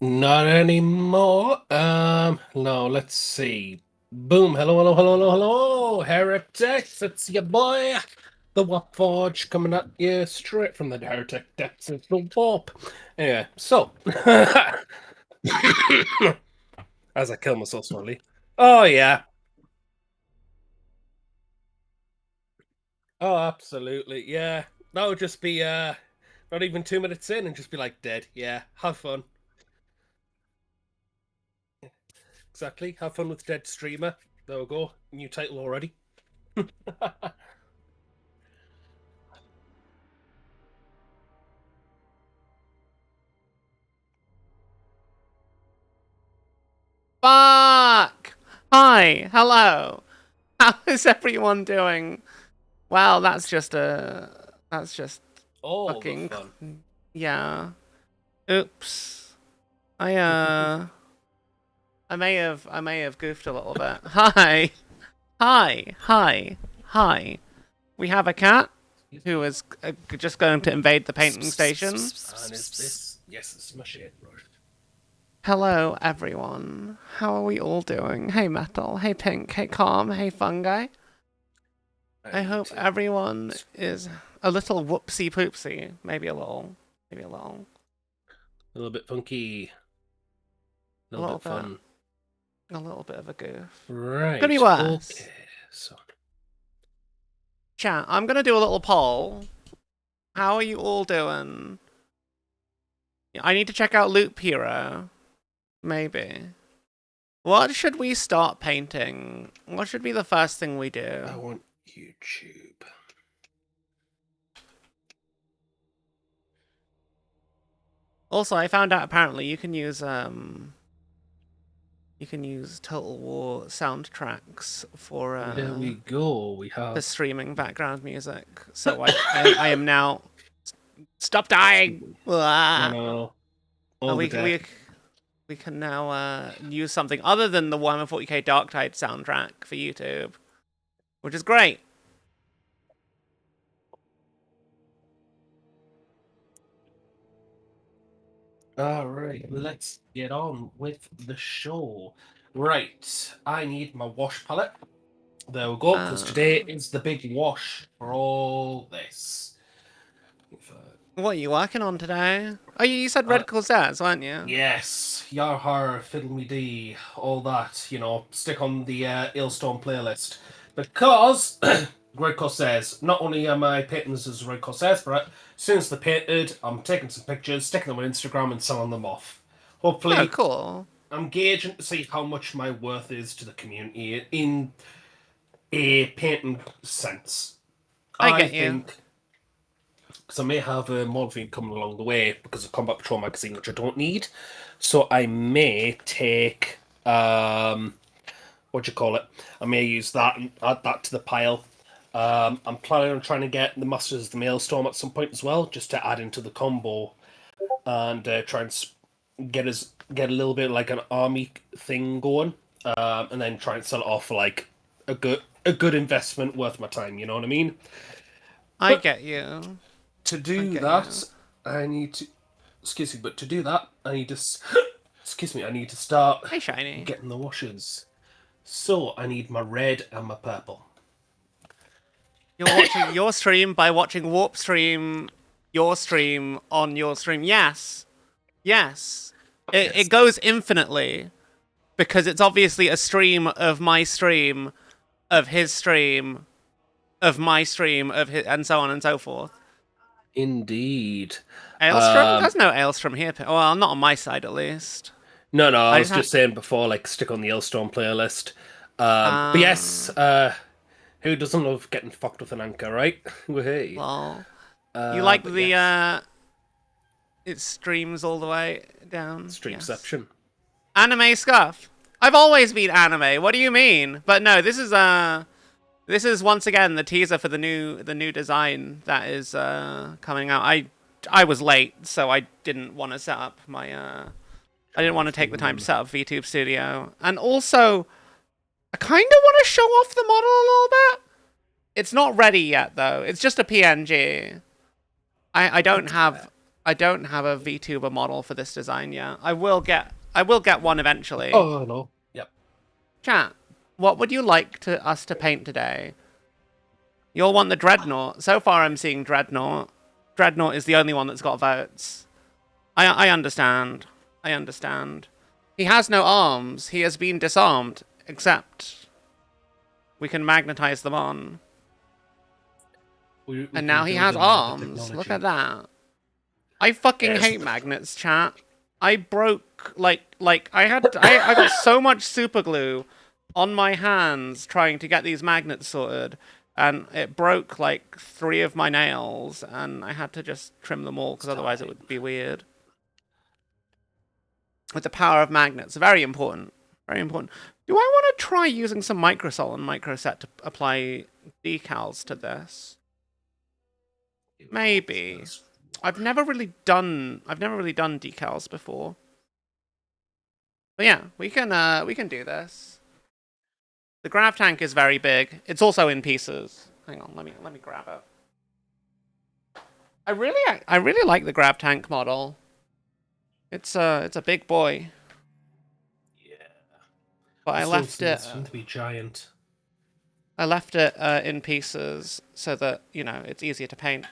Not anymore. No, let's see. Boom. Hello, hello, hello, hello, hello. Heretics, it's your boy, the Warforge, coming at you straight from the Heretic depths of the warp. Anyway, so as I kill myself slowly. Oh yeah. Oh, absolutely. Yeah. That would just be not even 2 minutes in and just be like dead. Yeah. Have fun. Exactly. Have fun with dead streamer. There we go. New title already. Fuck! Hi, hello. How is everyone doing? Well, that's just All the fucking fun. yeah. Oops. I may have goofed a little bit. Hi. Hi. We have a cat who is just going to invade the painting station. And is this? Yes, it's my shade brush. Hello, everyone. How are we all doing? Hey, Metal. Hey, Pink. Hey, Calm. Hey, Fungi. I hope everyone is a little whoopsie poopsie. Maybe a little. A little bit funky. A little bit fun. A little bit of a goof. Right. Could be worse. Okay. So. Chat, I'm going to do a little poll. How are you all doing? I need to check out Loop Hero. Maybe. What should we start painting? What should be the first thing we do? I want YouTube. Also, I found out apparently you can use Total War soundtracks for There we go. We have for streaming background music. So I am now. Stop dying! no. We can now use something other than the Warhammer 40k Dark Tide soundtrack for YouTube, which is great. All right, let's get on with the show. Right, I need my wash palette. There we go, because today is the big wash for all this. What are you working on today? Oh, you said Red Corsairs, weren't you? Yes, Yarhar, Fiddle Me Dee, all that, you know, stick on the Ailstone playlist. Because Red Corsairs, not only am I painting this as Red Corsairs, but as soon as they're painted, I'm taking some pictures, sticking them on Instagram and selling them off. Hopefully, oh, cool. I'm gauging to see how much my worth is to the community in a painting sense. I get you. Because I may have a morphine coming along the way because of Combat Patrol magazine, which I don't need. So I may take what do you call it? I may use that and add that to the pile. I'm planning on trying to get the Masters of the Maelstrom at some point as well, just to add into the combo and try and get a little bit like an army thing going, and then try and sell it off for like a good investment worth my time. You know what I mean? I get you. To do that, I need to. Excuse me, but to do that, I need to. Excuse me, I need to start getting the washes. So I need my red and my purple. You're watching your stream by watching Warp stream your stream on your stream. Yes. It goes infinitely because it's obviously a stream of my stream, of his stream, of my stream, of his, and so on and so forth. Indeed. Ailstrom? There's no Ailstrom here. Well, not on my side at least. No, I was just saying before, like, stick on the Ailstrom playlist. But yes, who doesn't love getting fucked with an anchor, right? Hey. Well, you like the yes. It streams all the way down. Streamception. Yes. Anime scuff. I've always been anime. What do you mean? But no, this is This is once again the teaser for the new design that is coming out. I was late, so I didn't want to set up my I didn't want to take the time to set up VTube Studio, and also I kind of want to show off the model a little bit. It's not ready yet though. It's just a PNG. I don't have a VTuber model for this design yet. I will get one eventually. Oh no. Yep. Chat, what would you like us to paint today? You'll want the Dreadnought. So far I'm seeing Dreadnought. Dreadnought is the only one that's got votes. I understand. I understand. He has no arms. He has been disarmed. Except we can magnetize them on. And now he has arms. Look at that. I fucking hate magnets, chat. I broke I got so much super glue on my hands trying to get these magnets sorted, and it broke like 3 of my nails, and I had to just trim them all because otherwise it would be weird. With the power of magnets, very important. Very important. Do I want to try using some microsol and microset to apply decals to this? Maybe. I've never really done decals before. But yeah, we can do this. The grav tank is very big. It's also in pieces. Hang on, let me grab it. I really like the grav tank model. It's a big boy. Yeah. But I left it. It's going to be giant. I left it in pieces so that, you know, it's easier to paint.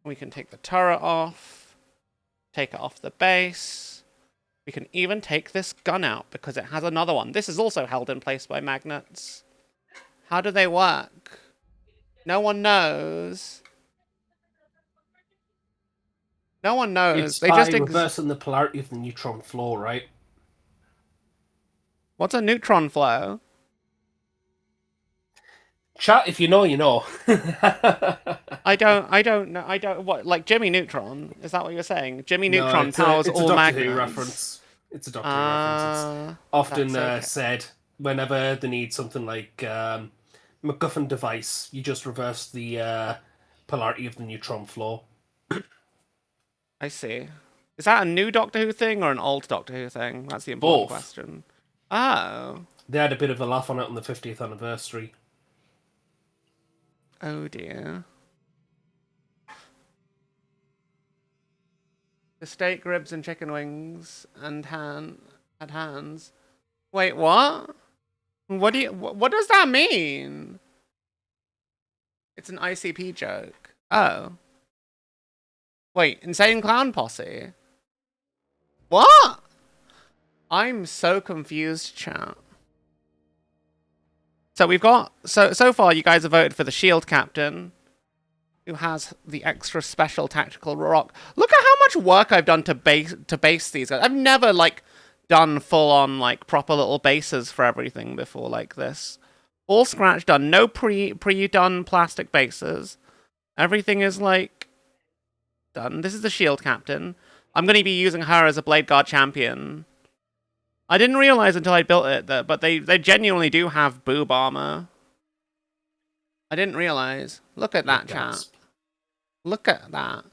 We can take the turret off, take it off the base. We can even take this gun out because it has another one. This is also held in place by magnets. How do they work? No one knows. No one knows. It's they by just reversing the polarity of the neutron flow, right? What's a neutron flow? Chat, if you know, you know. I don't know. What, like Jimmy Neutron? Is that what you're saying? Jimmy Neutron powers all magnets. Reference. It's a Doctor Who reference. It's often said whenever they need something like MacGuffin device, you just reverse the polarity of the neutron flow. I see. Is that a new Doctor Who thing or an old Doctor Who thing? That's the important question. Oh. They had a bit of a laugh on it on the 50th anniversary. Oh dear. The steak, ribs, and chicken wings and hands. Wait, what? What does that mean? It's an ICP joke. Oh. Wait, Insane Clown Posse? What? I'm so confused, chat. So we've got so far you guys have voted for the Shield Captain, who has the extra special tactical rock. Look at how much work I've done to base these guys. I've never like done full on like proper little bases for everything before like this. All scratch done, no pre-done plastic bases. Everything is like done. This is the Shield Captain. I'm going to be using her as a Blade Guard champion. I didn't realize until I built it but they genuinely do have boob armor. I didn't realize. Look at that, chat. Look at that.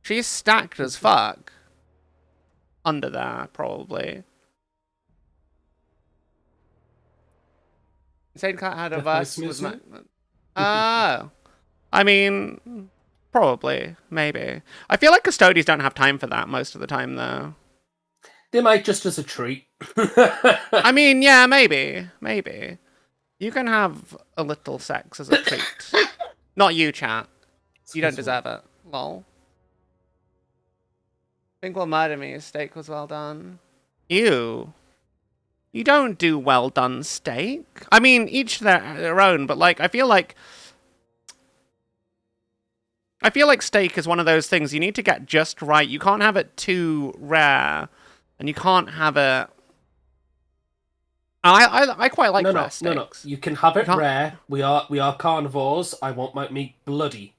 She's stacked as fuck. Under there, probably. Insane Cat had a verse with Oh. I mean, probably. Maybe. I feel like Custodes don't have time for that most of the time, though. They might just as a treat. I mean, yeah, maybe. Maybe. You can have a little sex as a treat. Not you, chat. You don't deserve it. Lol. Think will murder me. His steak was well done. Ew. You don't do well done steak. I mean, each their own, but like, I feel like steak is one of those things you need to get just right. You can't have it too rare. And you can't have it. I quite like rare steaks. No. You can have it rare. We are carnivores. I want my meat bloody.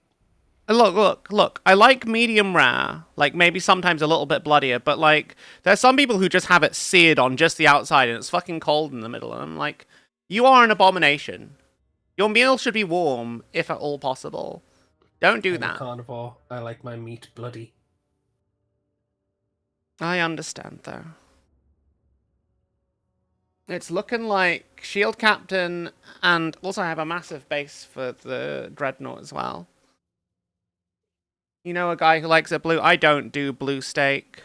Look. I like medium rare. Like maybe sometimes a little bit bloodier, but like there's some people who just have it seared on just the outside and it's fucking cold in the middle. And I'm like, you are an abomination. Your meal should be warm, if at all possible. Don't do I'm a that. carnivore. I like my meat bloody. I understand, though. It's looking like Shield Captain, and also I have a massive base for the Dreadnought as well. You know a guy who likes a blue? I don't do blue steak.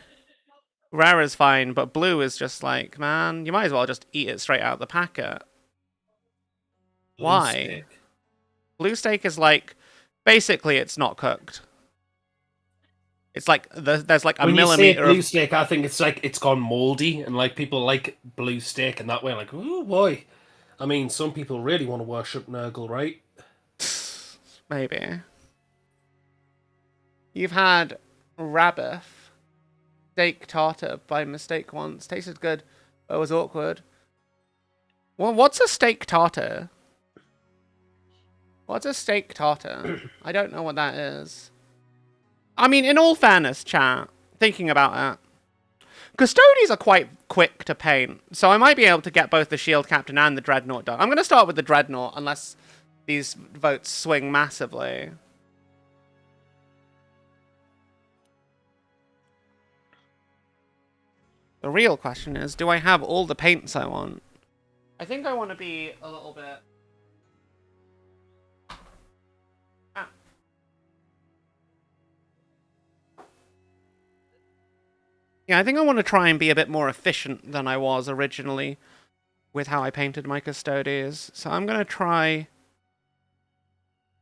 Rare is fine, but blue is just like, man, you might as well just eat it straight out of the packet. Why? Steak. Blue steak is like, basically it's not cooked. It's like, there's like a When you say millimeter blue of... steak, I think it's like it's gone moldy, and like people like blue steak in that way. Like, oh boy. I mean, some people really want to worship Nurgle, right? Maybe. You've had Rabbiff steak tartar by mistake once. Tasted good, but it was awkward. Well, what's a steak tartar? What's a steak tartar? I don't know what that is. I mean, in all fairness, chat, thinking about it, Custodes are quite quick to paint, so I might be able to get both the Shield Captain and the Dreadnought done. I'm going to start with the Dreadnought, unless these votes swing massively. The real question is, do I have all the paints I want? I think I want to be a little bit... Yeah, I think I want to try and be a bit more efficient than I was originally with how I painted my Custodes. So I'm going to try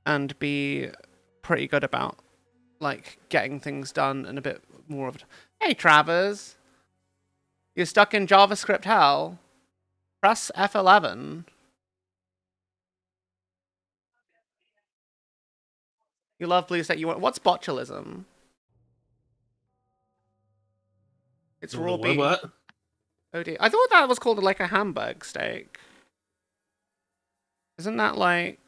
and be pretty good about, like, getting things done and a bit more of it. Hey, Travers! You're stuck in JavaScript hell? Press F11. You love blue steak. You want... What's botulism? It's raw beef. What? Oh dear. I thought that was called like a Hamburg steak. Isn't that like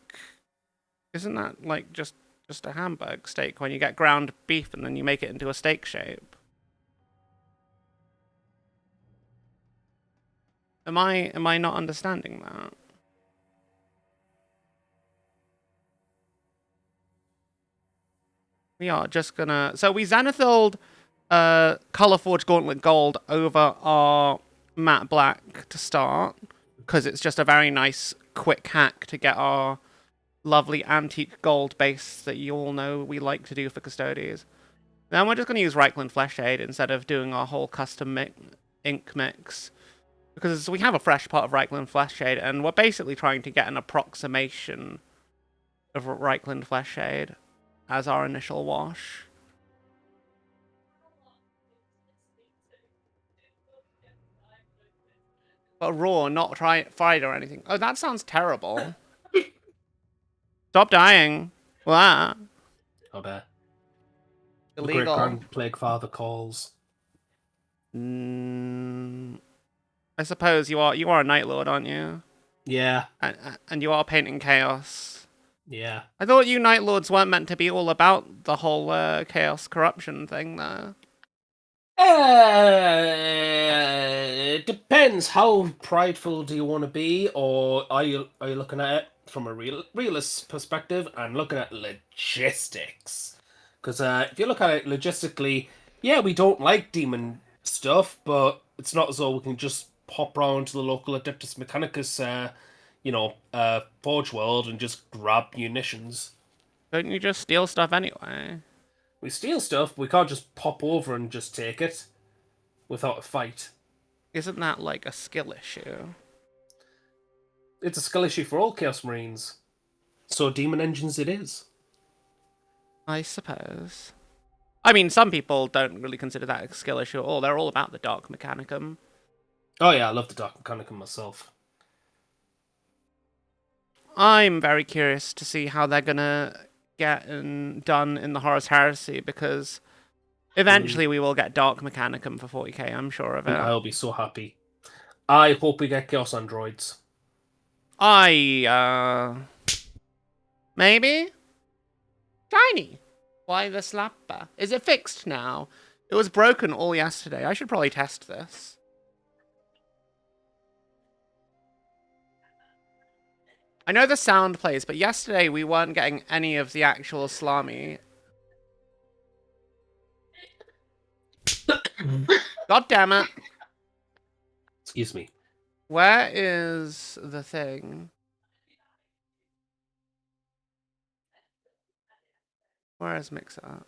just a Hamburg steak when you get ground beef and then you make it into a steak shape? Am I not understanding that? We are just gonna... So we Xanathilled Colorforge Gauntlet Gold over our matte black to start, because it's just a very nice quick hack to get our lovely antique gold base that you all know we like to do for Custodes. Then we're just going to use Reichland Fleshshade instead of doing our whole custom ink mix, because we have a fresh pot of Reichland Fleshshade, and we're basically trying to get an approximation of Reichland Fleshshade as our initial wash. But raw, not fried or anything. Oh, that sounds terrible. Stop dying. Wow. Oh, there. Illegal. The great grand plague father calls. I suppose you are a Night Lord, aren't you? Yeah. And you are painting chaos. Yeah. I thought you Night Lords weren't meant to be all about the whole chaos corruption thing, though. It depends. How prideful do you want to be, or are you looking at it from a realist perspective and looking at logistics? Because if you look at it logistically, yeah, we don't like demon stuff, but it's not as though we can just pop round to the local Adeptus Mechanicus, Forge World and just grab munitions. Don't you just steal stuff anyway? We steal stuff, we can't just pop over and just take it without a fight. Isn't that like a skill issue? It's a skill issue for all Chaos Marines. So demon engines it is. I suppose. I mean, some people don't really consider that a skill issue at all. They're all about the Dark Mechanicum. Oh yeah, I love the Dark Mechanicum myself. I'm very curious to see how they're gonna get done in the Horus Heresy, because eventually we will get Dark Mechanicum for 40k, I'm sure of it. I'll be so happy. I hope we get Chaos Androids. Maybe? Shiny! Why the slapper? Is it fixed now? It was broken all yesterday. I should probably test this. I know the sound plays, but yesterday we weren't getting any of the actual salami. God damn it. Excuse me. Where is the thing? Where is Mix Up?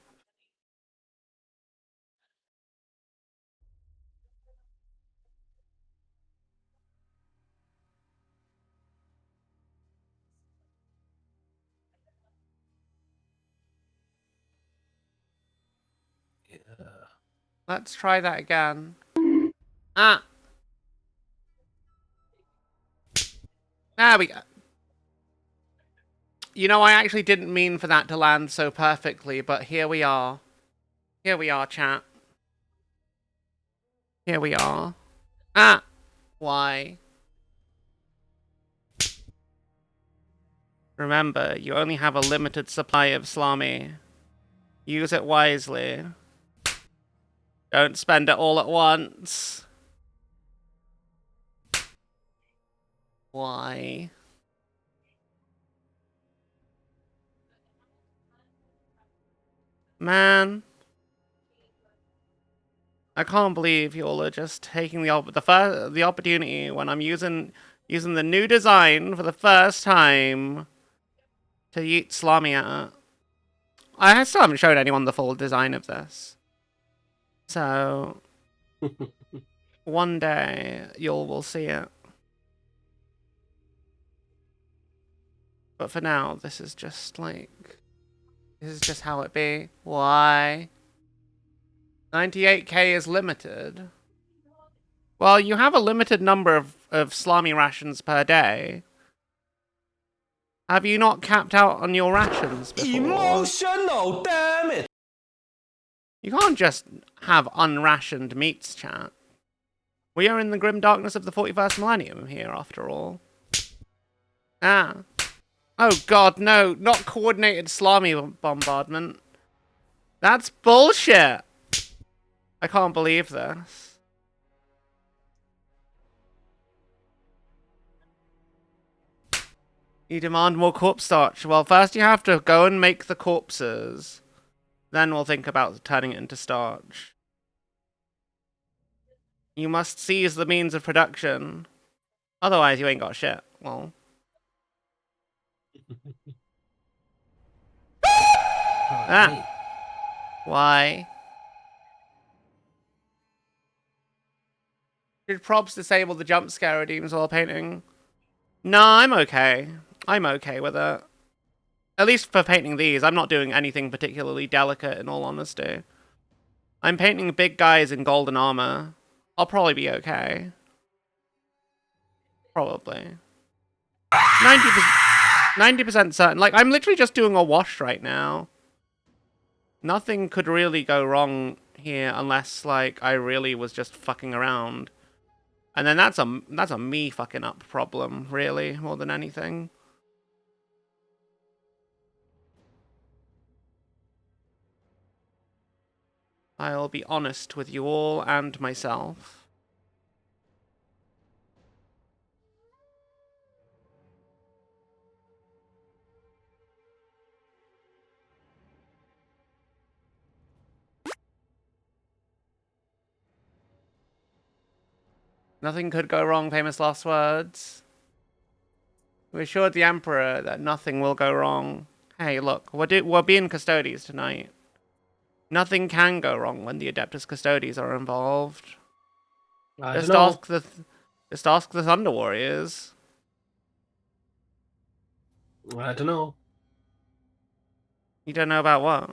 Yeah. Let's try that again. Ah! There we go. You know, I actually didn't mean for that to land so perfectly, but here we are. Here we are, chat. Here we are. Ah! Why? Remember, you only have a limited supply of salami. Use it wisely. Don't spend it all at once. Why? Man. I can't believe y'all are just taking the opportunity when I'm using the new design for the first time to eat salami at it. I still haven't shown anyone the full design of this. So one day y'all will see it. But for now, this is just how it be. Why? 98k is limited. Well, you have a limited number of salami rations per day. Have you not capped out on your rations before? Emotional, damn it! You can't just have unrationed meats, chat. We are in the grim darkness of the 41st millennium here, after all. Ah. Oh god, no. Not coordinated salami bombardment. That's bullshit! I can't believe this. You demand more corpse starch. Well, first you have to go and make the corpses. Then we'll think about turning it into starch. You must seize the means of production. Otherwise, you ain't got shit. Well. Ah. Why? Did props disable the jump scare redeems while painting? No, I'm okay. I'm okay with it. At least for painting these, I'm not doing anything particularly delicate, in all honesty. I'm painting big guys in golden armor. I'll probably be okay. Probably. 90% certain. Like, I'm literally just doing a wash right now. Nothing could really go wrong here unless, like, I really was just fucking around. And then that's a me fucking up problem, really, more than anything. I'll be honest with you all and myself. Nothing could go wrong, famous last words. We assured the Emperor that nothing will go wrong. Hey, look, we're being Custodes tonight. Nothing can go wrong when the Adeptus Custodes are involved. Just ask the Thunder Warriors. I don't know. You don't know about what?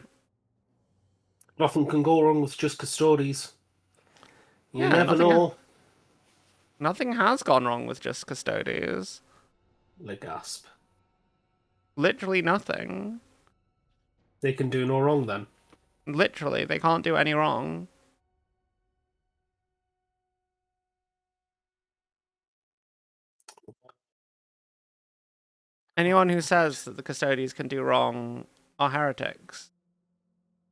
Nothing can go wrong with just Custodes. You Yeah, never know. Nothing has gone wrong with just Custodes. Like gasp. Literally nothing. They can do no wrong then. Literally, they can't do any wrong. Anyone who says that the Custodes can do wrong are heretics.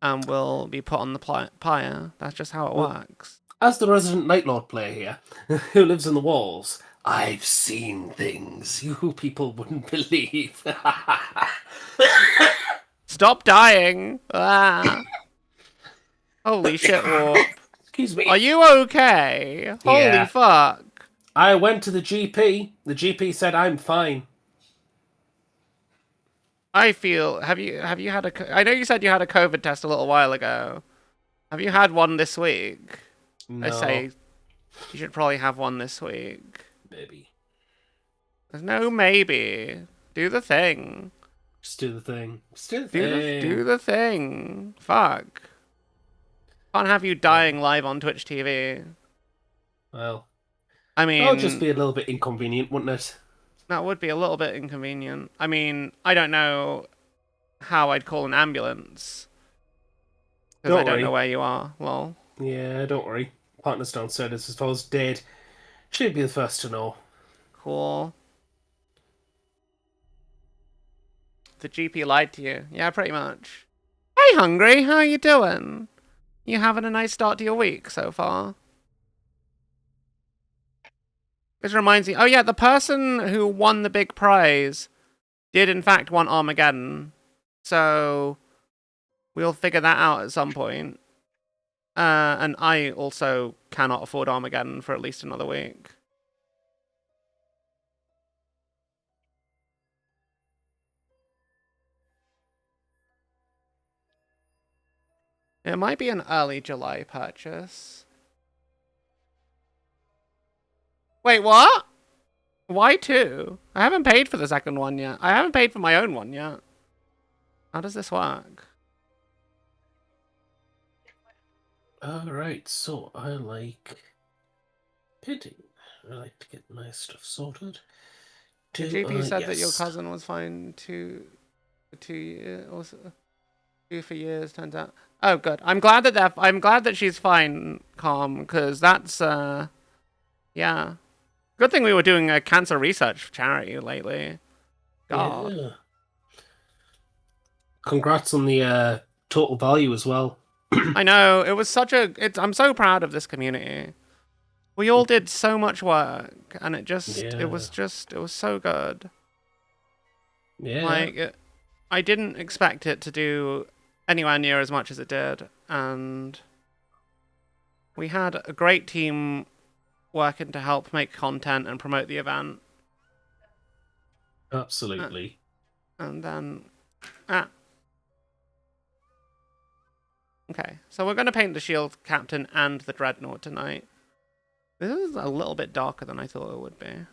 And will be put on the pyre. That's just how it works. As the resident Night Lord player here, who lives in the walls, I've seen things you people wouldn't believe. Stop dying! Ah. Holy shit, Warp. Excuse me. Are you okay? Holy Yeah. fuck. I went to the GP. The GP said I'm fine. I feel... Have you had a... I know you said you had a COVID test a little while ago. Have you had one this week? No. I say you should probably have one this week. Maybe. There's no maybe. Do the thing. Just do the thing. Just do the thing. Do the thing. Fuck. Can't have you dying live on Twitch TV. Well, I mean... that'll just be a little bit inconvenient, wouldn't it? That would be a little bit inconvenient. I mean, I don't know how I'd call an ambulance. Because I don't know where you are. Well. Yeah, don't worry. Partner's downstairs as far as dead. She'd be the first to know. Cool. The GP lied to you. Yeah, pretty much. Hey, Hungry, how you doing? You having a nice start to your week so far? This reminds me... Oh, yeah, the person who won the big prize did, in fact, want Armageddon. So... we'll figure that out at some point. And I also cannot afford Armageddon for at least another week. It might be an early July purchase. Wait, what? Why two? I haven't paid for the second one yet. I haven't paid for my own one yet. How does this work? Alright, so I like painting. I like to get my stuff sorted. The GP said that your cousin was fine for 2 years, or 2 for years. Turns out. Oh, good. I'm glad that she's fine, calm, because that's yeah. Good thing we were doing a cancer research charity lately. God. Yeah. Congrats on the total value as well. I know, it was such a... I'm so proud of this community. We all did so much work, and it just... Yeah. It was so good. Yeah. Like, I didn't expect it to do anywhere near as much as it did, and we had a great team working to help make content and promote the event. Absolutely. And then... Okay, so we're going to paint the shield captain and the dreadnought tonight. This is a little bit darker than I thought it would be.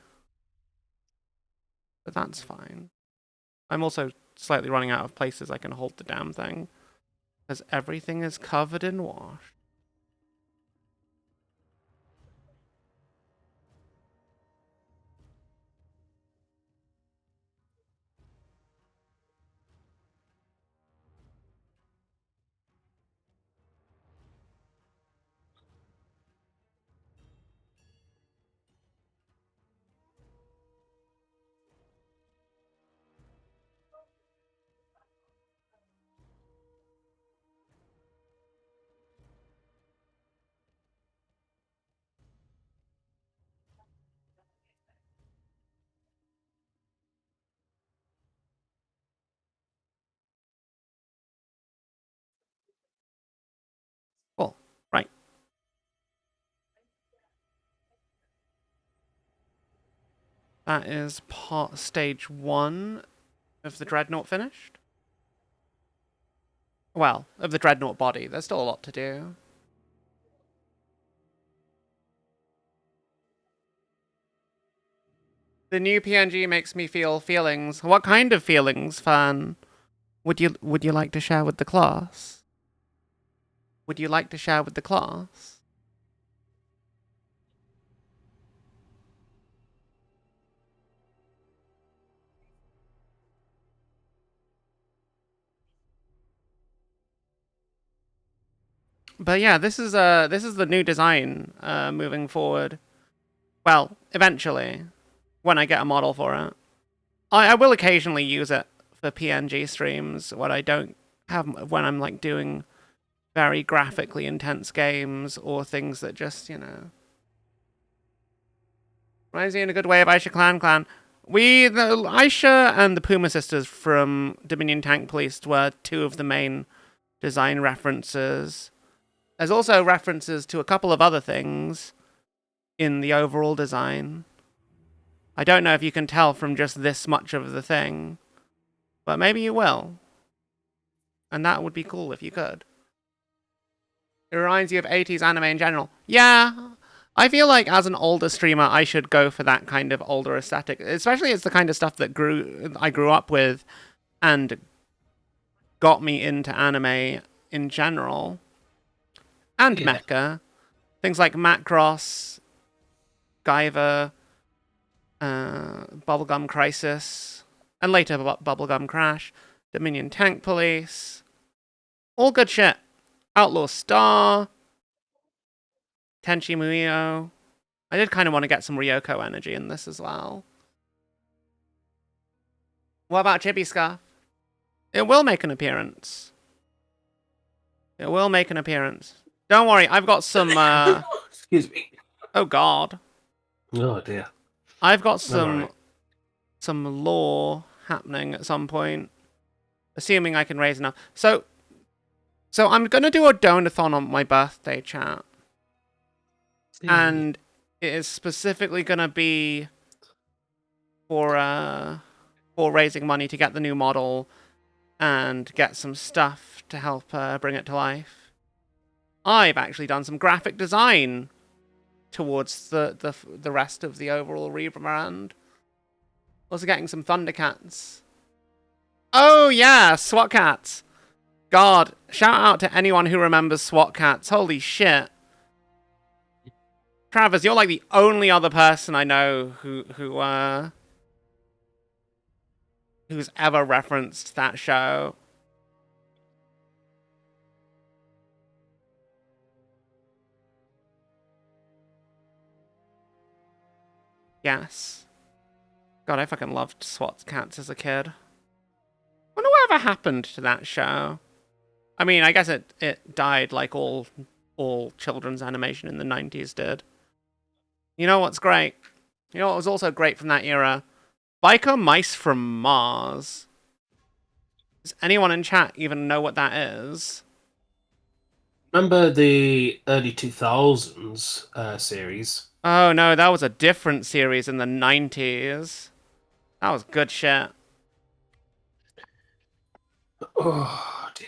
But that's fine. I'm also slightly running out of places I can hold the damn thing. Because everything is covered in wash. Cool. Right. That is stage 1 of the dreadnought finished. Well, of the dreadnought body. There's still a lot to do. The new PNG makes me feel feelings. What kind of feelings, fan? Would you like to share with the class? Would you like to share with the class? But yeah, this is the new design moving forward. Well, eventually, when I get a model for it. I will occasionally use it for PNG streams when I don't have, when I'm like doing very graphically intense games or things that just, you know. Reminds me in a good way of Aisha Clan. The Aisha and the Puma sisters from Dominion Tank Police were two of the main design references. There's also references to a couple of other things in the overall design. I don't know if you can tell from just this much of the thing, but maybe you will. And that would be cool if you could. It reminds you of 80s anime in general. Yeah, I feel like as an older streamer, I should go for that kind of older aesthetic. Especially it's the kind of stuff that I grew up with and got me into anime in general. And mecha. Things like Macross, Guyver, Bubblegum Crisis, and later Bubblegum Crash, Dominion Tank Police. All good shit. Outlaw Star, Tenchi Muyo. I did kind of want to get some Ryoko energy in this as well. What about Chibi Scarf? It will make an appearance. It will make an appearance. Don't worry, I've got some... Excuse me. Oh, God. Oh, dear. I've got some lore happening at some point. Assuming I can raise enough. So I'm going to do a donathon on my birthday, chat. And it is specifically going to be for raising money to get the new model and get some stuff to help bring it to life. I've actually done some graphic design towards the rest of the overall rebrand. Also getting some Thundercats. Oh yeah, SWAT Cats. God, shout out to anyone who remembers SWAT Cats. Holy shit. Travis, you're like the only other person I know who's ever referenced that show. Yes. God, I fucking loved SWAT Cats as a kid. Wonder whatever happened to that show. I mean, I guess it died like all children's animation in the 90s did. You know what's great? You know what was also great from that era? Biker Mice from Mars. Does anyone in chat even know what that is? Remember the early 2000s series? Oh no, that was a different series in the 90s. That was good shit. Oh, dear.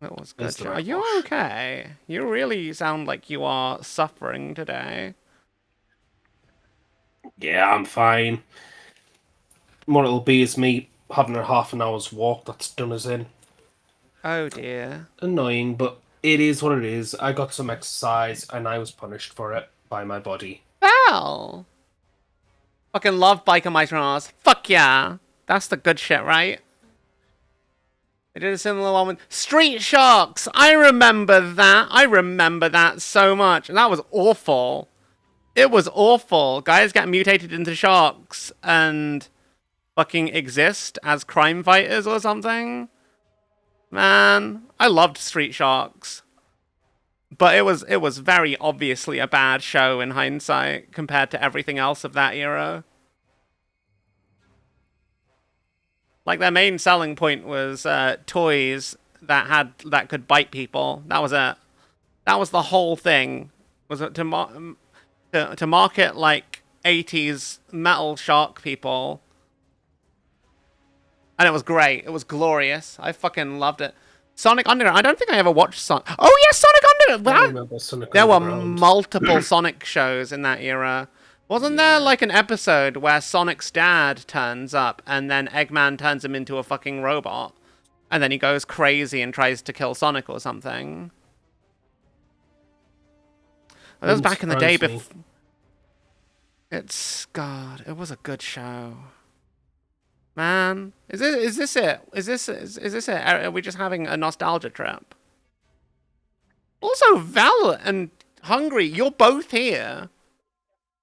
That was good shit. Are you okay? You really sound like you are suffering today. Yeah, I'm fine. What it'll be is me having a half an hour's walk that's done us in. Oh dear. Annoying, but it is what it is. I got some exercise and I was punished for it by my body. Well. Fucking love Biker Mice from Mars. Fuck yeah. That's the good shit, right? They did a similar one with Street Sharks. I remember that. I remember that so much. And that was awful. It was awful. Guys get mutated into sharks and fucking exist as crime fighters or something. Man, I loved Street Sharks. But it was very obviously a bad show in hindsight compared to everything else of that era. Like, their main selling point was toys that could bite people. That was it. That was the whole thing. Was it to market like 80s metal shark people. And it was great. It was glorious. I fucking loved it. Sonic Underground. I don't think I ever watched Sonic. Oh yes, Sonic Underground. I remember Sonic There were Underground. multiple Sonic shows in that era. Wasn't there like an episode where Sonic's dad turns up and then Eggman turns him into a fucking robot? And then he goes crazy and tries to kill Sonic or something? That was back in the day before. God, it was a good show. Man, is this it? Is this it? Are we just having a nostalgia trip? Also, Val and Hungry, you're both here.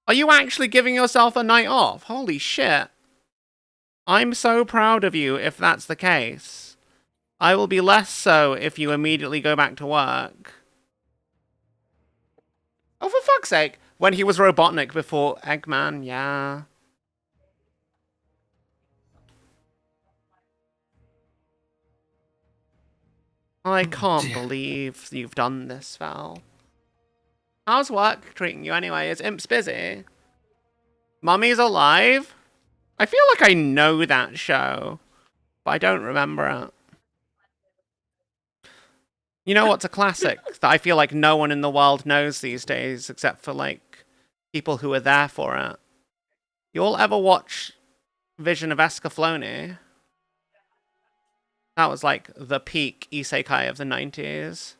Are you actually giving yourself a night off? Holy shit. I'm so proud of you if that's the case. I will be less so if you immediately go back to work. Oh, for fuck's sake. When he was Robotnik before Eggman, yeah. I can't believe you've done this, Val. How's work treating you anyway? Is Imps busy? Mummy's alive? I feel like I know that show, but I don't remember it. You know what's a classic that I feel like no one in the world knows these days except for, like, people who are there for it? You all ever watch Vision of Escaflowne? That was, like, the peak isekai of the 90s.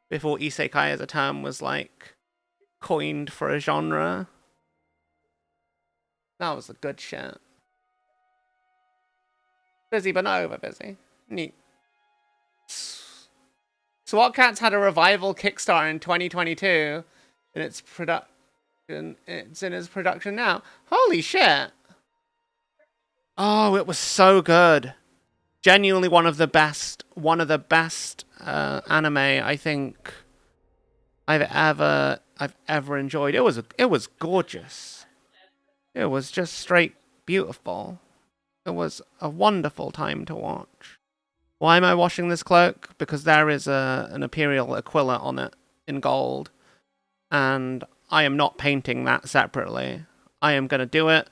Before isekai as a term was, like, coined for a genre. That was the good shit. Busy but not over busy. Neat. SWAT Cats had a revival Kickstarter in 2022, and it's in its production now. Holy shit! Oh, it was so good. Genuinely one of the best anime I think I've ever enjoyed. It was gorgeous. It was just straight beautiful. It was a wonderful time to watch. Why am I washing this cloak? Because there is an Imperial Aquila on it in gold. And I am not painting that separately. I am going to do it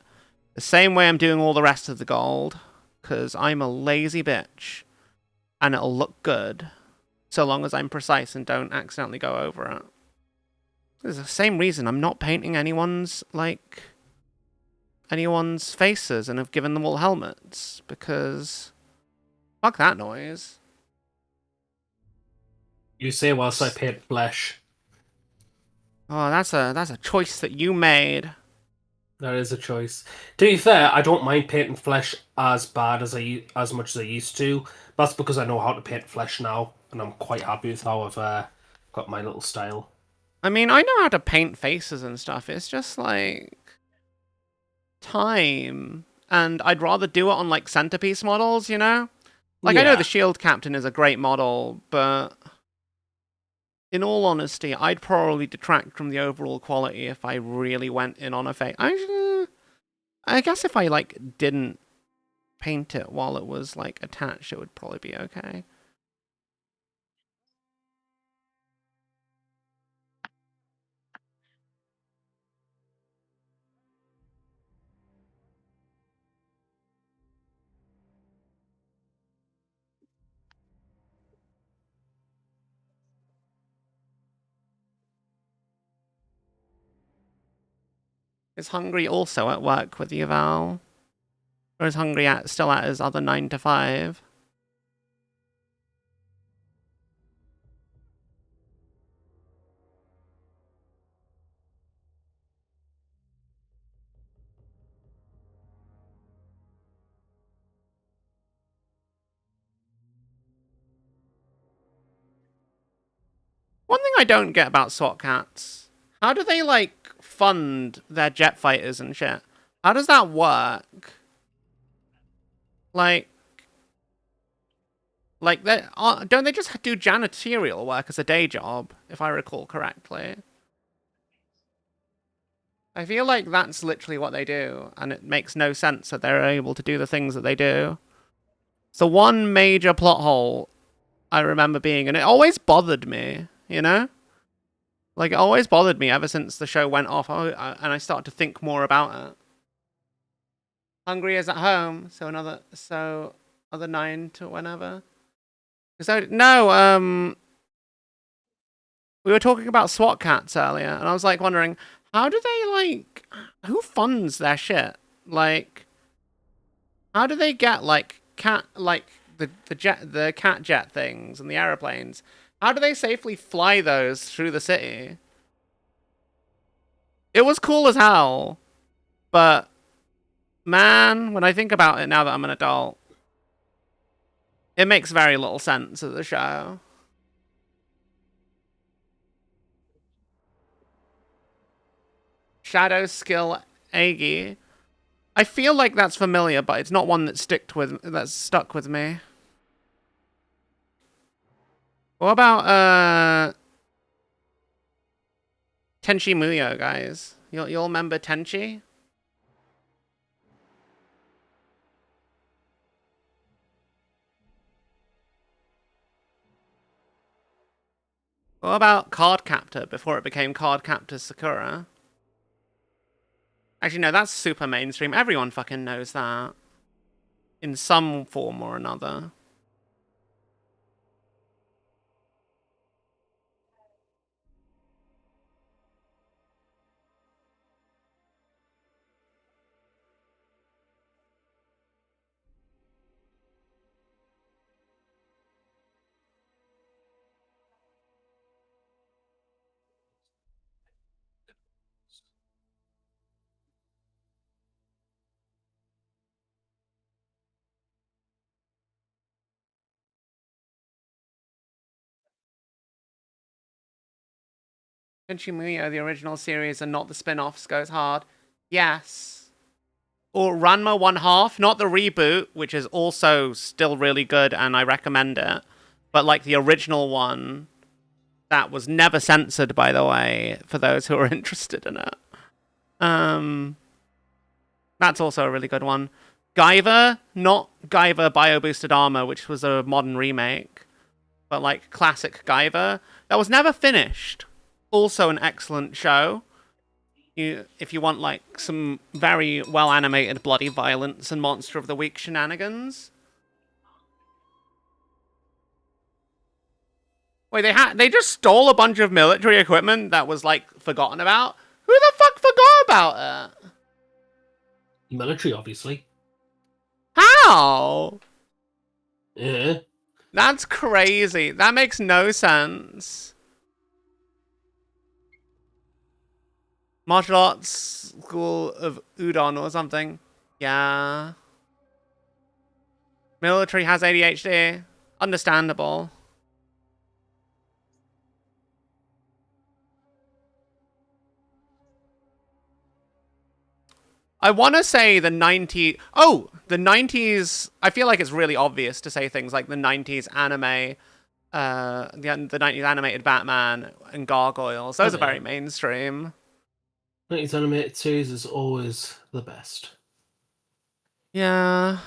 the same way I'm doing all the rest of the gold. Because I'm a lazy bitch. And it'll look good. So long as I'm precise and don't accidentally go over it. It's the same reason I'm not painting anyone's faces and have given them all helmets. Because fuck that noise. You say whilst I paint flesh. Oh, that's a choice that you made. That is a choice. To be fair, I don't mind painting flesh as bad as much as I used to. That's because I know how to paint flesh now, and I'm quite happy with how I've got my little style. I mean, I know how to paint faces and stuff. It's just like time, and I'd rather do it on like centerpiece models, you know? Like I know the Shield Captain is a great model, but in all honesty, I'd probably detract from the overall quality if I really went in on a face. I guess if I like didn't paint it while it was like attached, it would probably be okay. Is Hungry also at work with you, Val? Or is Hungry still at his other 9 to 5? One thing I don't get about SWAT Cats, how do they, like, fund their jet fighters and shit? How does that work? Like, don't they just do janitorial work as a day job, if I recall correctly? I feel like that's literally what they do, and it makes no sense that they're able to do the things that they do. It's the one major plot hole I remember being, and it always bothered me, you know? Like, it always bothered me ever since the show went off, and I started to think more about it. Hungry is at home, so other 9 to whenever. No, we were talking about SWAT Cats earlier, and I was, like, wondering, how do they, like, who funds their shit? Like, how do they get, like, the cat jet things and the aeroplanes? How do they safely fly those through the city? It was cool as hell, but man, when I think about it now that I'm an adult, it makes very little sense as a show. Shadow Skill Agi. I feel like that's familiar, but it's not one that's stuck with me. What about Tenchi Muyo, guys. You'll remember Tenchi? What about Card Captor before it became Card Captor Sakura? Actually, no, that's super mainstream. Everyone fucking knows that. In some form or another. Tenchi Muyo, the original series, and not the spin-offs, goes hard. Yes. Or Ranma 1/2, not the reboot, which is also still really good, and I recommend it. But like the original one, that was never censored, by the way, for those who are interested in it. That's also a really good one. Guyver, not Guyver Bio-Boosted Armor, which was a modern remake, but like classic Guyver. That was never finished. Also an excellent show. If you want like some very well animated bloody violence and Monster of the Week shenanigans. Wait, they just stole a bunch of military equipment that was like forgotten about? Who the fuck forgot about it? Military, obviously. How? Yeah. That's crazy. That makes no sense. Martial arts school of Udon or something. Yeah. Military has ADHD. Understandable. I want to say the 90s... Oh! The 90s... I feel like it's really obvious to say things like the 90s anime... the 90s animated Batman and Gargoyles. Those are very mainstream. 90s animated series is always the best. Yeah.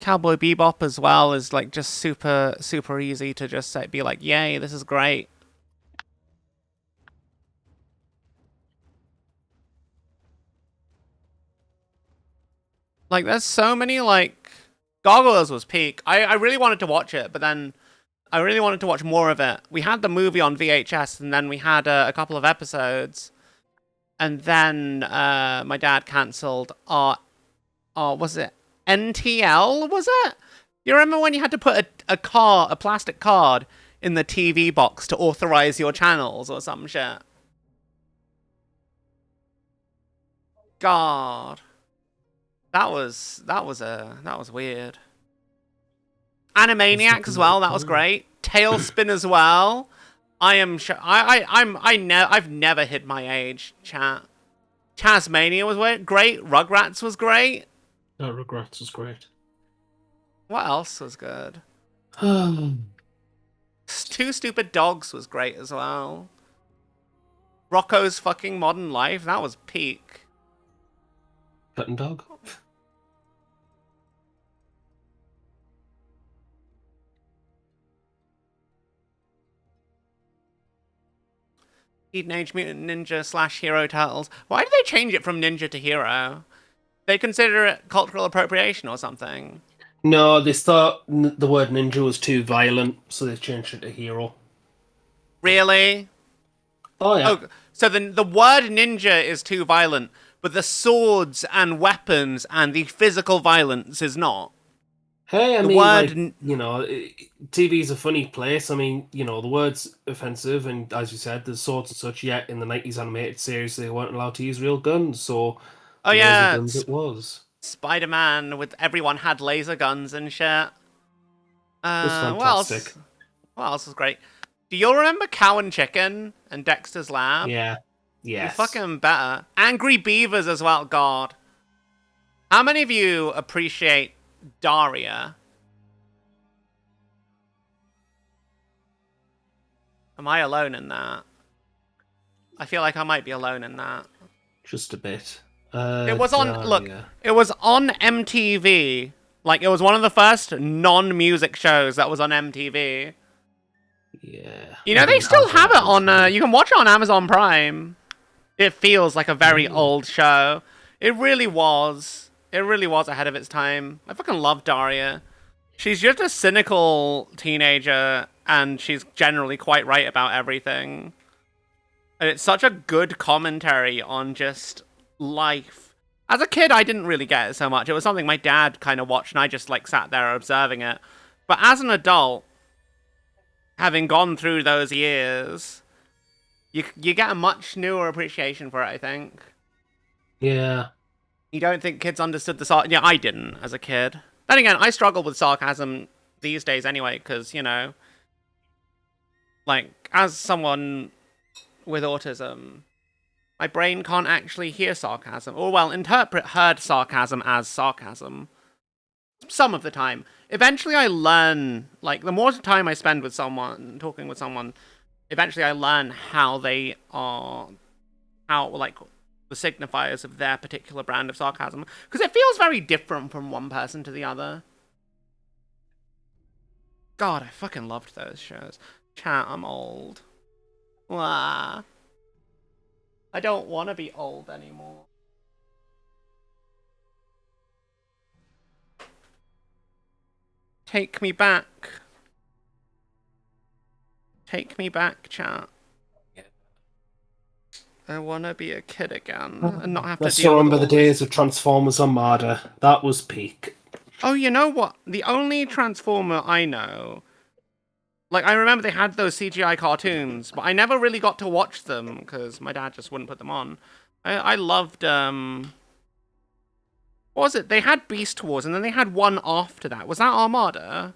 Cowboy Bebop as well is like just super, super easy to just say, be like, yay, this is great. Like, there's so many, like... Gargoyles was peak. I really wanted to watch it, but then I really wanted to watch more of it. We had the movie on VHS, and then we had a couple of episodes. And then my dad cancelled our... was it NTL, was it? You remember when you had to put a plastic card in the TV box to authorize your channels or some shit? God. That was weird. Animaniacs as well, that was great. Tailspin as well. I am sure I've never hid my age, chat. Tasmania was great. Rugrats was great. No, Rugrats was great. What else was good? Two Stupid Dogs was great as well. Rocco's Fucking Modern Life, that was peak. Cat and Dog. Teenage Mutant Ninja / Hero Turtles. Why did they change it from ninja to hero? They consider it cultural appropriation or something. No, they thought the word ninja was too violent, so they changed it to hero. Really? Oh, yeah. Oh, so the word ninja is too violent, but the swords and weapons and the physical violence is not. Hey, I The mean, word like, you know, TV's a funny place. I mean, you know, the word's offensive, and as you said, there's swords and such, yet in the 90s animated series, they weren't allowed to use real guns, so Oh laser yeah, guns it was. Spider-Man with everyone had laser guns and shit. It was What else? fantastic. What else was great? Do you remember Cow and Chicken and Dexter's Lab? Yeah. You Yes. fucking better. Angry Beavers as well, God. How many of you appreciate Daria? Am I alone in that? I feel like I might be alone in that. Just a bit. It was on. Look, Daria. it was on MTV. Like, it was one of the first non-music shows that was on MTV. Yeah. You know, I they didn't still have it that on. until- You can watch it on Amazon Prime. It feels like a very old show. It really was. It really was ahead of its time. I fucking love Daria. She's just a cynical teenager, and she's generally quite right about everything. And it's such a good commentary on just life. As a kid, I didn't really get it so much. It was something my dad kind of watched, and I just like sat there observing it. But as an adult, having gone through those years, you get a much newer appreciation for it, I think. Yeah. You don't think kids understood the sarcasm? Yeah, I didn't as a kid. Then again, I struggle with sarcasm these days anyway, because, you know, like, as someone with autism, my brain can't actually hear sarcasm, or, well, heard sarcasm as sarcasm. Some of the time. Eventually I learn, like, the more time I spend with someone, talking with someone, eventually I learn how they are, like, the signifiers of their particular brand of sarcasm. Because it feels very different from one person to the other. God, I fucking loved those shows. Chat, I'm old. Wah. I don't want to be old anymore. Take me back. Take me back, chat. I want to be a kid again and not have to I deal still with remember all the this. days of Transformers Armada. That was peak. Oh, you know what? The only Transformer I know... Like, I remember they had those CGI cartoons, but I never really got to watch them, because my dad just wouldn't put them on. I loved, What was it? They had Beast Wars, and then they had one after that. Was that Armada?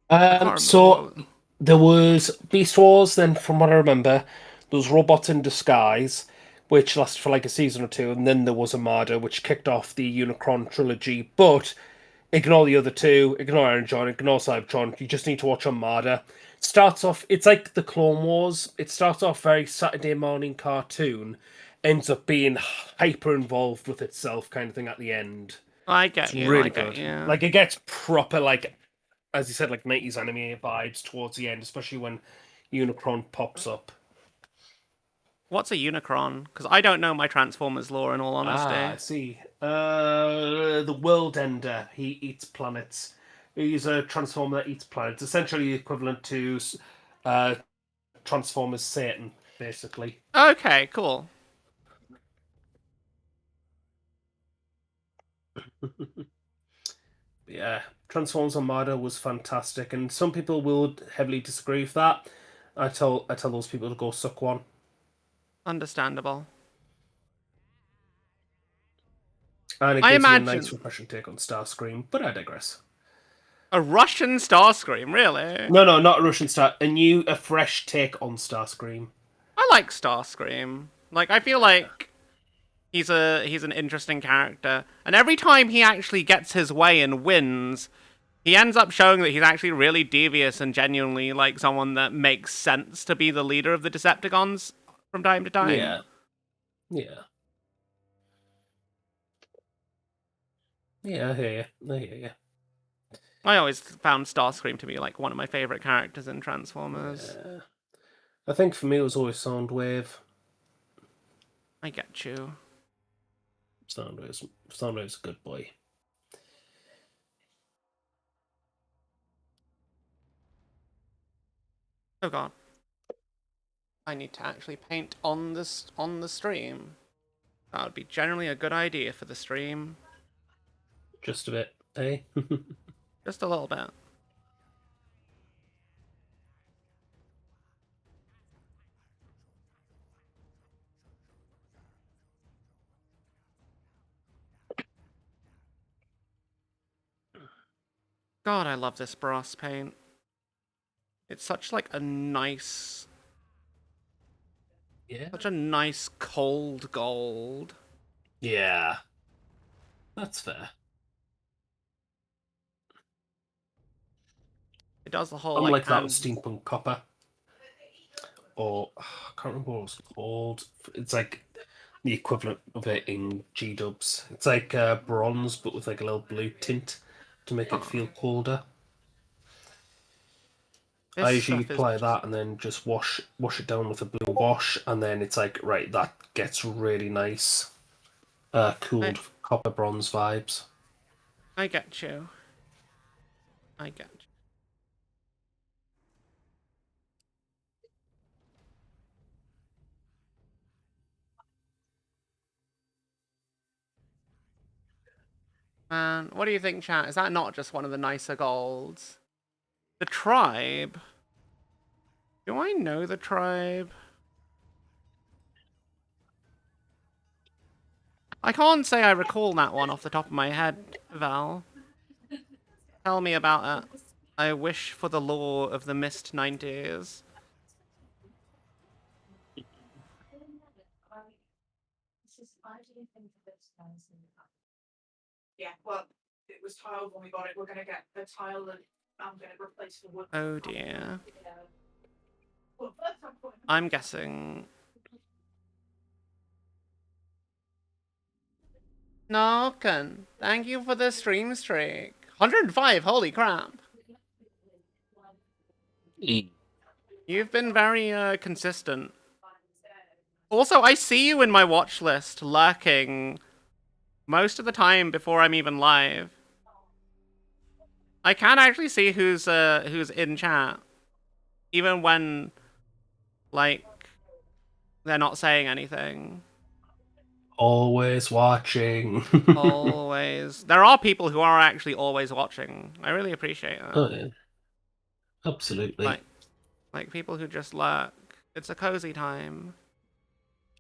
I can't remember. So there was Beast Wars, then from what I remember, there was Robots in Disguise, which lasted for like a season or two, and then there was Armada, which kicked off the Unicron trilogy. But ignore the other two, ignore Iron John, ignore Cybertron. You just need to watch Armada. It starts off, it's like the Clone Wars. It starts off very Saturday morning cartoon, ends up being hyper involved with itself, kind of thing at the end. I get It's you. really I get good. you. Like, it gets proper, like, as you said, like 90s anime vibes towards the end, especially when Unicron pops up. What's a Unicron? Because I don't know my Transformers lore, in all honesty. I see. The World Ender. He eats planets. He's a Transformer that eats planets. Essentially equivalent to Transformers Satan, basically. Okay, cool. Yeah, Transformers Armada was fantastic, and some people will heavily disagree with that. I tell those people to go suck one. Understandable. And it I gives you a imagine- nice refreshing take on Starscream, but I digress. A Russian Starscream, really? No, not a Russian Star. A fresh take on Starscream. I like Starscream. Like, I feel like he's an interesting character, and every time he actually gets his way and wins, he ends up showing that he's actually really devious and genuinely like someone that makes sense to be the leader of the Decepticons from time to time. Yeah. Yeah. Yeah, I hear you. I always found Starscream to be like one of my favorite characters in Transformers. Yeah. I think for me it was always Soundwave. I get you. Soundwave's a good boy. Oh god. I need to actually paint on the stream. That would be generally a good idea for the stream. Just a bit, eh? Just a little bit. God, I love this brass paint. It's such like a nice... Yeah. Such a nice cold gold. Yeah. That's fair. It does the whole Unlike like that with steampunk copper. or I can't remember what it's called. It's like the equivalent of it in G dubs. It's like bronze, but with like a little blue tint to make it Oh, feel colder. I this usually stuff is apply just... that and then just wash it down with a blue wash, and then it's like right, that gets really nice, I, cooled copper bronze vibes. I get you. I get you. Man, what do you think, chat? Is that not just one of the nicer golds? The tribe? Do I know the tribe? I can't say I recall that one off the top of my head, Val. Tell me about it. I wish for the lore of the mist 90s. Yeah, well, it was tiled when we got it. We're gonna get the tile that I'm gonna replace the wood. Oh dear. Well, first I'm putting I'm guessing... Narkin, thank you for the stream streak. 105, holy crap. You've been very consistent. Also, I see you in my watch list lurking most of the time before I'm even live. I can actually see who's in chat, even when like they're not saying anything. Always watching. Always, there are people who are actually always watching. I really appreciate that. Oh, yeah. Absolutely. Like people who just lurk. It's a cozy time,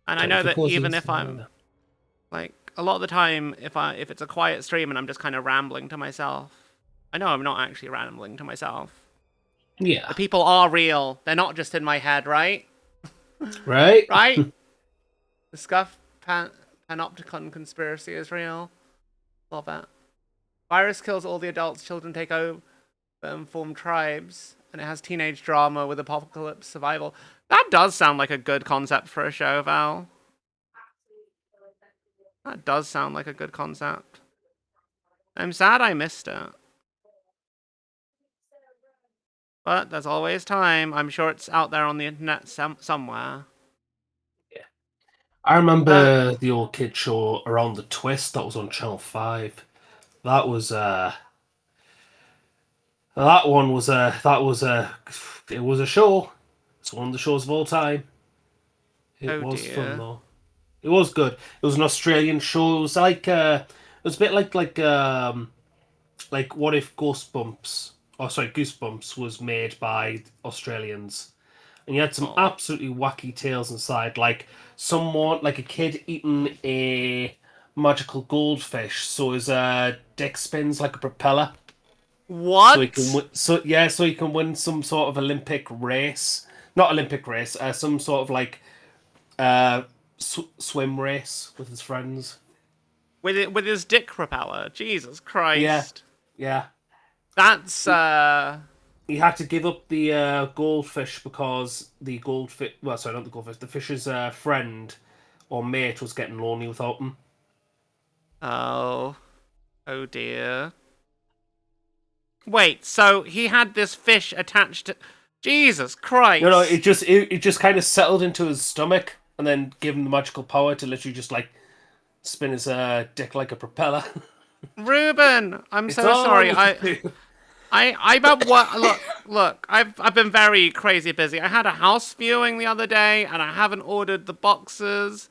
and I Time know for that even if I'm cozies. like a lot of the time, if it's a quiet stream and I'm just kind of rambling to myself, I know I'm not actually rambling to myself. Yeah. The people are real. They're not just in my head, right? Right? Right? The Scuff Panopticon conspiracy is real. Love it. Virus kills all the adults, children take over and form tribes, and it has teenage drama with apocalypse survival. That does sound like a good concept for a show, Val. That does sound like a good concept. I'm sad I missed it. But there's always time. I'm sure it's out there on the internet somewhere. I remember the old kid show Around the Twist that was on Channel 5. That was that one was it was a show. It's one of the shows of all time. It Oh was fun dear. though. It was good. It was an Australian show. It was like it was a bit like what if Goosebumps was made by Australians. And you had some Oh. absolutely wacky tales inside, like someone, like a kid eating a magical goldfish, so his dick spins like a propeller, so he What? can so he can win some sort of Olympic race, not Olympic race, some sort of like uh swim race with his friends. With his dick propeller? Jesus Yeah, Christ. yeah. That's He had to give up the goldfish because the goldfish, well, sorry, not the goldfish, the fish's friend or mate was getting lonely without him. oh. Oh dear. Wait, so he had this fish attached to... Jesus Christ. No, it just kind of settled into his stomach and then gave him the magical power to literally just like spin his dick like a propeller. Ruben, I'm It's so all sorry. I can do. I've had look, I've been very crazy busy. I had a house viewing the other day and I haven't ordered the boxes.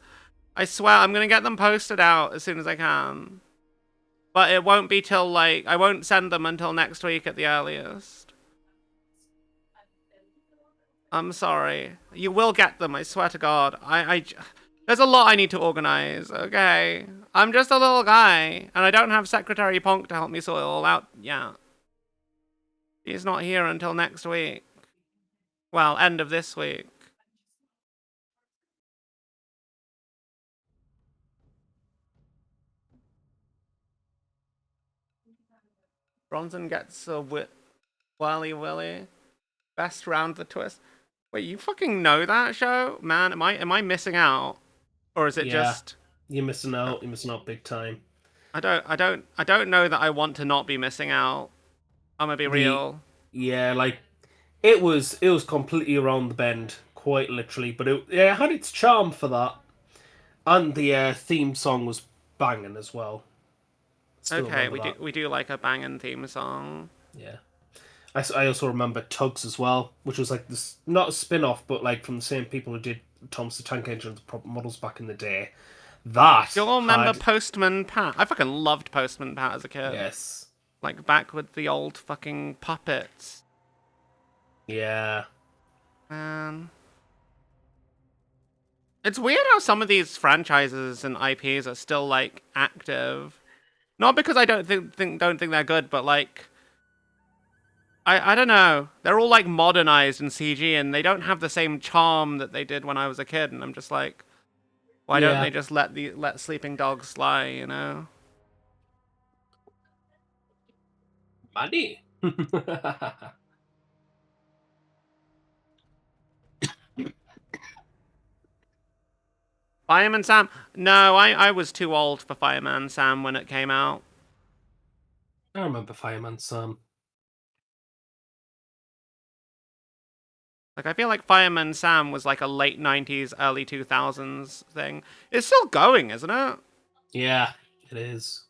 I swear I'm gonna get them posted out as soon as I can. But it won't be till like I won't send them until next week at the earliest. I'm sorry. You will get them, I swear to God. There's a lot I need to organize, okay? I'm just a little guy, and I don't have Secretary Ponk to help me sort it all out yet. He's not here until next week. Well, end of this week. Bronson gets a whirly willy. Best round the twist. Wait, you fucking know that show? Man, am I missing out? Or is it Yeah. just You're missing out. You're missing out big time. I don't know that I want to not be missing out. I'm gonna be The real. Yeah, like it was completely around the bend, quite literally. But it had its charm for that, and the theme song was banging as well. Still Okay, remember that. we do like a banging theme song. Yeah. I also remember Tugs as well, which was like this, not a spin-off, but like from the same people who did Thomas the Tank Engine and the prop models back in the day. That Do you all remember had Postman Pat? I fucking loved Postman Pat as a kid. yes, Like back with the old fucking puppets. yeah, Man. It's weird how some of these franchises and IPs are still like active. Not because I don't think they're good, but like I don't know. They're all like modernized in CG and they don't have the same charm that they did when I was a kid, and I'm just like, why don't yeah. they just let sleeping dogs lie, you know? Money. Fireman Sam? No, I was too old for Fireman Sam when it came out. I remember Fireman Sam. Like, I feel like Fireman Sam was like a late 90s, early 2000s thing. It's still going, isn't it? Yeah, it is.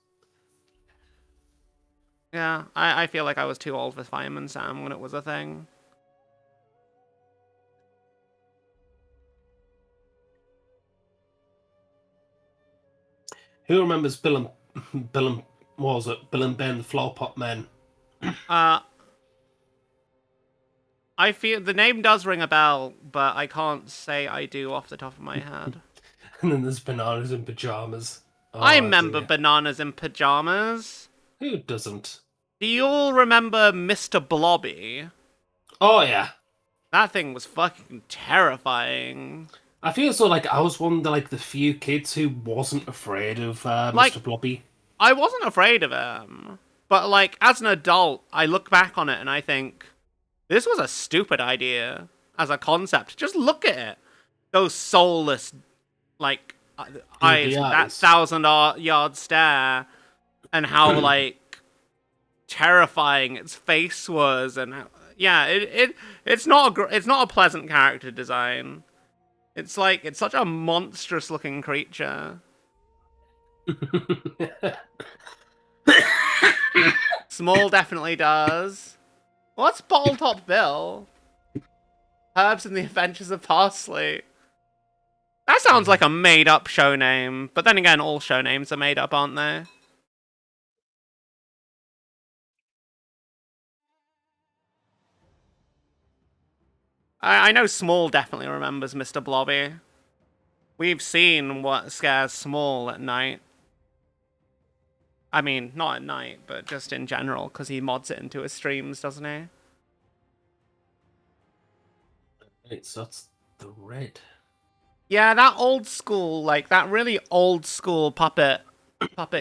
Yeah, I feel like I was too old for Fireman Sam when it was a thing. Who remembers Bill and what was it? Bill and Ben, the Flower Pot Men. Uh, I feel the name does ring a bell, but I can't say I do off the top of my head. And then there's Bananas in Pajamas. I Oh, remember dear. Bananas in Pajamas. Who doesn't? Do you all remember Mr. Blobby? Oh yeah. That thing was fucking terrifying. I feel so like I was one of the few kids who wasn't afraid of Like, Mr. Blobby. I wasn't afraid of him, but like as an adult, I look back on it and I think this was a stupid idea as a concept. Just look at it. Those soulless, like, eyes, Googly that eyes. 1,000-yard stare, and how, like, terrifying its face was. And yeah, it's not it's not a pleasant character design. It's like, it's such a monstrous looking creature. Small definitely does. What's Bottle Top Bill? Herbs and the Adventures of Parsley. That sounds like a made-up show name, but then again, all show names are made up, aren't they? I know Small definitely remembers Mr. Blobby. We've seen what scares Small at night. I mean, not at night, but just in general, because he mods it into his streams, doesn't he? Right, so that's the red. Yeah, that old school, like, that really old school puppet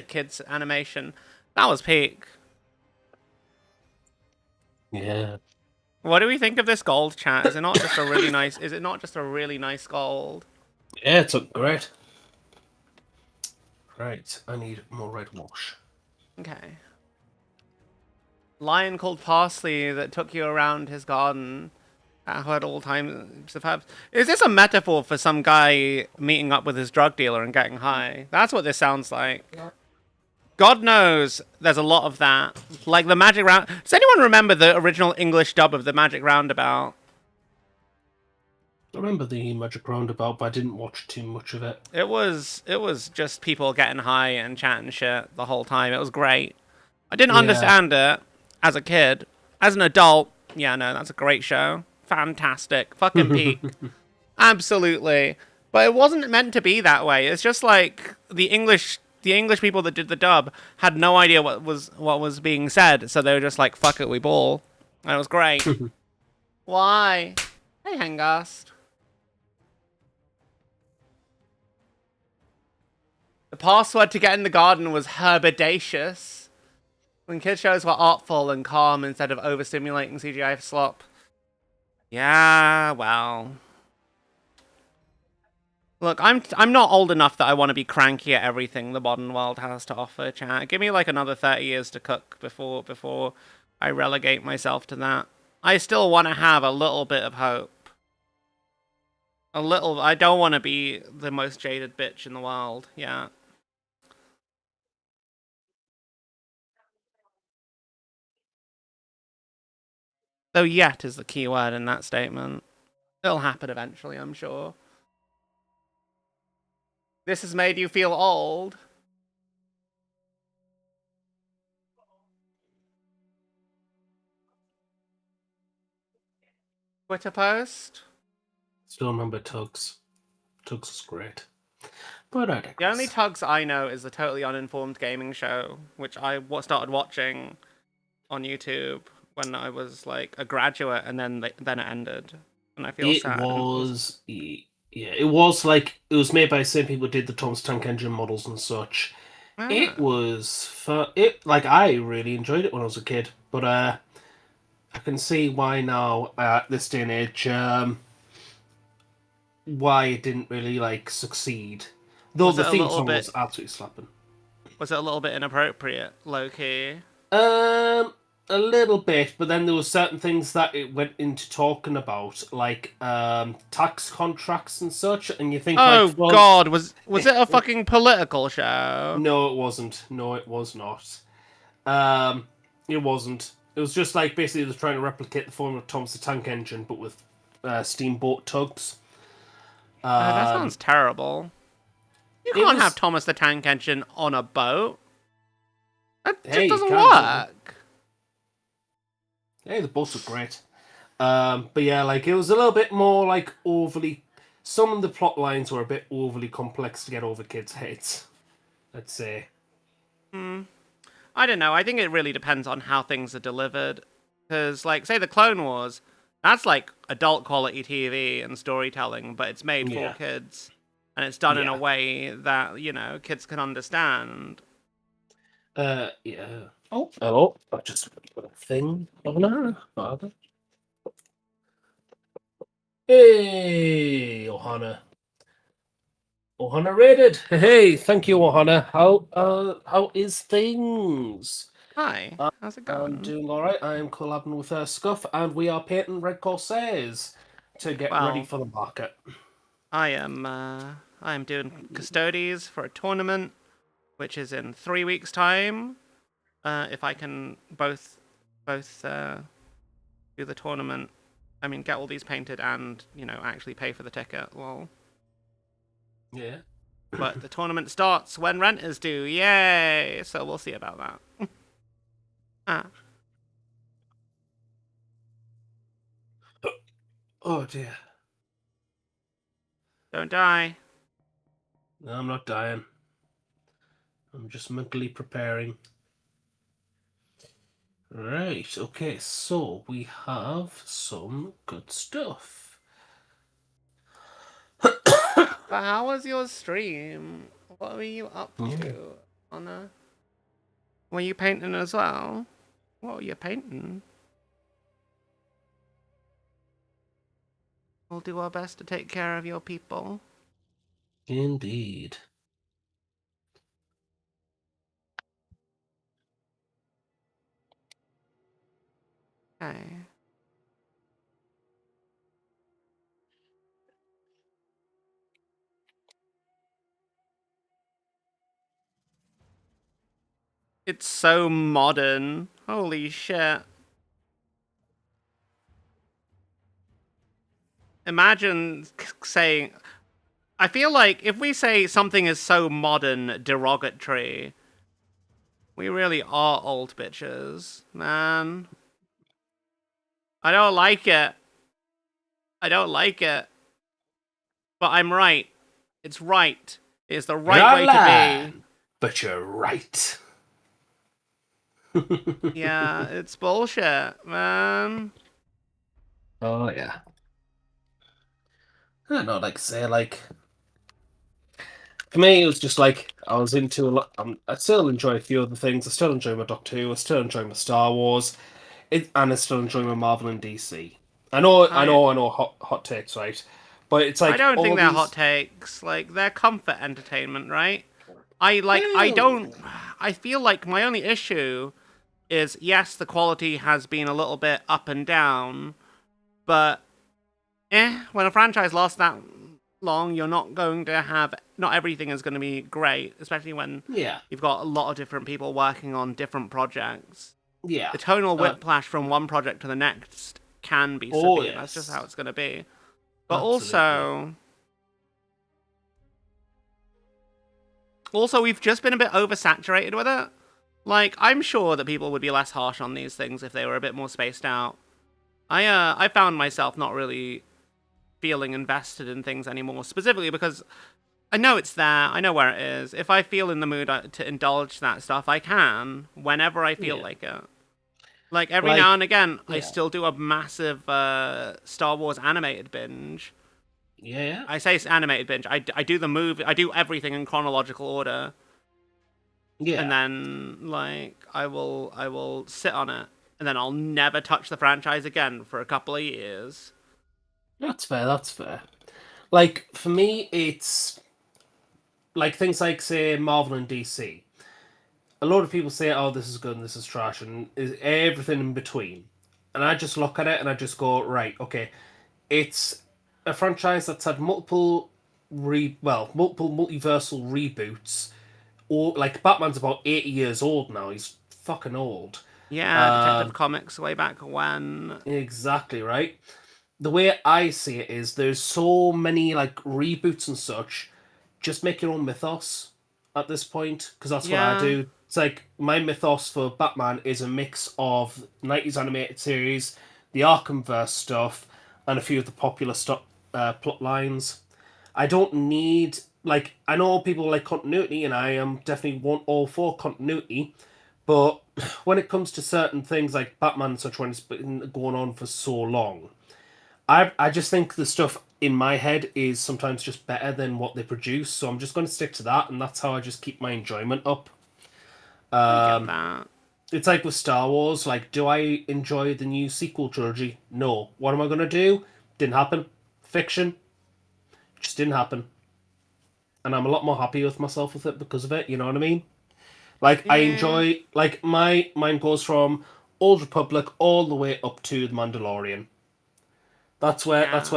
kids animation, that was peak. Yeah. What do we think of this gold, chat? Is it not just a really nice gold? Yeah, it's looked great. Right, I need more red wash. Okay. Lion called Parsley that took you around his garden at all times of herbs. Is this a metaphor for some guy meeting up with his drug dealer and getting high? That's what this sounds like. God knows there's a lot of that. Like the Magic Round. Does anyone remember the original English dub of the Magic Roundabout? I remember the Magic Roundabout, but I didn't watch too much of it. It was just people getting high and chatting shit the whole time. It was great. I didn't Yeah. understand it as a kid. As an adult, yeah, no, that's a great show. Fantastic. Fucking peak. Absolutely. But it wasn't meant to be that way. It's just like the English people that did the dub had no idea what was being said, so they were just like, fuck it, we ball. And it was great. Why? Hey, Hengast. The password to get in the garden was herbidaceous. When kids shows were artful and calm instead of overstimulating CGI slop. Yeah, well. Look, I'm not old enough that I want to be cranky at everything the modern world has to offer, chat. Give me like another 30 years to cook before I relegate myself to that. I still want to have a little bit of hope. A little. I don't want to be the most jaded bitch in the world. Yeah. So yet is the key word in that statement. It'll happen eventually, I'm sure. This has made you feel old. Twitter post? Still remember Tugs. Tugs was great. But I The only digress. Tugs I know is the Totally Uninformed Gaming Show, which I started watching on YouTube when I was like a graduate, and then it ended, and I feel It sad. was, yeah, it was like, it was made by the same people who did the Thomas Tank Engine models and such. Ah. It was fun. Like, I really enjoyed it when I was a kid, but I can see why now, at this day and age, why it didn't really, like, succeed. Though Was the it a theme little song bit? was absolutely slapping. Was it a little bit inappropriate, low key? Um, a little bit, but then there were certain things that it went into talking about, like tax contracts and such, and you think like, Oh well, God, was it a fucking political show? no, it wasn't. No, it was not. Um, it wasn't. It was just like basically they were trying to replicate the form of Thomas the Tank Engine, but with steamboat tugs. Oh, that Um, sounds terrible. You it can't have was. Thomas the Tank Engine on a boat. That just Hey, you doesn't can do. work. Hey, the boats are great. But yeah, like it was a little bit more like overly. Some of the plot lines were a bit overly complex to get over kids' heads. I'd say. I don't know. I think it really depends on how things are delivered. Because, like, say the Clone Wars, that's like adult quality TV and storytelling, but it's made for Yeah. kids. And it's done in a Yeah. way that, kids can understand. Yeah. Oh, hello. I just got a thing on her. Father. Hey, Ohana. Ohana rated. Hey, thank you, Ohana. How is things? Hi, how's it I'm going? doing all right. I'm collabing with Scuff, and we are painting Red Corsairs to get ready Well, for the market. I am doing Custodes for a tournament, which is in 3 weeks' time. If I can both do the tournament, I mean, get all these painted and actually pay for the ticket. Well, Yeah. but the tournament starts when rent is due. Yay! So we'll see about that. Ah, Oh dear. don't die. No, I'm not dying. I'm just mentally preparing. Right, okay, so we have some good stuff. But how was your stream? What were you up Yeah. to? Anna? Were you painting as well? What were you painting? We'll do our best to take care of your people. Indeed. Okay. It's so modern. Holy shit. Imagine saying. I feel like if we say something is so modern, derogatory, we really are old bitches, man. I don't like it. I don't like it. But I'm right. It's right. It's the right way to be. But you're right. Yeah, it's bullshit, man. Oh yeah. I don't know, like say like for me it was just like I was into a lot. I still enjoy a few other things. I still enjoy my Doctor Who. I still enjoy my Star Wars. And I still enjoy my Marvel and DC. I know, hot takes, right? But it's I like don't think all they're these. hot takes. Like, they're comfort entertainment, right? I Well, don't. I feel like my only issue is yes, the quality has been a little bit up and down, but when a franchise lasts that long, you're not going to have. Not everything is going to be great, especially when yeah, you've got a lot of different people working on different projects. yeah. The tonal Uh, whiplash from one project to the next can be oh severe. That's just how yes, it's going to be. But absolutely. also, we've just been a bit oversaturated with it. Like, I'm sure that people would be less harsh on these things if they were a bit more spaced out. I found myself not really feeling invested in things anymore, specifically because I know it's there, I know where it is. If I feel in the mood to indulge that stuff, I can, whenever I feel Yeah, like it. Like, every now like and again, I yeah, still do a massive Star Wars animated binge. yeah, I say it's animated binge. I do the movie, I do everything in chronological order, and yeah. then like I will sit on it, and then I'll never touch the franchise again for a couple of years. That's fair. That's fair. Like for me, it's like things like say Marvel and DC. A lot of people say, "Oh, this is good and this is trash," and is everything in between. And I just look at it and I just go, "Right, okay, it's a franchise that's had multiple multiversal reboots. Or like Batman's about 80 years old now. He's fucking old. Yeah, Detective Um, Comics way back when. exactly right. The way I see it is there's so many like reboots and such. Just make your own mythos at this point because that's what I Yeah, do. It's like my mythos for Batman is a mix of 90s animated series, the Arkhamverse stuff, and a few of the popular plot lines. I don't need like I know people like continuity, and I am definitely want all for continuity. But when it comes to certain things like Batman and such, when it's been going on for so long, I just think the stuff in my head is sometimes just better than what they produce. So I'm just going to stick to that, and that's how I just keep my enjoyment up. I get that. It's like with Star Wars. Like, do I enjoy the new sequel trilogy? No. What am I going to do? Didn't happen. Fiction. Just didn't happen. And I'm a lot more happy with myself with it because of it. You know what I mean? Like I Yeah, enjoy like my mine goes from Old Republic all the way up to the Mandalorian. yeah.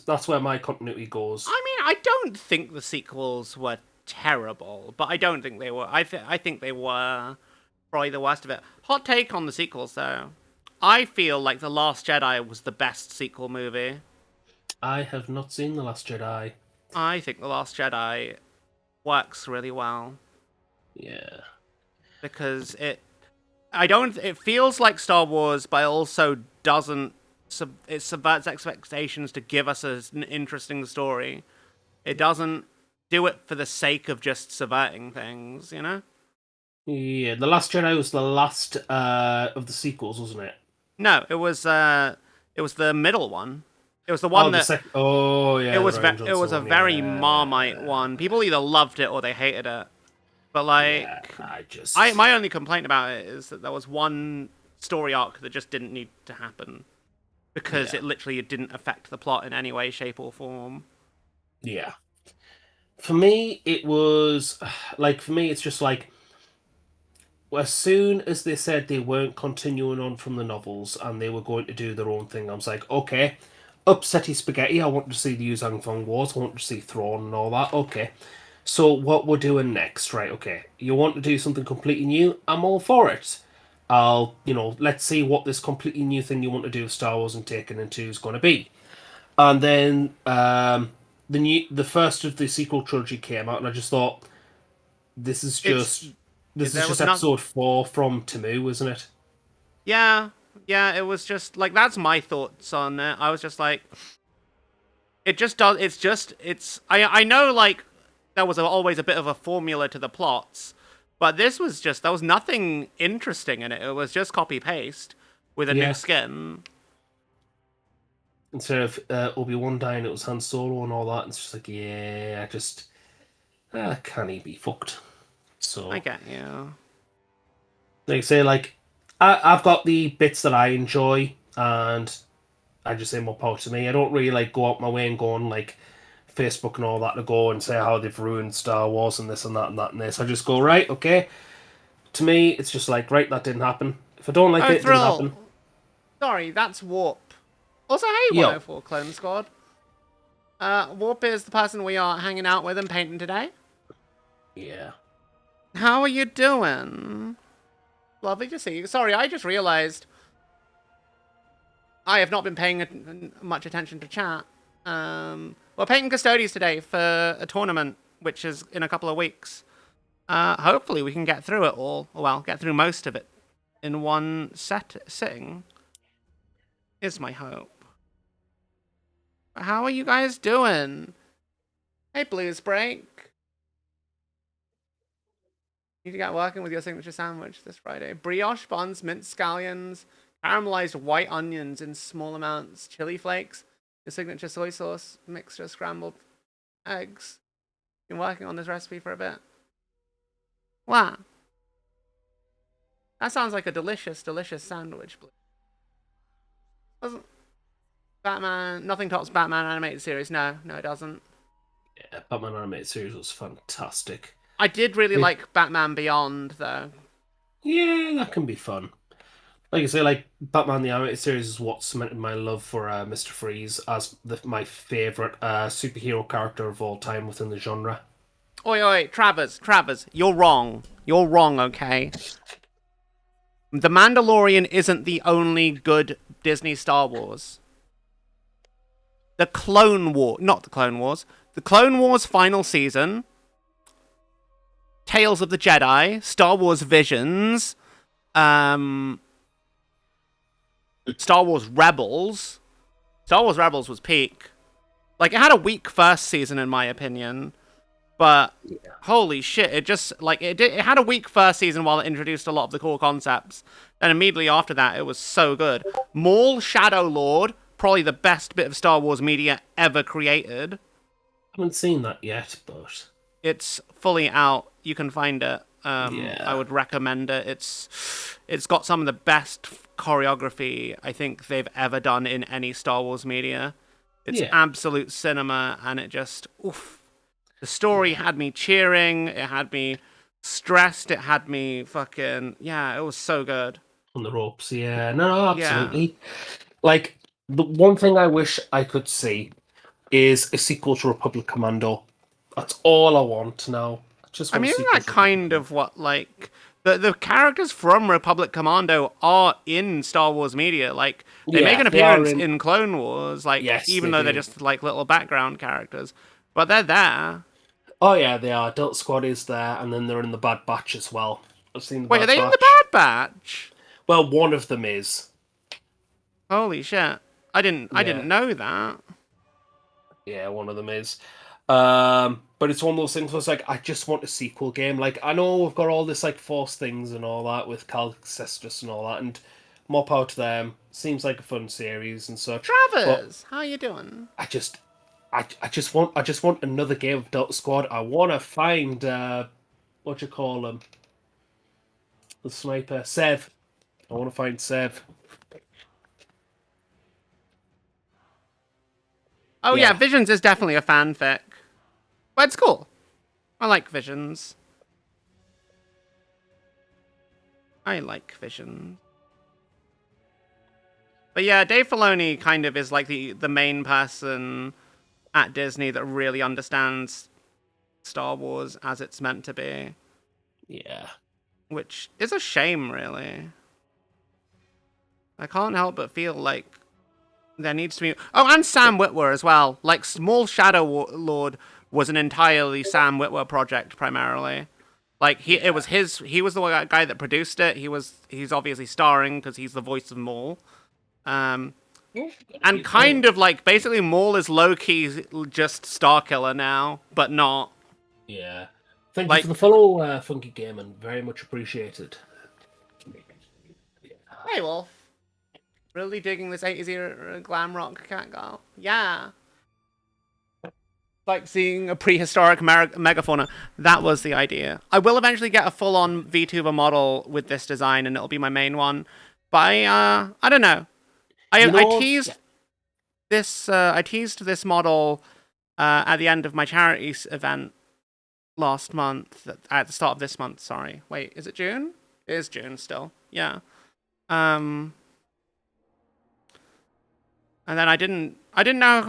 That's where my continuity goes. I mean, I don't think the sequels were terrible, but I don't think they were. I think they were probably the worst of it. Hot take on the sequels, though. I feel like The Last Jedi was the best sequel movie. I have not seen The Last Jedi. I think The Last Jedi works really well Yeah. because I don't. It feels like Star Wars, but it also doesn't. It subverts expectations to give us an interesting story. It doesn't do it for the sake of just subverting things, you know? Yeah, The Last Jedi was the last of the sequels, wasn't it? No, it was the middle one. It was the Oh, one the that second. Oh, it yeah, the was Rian it Johnson was a one. very Marmite one. People either loved it or they hated it. But Yeah, like I I just. my only complaint about it is that there was one story arc that just didn't need to happen because Yeah, it literally didn't affect the plot in any way, shape, or form. yeah. For me, it was like for me, it's just like as soon as they said they weren't continuing on from the novels and they were going to do their own thing, I was like, okay, upsetty spaghetti. I want to see the Yuzhang Feng Wars. I want to see Thrawn and all that. Okay, so what we're doing next, right? Okay, you want to do something completely new? I'm all for it. Let's see what this completely new thing you want to do with Star Wars and Taken into is going to be. And then the first of the sequel trilogy came out, and I just thought this is It's just there was not. episode 4 from Tamu, isn't it? Yeah, yeah. It was just like that's my thoughts on it. I was just like, it just does. It's just. It's. I know like there was always a bit of a formula to the plots, but this was just there was nothing interesting in it. It was just copy paste with a new Yeah. skin. Instead of Obi-Wan dying, it was Han Solo and all that. And it's just like, yeah, can he be fucked? I So, get you. like I say, like I've got the bits that I enjoy, and I just say more power to me. I don't really like go out my way and go on like Facebook and all that to go and say how they've ruined Star Wars and this and that and that and this. I just go, right, okay. To me, it's just like, right, that didn't happen. If I don't like it, it didn't Thrill. happen. Sorry, that's Warp. Also, hey, Yo. 104 Clone Squad. Warp is the person we are hanging out with and painting today. Yeah. How are you doing? Lovely to see you. Sorry, I just realized I have not been paying much attention to chat. We're painting Custodes today for a tournament, which is in a couple of weeks. Hopefully we can get through it all. Well, get through most of it in one sitting. Is my hope. How are you guys doing? Hey, Blues Break. Need to get working with your signature sandwich this Friday. Brioche buns, minced scallions, caramelized white onions in small amounts, chili flakes, your signature soy sauce, mixture, scrambled eggs. Been working on this recipe for a bit. Wow. That sounds like a delicious, delicious sandwich. Doesn't Batman? Nothing tops Batman animated series. No, it doesn't. Yeah, Batman animated series was fantastic. I did really like Batman Beyond, though. Yeah, that can be fun. Like I say, like Batman the animated series is what cemented my love for Mr. Freeze as my favorite superhero character of all time within the genre. Oi, Travers, you're wrong. You're wrong, okay? The Mandalorian isn't the only good Disney Star Wars. The Clone War, not the Clone Wars. The Clone Wars final season, Tales of the Jedi, Star Wars Visions, Star Wars Rebels. Star Wars Rebels was peak. Like, it had a weak first season, in my opinion. But, holy shit, it just, like, it had a weak first season while it introduced a lot of the core concepts. Then immediately after that, it was so good. Maul Shadow Lord, probably the best bit of Star Wars media ever created. I haven't seen that yet, but... It's fully out. You can find it. Yeah. I would recommend it. It's got some of the best choreography I think they've ever done in any Star Wars media. It's absolute cinema, and it just, oof. The story had me cheering, it had me stressed, it had me fucking, yeah, it was so good. On the ropes, yeah. No, absolutely. Yeah. Like, the one thing I wish I could see is a sequel to Republic Commando. That's all I want now. I mean, isn't that kind of what, like, the characters from Republic Commando are in Star Wars media. Like, they make an appearance in Clone Wars, like, even though they're just, like, little background characters. But they're there. Oh, yeah, they are. Delta Squad is there, and then they're in the Bad Batch as well. I've seen the Wait, Bad are they Batch. in the Bad Batch? Well, one of them is. Holy shit. I didn't know that. Yeah, one of them is. But it's one of those things where it's like, I just want a sequel game. Like, I know we've got all this, like, Force things and all that with Cal Kestis and all that, and more power to them. Seems like a fun series and such. Travers, how you doing? I just want another game of Delta Squad. I want to find what do you call him? The sniper, Sev. I want to find Sev. Oh yeah, Visions is definitely a fanfic, but it's cool. I like Visions. But yeah, Dave Filoni kind of is like the main person at Disney that really understands Star Wars as it's meant to be. Yeah. Which is a shame, really. I can't help but feel like there needs to be... Oh, and Sam Witwer as well. Like, Small Shadow Lord was an entirely Sam Witwer project, primarily. Like, he was the guy that produced it. He's obviously starring, because he's the voice of Maul. And kind of, like, basically Maul is low-key just Starkiller now, but not. Yeah. Thank you for the follow, Funky Gamer. Very much appreciated. Hey, Wolf. Really digging this 80s era glam rock cat girl. Yeah. Like seeing a prehistoric megafauna. That was the idea. I will eventually get a full-on VTuber model with this design, and it'll be my main one. But I don't know. I teased... this. I teased this model at the end of my charity event last month. At the start of this month, sorry. Wait, is it June? It is June still. Yeah. And then I didn't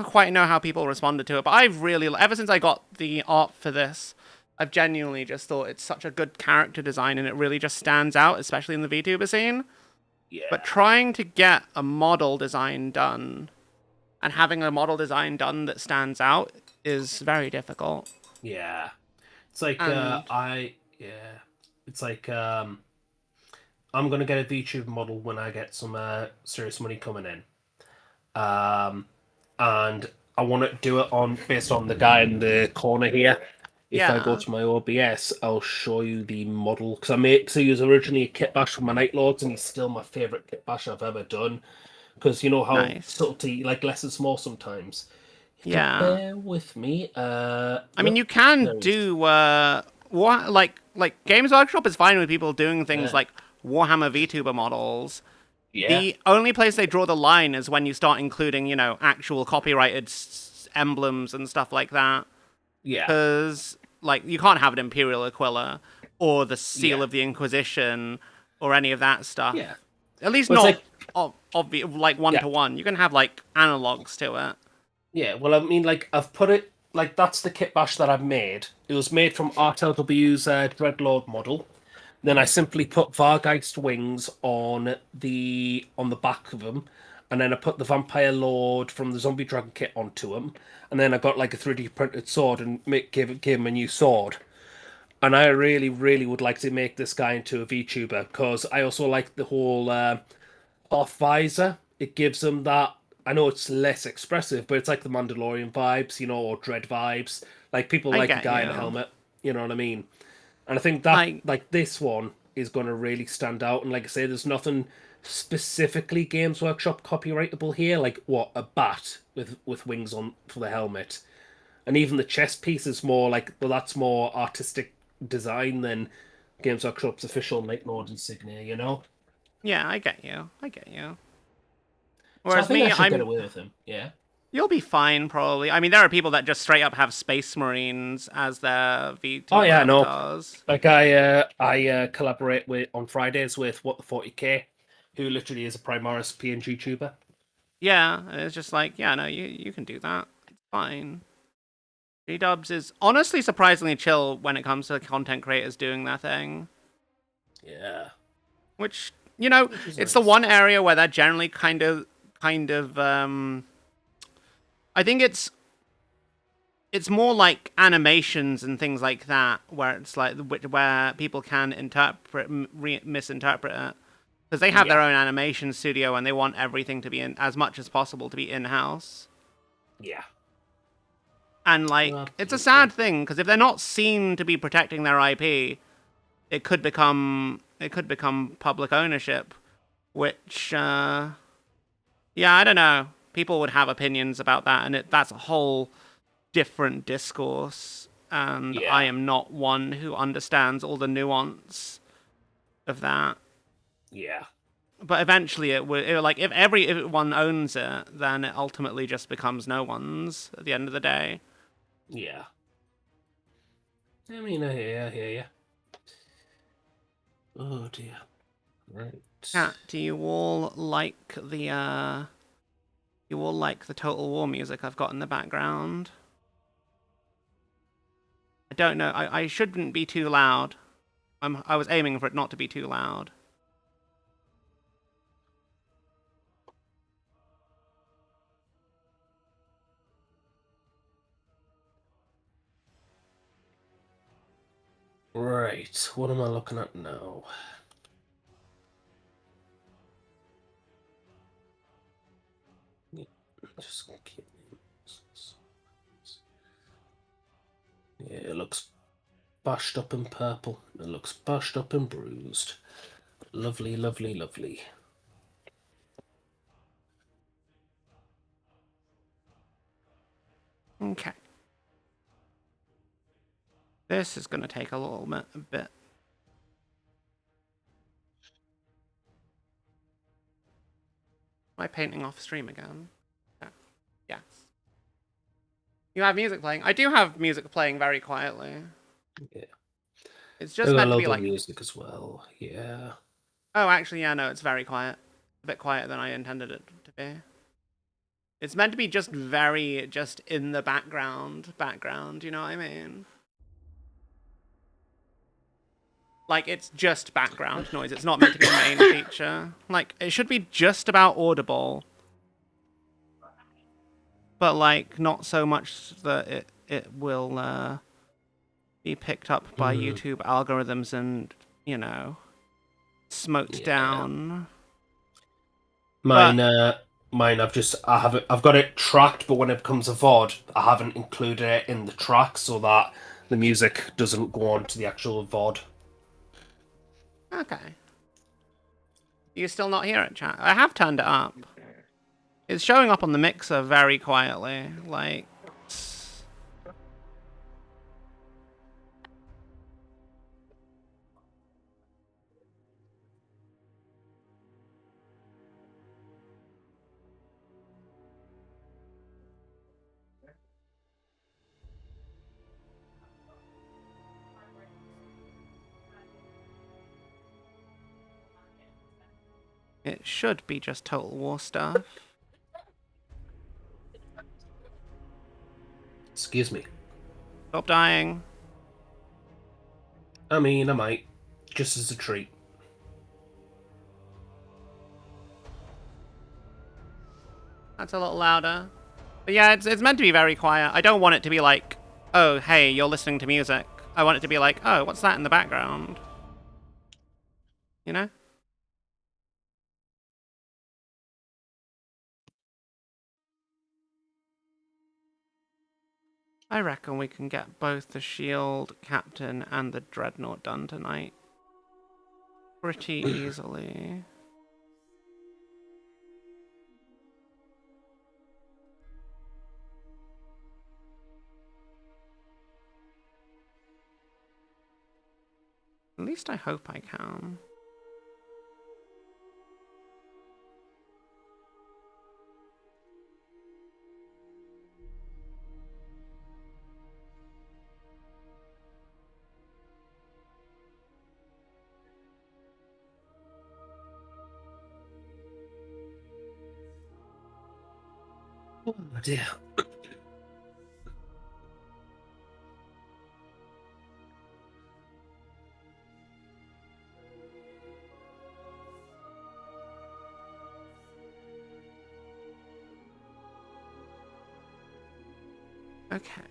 quite know how people responded to it, but I've really, ever since I got the art for this, I've genuinely just thought it's such a good character design, and it really just stands out, especially in the VTuber scene. Yeah. But trying to get a model design done, and having a model design done that stands out, is very difficult. Yeah. It's like And It's like I'm gonna get a VTube model when I get some serious money coming in. And I want to do it on based on the guy in the corner here. If I go yeah, to my OBS, I'll show you the model because he was originally a kit bash for my Night Lords, and he's still my favorite kit bash I've ever done. Because you know how nice. subtlety, like less is more sometimes. You have to Yeah. bear with me. I mean, you can do what like Games Workshop is fine with people doing things Yeah. like Warhammer VTuber models. Yeah, The only place they draw the line is when you start including, actual copyrighted emblems and stuff like that. yeah, Because, like, you can't have an Imperial Aquila or the Seal yeah, of the Inquisition or any of that stuff. yeah. At least Well, it's not like one Yeah. to one. You can have like analogs to it. Yeah, well, I mean, like, I've put it, like, that's the kit bash that I've made. It was made from RTLW's Dreadlord model. Then I simply put Vargeist wings on the back of them, and then I put the Vampire Lord from the Zombie Dragon kit onto them, and then I got like a 3D printed sword and gave him a new sword. And I really, really would like to make this guy into a VTuber because I also like the whole off visor. It gives them that. I know it's less expressive, but it's like the Mandalorian vibes, or Dread vibes. Like people I like a get guy in a you. helmet. You know what I mean? And I think that Like, like this one is going to really stand out. And like I say, there's nothing specifically Games Workshop copyrightable here. Like what a bat with wings on for the helmet, and even the chest piece is more like well, that's more artistic design than Games Workshop's official Night Lord insignia. yeah, I get you. I get you. So I Whereas think I me, should get away with him. Yeah. you'll be fine probably. I mean, there are people that just straight up have Space Marines as their VTuber Oh yeah, no. avatars. Like I collaborate with on Fridays with What the 40k, who literally is a Primaris PNG tuber. Yeah, and it's just like, yeah, no, you can do that. It's fine. G-Dubs is honestly surprisingly chill when it comes to content creators doing their thing. Yeah. Which, Which is it's the nice. one area where they're generally kind of I think it's more like animations and things like that where it's like where people can misinterpret it because they have their Yeah. own animation studio and they want everything to be in as much as possible to be in-house. Yeah. And like it's a sad thing because if they're not seen to be protecting their IP, it could become public ownership, which yeah, I don't know. People would have opinions about that, and that's a whole different discourse. And Yeah. I am not one who understands all the nuance of that. Yeah. But eventually, like if everyone owns it, then it ultimately just becomes no one's at the end of the day. Yeah. I mean, I hear you. Oh dear. Right. Kat, do you all like the Total War music I've got in the background? I don't know. I shouldn't be too loud. I was aiming for it not to be too loud. Right. What am I looking at now? Just keep. Yeah, it looks bashed up and purple. It looks bashed up and bruised. Lovely, lovely, lovely. Okay. This is going to take a little bit. Am I painting off stream again? Yeah. Yes. You have music playing. I do have music playing very quietly. Yeah. It's I've just got meant a to lot be of like. music as well. Yeah. Oh, actually, yeah, no, it's very quiet. A bit quieter than I intended it to be. It's meant to be just very, just in the background, you know what I mean? Like, it's just background noise. It's not meant to be a main feature. Like, it should be just about audible. But, like, not so much that it will be picked up by YouTube algorithms and, you know, smoked down. Mine, I've got it tracked, but when it becomes a VOD, I haven't included it in the track so that the music doesn't go on to the actual VOD. Okay. You still not hear it, chat? I have turned it up. It's showing up on the mixer very quietly, like... It should be just Total War stuff. Excuse me. Stop dying. I mean, I might. Just as a treat. That's a little louder. But yeah, it's meant to be very quiet. I don't want it to be like, oh, hey, you're listening to music. I want it to be like, oh, what's that in the background? You know? I reckon we can get both the Shield Captain and the Dreadnought done tonight. Pretty easily. At least I hope I can. Oh dear. Okay.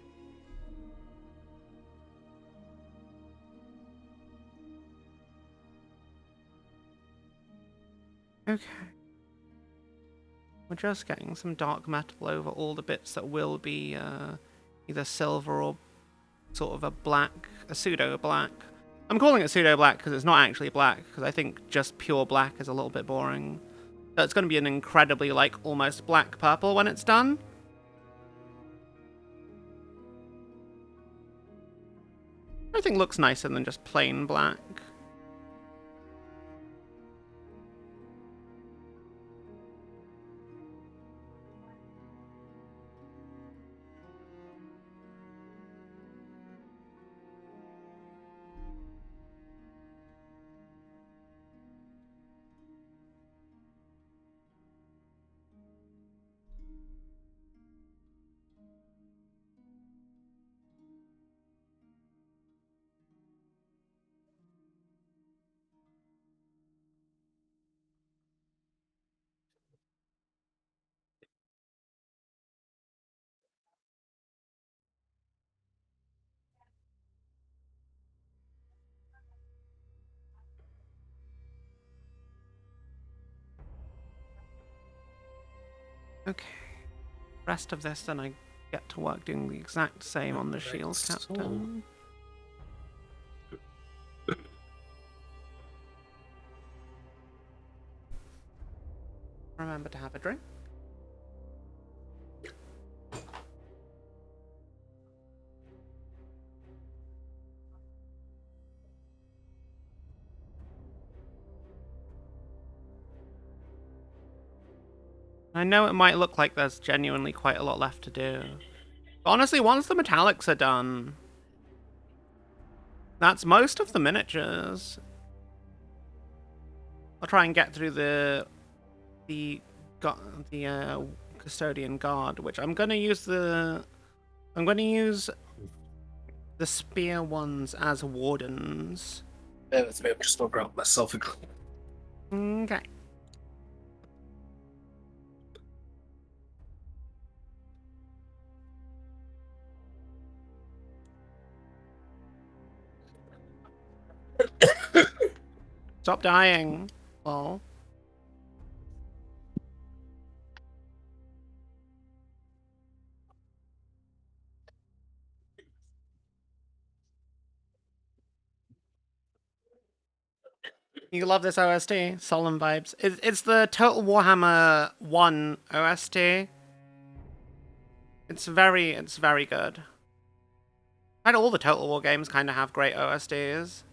Okay. We're just getting some dark metal over all the bits that will be either silver or sort of a pseudo black. I'm calling it pseudo black because it's not actually black, because I think just pure black is a little bit boring. So it's going to be an incredibly, like, almost black purple when it's done. I think looks nicer than just plain black. Okay. Rest of this, then I get to work doing the exact same on the shield captain. Remember to have a drink. I know it might look like there's genuinely quite a lot left to do. But honestly, once the metallics are done, that's most of the miniatures. I'll try and get through the custodian guard, which I'm gonna use the spear ones as wardens. I'm just gonna grab myself a Okay. Stop dying. Lol. You love this OST? Solemn vibes. It's the Total Warhammer 1 OST. It's very good. And all the Total War games kind of have great OSTs.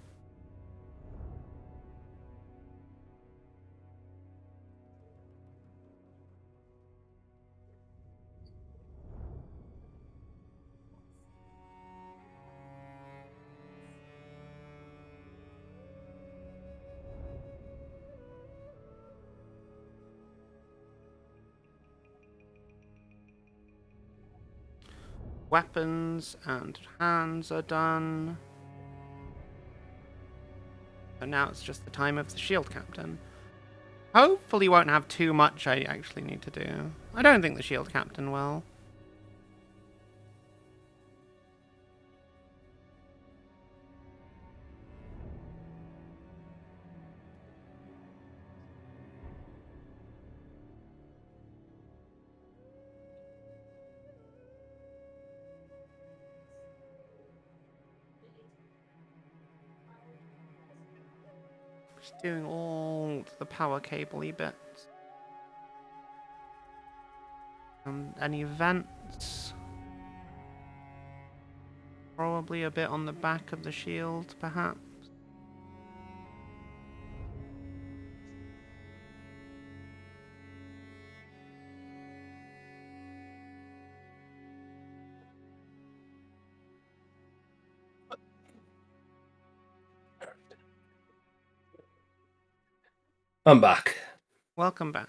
Weapons and hands are done. So now it's just the time of the shield captain. Hopefully won't have too much I actually need to do. I don't think the shield captain will. Just doing all the power cable-y bits. Any vents? Probably a bit on the back of the shield, perhaps. I'm back. Welcome back.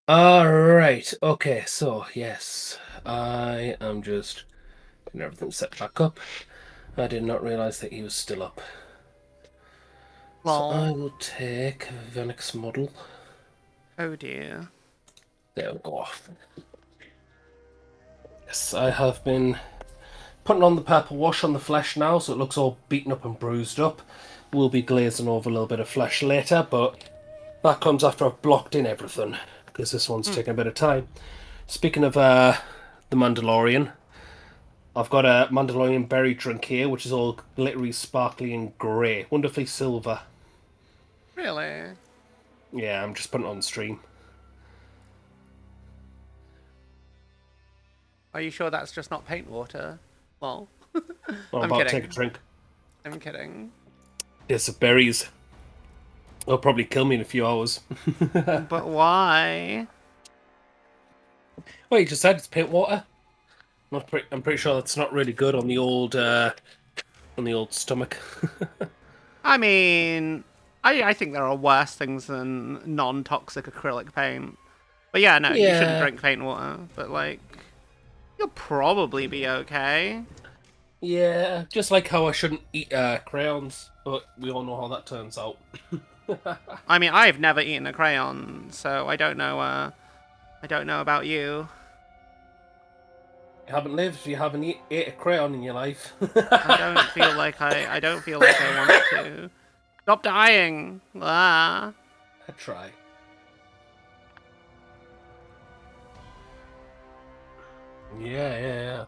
Alright, okay, so yes, I am just getting everything set back up. I did not realise that he was still up. Lol. So I will take Venix model. Oh dear. There we go. Yes, I have been putting on the purple wash on the flesh now, so it looks all beaten up and bruised up. We'll be glazing over a little bit of flesh later, but that comes after I've blocked in everything, because this one's taking a bit of time. Speaking of the Mandalorian, I've got a Mandalorian berry drink here, which is all glittery, sparkly, and grey. Wonderfully silver. Really? Yeah, I'm just putting it on stream. Are you sure that's just not paint water? Well, I'm I'm about to kidding. take a drink. I'm kidding. There's some berries. They'll probably kill me in a few hours. But why? Well, you just said it's paint water. I'm pretty sure that's not really good on the old stomach. I mean, I think there are worse things than non-toxic acrylic paint. But yeah, no, you shouldn't Yeah. drink paint water. But like, you'll probably be okay. Yeah, just like how I shouldn't eat crayons, but we all know how that turns out. I mean, I've never eaten a crayon, so I don't know. I don't know about you. You haven't lived, you haven't ate a crayon in your life. I don't feel like I don't feel like I want to. Stop dying! Ah. I try. Yeah.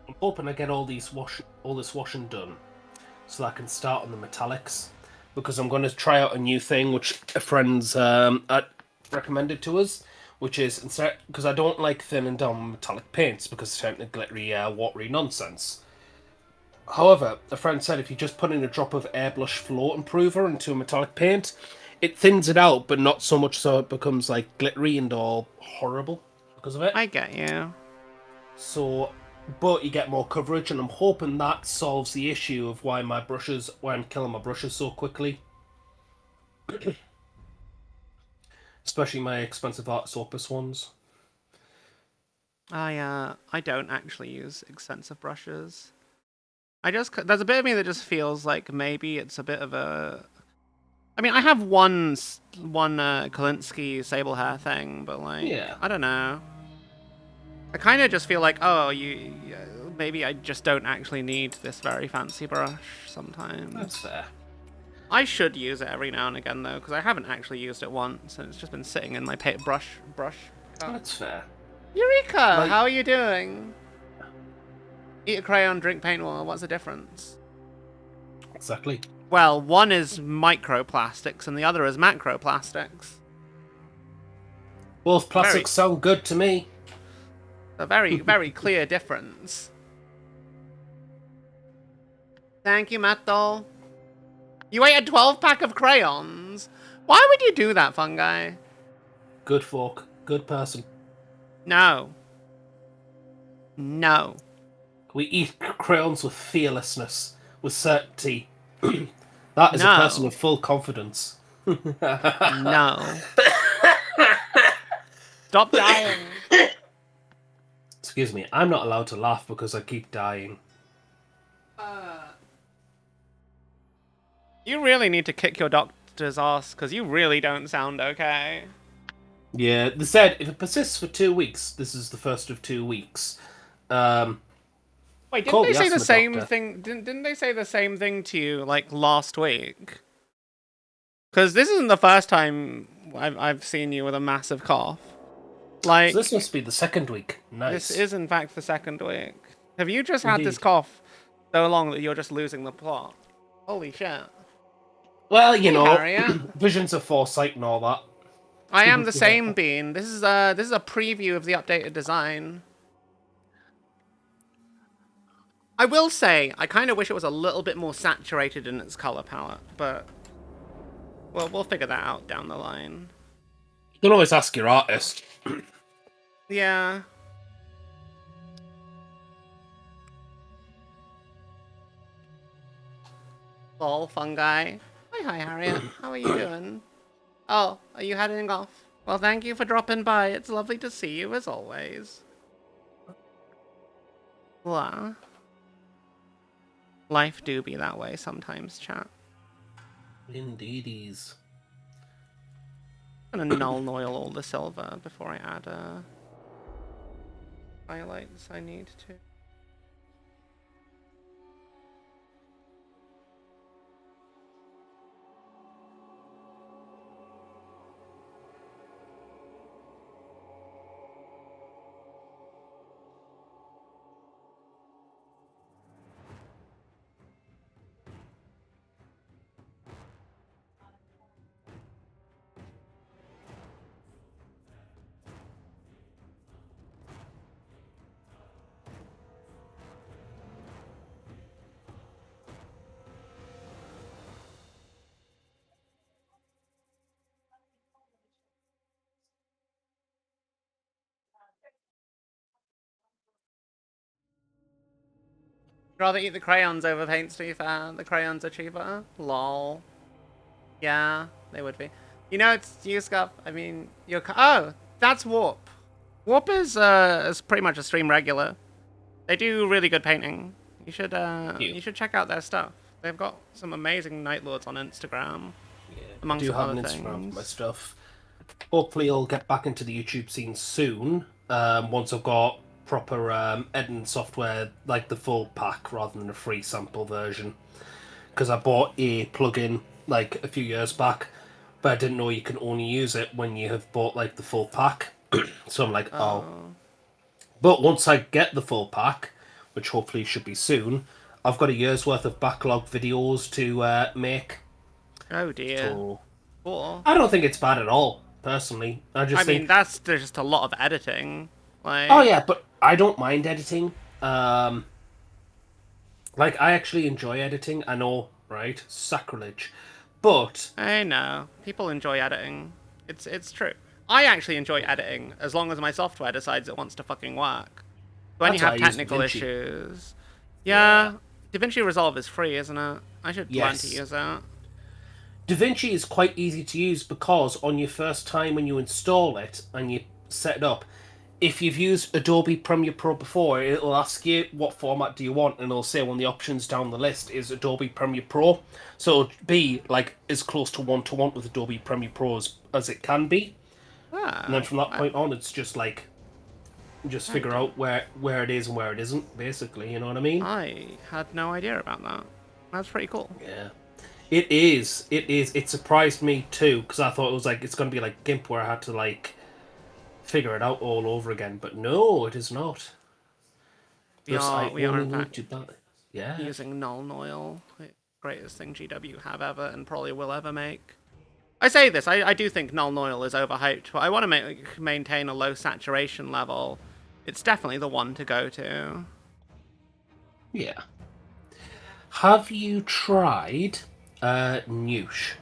I'm hoping I get all this washing done, so that I can start on the metallics, because I'm going to try out a new thing which a friend's recommended to us, which is instead because I don't like thinning down metallic paints because it's kind of glittery, watery nonsense. However, a friend said if you just put in a drop of airbrush flow improver into a metallic paint, it thins it out, but not so much so it becomes like glittery and all horrible because of it. I get you. So, but you get more coverage, and I'm hoping that solves the issue of why I'm killing my brushes so quickly. Especially my expensive Arts Opus ones. I don't actually use extensive brushes. There's a bit of me that just feels like maybe it's a bit of a. I mean, I have one Kalinsky sable hair thing, but like, Yeah. I don't know. I kind of just feel like, oh, maybe I just don't actually need this very fancy brush sometimes. That's fair. I should use it every now and again though, because I haven't actually used it once, and it's just been sitting in my brush. That's fair. Eureka! How are you doing? Eat a crayon, drink paint water. What's the difference? Exactly. Well, one is microplastics and the other is macroplastics. Both plastics sound good to me. A very, very clear difference. Thank you, Matt Doll. You ate a 12-pack of crayons. Why would you do that, Fungi? Good folk. Good person. No. No. We eat crayons with fearlessness, with certainty. That is No. a person with full confidence. No. Stop dying. Excuse me, I'm not allowed to laugh because I keep dying. You really need to kick your doctor's ass, because you really don't sound okay. Yeah, they said if it persists for 2 weeks, this is the first of 2 weeks. Wait, didn't Call they the say the asthma same doctor. thing? Didn't they say the same thing to you like last week? Because this isn't the first time I've seen you with a massive cough. Like So this must be the second week. Nice. this is in fact the second week. Have you just had this Indeed. cough so long that you're just losing the plot? Holy shit! Well, you Hey, know, Harriet. visions of foresight and all that. I am the same bean. This is a preview of the updated design. I will say, I kind of wish it was a little bit more saturated in its color palette, but well, we'll figure that out down the line. You can always ask your artist. Yeah. Lol, Fungi. Hi, Harriet. How are you doing? Oh, are you heading off? Well, thank you for dropping by. It's lovely to see you, as always. Blah. Life do be that way sometimes, chat. Indeedies. I'm gonna null oil all the silver before I add highlights I need to. Rather eat the crayons over paints, to be fair. The crayons are cheaper. Lol. Yeah, they would be. You know, it's you, Scuff. I mean, oh, that's Warp. Warp is pretty much a stream regular. They do really good painting. You should check out their stuff. They've got some amazing Night Lords on Instagram. Yeah, Amongst I do have other an Instagram things. for my stuff. Hopefully, I'll get back into the YouTube scene soon. Once I've got proper editing software, like the full pack rather than a free sample version. Because I bought a plugin like a few years back, but I didn't know you can only use it when you have bought like the full pack. So I'm like, oh. But once I get the full pack, which hopefully should be soon, I've got a year's worth of backlog videos to make. Oh dear. So Cool. I don't think it's bad at all. personally. I I think. mean, there's just a lot of editing. Like, Oh yeah, but I don't mind editing. Like I actually enjoy editing. I know, right? Sacrilege, but I know people enjoy editing. It's true. I actually enjoy editing as long as my software decides it wants to fucking work. When you that's why I have use technical DaVinci. issues, Yeah. yeah, DaVinci Resolve is free, isn't it? I should learn to Yes. use that. DaVinci is quite easy to use because on your first time when you install it and you set it up, if you've used Adobe Premiere Pro before, it'll ask you what format do you want, and it'll say one of the options down the list is Adobe Premiere Pro. So it'll be like as close to one with Adobe Premiere Pro as it can be. And then Ah, from that point on, it's just like just figure out where it is and where it isn't, basically. You know what I mean? I had no idea about that. That's pretty cool. Yeah. It is. It is. It surprised me too because I thought it was like it's gonna be like GIMP where I had to like figure it out all over again, but no, it is not. We are in fact Needed that. Yeah. using Null Noil, the greatest thing GW have ever and probably will ever make. I say this, I do think Null Noil is overhyped, but I want to maintain a low saturation level. It's definitely the one to go to. Yeah. Have you tried Noosh?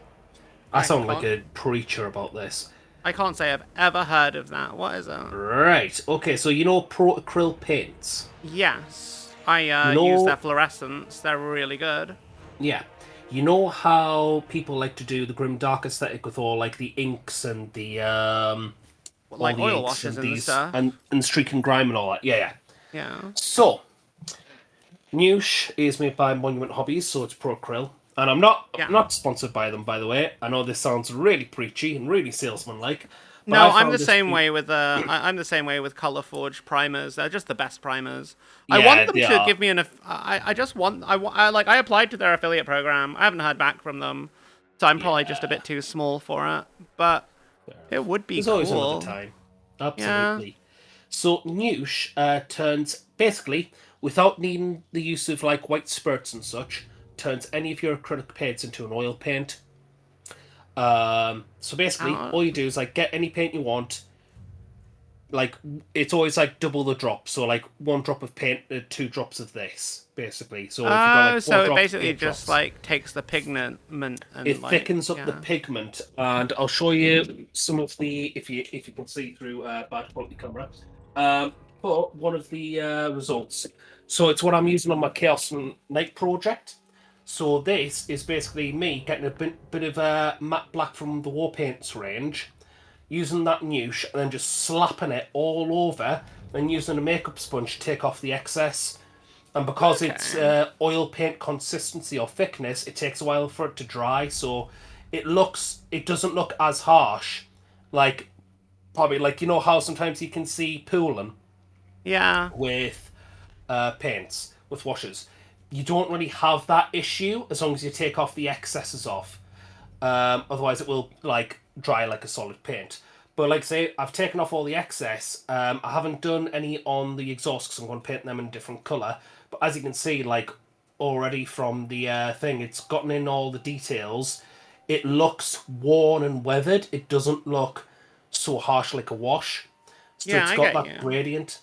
I sound like a preacher about this. I can't say I've ever heard of that. What is it? Right. Okay, so you know Pro Acryl paints? Yes. I No. use their fluorescents. They're really good. Yeah. You know how people like to do the grim dark aesthetic with all like the inks and the Like all the oil inks washes and these, stuff. and streak and grime and all that. Yeah, yeah. Yeah. So Noosh is made by Monument Hobbies, so it's Pro Acryl. And I'm not sponsored by them, by the way. I know this sounds really preachy and really salesman-like. But No, I I'm found the this same be- way with I'm the same way with Color Forge primers. They're just the best primers. I Yeah, want them they to are. give me I just want I applied to their affiliate program. I haven't heard back from them, so I'm probably just a bit too small for it. But it would be There's cool. always another time. Absolutely. So Noosh turns basically without needing the use of like white spurts and such, turns any of your acrylic paints into an oil paint. So basically, all you do is like get any paint you want. Like it's always like double the drop, so like 1 drop of paint, 2 drops of this, basically. So if you've got like 4 so it drops, basically 8 just drops. like takes the pigment and It like, thickens up the pigment, and I'll show you some of the if you can see through bad quality camera. But one of the results. So it's what I'm using on my Chaos and Night project. So this is basically me getting a bit of matte black from the War Paints range, using that Noosh, and then just slapping it all over, and using a makeup sponge to take off the excess. And because it's oil paint consistency or thickness, it takes a while for it to dry, so it doesn't look as harsh. Like, probably, like, you know how sometimes you can see pooling with paints, with washes. You don't really have that issue as long as you take off the excesses off. Otherwise, it will, like, dry like a solid paint. But like I say, I've taken off all the excess. I haven't done any on the exhaust because I'm going to paint them in a different colour. But as you can see, like, already from the thing, it's gotten in all the details. It looks worn and weathered. It doesn't look so harsh like a wash. So it's got that gradient.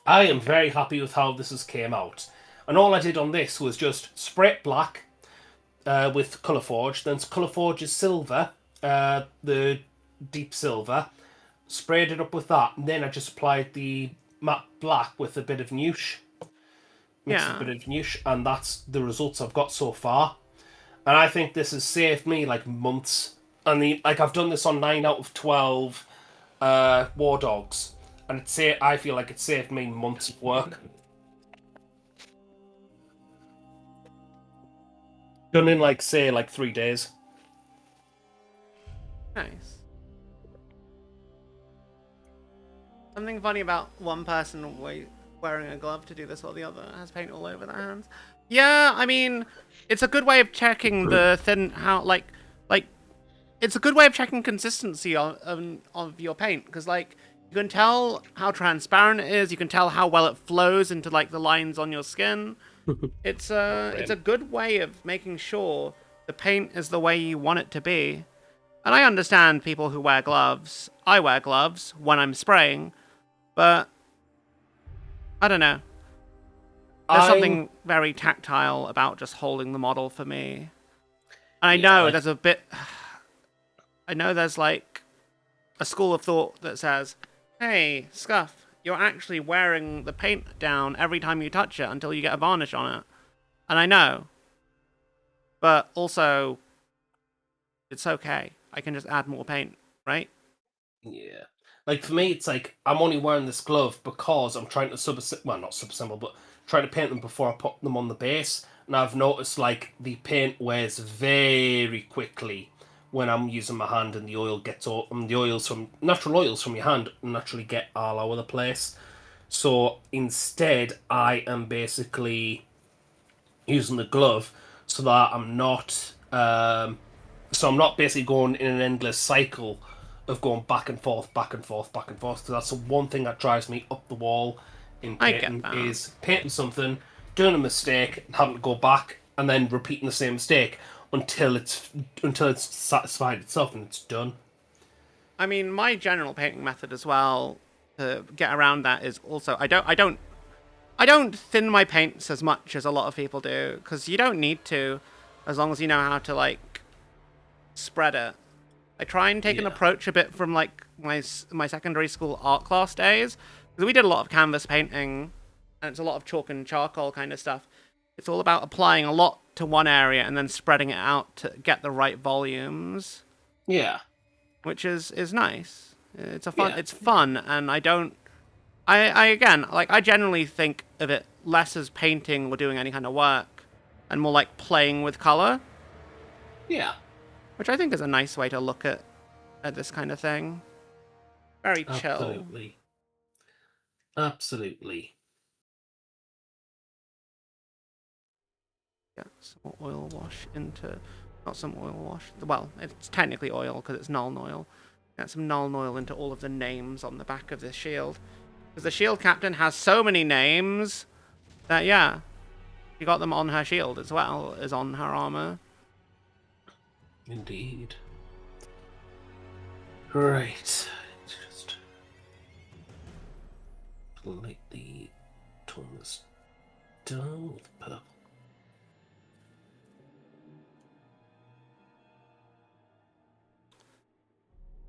I am very happy with how this has came out. And all I did on this was just spray it black with Colour Forge. Then Colour Forge's silver, the deep silver. Sprayed it up with that. And then I just applied the matte black with a bit of Noosh. Mixed a bit of Noosh. And that's the results I've got so far. And I think this has saved me like months. And I've done this on 9 out of 12 War Dogs. And I feel like it saved me months of work. Done in like 3 days. Nice. Something funny about one person wearing a glove to do this while the other has paint all over their hands. Yeah, I mean, it's a good way of checking it's a good way of checking consistency of your paint, because like you can tell how transparent it is, you can tell how well it flows into like the lines on your skin. It's a good way of making sure the paint is the way you want it to be. And I understand people who wear gloves. I wear gloves when I'm spraying, but I don't know. There's something very tactile about just holding the model for me. And I know there's a bit... I know there's, like, a school of thought that says, hey, Scuff, you're actually wearing the paint down every time you touch it until you get a varnish on it. And I know. But also, it's okay. I can just add more paint, right? Yeah. Like, for me, it's like, I'm only wearing this glove because I'm trying to not subassemble, but trying to paint them before I put them on the base. And I've noticed, like, the paint wears very quickly when I'm using my hand, and the oil gets all, the oils from natural oils from your hand naturally get all over the place. So instead, I am basically using the glove so that I'm not I'm not basically going in an endless cycle of going back and forth, back and forth, back and forth. Because that's the one thing that drives me up the wall in painting, is painting something, doing a mistake, and having to go back and then repeating the same mistake until it's satisfied itself and it's done. I mean, my general painting method as well to get around that is also I don't thin my paints as much as a lot of people do, because you don't need to, as long as you know how to, like, spread it. I try and take an approach a bit from, like, my secondary school art class days, because we did a lot of canvas painting, and it's a lot of chalk and charcoal kind of stuff. It's all about applying a lot to one area and then spreading it out to get the right volumes. Yeah. Which is nice. It's fun, and I again, like, I generally think of it less as painting or doing any kind of work, and more like playing with color. Yeah. Which I think is a nice way to look at this kind of thing. Very chill. Absolutely. Absolutely. Yeah, some oil wash into... Not some oil wash. Well, it's technically oil because it's Nuln oil. Get some Nuln oil into all of the names on the back of this shield. Because the shield captain has so many names that, yeah, she got them on her shield as well as on her armor. Indeed. Right. Just lightly tone this down with purple.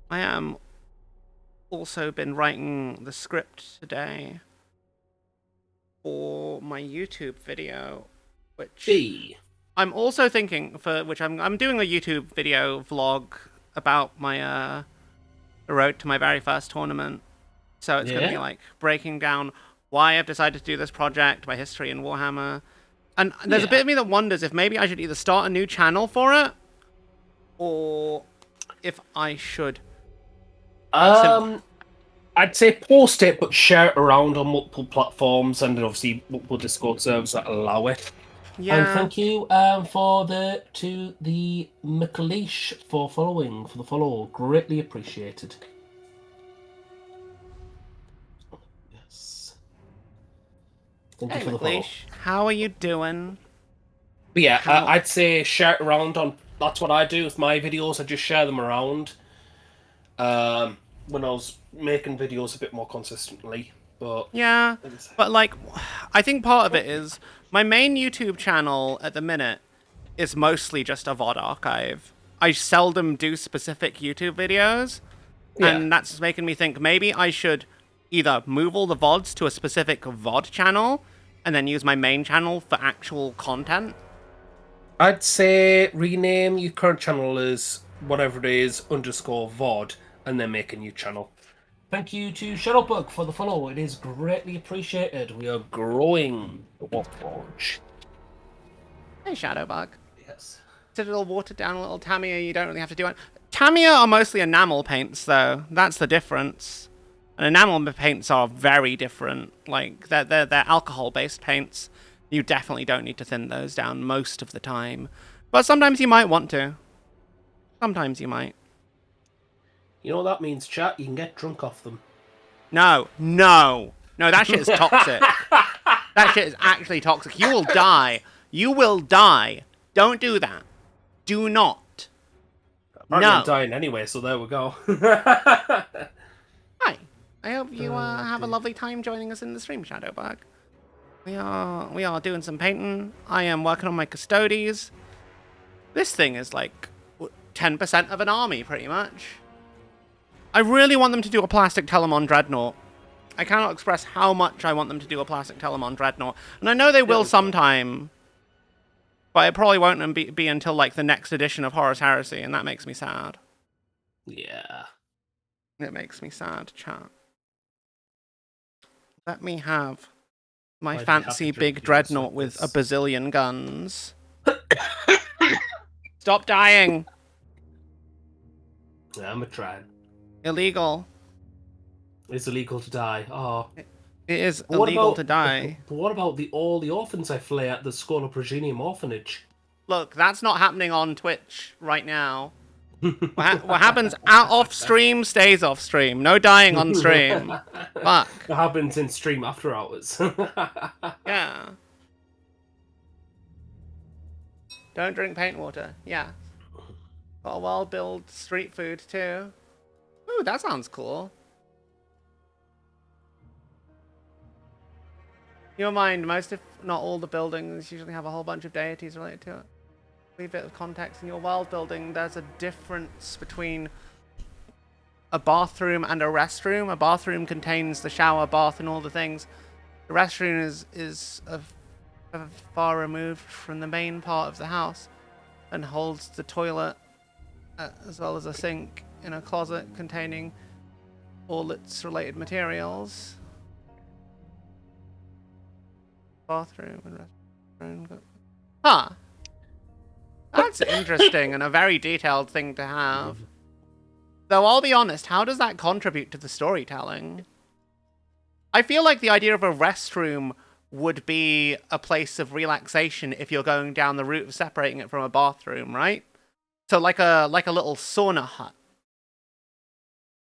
I am also been writing the script today for my YouTube video, which I'm also thinking I'm doing a YouTube video vlog about my the road to my very first tournament. So it's going to be like breaking down why I've decided to do this project, my history in Warhammer. And there's a bit of me that wonders if maybe I should either start a new channel for it, or if I should... I'd say post it, but share it around on multiple platforms, and then obviously multiple Discord servers that allow it. Yeah. And thank you to the McLeish for the follow. Greatly appreciated. Yes. Thank you for the follow. How are you doing? But yeah, I'd say share it around on. That's what I do with my videos. I just share them around. When I was making videos a bit more consistently, but yeah, but like, I think part of it is my main YouTube channel at the minute is mostly just a VOD archive. I seldom do specific YouTube videos, and that's making me think maybe I should either move all the VODs to a specific VOD channel and then use my main channel for actual content. I'd say rename your current channel as whatever it is _VOD. And then make a new channel. Thank you to Shadowbug for the follow. It is greatly appreciated. We are growing the Warforge. Hey, Shadowbug. Yes. Citadel watered down a little Tamiya. You don't really have to do it. Tamiya are mostly enamel paints, though. That's the difference. And enamel paints are very different. Like, they're alcohol-based paints. You definitely don't need to thin those down most of the time. But sometimes you might want to. Sometimes you might. You know what that means, chat? You can get drunk off them. No, that shit is toxic. That shit is actually toxic. You will die. You will die. Don't do that. Do not. Apparently I'm No. dying anyway, so there we go. Hi. I hope you have a dear. lovely time joining us in the stream, Shadowbug. We are doing some painting. I am working on my Custodes. This thing is like 10% of an army, pretty much. I really want them to do a plastic Telemon Dreadnought. I cannot express how much I want them to do a plastic Telemon Dreadnought. And I know they will sometime, but it probably won't be until like the next edition of Horus Heresy, and that makes me sad. Yeah. It makes me sad, chat. Let me have my Why do you have fancy to drink big yours dreadnought like with a this? bazillion guns. Stop dying! Yeah, I'm a trying. Illegal. It's illegal to die. Oh. It is But what illegal about, to die. But what about all the orphans I flay at the Schola Progenium orphanage? Look, that's not happening on Twitch right now. What happens out off stream stays off stream. No dying on stream. Fuck. It happens in stream after hours. Yeah. Don't drink paint water. Yeah. Got a wild build street food too. Ooh, that sounds cool. You'll mind, most if not all the buildings usually have a whole bunch of deities related to it. A bit of context in your world building, there's a difference between a bathroom and a restroom. A bathroom contains the shower, bath, and all the things. The restroom is far removed from the main part of the house and holds the toilet as well as a sink in a closet containing all its related materials. Bathroom and restroom. Huh. That's interesting and a very detailed thing to have. Though I'll be honest, how does that contribute to the storytelling? I feel like the idea of a restroom would be a place of relaxation if you're going down the route of separating it from a bathroom, right? So like a little sauna hut.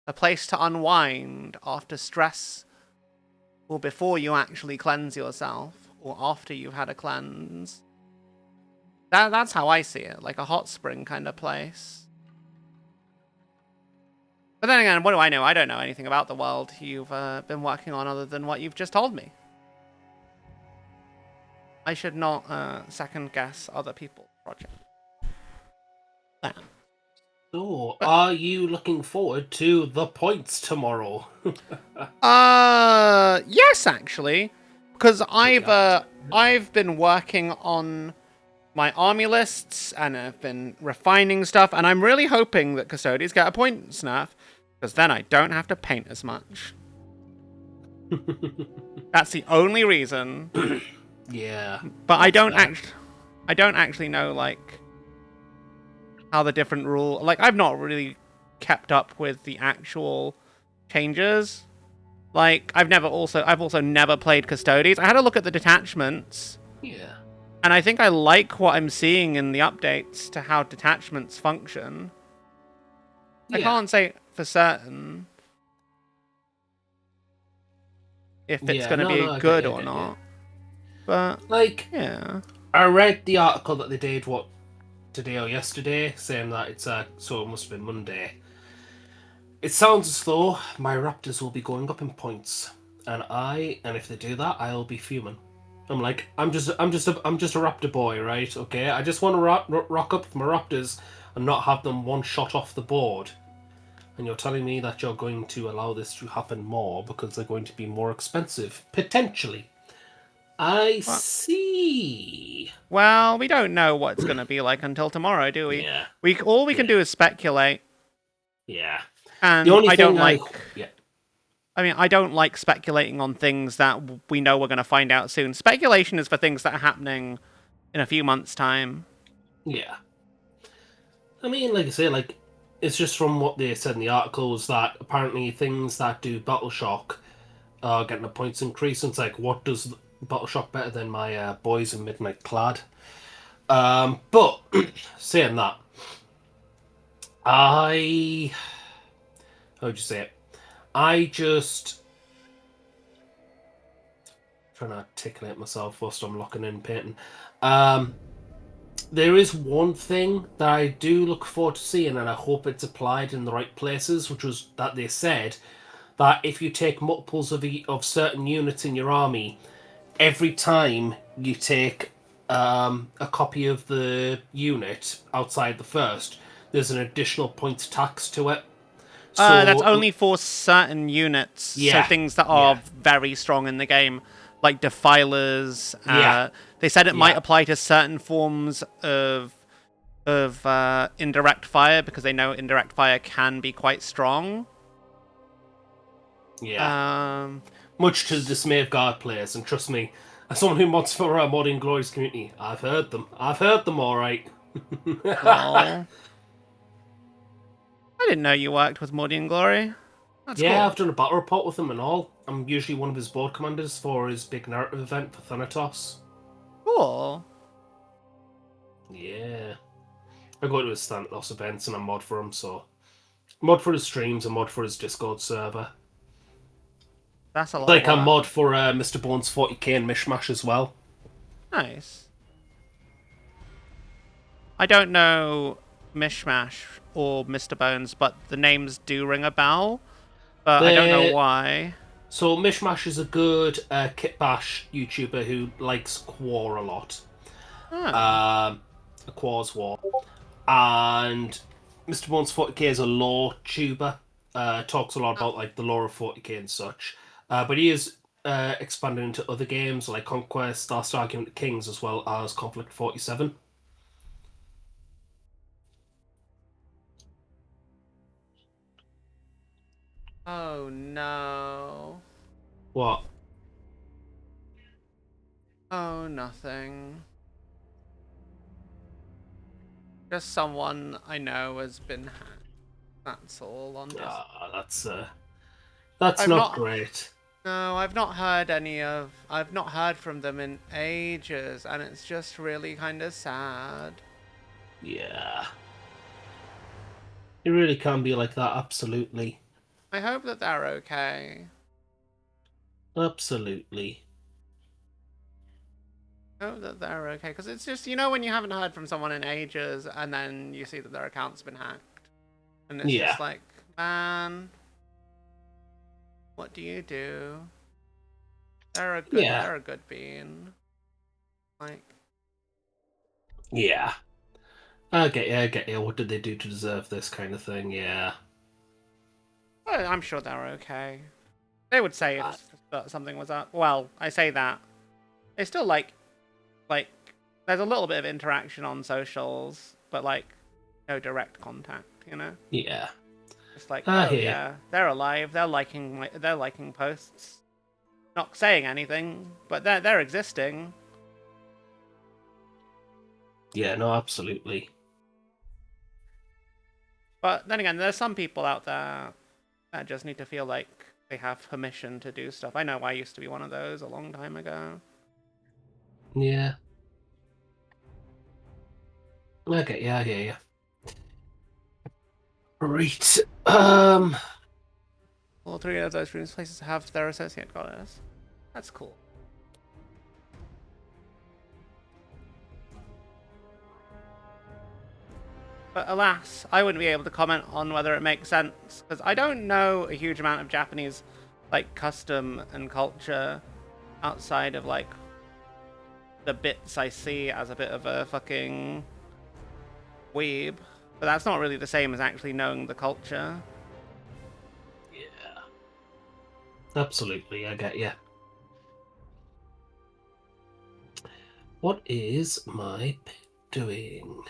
A place to unwind after stress, or before you actually cleanse yourself, or after you've had a cleanse. That's how I see it, like a hot spring kind of place. But then again, what do I know? I don't know anything about the world you've been working on other than what you've just told me. I should not second guess other people's projects. So, are you looking forward to the points tomorrow? Yes, actually, because I've been working on my army lists and I've been refining stuff, and I'm really hoping that Custodes get a points nerf, because then I don't have to paint as much. That's the only reason. Yeah. But I don't actually know like how the different I've not really kept up with the actual changes. Like I've also never played Custodes. I had a look at the detachments. Yeah. And I think I like what I'm seeing in the updates to how detachments function. I can't say for certain if it's going to be good or not. But, like, yeah. I read the article that they did, today or yesterday, saying that it's, so it must have been Monday. It sounds as though my Raptors will be going up in points. And if they do that, I'll be fuming. I'm like, I'm just a Raptor boy, right? Okay, I just want to rock up with my Raptors and not have them one shot off the board. And you're telling me that you're going to allow this to happen more because they're going to be more expensive, potentially. I see. Well, we don't know what it's going to be like until tomorrow, do we? Yeah. All we can do is speculate. Yeah. And the only I don't thing like. I mean, I don't like speculating on things that we know we're going to find out soon. Speculation is for things that are happening in a few months' time. Yeah. I mean, like I say, like, it's just from what they said in the articles that apparently things that do Battle Shock are getting a points increase. And it's like, what does Battle Shock better than my boys in Midnight Clad? But, saying that, how'd you say it? I just trying to articulate myself whilst I'm locking in painting. There is one thing that I do look forward to seeing, and I hope it's applied in the right places, which was that they said that if you take multiples of certain units in your army, every time you take a copy of the unit outside the first, there's an additional point tax to it. That's So only for certain units, so yeah, things that are yeah, very strong in the game, like defilers. yeah, They said it might yeah, apply to certain forms of indirect fire because they know indirect fire can be quite strong. yeah. Um, Much to the dismay of guard players, and trust me, as someone who mods for our modding glorious community, I've heard them. I've heard them all right. lol. I didn't know you worked with Morty and Glory. That's Yeah, cool. I've done a battle report with him and all. I'm usually one of his board commanders for his big narrative event for Thanatos. Cool. Yeah. I go to his Thanatos events and I mod for him, so... Mod for his streams and mod for his Discord server. That's a lot Like of I work. mod for Mr. Bones 40k and Mishmash as well. Nice. I don't know Mishmash or Mr. Bones, but the names do ring a bell. But I don't know why. So Mishmash is a good Kit Bash YouTuber who likes Quar a lot. Oh. Quar's War. And Mr. Bones 40k is a lore tuber. Talks a lot about like the lore of 40k and such. But he is expanded into other games like Conquest, Last Argument of Kings, as well as Conflict 47. Oh no. What? Oh, nothing. Just someone I know has been hacked. That's all on this. That's I've not not- great. No, I've not heard from them in ages, and it's just really kind of sad. Yeah. It really can be like that, absolutely. I hope that they're okay. Absolutely. I hope that they're okay, because it's just, you know, when you haven't heard from someone in ages, and then you see that their account's been hacked, and it's Yeah. just like, man, what do you do? They're a good bean. Like, Yeah. I get you. What did they do to deserve this kind of thing? Yeah. well, I'm sure they're okay. They would say if something was up. Well, I say that. They still like, there's a little bit of interaction on socials, but like, no direct contact, you know? Yeah. It's like, I oh hear ya. yeah, they're alive. They're liking posts, not saying anything, but they're existing. Yeah, no, absolutely. But then again, there's some people out there that just need to feel like they have permission to do stuff. I know I used to be one of those a long time ago. Yeah. Okay, yeah, I hear you. Right. All three of those rooms places have their associate goddess. That's cool. But alas, I wouldn't be able to comment on whether it makes sense, because I don't know a huge amount of Japanese, like, custom and culture outside of, like, the bits I see as a bit of a fucking weeb. But that's not really the same as actually knowing the culture. Yeah. Absolutely, I get you. What is my pet doing?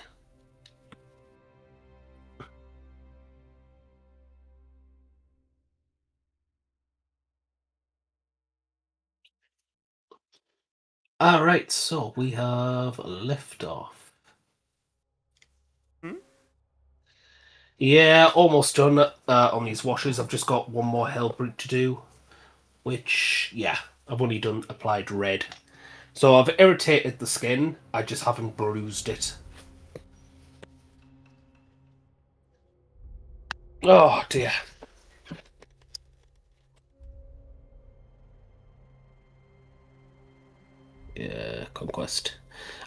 Alright, so we have liftoff. Yeah, almost done on these washes. I've just got one more Hellbrute to do, which, yeah, I've only done applied red. So I've irritated the skin, I just haven't bruised it. Oh dear. Yeah, Conquest.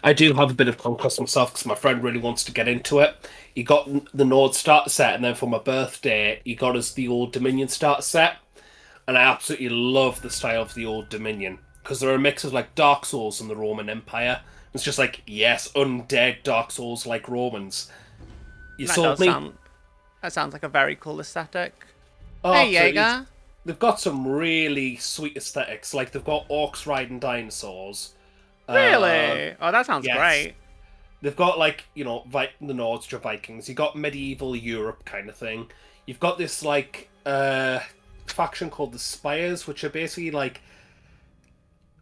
I do have a bit of conquest myself because my friend really wants to get into it. He got the Nord starter set, and then for my birthday, he got us the Old Dominion starter set. And I absolutely love the style of the Old Dominion because they're a mix of like Dark Souls and the Roman Empire. It's just like, yes, undead Dark Souls like Romans. You That sold does me. sound. That sounds like a very cool aesthetic. Oh, Hey, absolutely. Jaeger. They've got some really sweet aesthetics. Like they've got orcs riding dinosaurs. Really? Oh, that sounds yes. great. They've got like the Nords, which are Vikings. You've got medieval Europe kind of thing. You've got this like faction called the Spires, which are basically like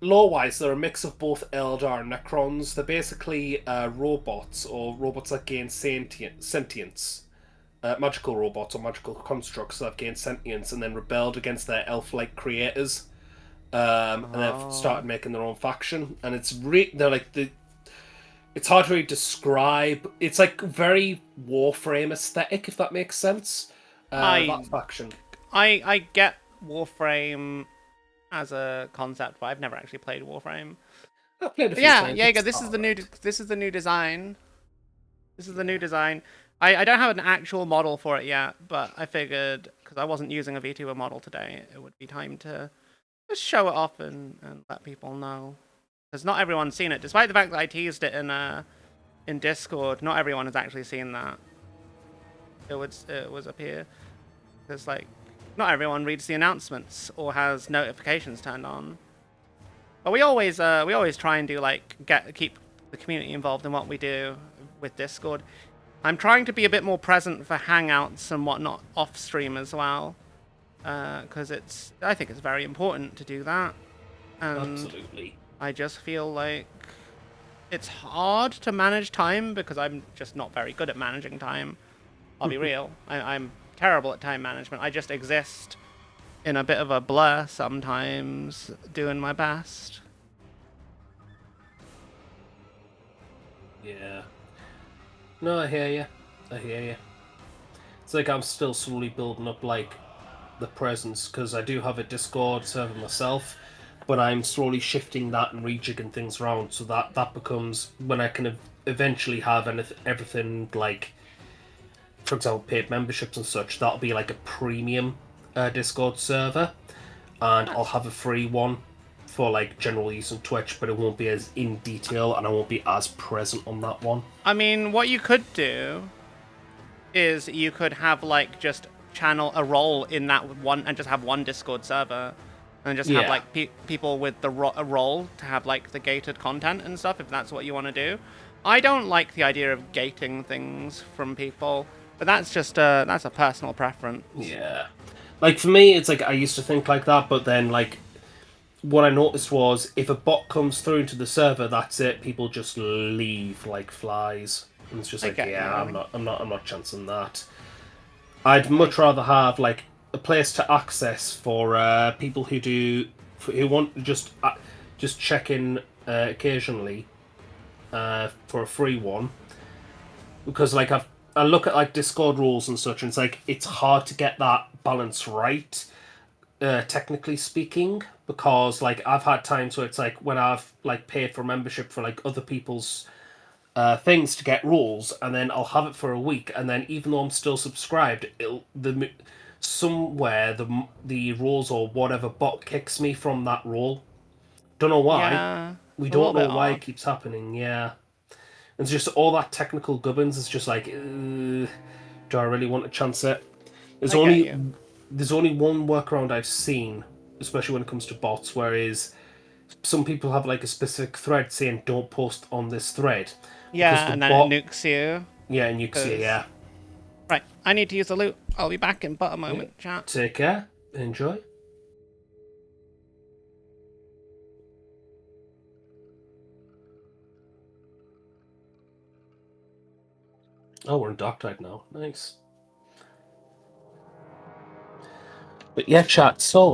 lore-wise, they're a mix of both Eldar and Necrons. They're basically robots or robots that gain sentience. Magical robots or magical constructs that have gained sentience and then rebelled against their elf-like creators, and they've started making their own faction. And they're like it's hard to really describe. It's like very Warframe aesthetic, if that makes sense. That faction. I get Warframe as a concept, but I've never actually played Warframe. I've played a few Yeah, times. Jaeger, this is the new design. This is the new design. I don't have an actual model for it yet, but I figured, because I wasn't using a Vtuber model today, it would be time to just show it off and let people know. Because not everyone's seen it. Despite the fact that I teased it in Discord, not everyone has actually seen that. It was up here. Because, like, not everyone reads the announcements or has notifications turned on. But we always try and do, like, keep the community involved in what we do with Discord. I'm trying to be a bit more present for Hangouts and whatnot off stream as well, because I think it's very important to do that. And Absolutely. I just feel like it's hard to manage time because I'm just not very good at managing time. I'll be real. I'm terrible at time management. I just exist in a bit of a blur sometimes, doing my best. Yeah. No, I hear you. I hear you. It's like I'm still slowly building up like the presence because I do have a Discord server myself, but I'm slowly shifting that and rejigging things around so that becomes when I can eventually have everything like, for example, paid memberships and such. That'll be like a premium Discord server, and I'll have a free one for like general use on Twitch, but it won't be as in detail and I won't be as present on that one. I mean, what you could do is you could have like just channel a role in that one and just have one Discord server and just have like people with the a role to have like the gated content and stuff if that's what you want to do. I don't like the idea of gating things from people, but that's just that's a personal preference. Yeah. Like for me, it's like I used to think like that, but then like what I noticed was if a bot comes through into the server, that's it. People just leave like flies, and it's just like, yeah, I'm not chancing that. I'd much rather have like a place to access for people who want to just check in occasionally for a free one, because like I look at like Discord rules and such, and it's like it's hard to get that balance right. Technically speaking, because like I've had times where it's like when I've like paid for membership for like other people's things to get rules, and then I'll have it for a week, and then even though I'm still subscribed, somewhere the rules or whatever bot kicks me from that role. Don't know why. Yeah, we don't know why it keeps happening. Yeah, and it's just all that technical gubbins. It's just like, do I really want to chance it? There's only one workaround I've seen, especially when it comes to bots, whereas some people have like a specific thread saying don't post on this thread. Yeah, and then it nukes you. Yeah, it nukes you, yeah. Right, I need to use the loot. I'll be back in but a moment, chat. Take care. Enjoy. Oh, we're in Dark Tide now. Nice. But yeah, chat, so,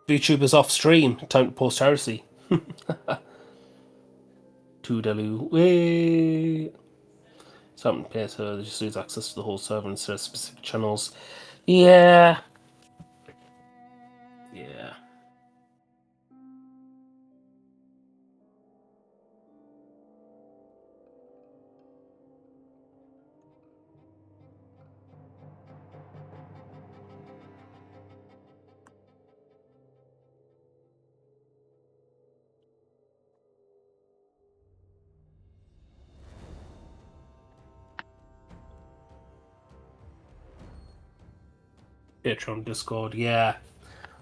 VTubers off stream. Time to post Heresy. Toodaloo. Wait. Something to pay, so they just lose access to the whole server instead of specific channels. Yeah. Yeah. Patreon, Discord, yeah.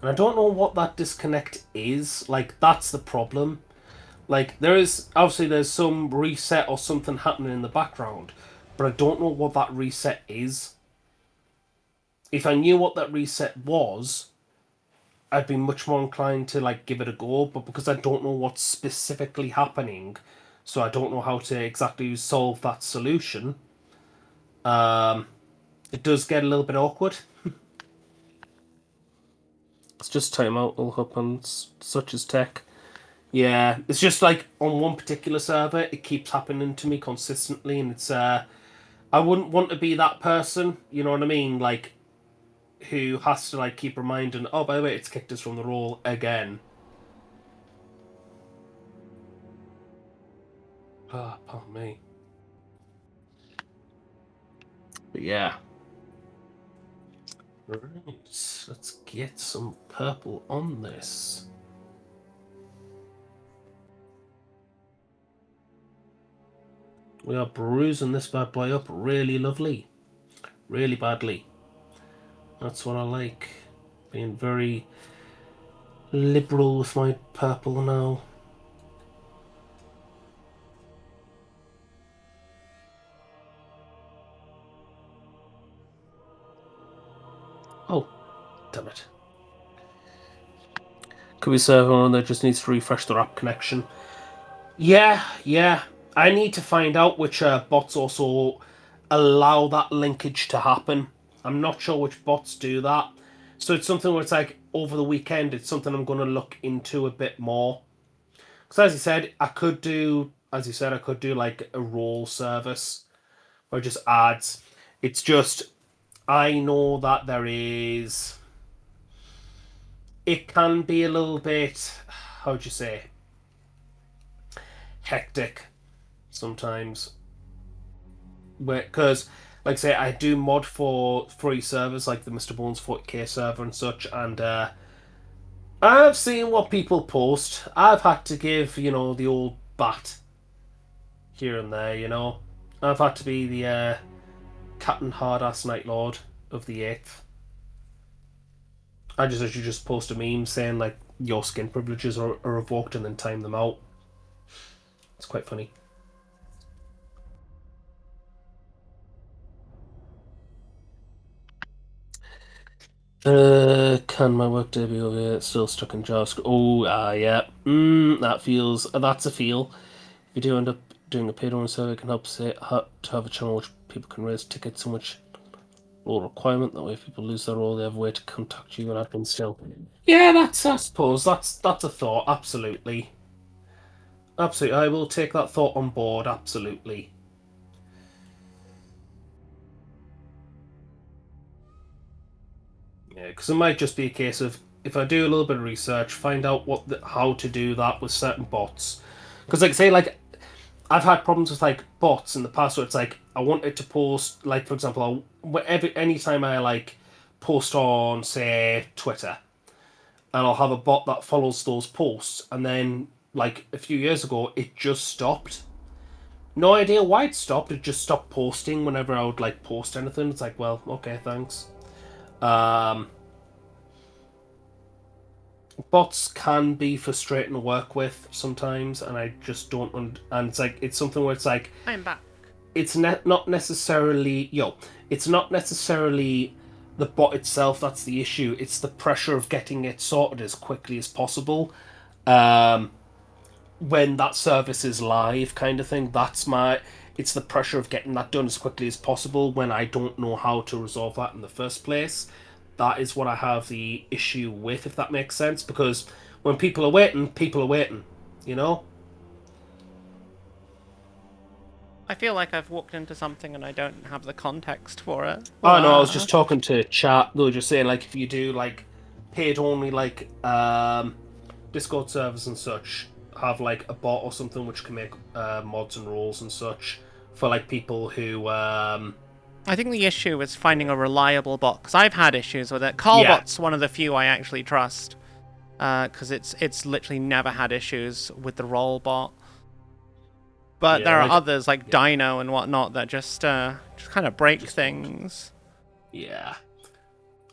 And I don't know what that disconnect is. Like, that's the problem. Like, there's some reset or something happening in the background, but I don't know what that reset is. If I knew what that reset was, I'd be much more inclined to like give it a go, but because I don't know what's specifically happening, so I don't know how to exactly solve that solution, it does get a little bit awkward. It's just timeout will happen, such as tech. Yeah, it's just like on one particular server, it keeps happening to me consistently, and it's I wouldn't want to be that person. You know what I mean? Like, who has to like keep reminding, oh, by the way, it's kicked us from the role again. Ah, pardon me. But yeah. Right, let's get some purple on this. We are bruising this bad boy up really lovely. Really badly. That's what I like. Being very liberal with my purple now. Oh, damn it. Could be server that just needs to refresh their app connection. Yeah. I need to find out which bots also allow that linkage to happen. I'm not sure which bots do that. So it's something where it's like over the weekend, it's something I'm going to look into a bit more. Because as you said, I could do like a role service or just ads. It's just, I know that there is. It can be a little bit, how'd you say, hectic sometimes. Because, like I say, I do mod for free servers like the Mr. Bones 40k server and such, and I've seen what people post. I've had to give, the old bat here and there, I've had to be the Captain Hardass Night Lord of the 8th. I just actually just post a meme saying, like, your skin privileges are revoked and then time them out. It's quite funny. Can my workday be over here? It's still stuck in JavaScript. Oh, yeah. That's a feel. If you do end up doing a paid owner survey, it can help to have a channel which people can raise tickets so much role requirement. That way, if people lose their role, they have a way to contact you and admin still. Yeah, I suppose, that's a thought. Absolutely. Absolutely. I will take that thought on board. Absolutely. Yeah, because it might just be a case of if I do a little bit of research, find out how to do that with certain bots. Because, like I say, like I've had problems with like bots in the past where it's like I wanted to post, like for example, anytime I like post on say Twitter, and I'll have a bot that follows those posts, and then like a few years ago, it just stopped. No idea why it stopped. It just stopped posting whenever I would like post anything. It's like, well, okay, thanks. Bots can be frustrating to work with sometimes, and I just don't. And it's something where it's like I'm back. it's not necessarily it's not necessarily the bot itself that's the issue. It's the pressure of getting it sorted as quickly as possible. When that service is live, kind of thing. It's the pressure of getting that done as quickly as possible when I don't know how to resolve that in the first place. That is what I have the issue with, if that makes sense. Because when people are waiting, you know? I feel like I've walked into something and I don't have the context for it. Oh no, I was just talking to chat. They were just saying, like, if you do like paid only like Discord servers and such, have like a bot or something which can make mods and roles and such for like people who I think the issue is finding a reliable bot, because I've had issues with it. Callbot's one of the few I actually trust, because it's literally never had issues with the roll bot. But there are others like Dino and whatnot that just kind of break things. Yeah.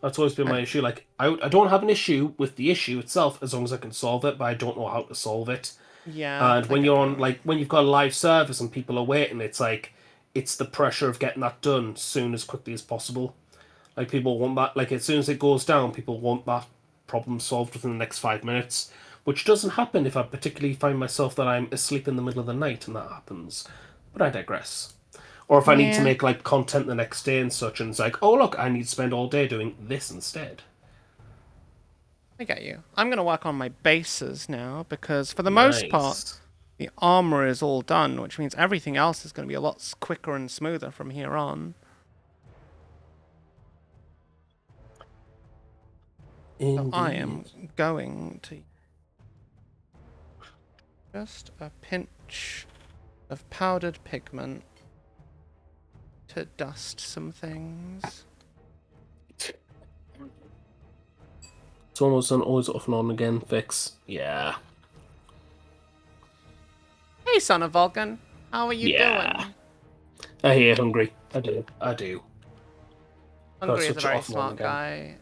That's always been my issue. Like, I don't have an issue with the issue itself as long as I can solve it, but I don't know how to solve it. Yeah. And when you're on, like, when you've got a live service and people are waiting, it's like, it's the pressure of getting that done soon as quickly as possible. Like, people want that, like, as soon as it goes down, people want that problem solved within the next 5 minutes, which doesn't happen if I particularly find myself that I'm asleep in the middle of the night and that happens. But I digress. Or if I need to Yeah. make, like, content the next day and such, and it's like, oh, look, I need to spend all day doing this instead. I get you. I'm going to work on my bases now because for the most part, Nice. the armor is all done, which means everything else is going to be a lot quicker and smoother from here on. So I am going to just a pinch of powdered pigment to dust some things. It's almost an always off and on again fix. Yeah. Hey, son of Vulcan, how are you doing? I hear hungry. I do. Hungry is a such very off and on smart again. guy.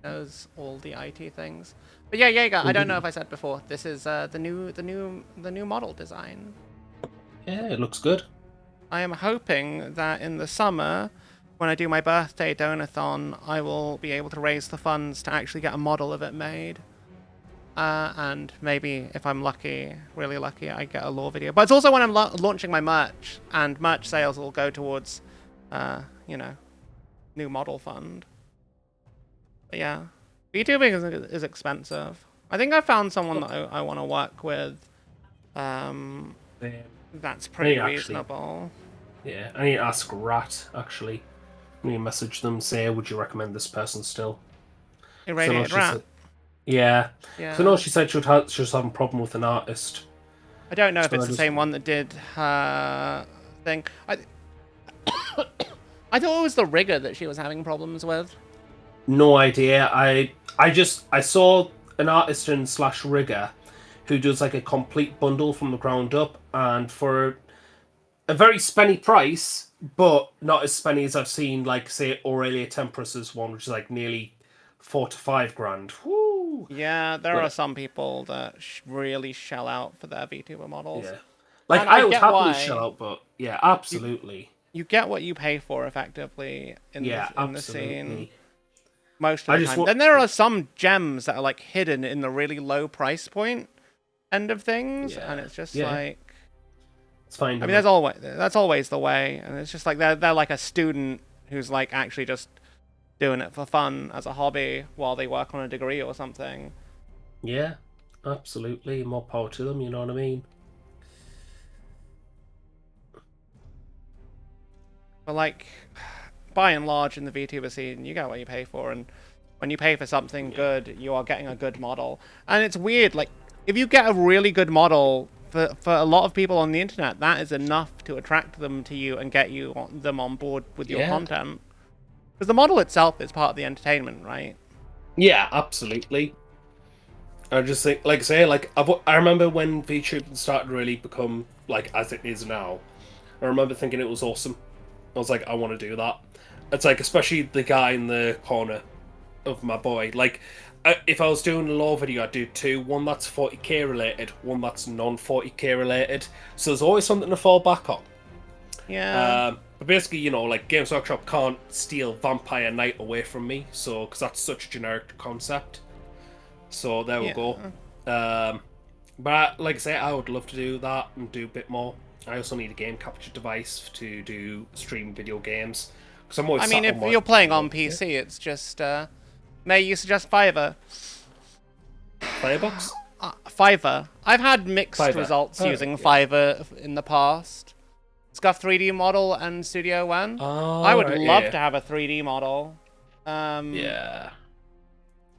He knows all the IT things. But yeah, Jaeger, I don't know if I said before. This is the new model design. Yeah, it looks good. I am hoping that in the summer, when I do my birthday donathon, I will be able to raise the funds to actually get a model of it made. And maybe, if I'm lucky, really lucky, I get a lore video. But it's also when I'm launching my merch, and merch sales will go towards, new model fund. But yeah, VTubing is expensive. I think I found someone that I want to work with. That's pretty reasonable. Yeah, I need to ask Rat, actually. I need to message them, say, would you recommend this person still? Irradiated Rat? Yeah. Yeah. So no, she said she was having a problem with an artist. I don't know if So it's the same one that did her thing. I thought it was the rigger that she was having problems with. No idea. I saw an artist in / rigger who does like a complete bundle from the ground up, and for a very spenny price, but not as spenny as I've seen, like say Aurelia Temperus's one, which is like nearly 4 to 5 grand. Woo! Yeah, there are some people that really shell out for their VTuber models. Yeah, like And I would get happily why. shell out, but yeah, absolutely. You get what you pay for, effectively, in the scene. Most of the time. Then there are some gems that are like hidden in the really low price point end of things, and it's just like, it's fine. I mean, that's always the way, and it's just like they're like a student who's like actually just doing it for fun as a hobby while they work on a degree or something. Yeah, absolutely. More power to them. You know what I mean? But like, by and large, in the VTuber scene, you get what you pay for, and when you pay for something good, you are getting a good model. And it's weird, like, if you get a really good model, for a lot of people on the internet, that is enough to attract them to you and get them on board with your content. Because the model itself is part of the entertainment, right? Yeah, absolutely. I just think, like I say, like I remember when VTuber started to really become like as it is now. I remember thinking it was awesome. I was like, I want to do that. It's like, especially the guy in the corner of my boy. Like, if I was doing a lore video, I'd do two. One that's 40k related, one that's non-40k related. So there's always something to fall back on. Yeah. But basically, you know, like Games Workshop can't steal Vampire Knight away from me, so because that's such a generic concept. So there we go. But like I say, I would love to do that and do a bit more. I also need a game capture device to do stream video games. Because I'm always. I mean, if you're playing on PC, it's just. May you suggest Fiverr? Firebox? Fiverr. I've had mixed results using Fiverr in the past. Scuff 3D model and Studio One. Oh, I would love to have a 3D model. Yeah.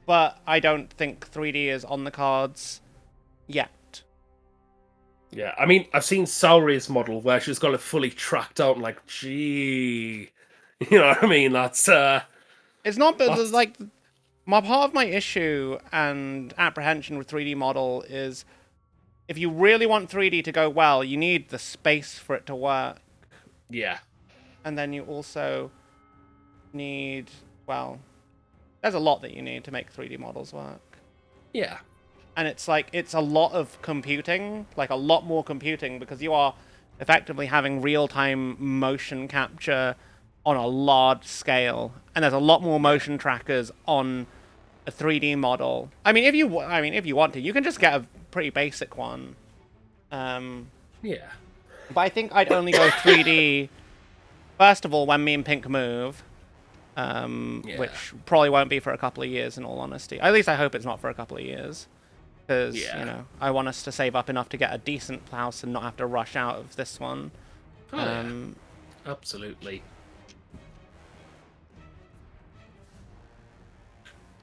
But I don't think 3D is on the cards yet. Yeah, I mean, I've seen Sauri's model where she's got it fully tracked out and like, gee. You know what I mean? That's, It's not, but like, part of my issue and apprehension with 3D model is if you really want 3D to go well, you need the space for it to work. Yeah. And then you also need, well, There's a lot that you need to make 3D models work. Yeah. And it's like, it's a lot of computing, like a lot more computing, because you are effectively having real-time motion capture on a large scale, and there's a lot more motion trackers on a 3D model. I mean, if you want to, you can just get a pretty basic one. Yeah. But I think I'd only go 3D, first of all, when me and Pink move, which probably won't be for a couple of years, in all honesty. At least I hope it's not for a couple of years. Because, you know, I want us to save up enough to get a decent house and not have to rush out of this one. Oh, yeah. Absolutely.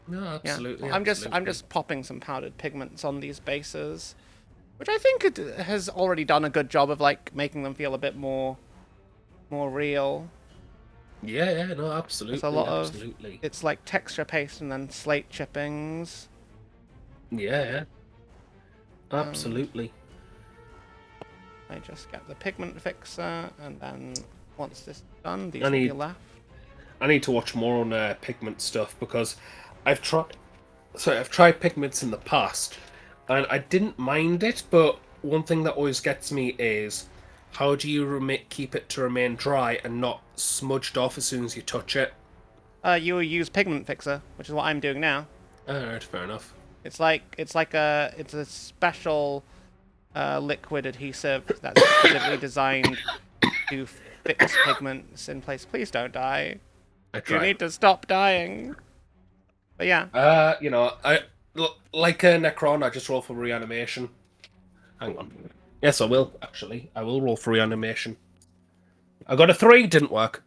No, absolutely. Yeah. I'm just popping some powdered pigments on these bases, which I think it has already done a good job of like making them feel a bit more real. Yeah, no, absolutely. It's a lot absolutely. of it's like texture paste and then slate chippings. Yeah. Absolutely. I just get the pigment fixer, and then once this is done, these will be left. I need to watch more on pigment stuff because I've tried pigments in the past, and I didn't mind it. But one thing that always gets me is how do you keep it to remain dry and not smudged off as soon as you touch it? You will use pigment fixer, which is what I'm doing now. Alright, fair enough. It's a special liquid adhesive that's specifically designed to fix pigments in place. Please don't die. You need to stop dying. But yeah. You know, like a Necron, I just roll for reanimation. Hang on. Yes, I will, actually. I will roll for reanimation. I got a 3, didn't work.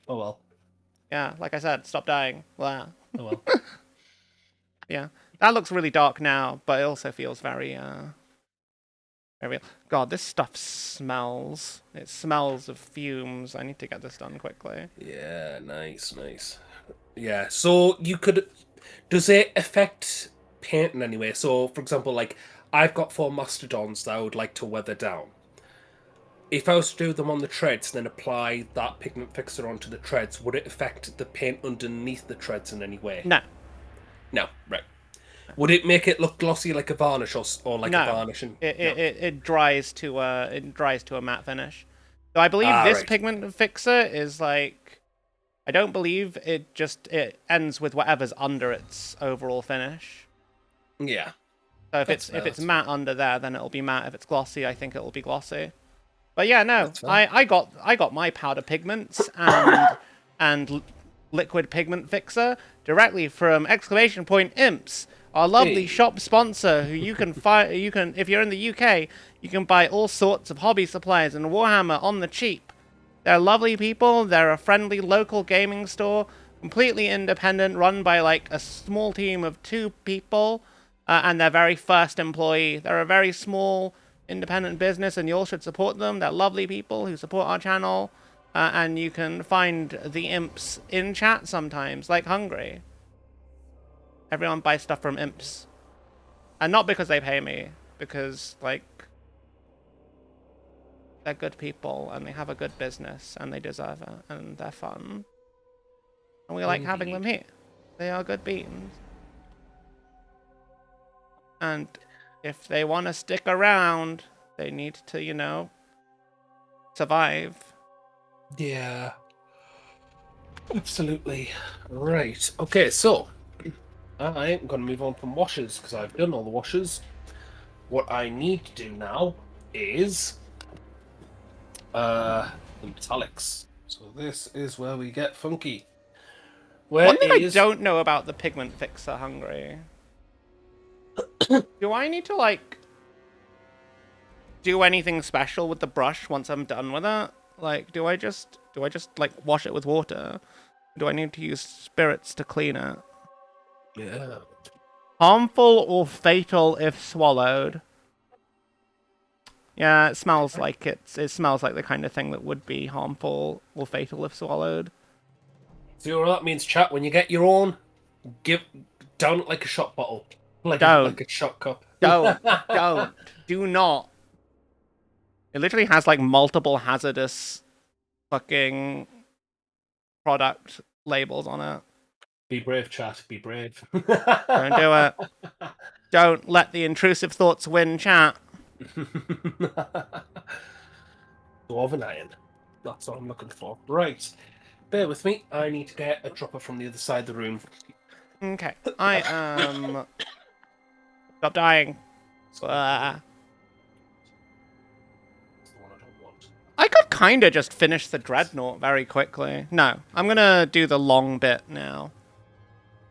Oh well. Yeah, like I said, stop dying. Wow. Oh well. Yeah. That looks really dark now, but it also feels very very real. God, this stuff smells. It smells of fumes. I need to get this done quickly. Yeah, nice. Yeah, so you could... Does it affect painting anyway? So, for example, like, I've got 4 mastodons that I would like to weather down. If I was to do them on the treads, then apply that pigment fixer onto the treads, would it affect the paint underneath the treads in any way? No. No, right. Would it make it look glossy like a varnish or like a varnish? It dries to a matte finish. So I believe this pigment fixer is like, I don't believe it ends with whatever's under its overall finish. Yeah. So if it's matte under there, then it'll be matte. If it's glossy, I think it'll be glossy. But yeah, no, I got my powder pigments and liquid pigment fixer directly from !Imps, our lovely shop sponsor, who you can if you're in the UK, you can buy all sorts of hobby supplies and Warhammer on the cheap. They're lovely people. They're a friendly local gaming store, completely independent, run by like a small team of 2 people, and their very first employee. They're a very small independent business, and you all should support them. They're lovely people who support our channel, and you can find the imps in chat sometimes, like Hungry. Everyone buys stuff from imps. And not because they pay me, because, like, they're good people, and they have a good business, and they deserve it, and they're fun. And we like having them here. They are good beans. And if they want to stick around, they need to, you know, survive. Yeah. Absolutely. Right. Okay, so I'm going to move on from washes because I've done all the washes. What I need to do now is the metallics. So this is where we get funky. One thing I don't know about the pigment fixer, Hungry. Do I need to, like, do anything special with the brush once I'm done with it? Like, do I just like wash it with water? Do I need to use spirits to clean it? Yeah. Harmful or fatal if swallowed. Yeah, it smells like it smells like the kind of thing that would be harmful or fatal if swallowed. See what that means, chat? When you get your own, down it like a shot bottle. Like a shot cup. Do not. It literally has like multiple hazardous fucking product labels on it. Be brave, chat. Be brave. Don't do it. Don't let the intrusive thoughts win, chat. Dwarven iron. That's what I'm looking for. Right. Bear with me. I need to get a dropper from the other side of the room. Okay. I am... Stop dying. That's the one I don't want. I could kind of just finish the Dreadnought very quickly. No, I'm going to do the long bit now.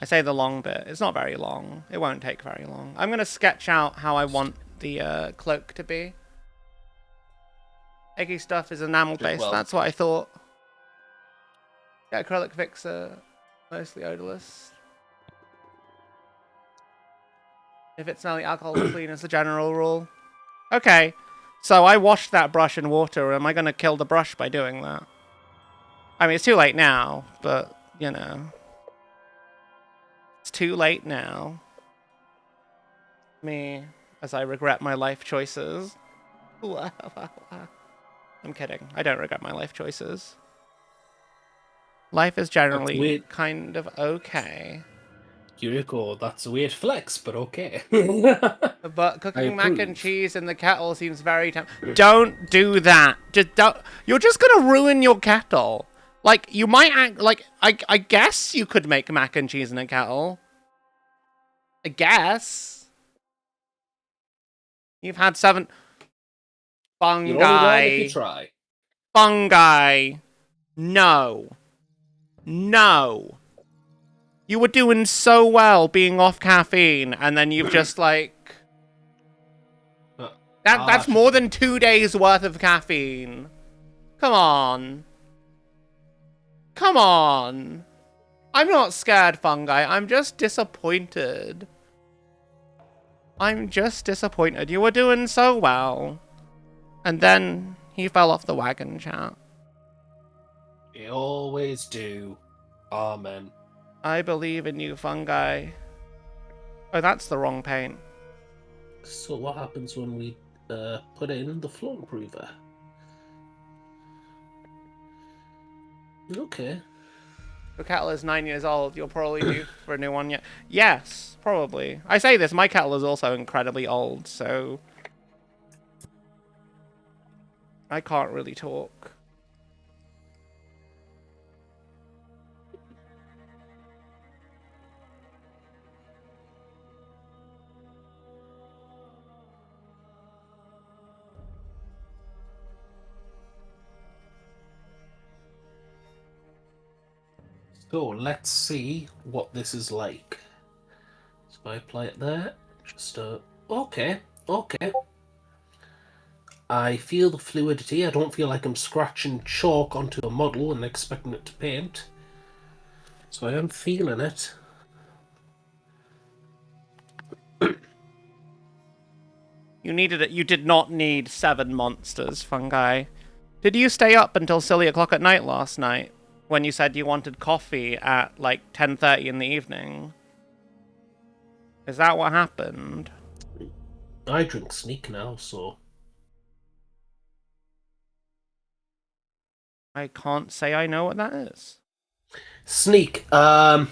I say the long bit. It's not very long. It won't take very long. I'm going to sketch out how I want the cloak to be. Eggy stuff is enamel-based. Well. That's what I thought. Yeah, acrylic fixer. Mostly odorless. If it's smelly, alcohol will clean as a general rule. Okay. So I washed that brush in water. Am I going to kill the brush by doing that? I mean, it's too late now, but, you know. It's too late now. Me, as I regret my life choices. I'm kidding. I don't regret my life choices. Life is generally kind of okay. Yuriko, that's a weird flex, but okay. But cooking mac and cheese in the kettle seems very Don't do that. Just don't. You're just gonna ruin your kettle. Like, you might act like I guess you could make mac and cheese in a kettle. I guess. You've had 7 fungi. You're only wrong if you try. Fungi. No. No. You were doing so well being off caffeine, and then you've just like... That's more than 2 days worth of caffeine. Come on. Come on. I'm not scared, fungi. I'm just disappointed. I'm just disappointed. You were doing so well. And then he fell off the wagon, chat. You always do. Amen. I believe in you, fungi. Oh, that's the wrong paint. So what happens when we put in the floor improver? Okay. Your kettle is 9 years old. You're probably due for a new one yet. Yes, probably. I say this, my kettle is also incredibly old, so... I can't really talk. So let's see what this is like. So if I apply it there, just okay. I feel the fluidity. I don't feel like I'm scratching chalk onto a model and expecting it to paint. So I am feeling it. You needed it. You did not need 7 monsters, fungi. Did you stay up until silly o'clock at night last night? When you said you wanted coffee at, like, 10:30 in the evening? Is that what happened? I drink Sneak now, so... I can't say I know what that is. Sneak, so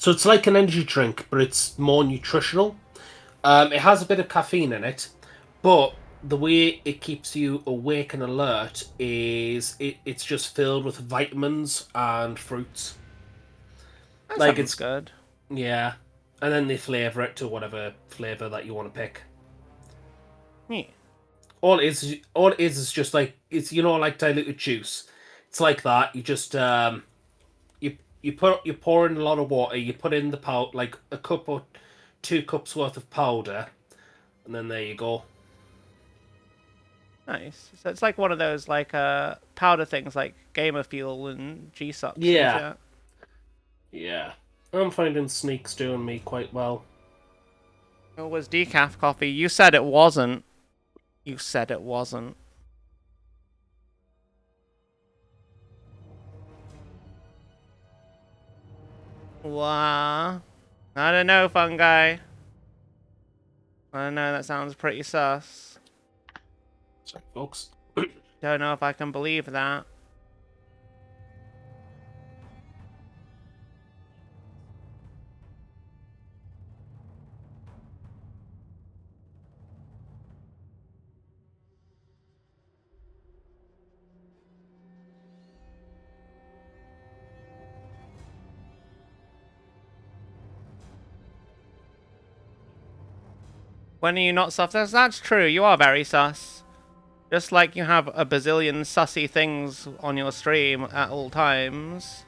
it's like an energy drink, but it's more nutritional. It has a bit of caffeine in it, but the way it keeps you awake and alert is it's just filled with vitamins and fruits. That like sounds good. Yeah, and then they flavour it to whatever flavour that you want to pick. Yeah. All it is just like, it's, you know, like diluted juice. It's like that. You just you pour in a lot of water. You put in the powder, like a cup or 2 cups worth of powder, and then there you go. Nice. So it's like one of those, like, powder things, like Gamer Fuel and G-Sups. Yeah. Yeah. I'm finding Sneak's doing me quite well. It was decaf coffee. You said it wasn't. You said it wasn't. Wow. I don't know, fungi. I don't know, that sounds pretty sus. Sorry, folks. Don't know if I can believe that. When are you not sus? That's true. You are very sus. Just like you have a bazillion sussy things on your stream at all times.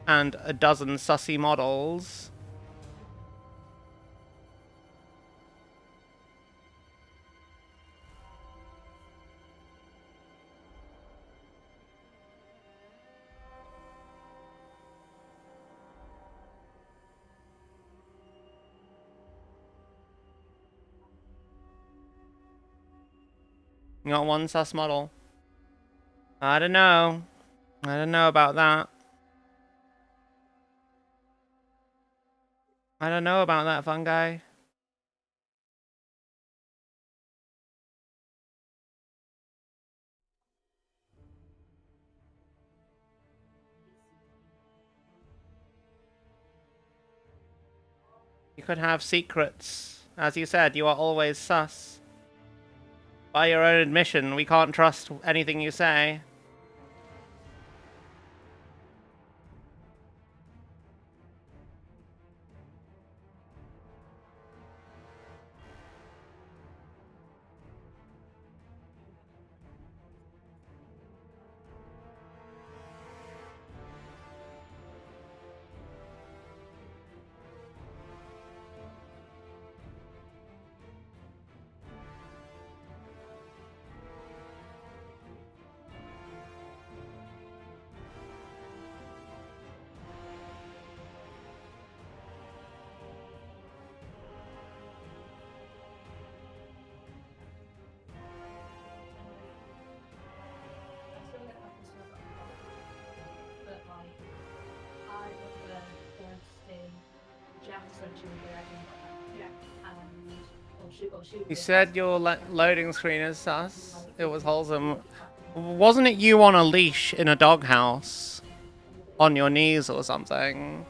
And a dozen sussy models. You got one sus model. I don't know. I don't know about that. I don't know about that, fungi. You could have secrets. As you said, you are always sus. By your own admission, we can't trust anything you say. You said your loading screen is sus. It was wholesome. Wasn't it you on a leash in a doghouse? On your knees or something?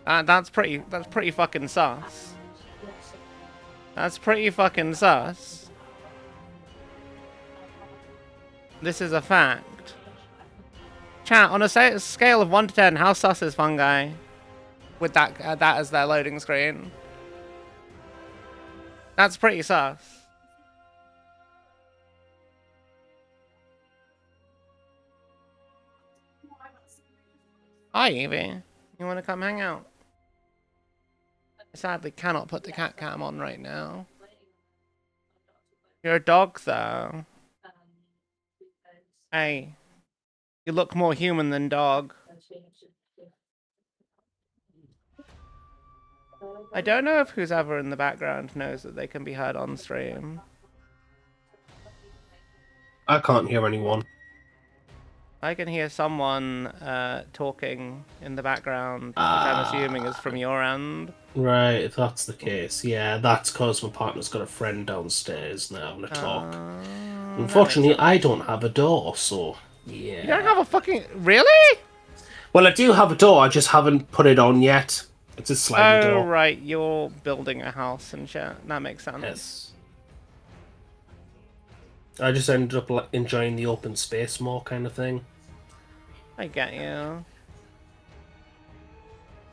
That's pretty fucking sus. That's pretty fucking sus. This is a fact. Chat, on a scale of 1 to 10, how sus is fungi? With that as their loading screen. That's pretty sus. Hi, Evie. You want to come hang out? I sadly cannot put the cat cam on right now. You're a dog, though. Hey. You look more human than dog. I don't know if who's ever in the background knows that they can be heard on stream. I can't hear anyone. I can hear someone talking in the background, which I'm assuming is from your end. Right, if that's the case. Yeah, that's because my partner's got a friend downstairs now having a talk. Unfortunately, I don't have a door, so yeah. You don't have a fucking... Really? Well, I do have a door, I just haven't put it on yet. It's a sliding door. Oh, right, you're building a house and shit. That makes sense. Yes. I just ended up enjoying the open space more kind of thing. I get you.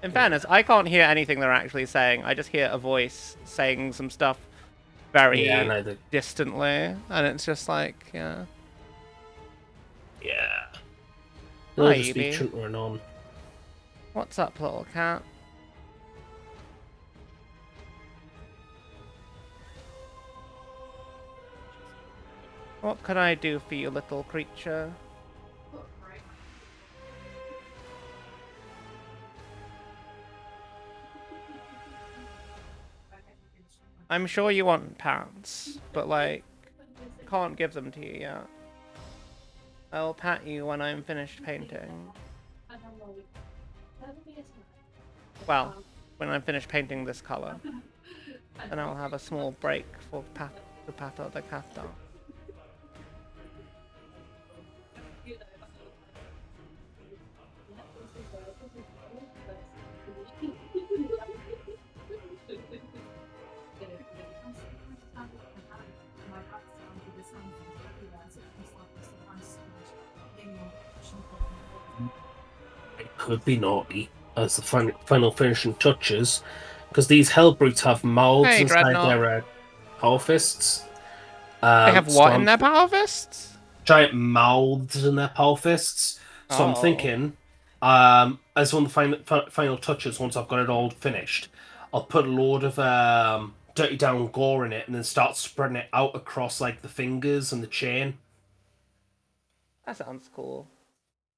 In fairness, I can't hear anything they're actually saying. I just hear a voice saying some stuff very distantly. And it's just like, yeah. Yeah. Hi, Just be Evie. chuntering on. What's up, little cat? What can I do for you, little creature? I'm sure you want pats, but like, can't give them to you yet. I'll pat you when I'm finished painting. Well, when I'm finished painting this color. And I'll have a small break for to pat out the cat dog. Could be naughty as the final finishing touches, Because these Hellbrutes have mouths Hey, inside Dreadnought. their power fists. They have so what in I'm- their power fists? Giant mouths in their power fists. So I'm Oh. thinking, as one of the final touches, once I've got it all finished, I'll put a load of dirty down gore in it and then start spreading it out across like the fingers and the chain. That sounds cool.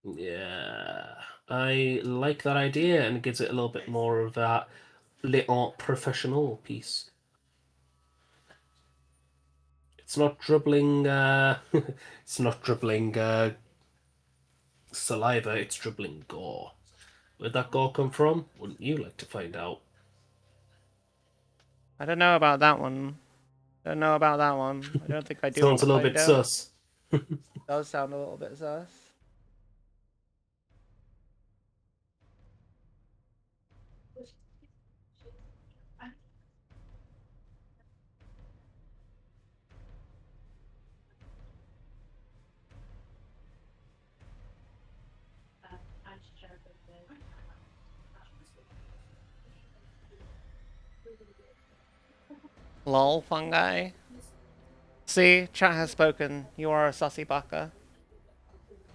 Yeah, I like that idea, and it gives it a little bit more of that little professional piece. It's not dribbling. It's not dribbling saliva. It's dribbling gore. Where'd that gore come from? Wouldn't you like to find out? I don't know about that one. Don't know about that one. I don't think I do want Sounds a to little find bit out. sus. Does sound a little bit sus. Lol, fungi. See, chat has spoken. You are a sussy baka.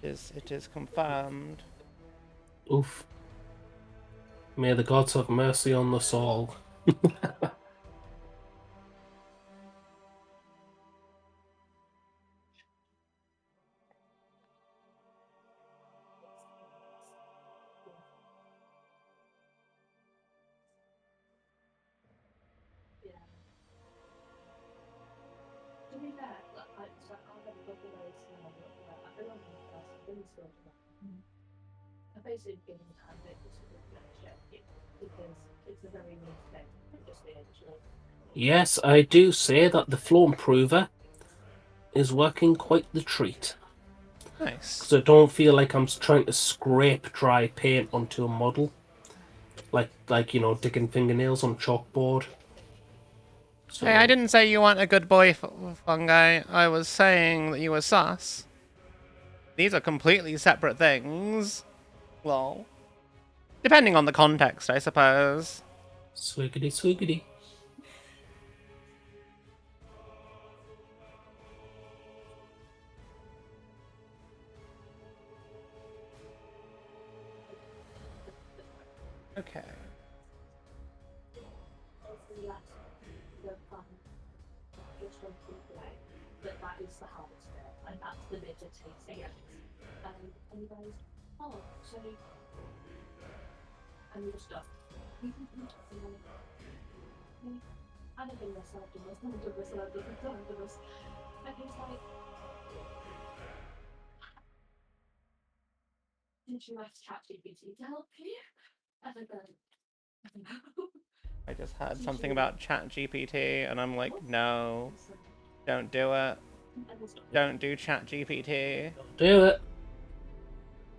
It is confirmed. Oof. May the gods have mercy on us all. To be fair, I've had a couple of days now, but I feel like I'm first. I've been still to that. I've basically given time to sort of check it because it's a very new thing. Just the actually. Yes, I do say that the flow improver is working quite the treat. Nice. Because I don't feel like I'm trying to scrape dry paint onto a model. Like you know, digging fingernails on a chalkboard. So, Hey, I didn't say you weren't a good boy, fungi. I was saying that you were sus. These are completely separate things. Lol. Depending on the context, I suppose. Swiggity swiggity. Okay. Just from play, but that is the hardest bit, and that's the bitter taste. Yeah. And you guys, oh, so, and you just go. I don't think myself done this, I've done this, and I've done this, and I've done this. And he's like, did you ask ChatGPT to help you? And I go, no. I just heard something about ChatGPT, and I'm like, no, don't do it. Don't do ChatGPT. Do it.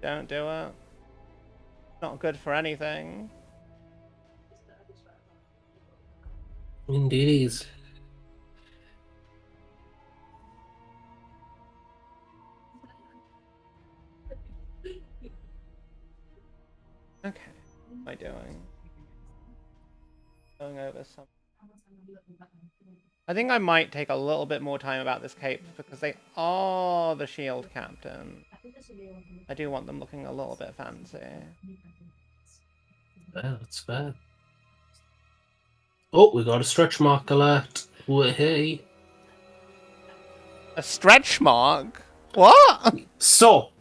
Don't do it. Not good for anything. Indeed is. Okay, what am I doing? Going over some. I think I might take a little bit more time about this cape because they are the shield captain. I do want them looking a little bit fancy. Yeah, that's fair. Oh, we got a stretch mark alert. Hey. A stretch mark? What? So,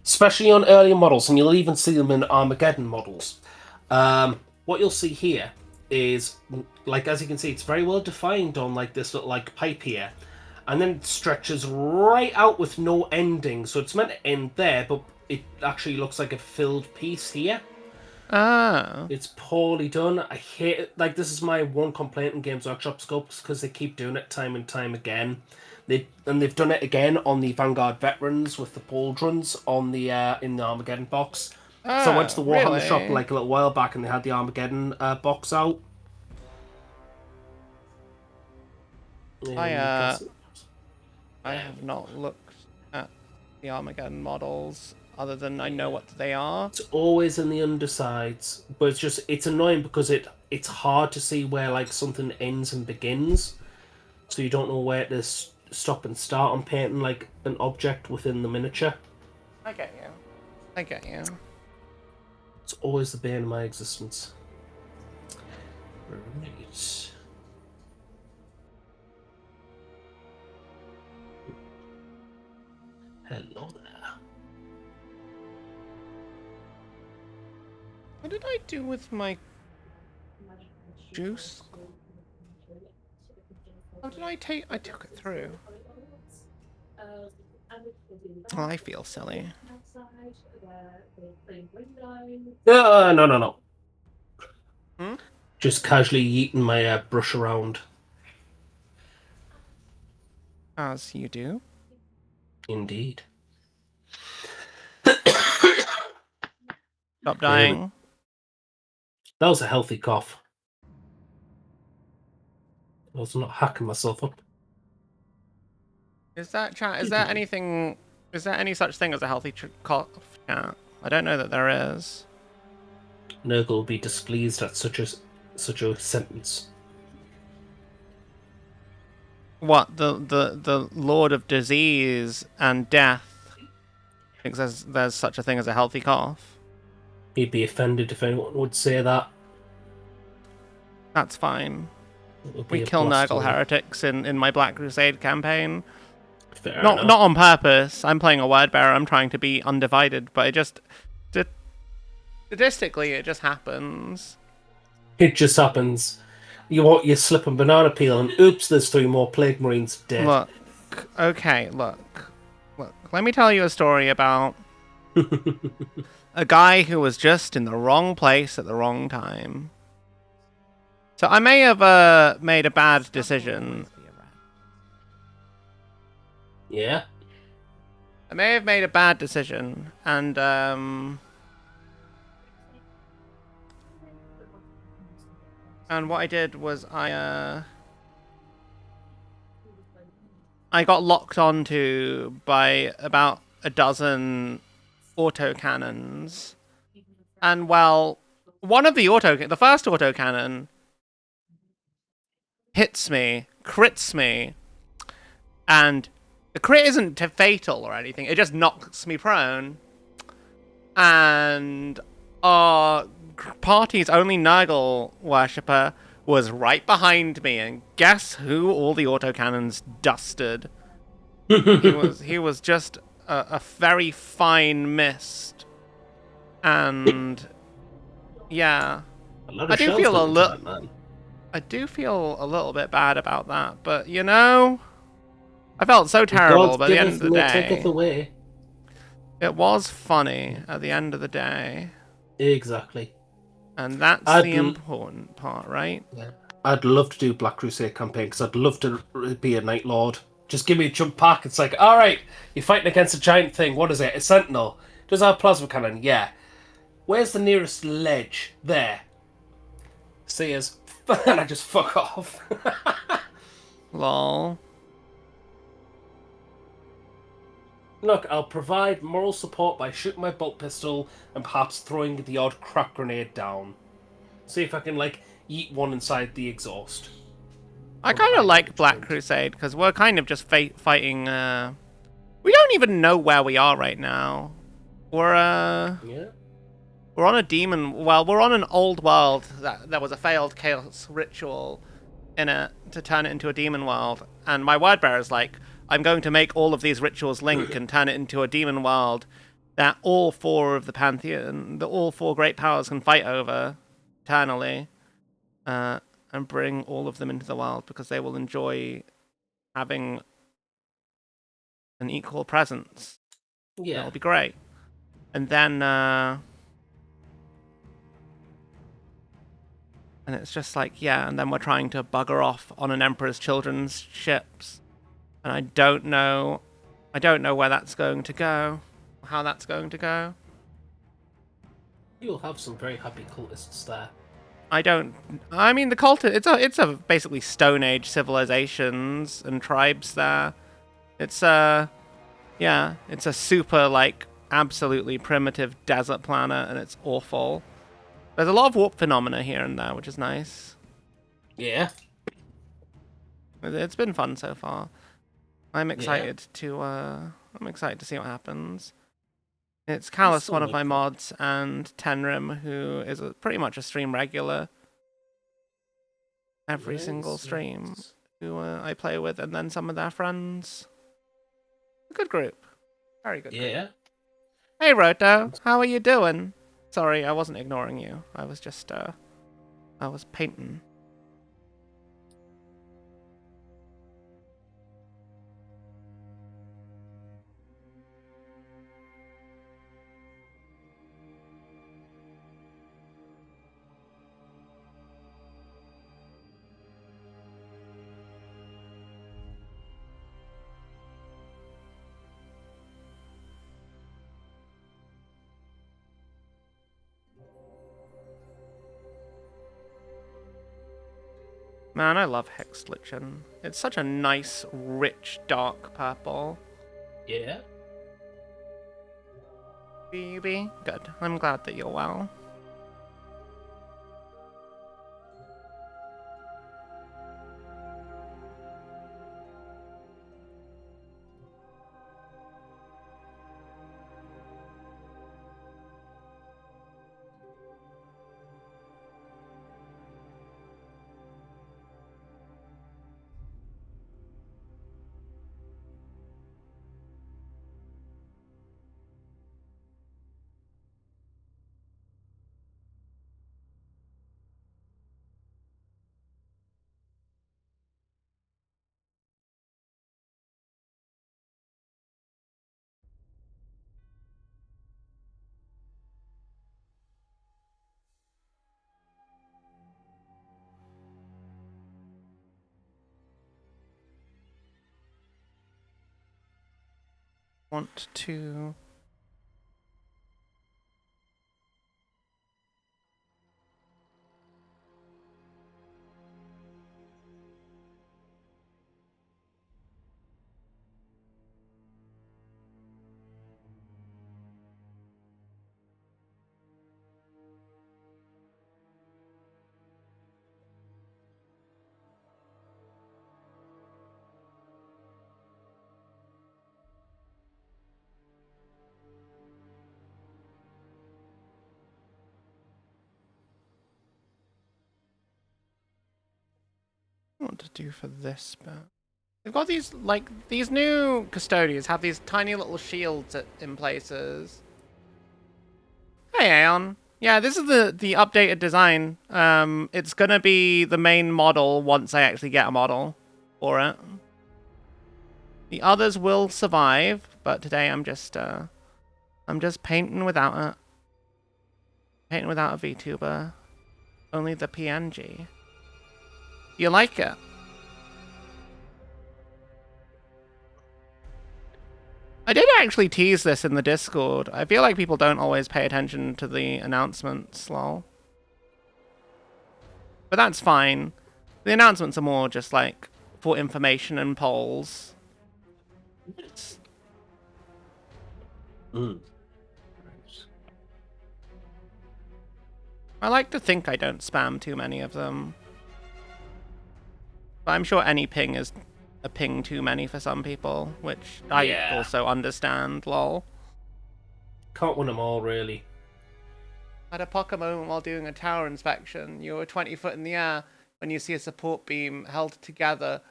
especially on earlier models, and you'll even see them in Armageddon models. What you'll see here is, like, as you can see, it's very well defined on like this little like pipe here, and then it stretches right out with no ending. So it's meant to end there, but it actually looks like a filled piece here. Ah. It's poorly done. I hate it. Like, this is my one complaint in Games Workshop sculpts because they keep doing it time and time again. They've done it again on the Vanguard veterans with the pauldrons on the in the Armageddon box. So I went to the Warhammer shop really? like a little while back and they had the Armageddon box out. I have not looked at the Armageddon models. other than I know what they are. It's always in the undersides, but it's annoying because it's hard to see where like something ends and begins, so you don't know where to stop and start on painting like an object within the miniature. I get you. I get you. It's always the bane of my existence. Right. Hello there. What did I do with my juice? How did I take? I took it through. Oh, I feel silly. No. Hmm? Just casually yeeting my brush around. As you do. Indeed. Stop dying. That was a healthy cough. I was not hacking myself up. Is that chat? Is there anything? Is there any such thing as a healthy cough chat? I don't know that there is. Nurgle will be displeased at such a sentence. What the Lord of Disease and Death thinks there's such a thing as a healthy cough? He'd be offended if anyone would say that. That's fine. It would be We a kill Nurgle blasphemy. heretics in my Black Crusade campaign. Fair Not enough. not on purpose. I'm playing a word bearer. I'm trying to be undivided, but it just statistically it just happens. It just happens. You slip a banana peel and oops, there's 3 more Plague Marines dead. Look, okay, look. Let me tell you a story about a guy who was just in the wrong place at the wrong time. So I may have made a bad decision. Yeah? I may have made a bad decision, and what I did was I got locked onto by about a dozen autocannons, and well, one of the first autocannon hits me, crits me, and the crit isn't fatal or anything. It just knocks me prone, and our party's only Nurgle worshipper was right behind me, and guess who all the autocannons dusted? He was just a very fine mist, and yeah, I do feel I do feel a little bit bad about that, but you know, I felt so terrible. But at the end of the day, it was funny at the end of the day. Exactly. And that's the important part, right? Yeah. I'd love to do Black Crusade campaign because I'd love to be a Night Lord. Just give me a jump pack. It's like, all right, you're fighting against a giant thing. What is it? A Sentinel. Does it have plasma cannon? Yeah. Where's the nearest ledge? There. See us. And I just fuck off. Lol. Look, I'll provide moral support by shooting my bolt pistol and perhaps throwing the odd crack grenade down. See if I can, like, eat one inside the exhaust. I kind of like Black Crusade because we're kind of just fighting. We don't even know where we are right now. We're Yeah. we're on a demon. Well, we're on an old world that there was a failed chaos ritual in it to turn it into a demon world, and my word bearer is like, I'm going to make all of these rituals link and turn it into a demon world that all 4 of the pantheon, all 4 great powers can fight over eternally. And bring all of them into the world because they will enjoy having an equal presence. Yeah. It'll be great. And then, and it's just like, yeah, and then we're trying to bugger off on an Emperor's Children's ships. And I don't know where that's going to go, how that's going to go. You'll have some very happy cultists there. I mean, the cult, it's a basically Stone Age civilizations and tribes there. It's it's a super, like, absolutely primitive desert planet, and it's awful. There's a lot of warp phenomena here and there, which is nice. Yeah. It's been fun so far. I'm excited to see what happens. It's Callus, one of my mods, and Tenrim, who is pretty much a stream regular. Every single stream, who I play with, and then some of their friends. A good group. Very good group. Yeah. Hey, Roto, how are you doing? Sorry, I wasn't ignoring you. I was just, I was painting. Man, I love Hexed Lichen. It's such a nice, rich, dark purple. Yeah. Baby, good. I'm glad that you're well. Want to... What to do for this bit? They've got these, like, these new custodians have these tiny little shields in places. Hey, Aeon. Yeah, this is the updated design. It's gonna be the main model once I actually get a model for it. The others will survive, but today I'm just painting without it. Painting without a VTuber. Only the PNG. You like it? I did actually tease this in the Discord. I feel like people don't always pay attention to the announcements, lol. But that's fine. The announcements are more just like for information and polls. I like to think I don't spam too many of them. But I'm sure any ping is a ping too many for some people, which I also understand, lol. Can't win them all, really. Had a pocket moment while doing a tower inspection. You were 20 foot in the air when you see a support beam held together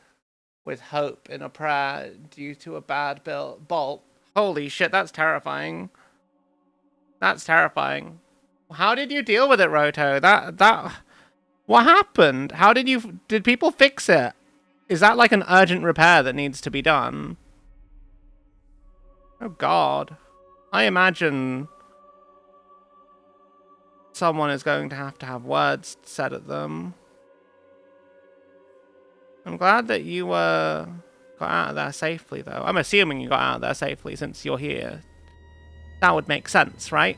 with hope in a prayer due to a bad bolt. Holy shit, that's terrifying. That's terrifying. How did you deal with it, Roto? What happened? Did people fix it? Is that like an urgent repair that needs to be done? Oh god. I imagine someone is going to have words said at them. I'm glad that you got out of there safely, though. I'm assuming you got out of there safely since you're here. That would make sense, right?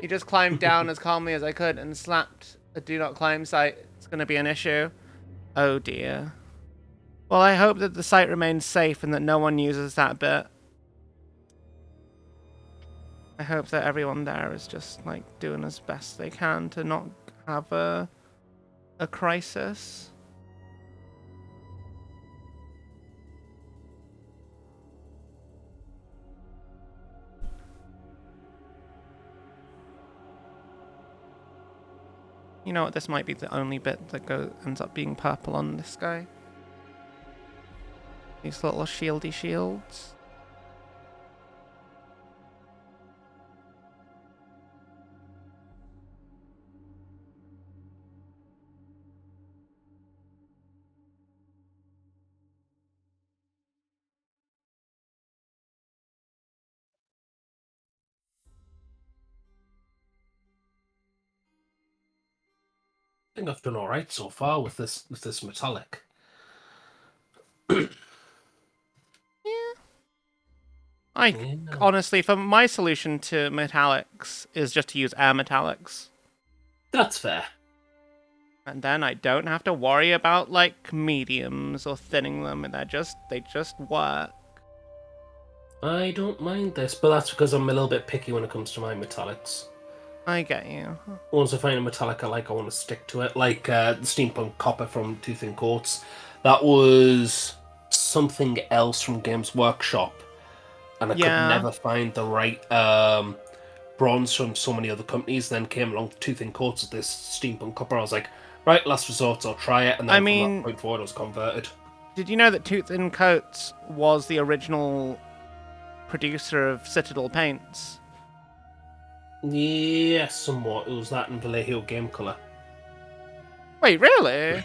You just climbed down as calmly as I could and slapped a do not climb site. It's going to be an issue. Oh dear. Well, I hope that the site remains safe and that no one uses that bit. I hope that everyone there is just like doing as best they can to not have a crisis. You know what? This might be the only bit that ends up being purple on this guy. These little shieldy shields. I think I've done all right so far with this metallic. Honestly, for my solution to metallics is just to use air metallics. That's fair. And then I don't have to worry about like mediums or thinning them, and they just work. I don't mind this, but that's because I'm a little bit picky when it comes to my metallics. I get you. Once I find a metallic I like, I want to stick to it. Like the steampunk copper from Tooth and Coats. That was something else from Games Workshop, and I could never find the right bronze from so many other companies. Then came along Tooth and Coats with this steampunk copper. I was like, right, last resort, I'll try it. And then from that point forward, I was converted. Did you know that Tooth and Coats was the original producer of Citadel paints? Yeah, somewhat. It was that and Vallejo Game Colour. Wait, really?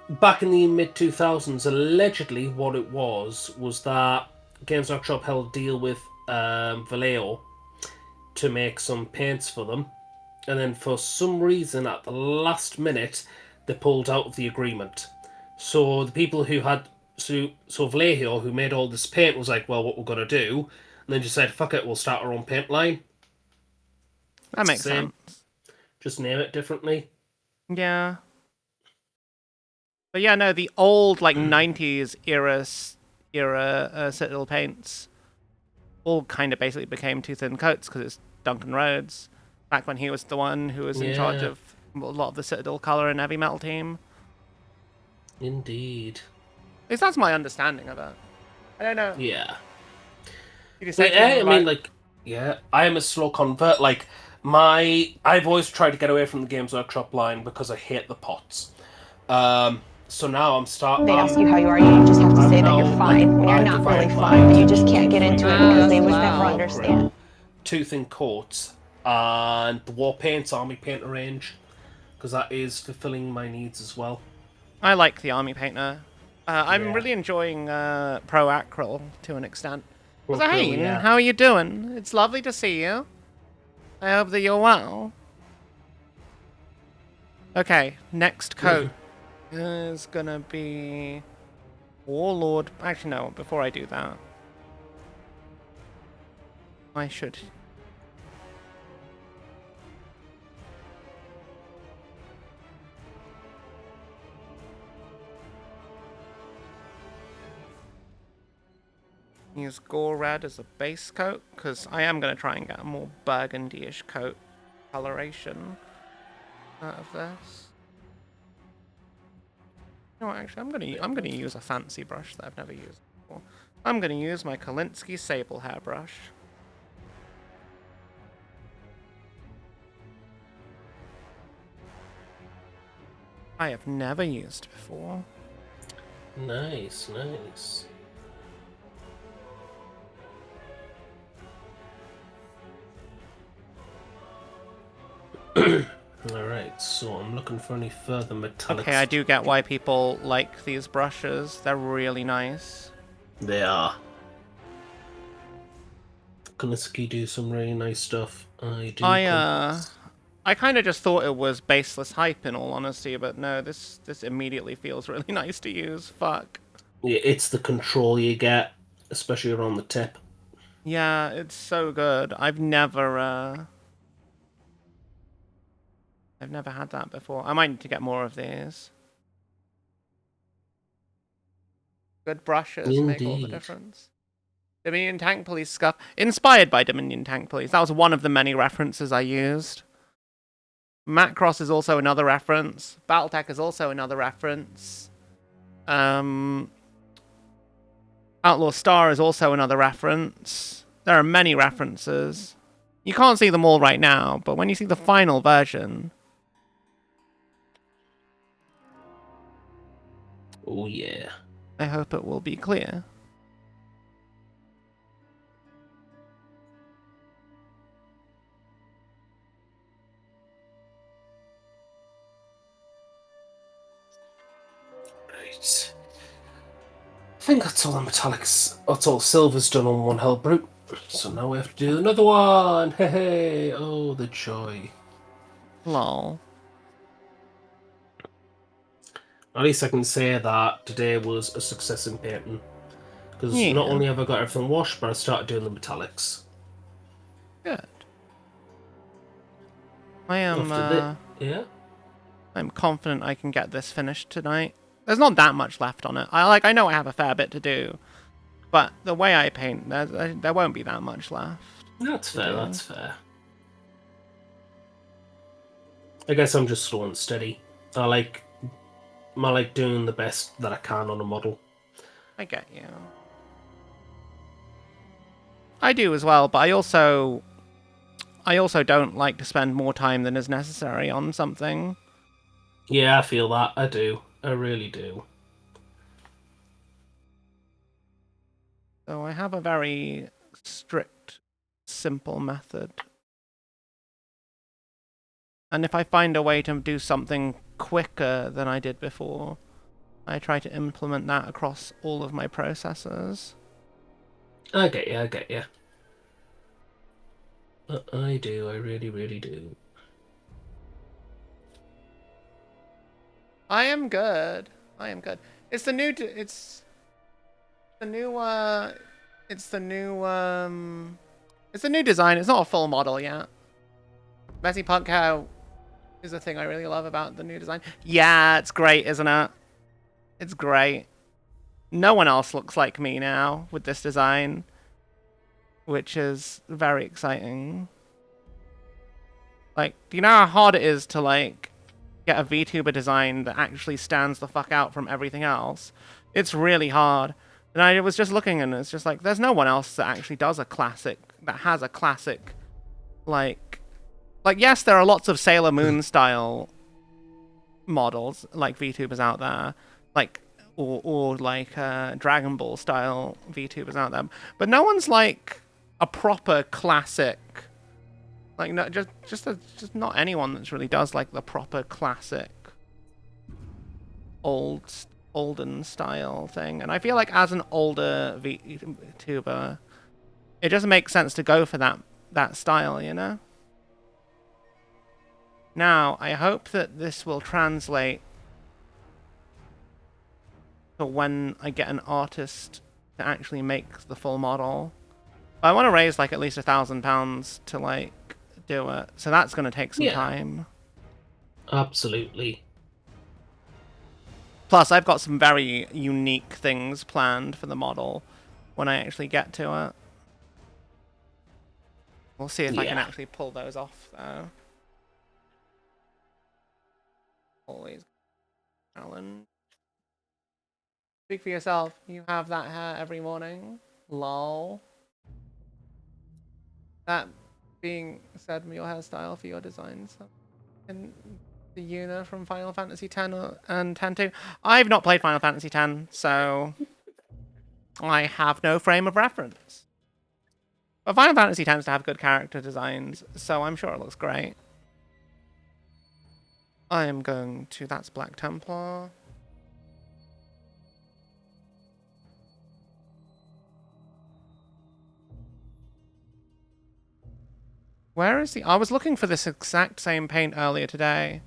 Back in the mid-2000s, allegedly what it was that Games Workshop held a deal with Vallejo to make some paints for them, and then for some reason at the last minute they pulled out of the agreement. So the people who had so Vallejo, who made all this paint, was like, well, what we're going to do, and then just said, fuck it, we'll start our own paint line. That makes sense. Just name it differently. Yeah. But yeah, no, the old like 90s era Citadel paints all kind of basically became Tooth and Coats because it's Duncan Rhodes back when he was the one who was in charge of a lot of the Citadel color and heavy metal team. Indeed. At least that's my understanding of it. I don't know. Yeah. I mean, like, yeah, I am a slow convert. Like, I've always tried to get away from the Games Workshop line because I hate the pots. So now I'm starting. They ask you how you are, you just have to say that you're fine when you're not really fine, but you just can't get into it because they would never understand. Tooth and Coat and the War Paints Army Painter range, because that is fulfilling my needs as well. I like the Army Painter. I'm really enjoying Pro Acryl to an extent. Zane, how are you doing? It's lovely to see you. I hope that you're well. Okay, next coat is gonna be Warlord. Actually, no, before I do that, I should. Use Gore Red as a base coat, because I am going to try and get a more burgundy-ish coat coloration out of this. You know what, actually, I'm gonna use a fancy brush that I've never used before. I'm going to use my Kolinsky Sable Hair brush. I have never used before. Nice, nice. Alright, so I'm looking for any further metallics. Okay, I do get why people like these brushes. They're really nice. They are. Kolinsky do some really nice stuff. I kind of just thought it was baseless hype in all honesty, but no, this immediately feels really nice to use. Fuck. Yeah, it's the control you get, especially around the tip. Yeah, it's so good. I've never had that before. I might need to get more of these. Good brushes make all the difference. Dominion Tank Police scuff. Inspired by Dominion Tank Police. That was one of the many references I used. Macross is also another reference. Battletech is also another reference. Outlaw Star is also another reference. There are many references. You can't see them all right now, but when you see the final version... Oh, yeah. I hope it will be clear. Right. I think that's all the metallics. That's all silver's done on one hell brute. So now we have to do another one. Hey, hey. Oh, the joy. Lol. At least I can say that today was a success in painting. Because Yeah. not only have I got everything washed, but I started doing the metallics. Good. I am, yeah? I'm confident I can get this finished tonight. There's not that much left on it. I know I have a fair bit to do, but the way I paint, there won't be that much left. That's fair, that's fair. I guess I'm just slow and steady. I like doing the best that I can on a model. I get you. I do as well, but I also don't like to spend more time than is necessary on something. Yeah, I feel that. I do. I really do. So I have a very strict, simple method. And if I find a way to do something quicker than I did before, I try to implement that across all of my processes. I get you, I get you. I do, I really, really do. I am good. I am good. It's the new design. It's not a full model yet. Messy Punk Cow is the thing I really love about the new design. Yeah, it's great, isn't it? It's great. No one else looks like me now with this design, which is very exciting. Like, do you know how hard it is to, like, get a VTuber design that actually stands the fuck out from everything else? It's really hard. And I was just looking and it's just like, there's no one else that actually does a classic, that has a classic, like, yes, there are lots of Sailor Moon style models, like VTubers out there, like, or like Dragon Ball style VTubers out there, but no one's like a proper classic, like, no, just not anyone that really does like the proper classic olden style thing. And I feel like as an older VTuber, it doesn't make sense to go for that style, you know? Now, I hope that this will translate to when I get an artist to actually make the full model. I want to raise like at least £1,000 to like do it, so that's going to take some time. Absolutely. Plus, I've got some very unique things planned for the model when I actually get to it. We'll see if I can actually pull those off, though. Always challenge. Speak for yourself. You have that hair every morning. Lol. That being said, your hairstyle for your designs. And the Yuna from Final Fantasy X and X-2. I've not played Final Fantasy X, so I have no frame of reference. But Final Fantasy tends to have good character designs, so I'm sure it looks great. I am going to... That's Black Templar. Where is he? I was looking for this exact same paint earlier today.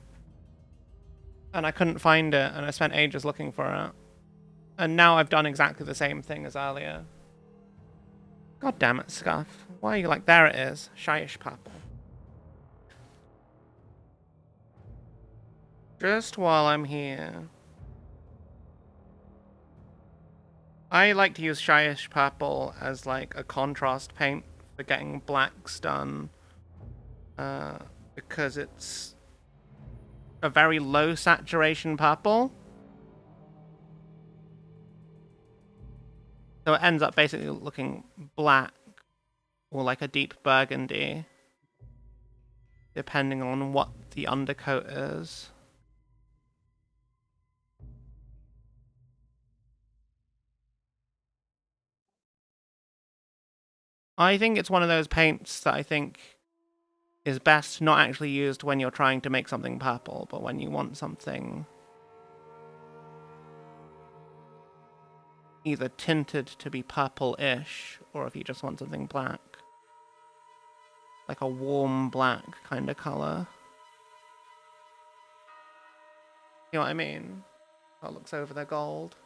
And I couldn't find it, and I spent ages looking for it. And now I've done exactly the same thing as earlier. God damn it, Scuff. Why are you like... There it is. Shyish Papa. Just while I'm here. I like to use Shyish Purple as like a contrast paint for getting blacks done. Because it's a very low saturation purple. So it ends up basically looking black or like a deep burgundy, depending on what the undercoat is. I think it's one of those paints that I think is best not actually used when you're trying to make something purple, but when you want something either tinted to be purple-ish, or if you just want something black. Like a warm black kind of color. You know what I mean? That looks over the gold.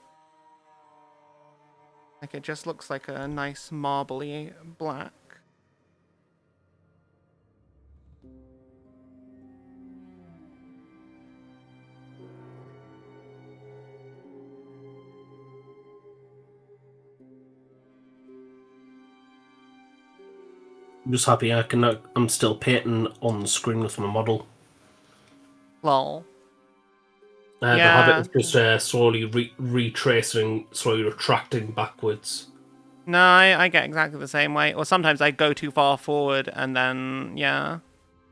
Like it just looks like a nice marbly black. I'm just happy I'm still painting on the screen with my model. Lol. I have a Yeah. habit of just slowly retracing, slowly retracting backwards. No, I get exactly the same way. Or sometimes I go too far forward and then, yeah.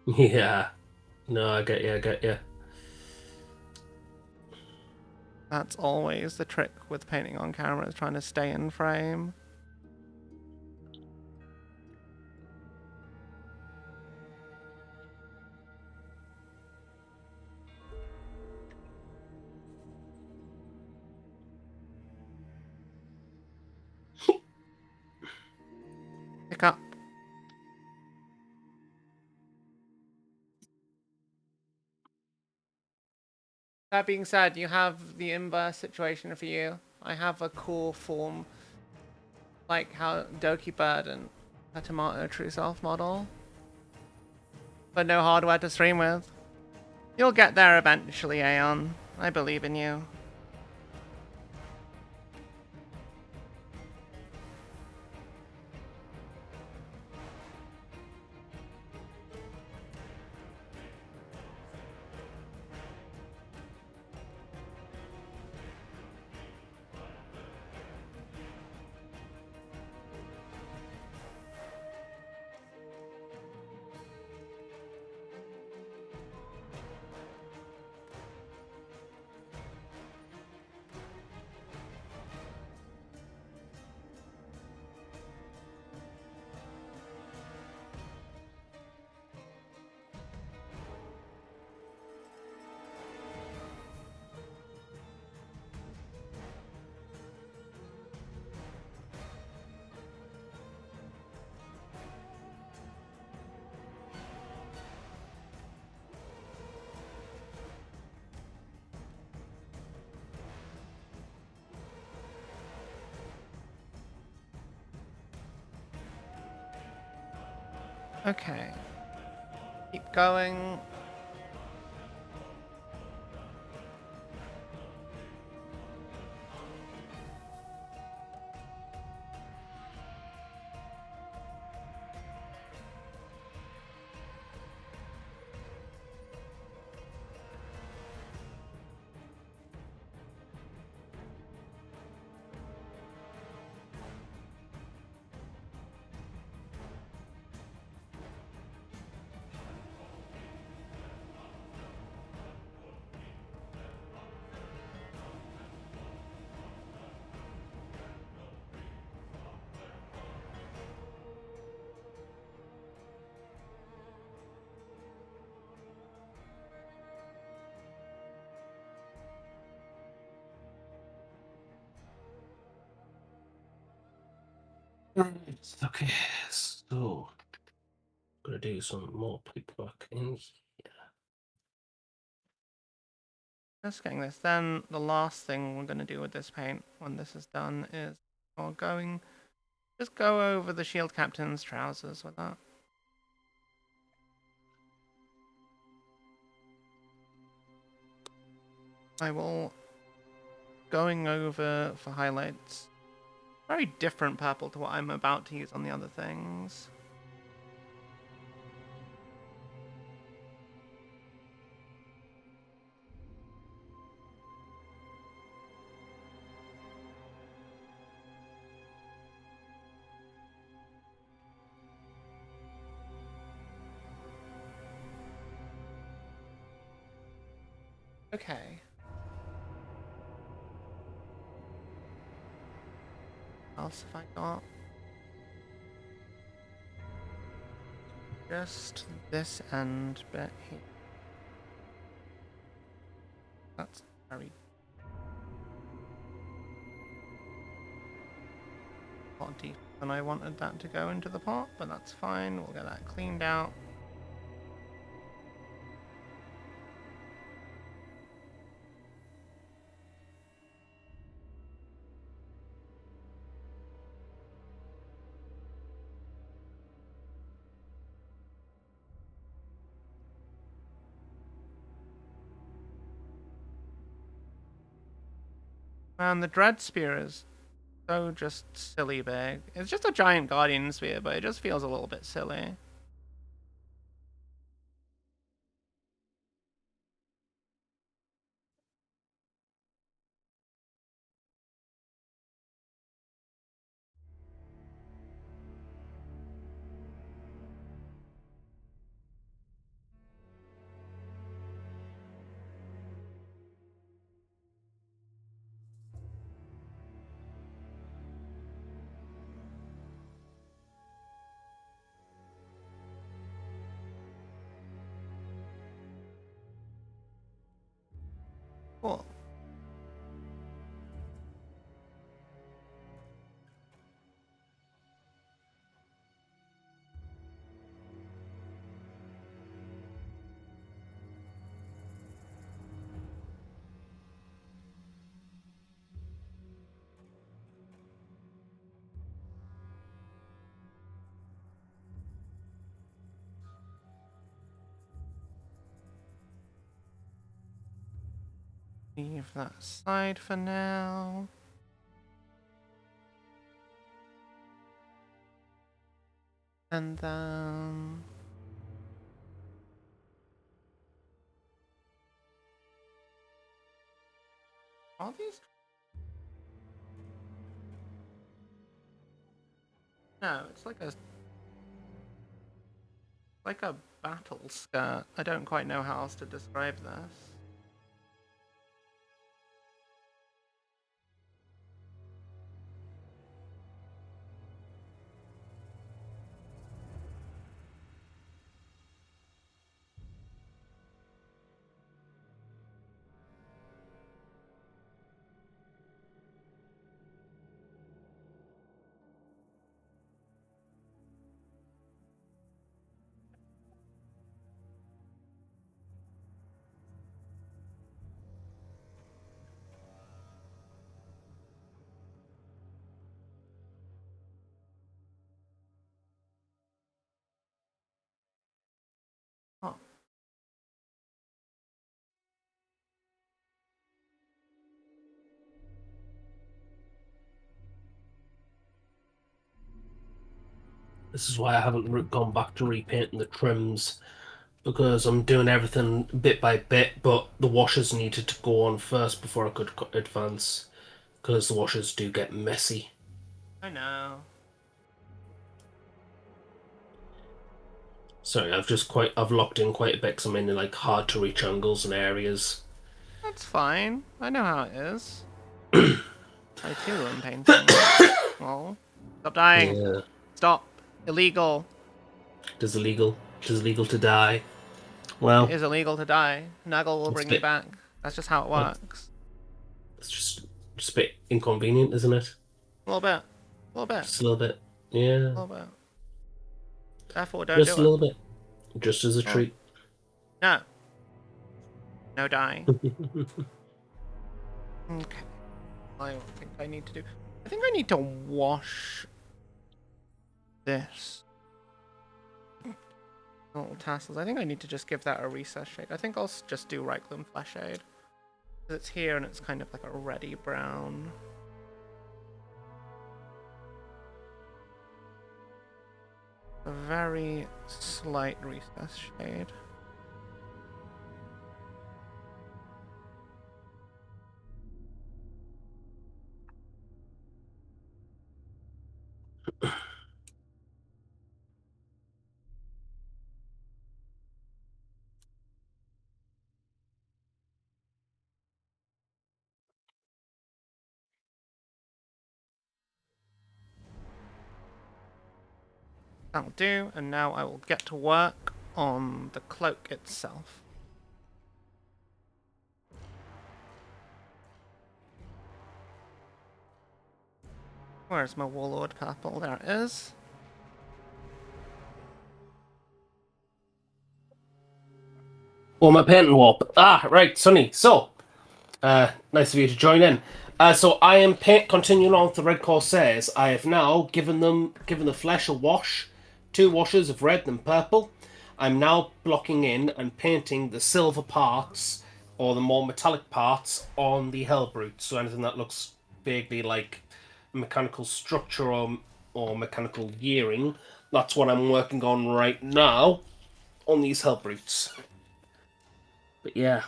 Yeah. No, I get you. That's always the trick with painting on camera, is trying to stay in frame. Pick up. That being said, you have the inverse situation for you. I have a core form, like how Doki Bird and a Tomato True Self model, but no hardware to stream with. You'll get there eventually, Aeon. I believe in you. Okay. Keep going. Okay, so gonna do some more paperwork in here. Just getting this. Then the last thing we're going to do with this paint when this is done is just go over the shield captain's trousers with that. I will going over for highlights Very different purple to what I'm about to use on the other things. Okay. What else have I got? Just this end bit here. That's very lot deeper than I wanted that to go into the pot, but that's fine. We'll get that cleaned out. Man, the Dread Spear is so just silly big. It's just a giant Guardian Spear, but it just feels a little bit silly. Cool. Leave that aside for now. And then... Are these... No, it's like a battle skirt. I don't quite know how else to describe this. Oh. This is why I haven't gone back to repainting the trims, because I'm doing everything bit by bit, but the washers needed to go on first before I could advance, because the washers do get messy. I know. Sorry, I've locked in quite a bit because I'm in like hard to reach angles and areas. That's fine. I know how it is. I too am painting. Oh. Stop dying. Yeah, Stop. Illegal. It is illegal to die. Well, It is illegal to die. Nuggle will It's bring a you bit- back. That's just how it works. it's just a bit inconvenient, isn't it? A little bit. A little bit. Just a little bit. Yeah, A little bit. Therefore, don't just a do little it. bit. Just as a treat. No. No dying. Okay. I think I need to do... I think I need to wash this. Little tassels. I think I need to just give that a recess shade. I think I'll just do Reikland Flesh Shade. Because it's here and it's kind of like a reddy brown. A very slight recess shade. That'll do, and now I will get to work on the cloak itself. Where's my Warlord purple? There it is. Or my painting warp. Ah, right, Sonny. So, nice of you to join in. So I am continuing on with the Red Corsairs. I have now given the flesh a wash, 2 washes of red and purple. I'm now blocking in and painting the silver parts or the more metallic parts on the Hellbrute. So anything that looks vaguely like mechanical structure or mechanical gearing, that's what I'm working on right now on these Hellbrutes. But yeah.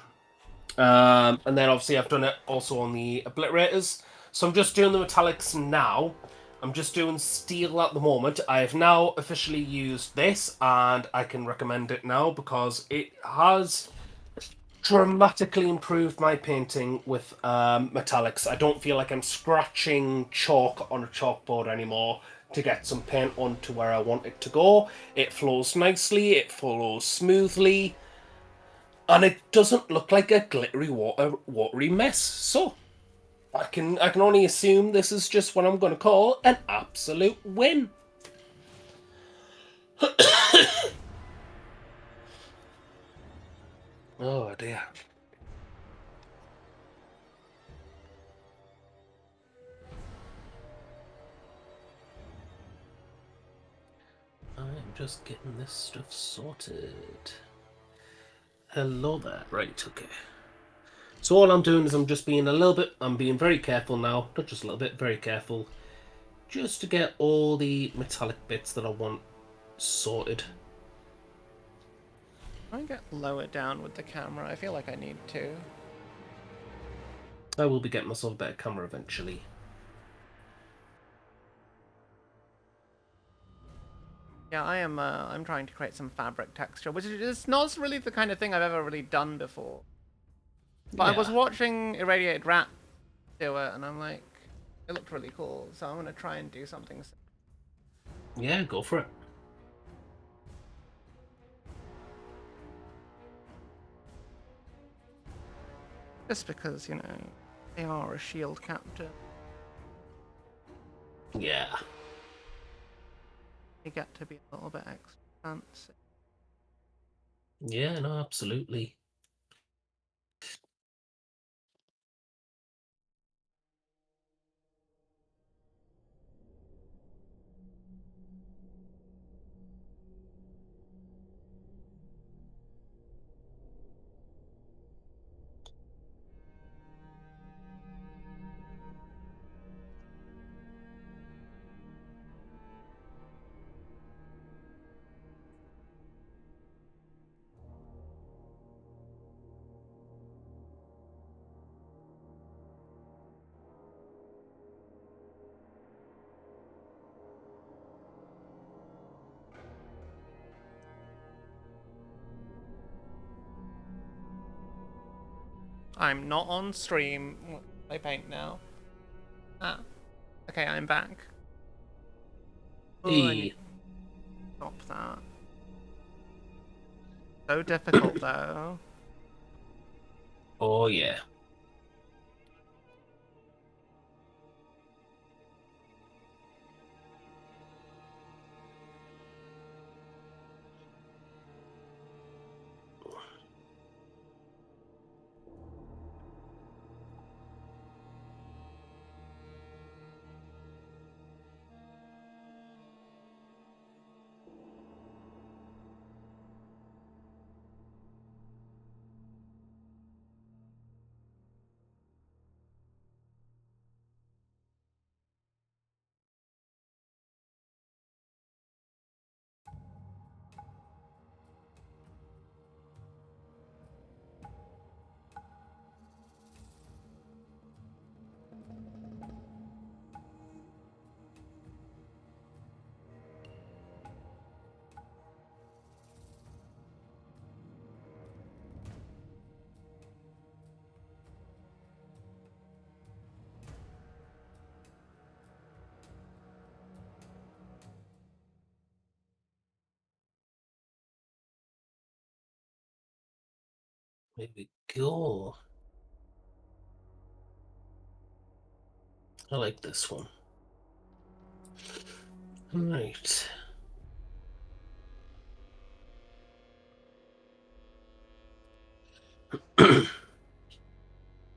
And then obviously I've done it also on the obliterators. So I'm just doing the metallics now. I'm just doing steel at the moment. I have now officially used this and I can recommend it now because it has dramatically improved my painting with metallics. I don't feel like I'm scratching chalk on a chalkboard anymore to get some paint onto where I want it to go. It flows nicely, it flows smoothly. And it doesn't look like a glittery watery mess. So I can only assume this is just what I'm going to call an absolute win. Oh dear. I'm just getting this stuff sorted. Hello there. Right, okay. So all I'm doing is I'm being very careful now, not just a little bit, very careful, just to get all the metallic bits that I want sorted. I get lower down with the camera. I feel like I need to. I will be getting myself a better camera eventually. Yeah, I'm trying to create some fabric texture, which is not really the kind of thing I've ever really done before. But I was Yeah. watching Irradiated Rat do it, and I'm like, it looked really cool, so I'm gonna try and do something. Yeah, go for it. Just because, you know, they are a shield captain. Yeah. They get to be a little bit extra fancy. Yeah, no, absolutely. I'm not on stream. What do I paint now? Ah. Okay, I'm back. Oh, I need Hey. to stop that. So difficult, though. Oh, yeah. There we go. I like this one. Right.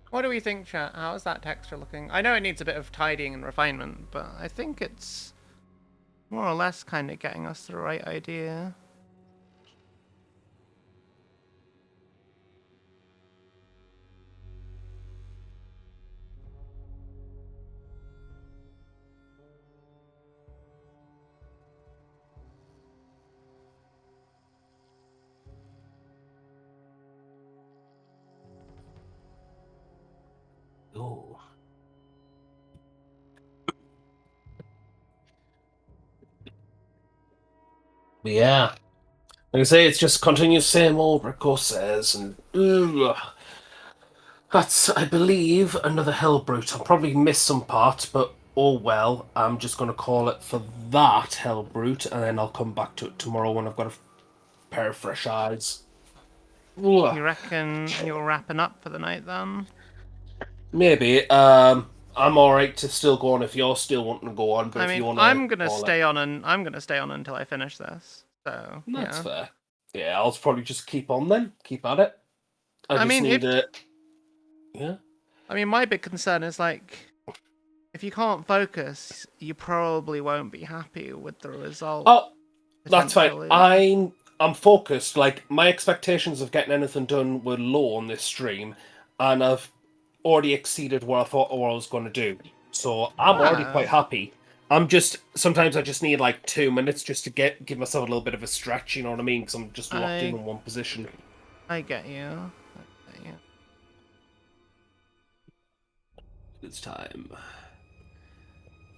What do we think, chat? How's that texture looking? I know it needs a bit of tidying and refinement, but I think it's more or less kind of getting us the right idea. Oh. But yeah. Like I say, it's just continuous same old, Rico says, and that's, I believe, another Hellbrute. I'll probably miss some parts, but oh well. I'm just going to call it for that Hellbrute, and then I'll come back to it tomorrow when I've got a pair of fresh eyes. Ugh. You reckon you're wrapping up for the night then? Maybe. I'm alright to still go on if you're still wanting to go on, but I if mean, you want to I'm gonna call stay on and I'm gonna stay on until I finish this. So that's yeah. fair. Yeah, I'll probably just keep on then. Keep at it. I just mean, need it. Yeah. I mean, my big concern is like, if you can't focus, you probably won't be happy with the result. Oh, that's fine. potentially. I'm focused. Like my expectations of getting anything done were low on this stream, and I've already exceeded what I thought what I was going to do. So I'm already quite happy. I'm just sometimes I just need like 2 minutes just to give myself a little bit of a stretch. You know what I mean? Because I'm just locked in one position. I get you. I get you. It's time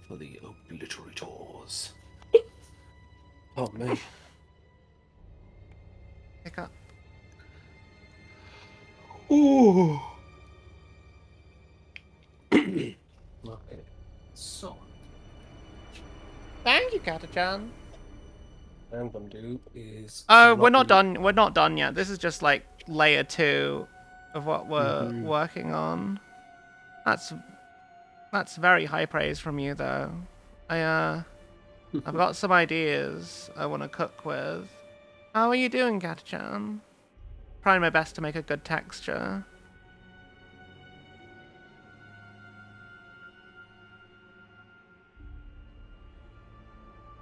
for the obligatory tours. Oh me. Pick up. Ooh. Okay. So. Thank you, Kata-chan. What I'm gonna do is. We're not done. We're not done yet. This is just like layer 2 of what we're working on. That's very high praise from you, though. I've got some ideas I want to cook with. How are you doing, Kata-chan? Trying my best to make a good texture.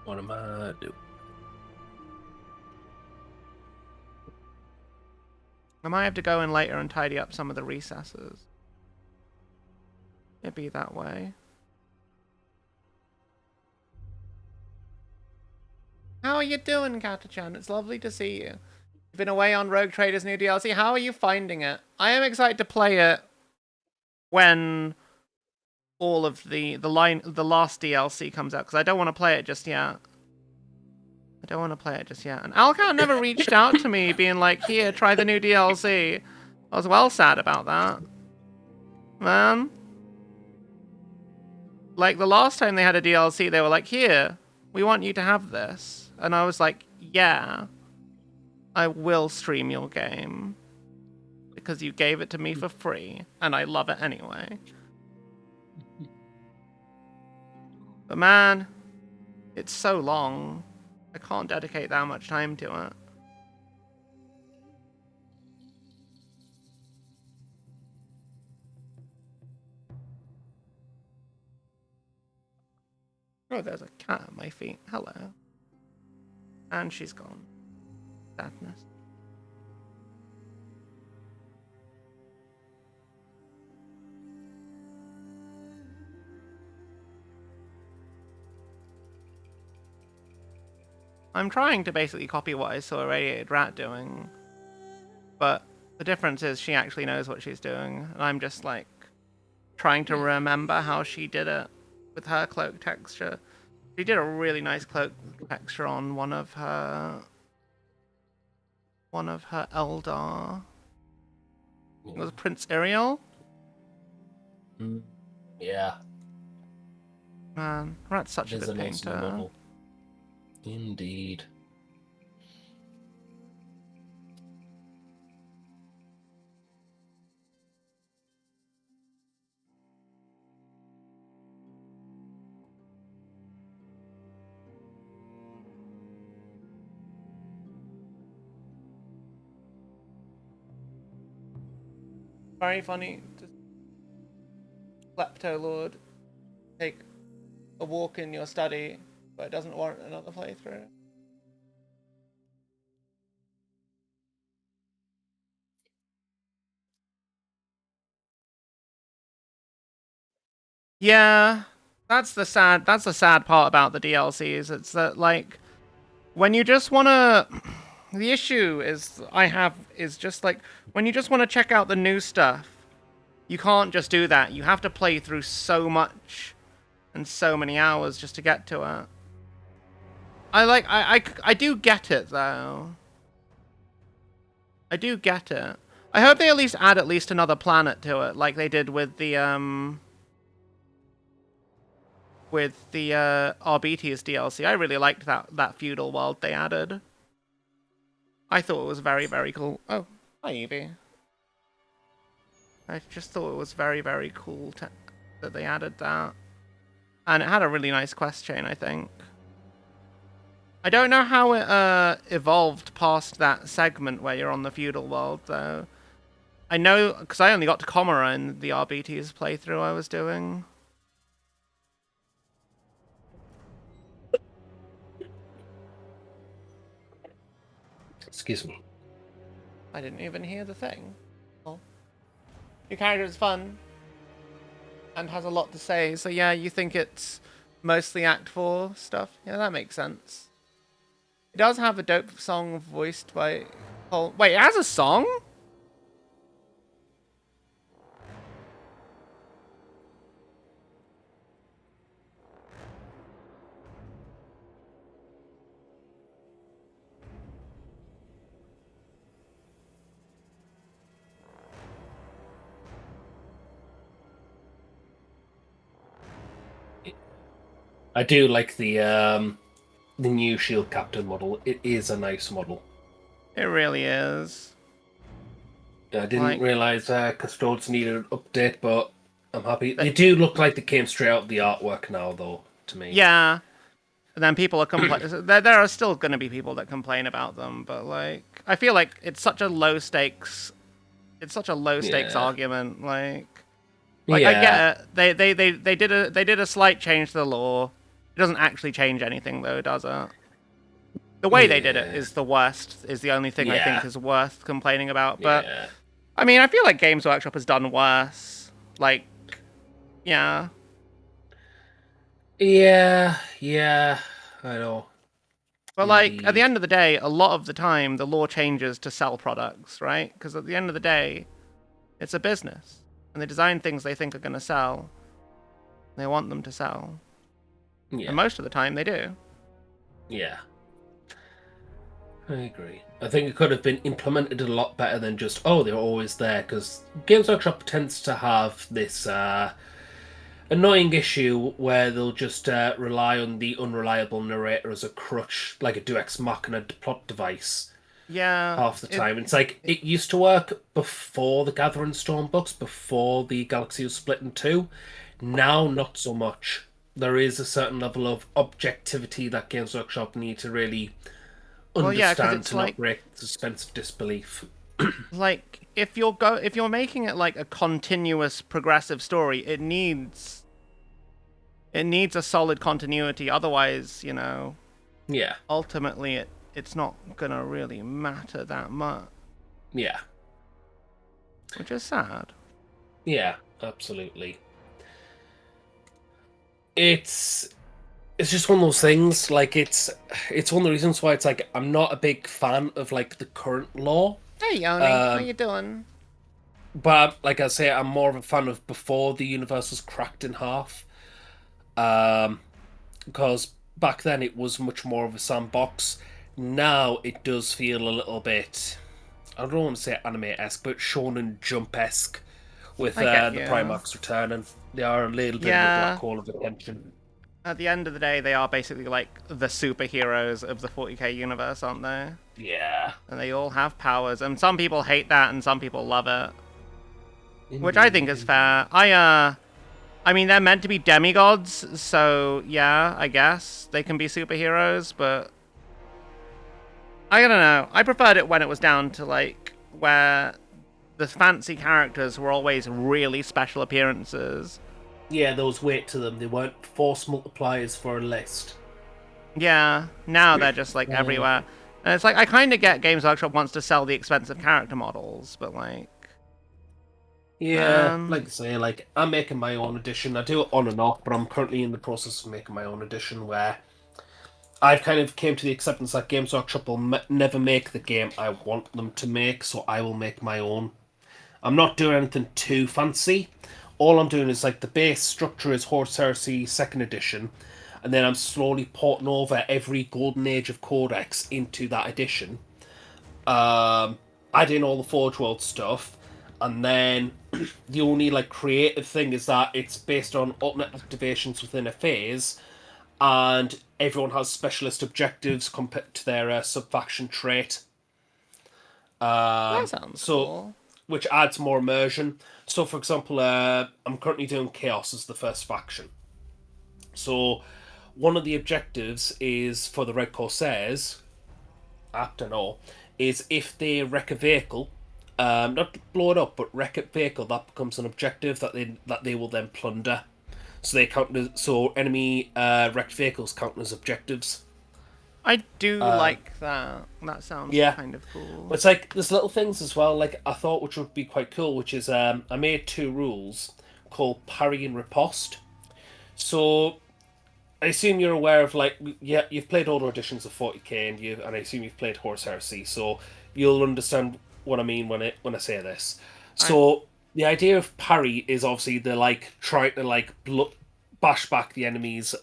What am I doing? I might have to go in later and tidy up some of the recesses. It'd be that way. How are you doing, Kata-chan? It's lovely to see you. You've been away on Rogue Trader's new DLC. How are you finding it? I am excited to play it when all of the last DLC comes out, because I don't want to play it just yet. And Alcan never reached out to me being like, here, try the new DLC. I was well sad about that. Man. Like, the last time they had a DLC, they were like, here, we want you to have this. And I was like, yeah, I will stream your game. Because you gave it to me for free, and I love it anyway. But man, it's so long. I can't dedicate that much time to it. Oh, there's a cat at my feet. Hello. And she's gone. Sadness. I'm trying to basically copy what I saw a Radiated Rat doing, but the difference is she actually knows what she's doing, and I'm just like trying to remember how she did it with her cloak texture. She did a really nice cloak texture on one of her Eldar. It was Prince Iriel. Yeah. Man, Rat's such a good painter. Indeed. Very funny. Just Klepto Lord, take a walk in your study, but it doesn't warrant another playthrough. Yeah, that's the sad part about the DLCs. It's that, like, when you just wanna, the issue is just like when you just want to check out the new stuff, you can't just do that. You have to play through so much and so many hours just to get to it. I do get it though. I do get it. I hope they at least add at least another planet to it, like they did with the Arbites DLC. I really liked that feudal world they added. I thought it was very, very cool. Oh, hi Evie. I just thought it was very, very cool that they added that. And it had a really nice quest chain, I think. I don't know how it evolved past that segment where you're on the feudal world, though. I know, because I only got to Comora in the RBT's playthrough I was doing. Excuse me. I didn't even hear the thing. Oh. Your character is fun and has a lot to say, so yeah, you think it's mostly Act 4 stuff? Yeah, that makes sense. It does have a dope song voiced by... Oh, wait, it has a song? I do like the new Shield Captain model. It is a nice model. It really is. I didn't realise Custodes needed an update, but I'm happy. They do look like they came straight out of the artwork now, though, to me. Yeah. And then people are complaining. there are still going to be people that complain about them, but, like, I feel like it's such a low stakes... It's such a low stakes argument, like... Like, I get it. They did a slight change to the lore. It doesn't actually change anything, though, does it? The way they did it is the worst, is the only thing I think is worth complaining about. But, I mean, I feel like Games Workshop has done worse. Like, yeah. Yeah, I know. But, like, at the end of the day, a lot of the time, the lore changes to sell products, right? Because at the end of the day, it's a business. And they design things they think are going to sell. They want them to sell. Yeah. And most of the time, they do. Yeah. I agree. I think it could have been implemented a lot better than just, oh, they're always there, because Games Workshop tends to have this annoying issue where they'll just rely on the unreliable narrator as a crutch, like a Deus Machina plot device. Yeah. Half the time. It's like, it used to work before the Gathering Storm books, before the Galaxy was split in two. Now, not so much. There is a certain level of objectivity that Games Workshop need to really understand to not break the suspense of disbelief. Like, if you're making it like a continuous progressive story, it needs a solid continuity. Otherwise, you know, ultimately it's not gonna really matter that much. Yeah. Which is sad. Yeah, absolutely. It's just one of those things, like, it's one of the reasons why it's like, I'm not a big fan of, like, the current lore. Hey, Yoni, how you doing? But, like I say, I'm more of a fan of before the universe was cracked in half. Because back then it was much more of a sandbox. Now it does feel a little bit, I don't want to say anime-esque, but Shonen Jump-esque with the Primarchs returning. They are a little bit of a black hole of attention. At the end of the day, they are basically like the superheroes of the 40k universe, aren't they? Yeah. And they all have powers, and some people hate that, and some people love it. Which I think is fair. I mean, they're meant to be demigods, so yeah, I guess they can be superheroes, but I don't know. I preferred it when it was down to, like, where the fancy characters were always really special appearances. Yeah, there was weight to them. They weren't force multipliers for a list. Yeah, now they're just like everywhere. And it's like, I kind of get Games Workshop wants to sell the expensive character models, but like... Yeah, like I say, like, I'm making my own edition. I do it on and off, but I'm currently in the process of making my own edition where I've kind of came to the acceptance that Games Workshop will never make the game I want them to make, so I will make my own. I'm not doing anything too fancy. All I'm doing is, like, the base structure is Horus Heresy 2nd edition, and then I'm slowly porting over every Golden Age of Codex into that edition. Adding all the Forge World stuff, and then the only, like, creative thing is that it's based on alternate activations within a phase, and everyone has specialist objectives compared to their sub-faction trait. That sounds cool. Which adds more immersion. So, for example, I'm currently doing Chaos as the first faction. So, one of the objectives is for the Red Corsairs, apt and all, is if they wreck a vehicle, not blow it up, but wreck a vehicle, that becomes an objective that they will then plunder. So they count as, so enemy wrecked vehicles count as objectives. I do like that. That sounds kind of cool. But it's like there's little things as well. Like I thought, which would be quite cool, which is I made 2 rules called parry and riposte. So I assume you're aware of you've played older editions of 40k and I assume you've played Horus Heresy, so you'll understand what I mean when I say this. So the idea of parry is obviously they're like trying to bash back the enemy's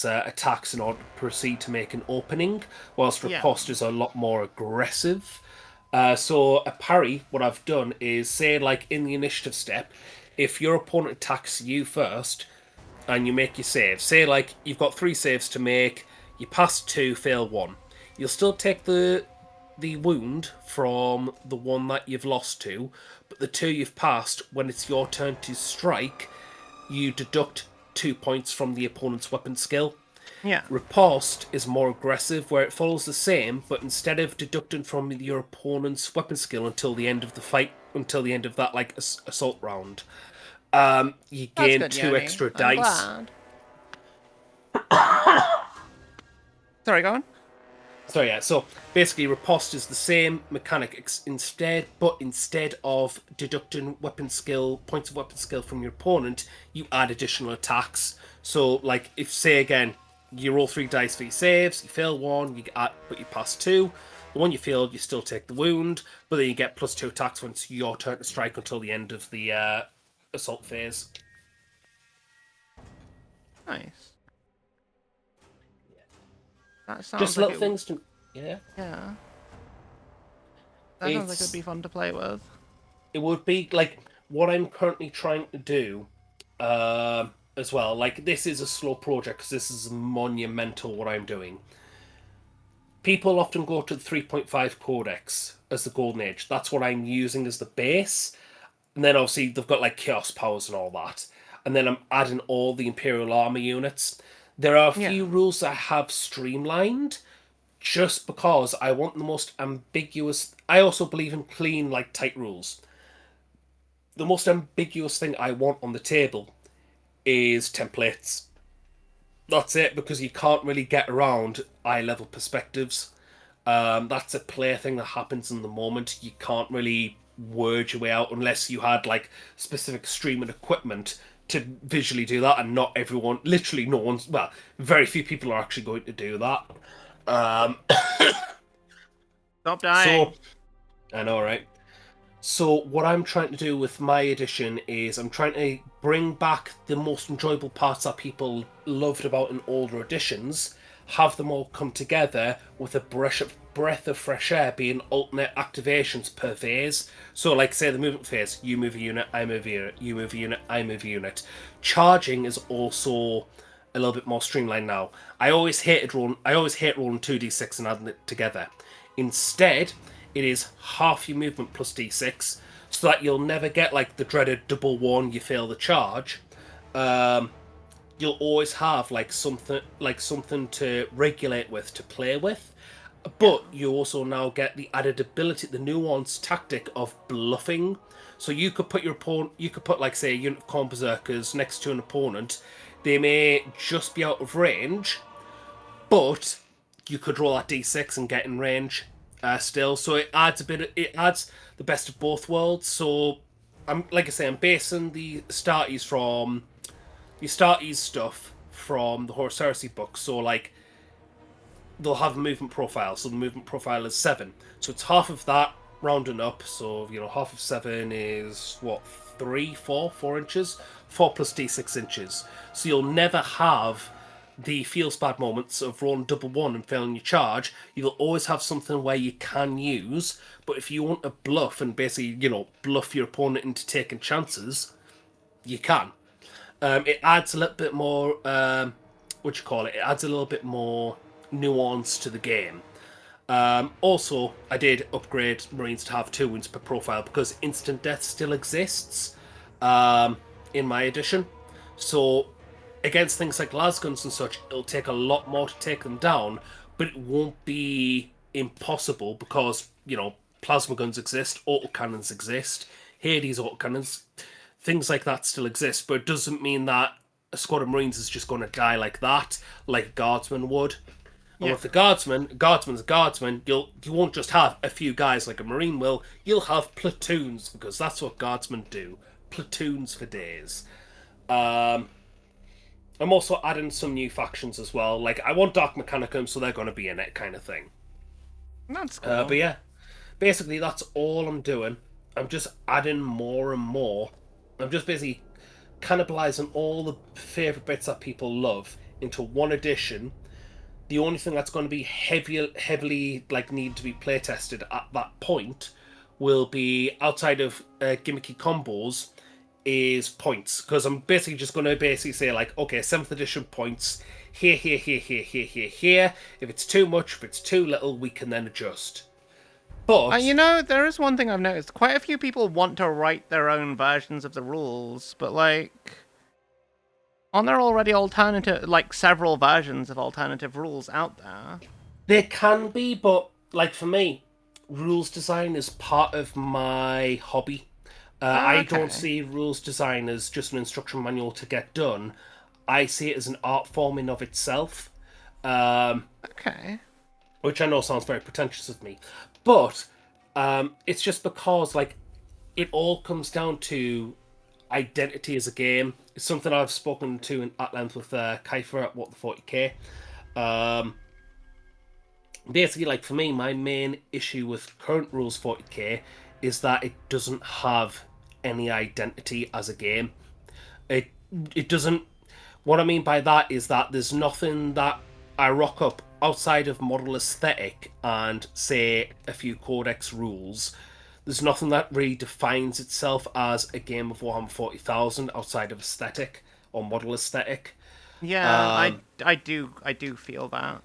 attacks in order to proceed to make an opening, whilst riposte is a lot more aggressive. So a parry, what I've done is say like in the initiative step, if your opponent attacks you first and you make your save, say like you've got 3 saves to make, you pass 2, fail 1, you'll still take the wound from the one that you've lost to, but the 2 you've passed, when it's your turn to strike, you deduct 2 points from the opponent's weapon skill. Yeah. Riposte is more aggressive, where it follows the same, but instead of deducting from your opponent's weapon skill until the end of the fight, until the end of that like assault round, you gain good, 2 Yoni. extra I'm dice. glad. Sorry, go on. So yeah, so basically riposte is the same mechanic instead of deducting weapon skill, points of weapon skill from your opponent, you add additional attacks. So like if say again, you roll 3 dice for your saves, you fail 1, but you pass 2. The one you failed, you still take the wound, but then you get +2 attacks when it's your turn to strike until the end of the assault phase. Nice. That sounds Just like little things to... Yeah. Yeah. That sounds like it'd be fun to play with. It would be, like, what I'm currently trying to do as well. Like, this is a slow project because this is monumental what I'm doing. People often go to the 3.5 Codex as the Golden Age. That's what I'm using as the base. And then, obviously, they've got, like, Chaos Powers and all that. And then I'm adding all the Imperial Armor units. There are a few rules that I have streamlined just because I want the most ambiguous... I also believe in clean, like, tight rules. The most ambiguous thing I want on the table is templates. That's it, because you can't really get around eye-level perspectives. That's a player thing that happens in the moment. You can't really word your way out unless you had, like, specific streaming equipment to visually do that, and not everyone, literally no one's, well, very few people are actually going to do that. Stop dying. So, I know, right? So what I'm trying to do with my edition is I'm trying to bring back the most enjoyable parts that people loved about in older editions, have them all come together with a breath of fresh air being alternate activations per phase. So like say the movement phase, you move a unit, I move a unit, you move a unit, I move a unit. Charging is also a little bit more streamlined now. I always hated rolling 2d6 and adding it together. Instead, it is half your movement plus d6, so that you'll never get like the dreaded double 1, you fail the charge. You'll always have like something to regulate with, to play with, But you also now get the added ability, the nuanced tactic of bluffing. So you could put your opponent, you could put, like, say, a unit of Khorne Berserkers next to an opponent. They may just be out of range, but you could roll that d6 and get in range still. So it adds the best of both worlds. So I'm basing the Astartes stuff from the Horus Heresy book. So like they'll have a movement profile. So the movement profile is 7. So it's half of that rounding up. So half of 7 is what, 4 inches, 4 plus d6 inches. So you'll never have the feels bad moments of rolling double 1 and failing your charge. You'll always have something where you can use, but if you want to bluff and basically, bluff your opponent into taking chances, you can. It adds a little bit more, it adds a little bit more nuance to the game. Also, I did upgrade Marines to have 2 wounds per profile because instant death still exists in my edition. So against things like lasguns and such, it'll take a lot more to take them down, but it won't be impossible because, plasma guns exist, autocannons exist, Hades autocannons, things like that still exist, but it doesn't mean that a squad of Marines is just going to die like that, like a guardsman would. And with the guardsman's a guardsman, you won't just have a few guys like a Marine will, you'll have platoons, because that's what guardsmen do. Platoons for days. I'm also adding some new factions as well. Like, I want Dark Mechanicum, so they're going to be in it, kind of thing. That's cool. But yeah, basically that's all I'm doing. I'm just adding more and more. I'm just basically cannibalizing all the favourite bits that people love into one edition. The only thing that's going to be heavily need to be playtested at that point will be, outside of gimmicky combos, is points, because I'm basically just going to say like, okay, 7th edition points here. If it's too much, if it's too little, we can then adjust. But there is one thing I've noticed. Quite a few people want to write their own versions of the rules, but aren't there already several versions of alternative rules out there? There can be, but for me, rules design is part of my hobby. I don't see rules design as just an instruction manual to get done. I see it as an art form in of itself. Which I know sounds very pretentious of me. But it's just because it all comes down to identity as a game. It's something I've spoken to at length with Kiefer at What the 40k. Basically, for me, my main issue with current Rules 40k is that it doesn't have any identity as a game. It doesn't. What I mean by that is that there's nothing that I rock up outside of model aesthetic and say a few codex rules. There's nothing that really defines itself as a game of Warhammer 40,000 outside of aesthetic or model aesthetic. Yeah, I do feel that.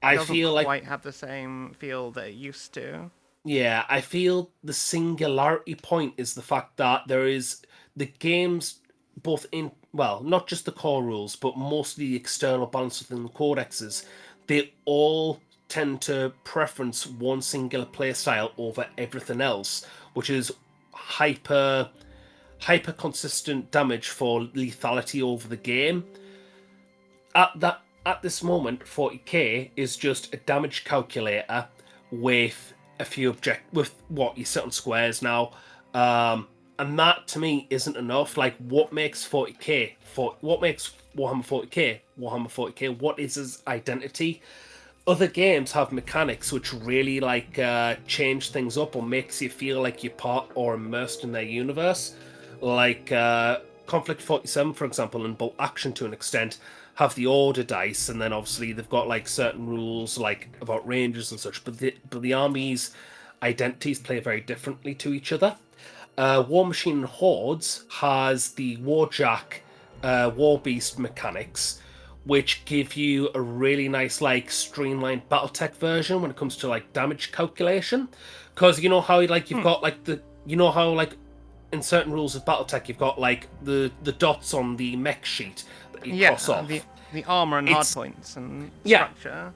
I feel like quite have the same feel that it used to. Yeah, I feel the singularity point is the fact that there is the games both in, not just the core rules, but mostly the external balance within the codexes. They all tend to preference one singular playstyle over everything else, which is hyper consistent damage for lethality over the game. At this moment, 40k is just a damage calculator with a few with what you sit on squares now, and that to me isn't enough. What makes 40k what makes Warhammer 40k? What is its identity? Other games have mechanics which really change things up or makes you feel like you're part or immersed in their universe. Conflict 47, for example, and Bolt Action to an extent have the order dice, and then obviously they've got certain rules about ranges and such, but the army's identities play very differently to each other. War Machine and Hordes has the Warjack War Beast mechanics, which give you a really nice streamlined BattleTech version when it comes to damage calculation, because you know how you've got in certain rules of BattleTech you've got the dots on the mech sheet that you cross off. The armor and hardpoints and structure.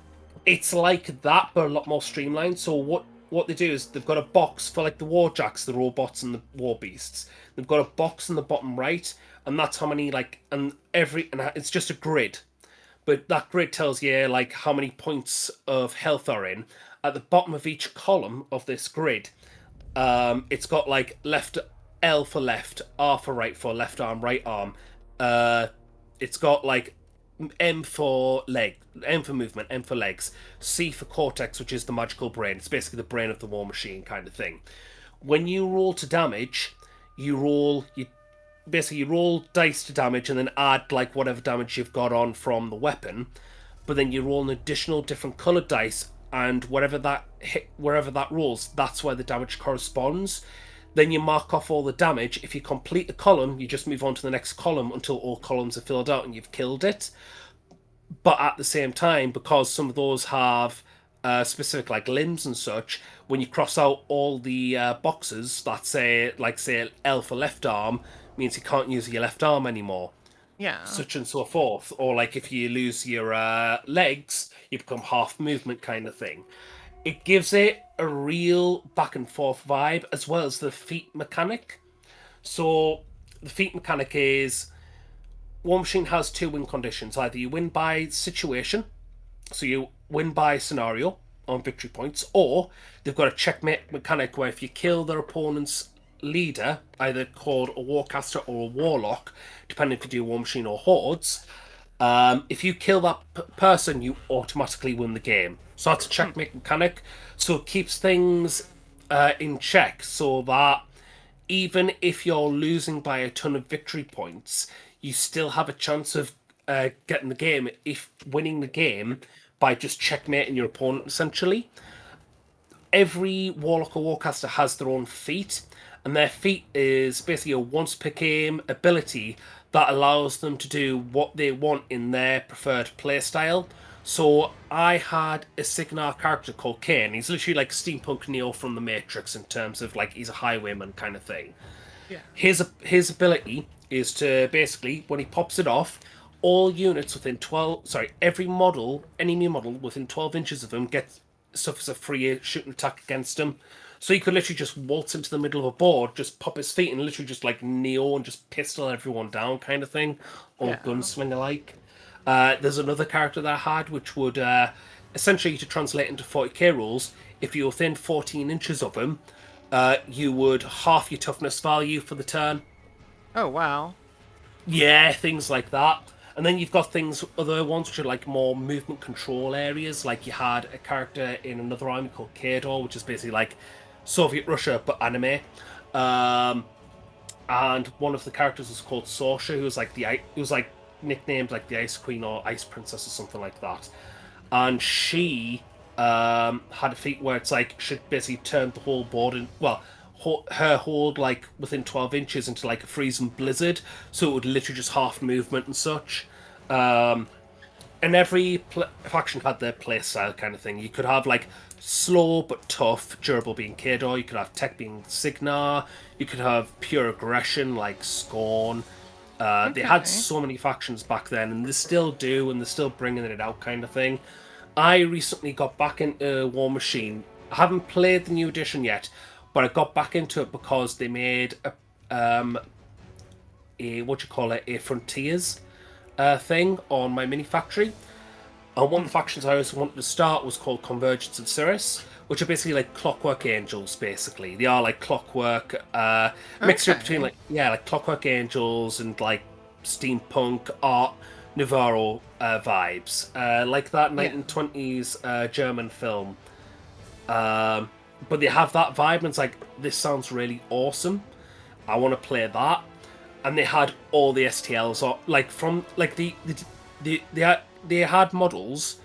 It's like that, but a lot more streamlined. So what they do is they've got a box for like the warjacks, the robots, and the war beasts. They've got a box in the bottom right, and that's how many and it's just a grid. But that grid tells you like how many points of health are in. At the bottom of each column of this grid, it's got like left L for left, R for left arm, right arm. It's got like M for movement, M for legs, C for cortex, which is the magical brain. It's basically the brain of the war machine kind of thing. When you roll to damage, you roll dice to damage and then add like whatever damage you've got on from the weapon. But then you roll an additional different coloured dice, and wherever that rolls, that's where the damage corresponds. Then you mark off all the damage. If you complete the column, you just move on to the next column until all columns are filled out and you've killed it. But at the same time, because some of those have specific like limbs and such, when you cross out all the boxes that say L for left arm, means you can't use your left arm anymore. Yeah. Such and so forth. Or like if you lose your legs, you become half movement kind of thing. It gives it a real back and forth vibe, as well as the feat mechanic. So the feat mechanic is War Machine has two win conditions. Either you win by situation, so you win by scenario on victory points, or they've got a checkmate mechanic where if you kill their opponent's leader, either called a warcaster or a warlock, depending if you do War Machine or Hordes, if you kill that person, you automatically win the game. So that's a checkmate mechanic. So it keeps things in check, so that even if you're losing by a ton of victory points, you still have a chance of getting the game, if winning the game by just checkmating your opponent, essentially. Every warlock or warcaster has their own feat, and their feat is basically a once per game ability that allows them to do what they want in their preferred playstyle. So I had a Signar character called Kane. He's literally like steampunk Neo from the Matrix in terms of like he's a highwayman kind of thing. Yeah. His ability is to basically, when he pops it off, all units within every enemy model within 12 inches of him suffers a free shooting attack against him. So he could literally just waltz into the middle of a board, just pop his feet and literally just like Neo and just pistol everyone down kind of thing. Or gunslinger-like. There's another character that I had, which would essentially, to translate into 40k rules, if you're within 14 inches of him, you would half your toughness value for the turn. Oh, wow. Yeah, things like that. And then you've got other ones which are like more movement control areas. Like you had a character in another army called Kador, which is basically like Soviet Russia but anime. And one of the characters was called Sorsha, who was nicknamed like the Ice Queen or Ice Princess or something like that. And she had a feat where it's like she basically turned the whole board her hold like within 12 inches into like a freezing blizzard, so it would literally just half movement and such. And every faction had their play style kind of thing. You could have like slow but tough, durable being Kador. You could have tech being Signar. You could have pure aggression like Scorn. They had so many factions back then, and they still do, and they're still bringing it out kind of thing. I recently got back into War Machine. I haven't played the new edition yet, but I got back into it because they made a Frontiers thing on my mini factory. And one of the factions I always wanted to start was called Convergence of Cirrus, which are basically like Clockwork Angels, basically. They are like Clockwork, mixture between like Clockwork Angels and like steampunk art Navarro vibes. Like that 1920s German film. But they have that vibe, and it's like, this sounds really awesome. I want to play that. And they had all the STLs, like from like they had models,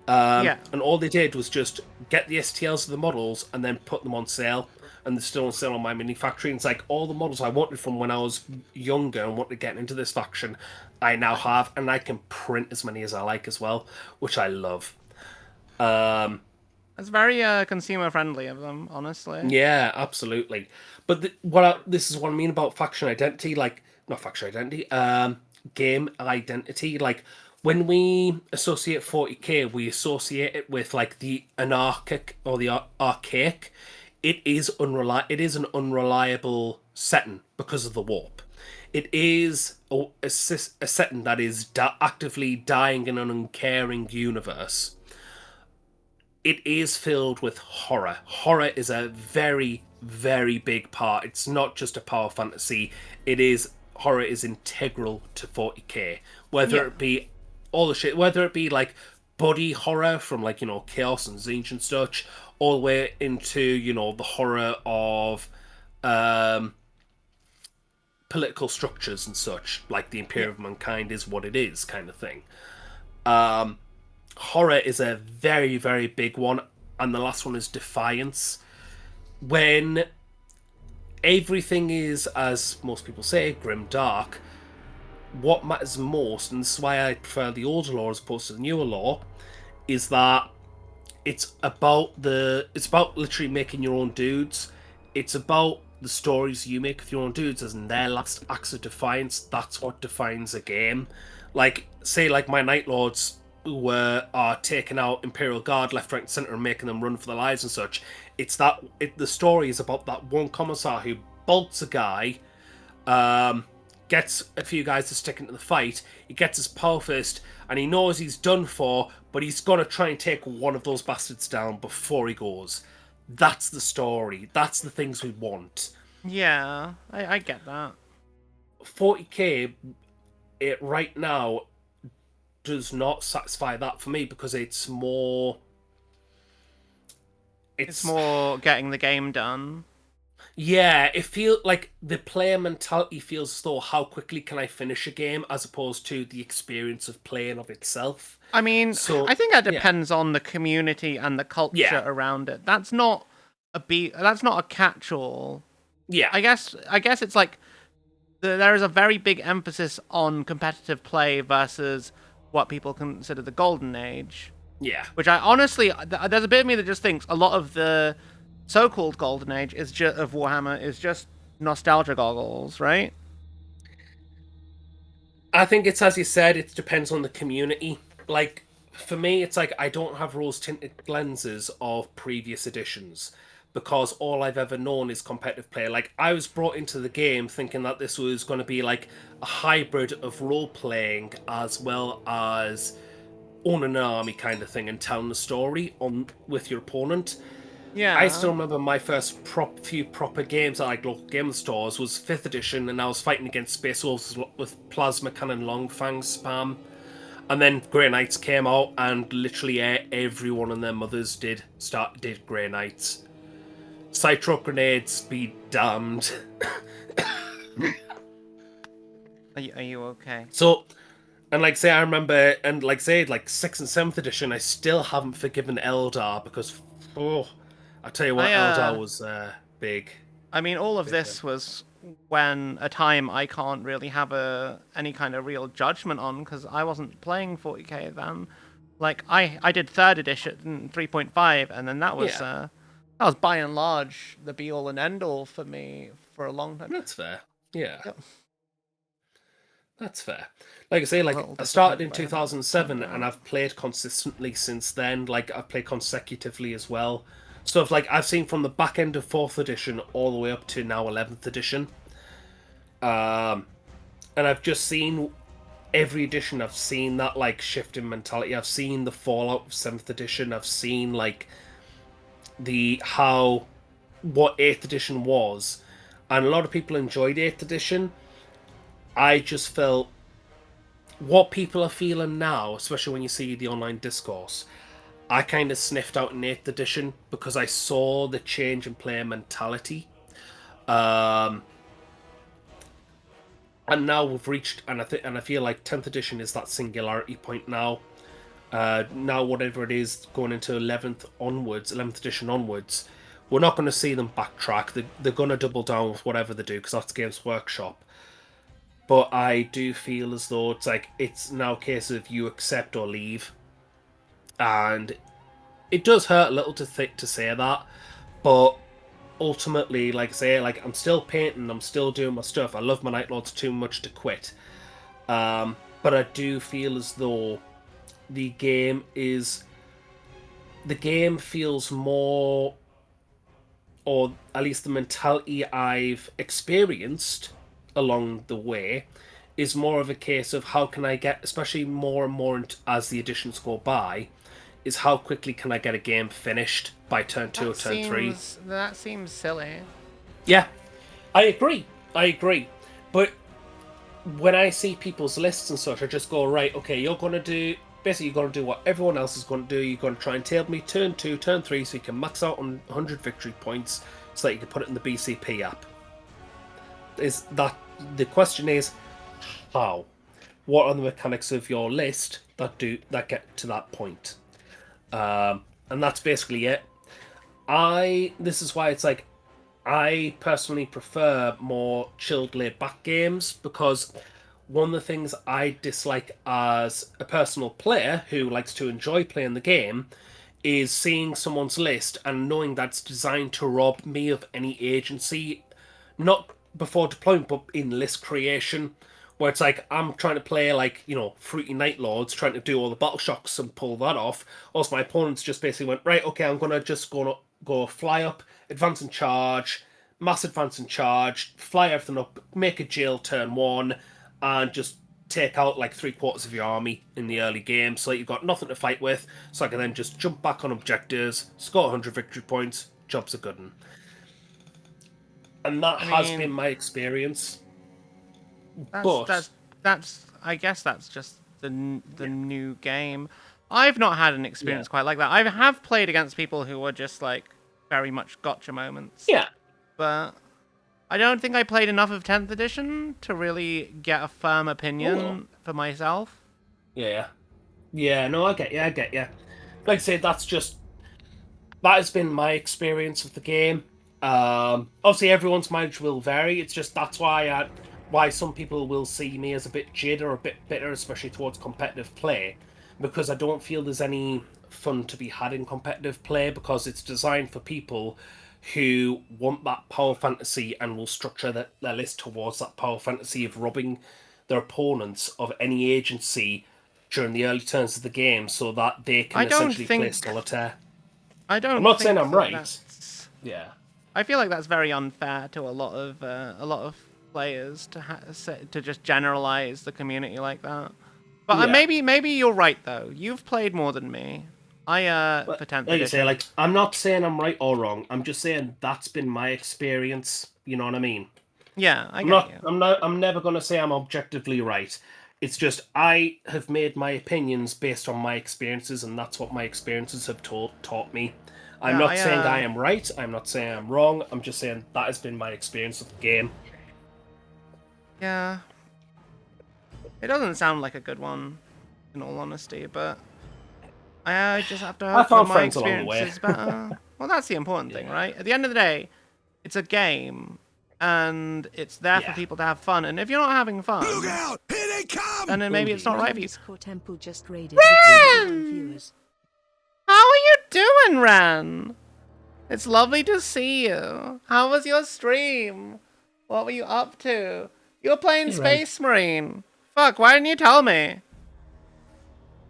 and all they did was just get the STLs of the models and then put them on sale, and they're still on sale on my mini factory. And it's like all the models I wanted from when I was younger and wanted to get into this faction, I now have, and I can print as many as I like as well, which I love. It's very consumer friendly of them, honestly. Yeah, absolutely. But this is what I mean about faction identity, like not faction identity, game identity. Like when we associate 40k, we associate it with like the anarchic or the archaic. It is It is an unreliable setting because of the warp. It is a setting that is actively dying in an uncaring universe. It is filled with horror. Horror is a very, very big part. It's not just a power fantasy. Horror is integral to 40k. Whether it be all the shit, whether it be like body horror from like, Chaos and Zinj and such, all the way into, the horror of political structures and such, like the Imperium of Mankind is what it is kind of thing. Horror is a very, very big one, and the last one is Defiance. When everything is, as most people say, grim dark, what matters most, and this is why I prefer the older lore as opposed to the newer lore, is that it's about literally making your own dudes. It's about the stories you make with your own dudes as in their last acts of defiance. That's what defines a game. Like, say, like my Night Lords who are taking out Imperial Guard left, right, and centre and making them run for their lives and such. The story is about that one commissar who bolts a guy, gets a few guys to stick into the fight, he gets his power fist, and he knows he's done for, but he's going to try and take one of those bastards down before he goes. That's the story. That's the things we want. Yeah, I get that. 40k, it right now does not satisfy that for me because it's more getting the game done. Yeah, it feels like the player mentality feels as though how quickly can I finish a game as opposed to the experience of playing of itself. I mean, So, I think that depends on the community and the culture around it. That's not a catch-all. Yeah. I guess it's like there is a very big emphasis on competitive play versus what people consider the golden age. Yeah. Which I honestly, there's a bit of me that just thinks a lot of the so-called golden age of Warhammer is just nostalgia goggles, right? I think it's, as you said, it depends on the community. Like, for me, it's like I don't have rose-tinted lenses of previous editions because all I've ever known is competitive play. Like, I was brought into the game thinking that this was going to be like a hybrid of role-playing as well as owning an army kind of thing and telling the story with your opponent. Yeah. I still remember my first few proper games at like local game stores was 5th edition, and I was fighting against Space Wolves with Plasma Cannon Longfang spam. And then Grey Knights came out, and literally everyone and their mothers did Grey Knights. Cytro Grenades be damned. Are you okay? So, and like say I remember, and like say like 6th and 7th edition, I still haven't forgiven Eldar because, I tell you what, Eldar was big. I mean, all of this was when a time I can't really have any kind of real judgment on because I wasn't playing 40k then. Like I did 3rd edition 3.5, and then that was by and large the be all and end all for me for a long time. That's fair. Yeah. Yep. That's fair. Like I say, like I started in 2007 and I've played consistently since then. Like I've played consecutively as well. So I've seen from the back end of 4th edition all the way up to now 11th edition. And I've just seen every edition. I've seen that like shift in mentality. I've seen the fallout of 7th edition. I've seen like what 8th edition was. And a lot of people enjoyed 8th edition. I just felt what people are feeling now, especially when you see the online discourse, I kind of sniffed out in 8th edition because I saw the change in player mentality. And now we've reached, and I feel like 10th edition is that singularity point now. Now whatever it is going into 11th edition onwards, we're not going to see them backtrack. They're going to double down with whatever they do because that's Games Workshop. But I do feel as though it's now a case of you accept or leave. And it does hurt a little to say that, but ultimately, like I say, like I'm still painting, I'm still doing my stuff. I love my Night Lords too much to quit. But but I do feel as though the game feels more, or at least the mentality I've experienced along the way is more of a case of how can I get, especially more and more as the editions go by, is how quickly can I get a game finished by turn 2 or turn 3. That seems silly. Yeah, I agree. But when I see people's lists and such, I just go, right, okay, you're going to do what everyone else is going to do. You're going to try and tail me turn 2, turn 3, so you can max out on 100 victory points so that you can put it in the BCP app. The question is, how? What are the mechanics of your list that get to that point? And that's basically it. This is why it's like, I personally prefer more chilled, laid-back games, because one of the things I dislike as a personal player who likes to enjoy playing the game is seeing someone's list and knowing that's designed to rob me of any agency, not before deployment, but in list creation, where it's like, I'm trying to play, like, Fruity Night Lords, trying to do all the battle shocks and pull that off. Also, my opponents just basically went, right, okay, I'm going to just go fly up, advance and charge, mass advance and charge, fly everything up, make a jail turn 1, and just take out like 3/4 of your army in the early game, so that you've got nothing to fight with, so I can then just jump back on objectives, score 100 victory points, job's a good one. And that has been my experience. That's I guess that's just the new game. I've not had an experience quite like that. I have played against people who were just like very much gotcha moments. Yeah. But I don't think I played enough of 10th edition to really get a firm opinion for myself. Yeah. No, I get you. Like I say, that has been my experience of the game. Obviously, everyone's mileage will vary. It's just that's why some people will see me as a bit jaded or a bit bitter, especially towards competitive play, because I don't feel there's any fun to be had in competitive play, because it's designed for people who want that power fantasy and will structure their list towards that power fantasy of robbing their opponents of any agency during the early turns of the game, so that they can essentially play solitaire. I'm not saying I'm right. Yeah. I feel like that's very unfair to a lot of players to just generalize the community like that. But maybe you're right though. You've played more than me. For 10th edition. Say, like, I'm not saying I'm right or wrong. I'm just saying that's been my experience. You know what I mean? Yeah, I get you. I'm never going to say I'm objectively right. It's just I have made my opinions based on my experiences, and that's what my experiences have taught me. I'm not saying I am right. I'm not saying I'm wrong. I'm just saying that has been my experience of the game. Yeah. It doesn't sound like a good one, in all honesty, but I just have to hope that my experience is better. Well, that's the important thing, right? At the end of the day, it's a game, and it's there for people to have fun. And if you're not having fun, look out! Here they come! Then maybe it's not right for you. Ren! How are you doing, Ren? It's lovely to see you. How was your stream? What were you up to? You were playing Space Marine. Fuck, why didn't you tell me?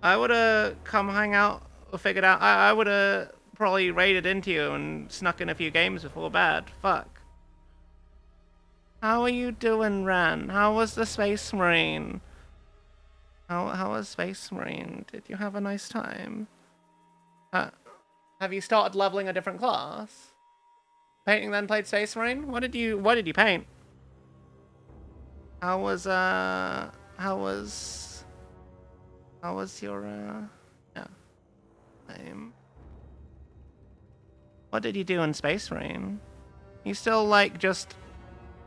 I would have come hang out or figured out. I would have probably raided into you and snuck in a few games before bed. Fuck. How are you doing, Ren? How was the Space Marine? How was Space Marine? Did you have a nice time? Have you started leveling a different class? Painting then played Space Marine? What did you paint? How was your what did you do in Space Marine? You still like just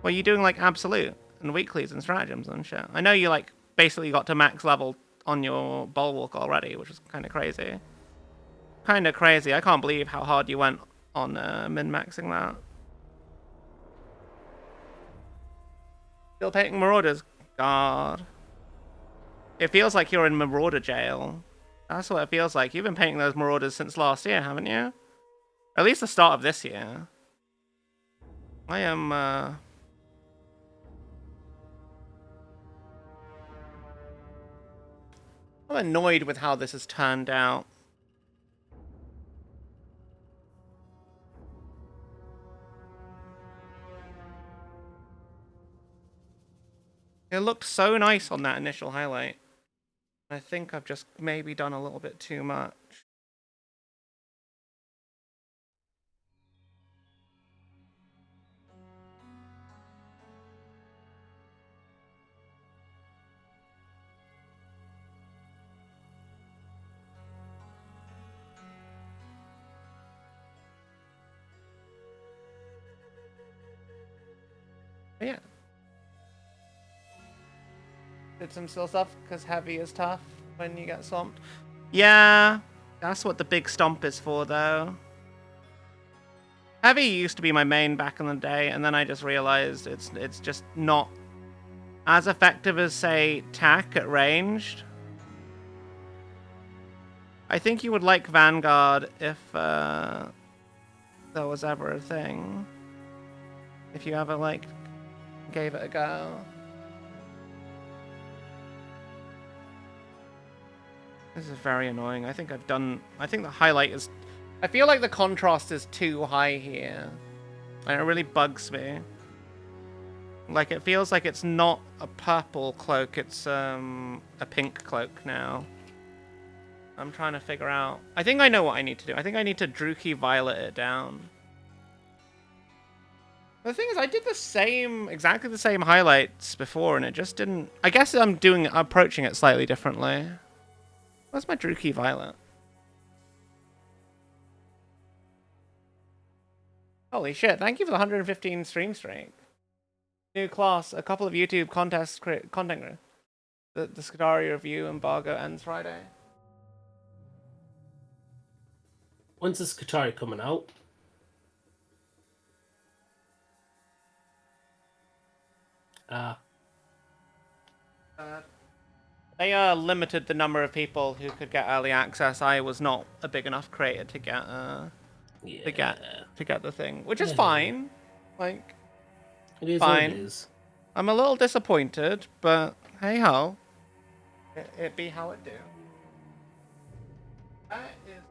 were you doing like absolute and weeklies and stratagems and shit? I know you like basically got to max level on your bulwark already, which is kind of crazy. I can't believe how hard you went on min-maxing that. Still painting Marauders? God. It feels like you're in Marauder jail. That's what it feels like. You've been painting those Marauders since last year, haven't you? At least the start of this year. I am, I'm annoyed with how this has turned out. It looked so nice on that initial highlight. I think I've just maybe done a little bit too much. But yeah. Did some still stuff because heavy is tough when you get stomped. Yeah, that's what the big stomp is for, though. Heavy used to be my main back in the day, and then I just realized it's just not as effective as, say, tack at ranged. I think you would like Vanguard if there was ever a thing. If you ever, like, gave it a go. This is very annoying. I think the highlight is... I feel like the contrast is too high here. And it really bugs me. Like, it feels like it's not a purple cloak, it's a pink cloak now. I'm trying to figure out... I think I know what I need to do. I think I need to Druchii Violet it down. The thing is, I did exactly the same highlights before, and it just didn't... I guess I'm approaching it slightly differently. Where's my Druchii Violet? Holy shit, thank you for the 115 stream streak. New class, a couple of YouTube content creators. The Scudari review embargo ends Friday. When's the Scutari coming out? They limited the number of people who could get early access. I was not a big enough creator to get to get the thing, which is fine. Like, it is fine. What it is. I'm a little disappointed, but hey ho, it be how it do. That is...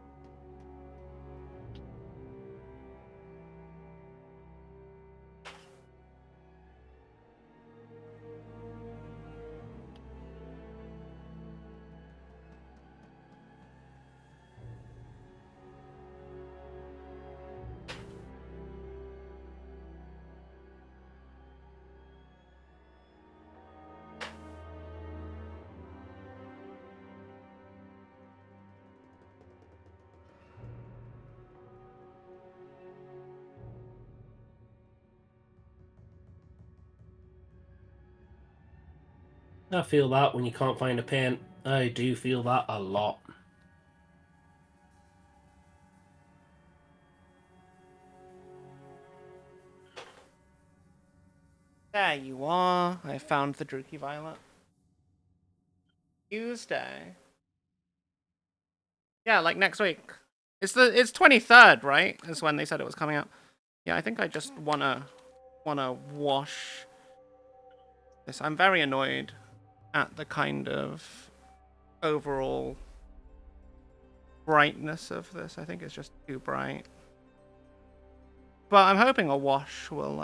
I feel that when you can't find a paint. I do feel that a lot. There you are. I found the Druchii Violet. Tuesday. Yeah, like next week. It's 23rd, right? Is when they said it was coming out. Yeah, I think I just wanna wash this. I'm very annoyed at the kind of overall brightness of this. I think it's just too bright. But I'm hoping a wash will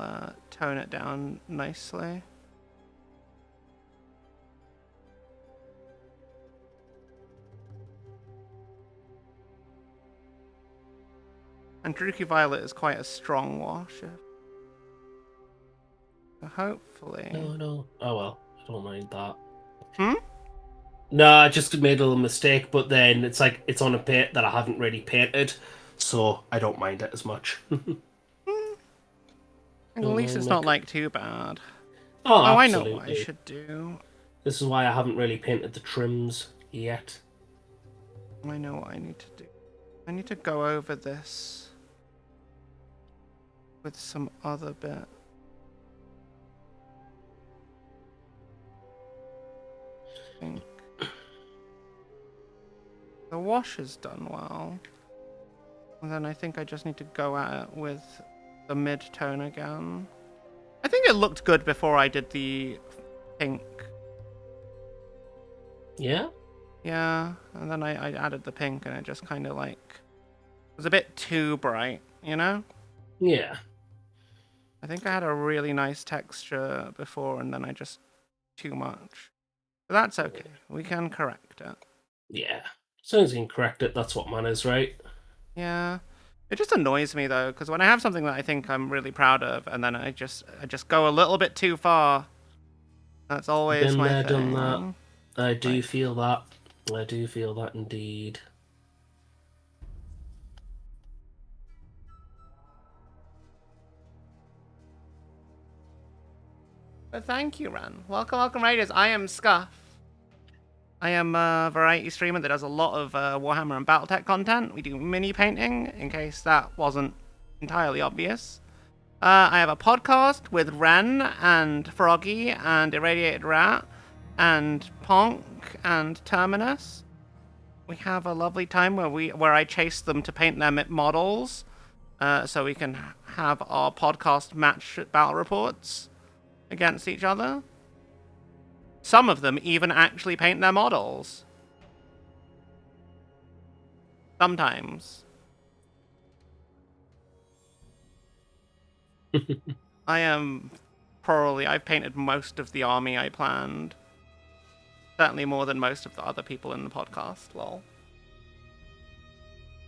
tone it down nicely. And Druchii Violet is quite a strong wash. So hopefully... No. Oh well, I don't mind that. Hmm? No, I just made a little mistake, but then it's like it's on a paint that I haven't really painted, so I don't mind it as much. At least it's not like too bad. Oh, I absolutely. know what I should do. This is why I haven't really painted the trims yet. I know what I need to do. I need to go over this with some other bit. I think the wash is done well. And then I think I just need to go at it with the mid-tone again. I think it looked good before I did the pink. Yeah? Yeah, and then I added the pink and it just kind of like... It was a bit too bright, you know? Yeah. I think I had a really nice texture before and then I just... Too much. But that's okay. We can correct it. Yeah. As soon as you can correct it, that's what matters, right? Yeah. It just annoys me though, because when I have something that I think I'm really proud of, and then I just go a little bit too far. That's always Been my there, thing. done that. I do Like- feel that. I do feel that indeed. But thank you, Ren. Welcome, Raiders. I am Scuff. I am a variety streamer that does a lot of Warhammer and Battletech content. We do mini painting, in case that wasn't entirely obvious. I have a podcast with Ren and Froggy and Irradiated Rat and Ponk and Terminus. We have a lovely time where I chase them to paint their models, so we can have our podcast match battle reports against each other. Some of them even actually paint their models. Sometimes. I've painted most of the army I planned. Certainly more than most of the other people in the podcast, lol.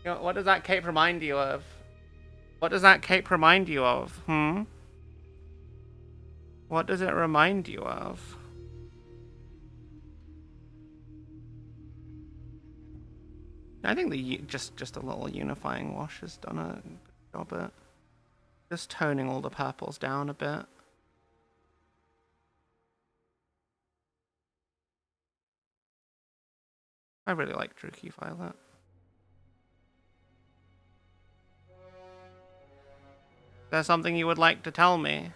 You know, what does that cape remind you of? What does that cape remind you of, What does it remind you of? I think just a little unifying wash has done a good job at just toning all the purples down a bit. I really like True Key Violet. Is there something you would like to tell me?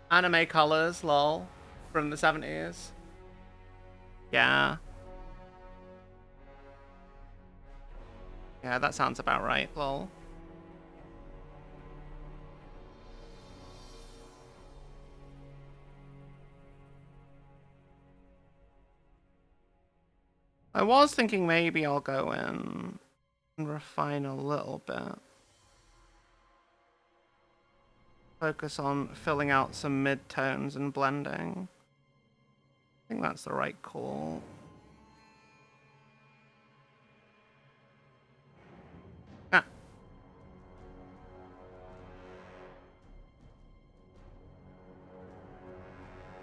Anime colors, lol, from the 70s. Yeah. Yeah, that sounds about right, lol. I was thinking maybe I'll go in and refine a little bit. Focus on filling out some mid-tones and blending. I think that's the right call. Ah.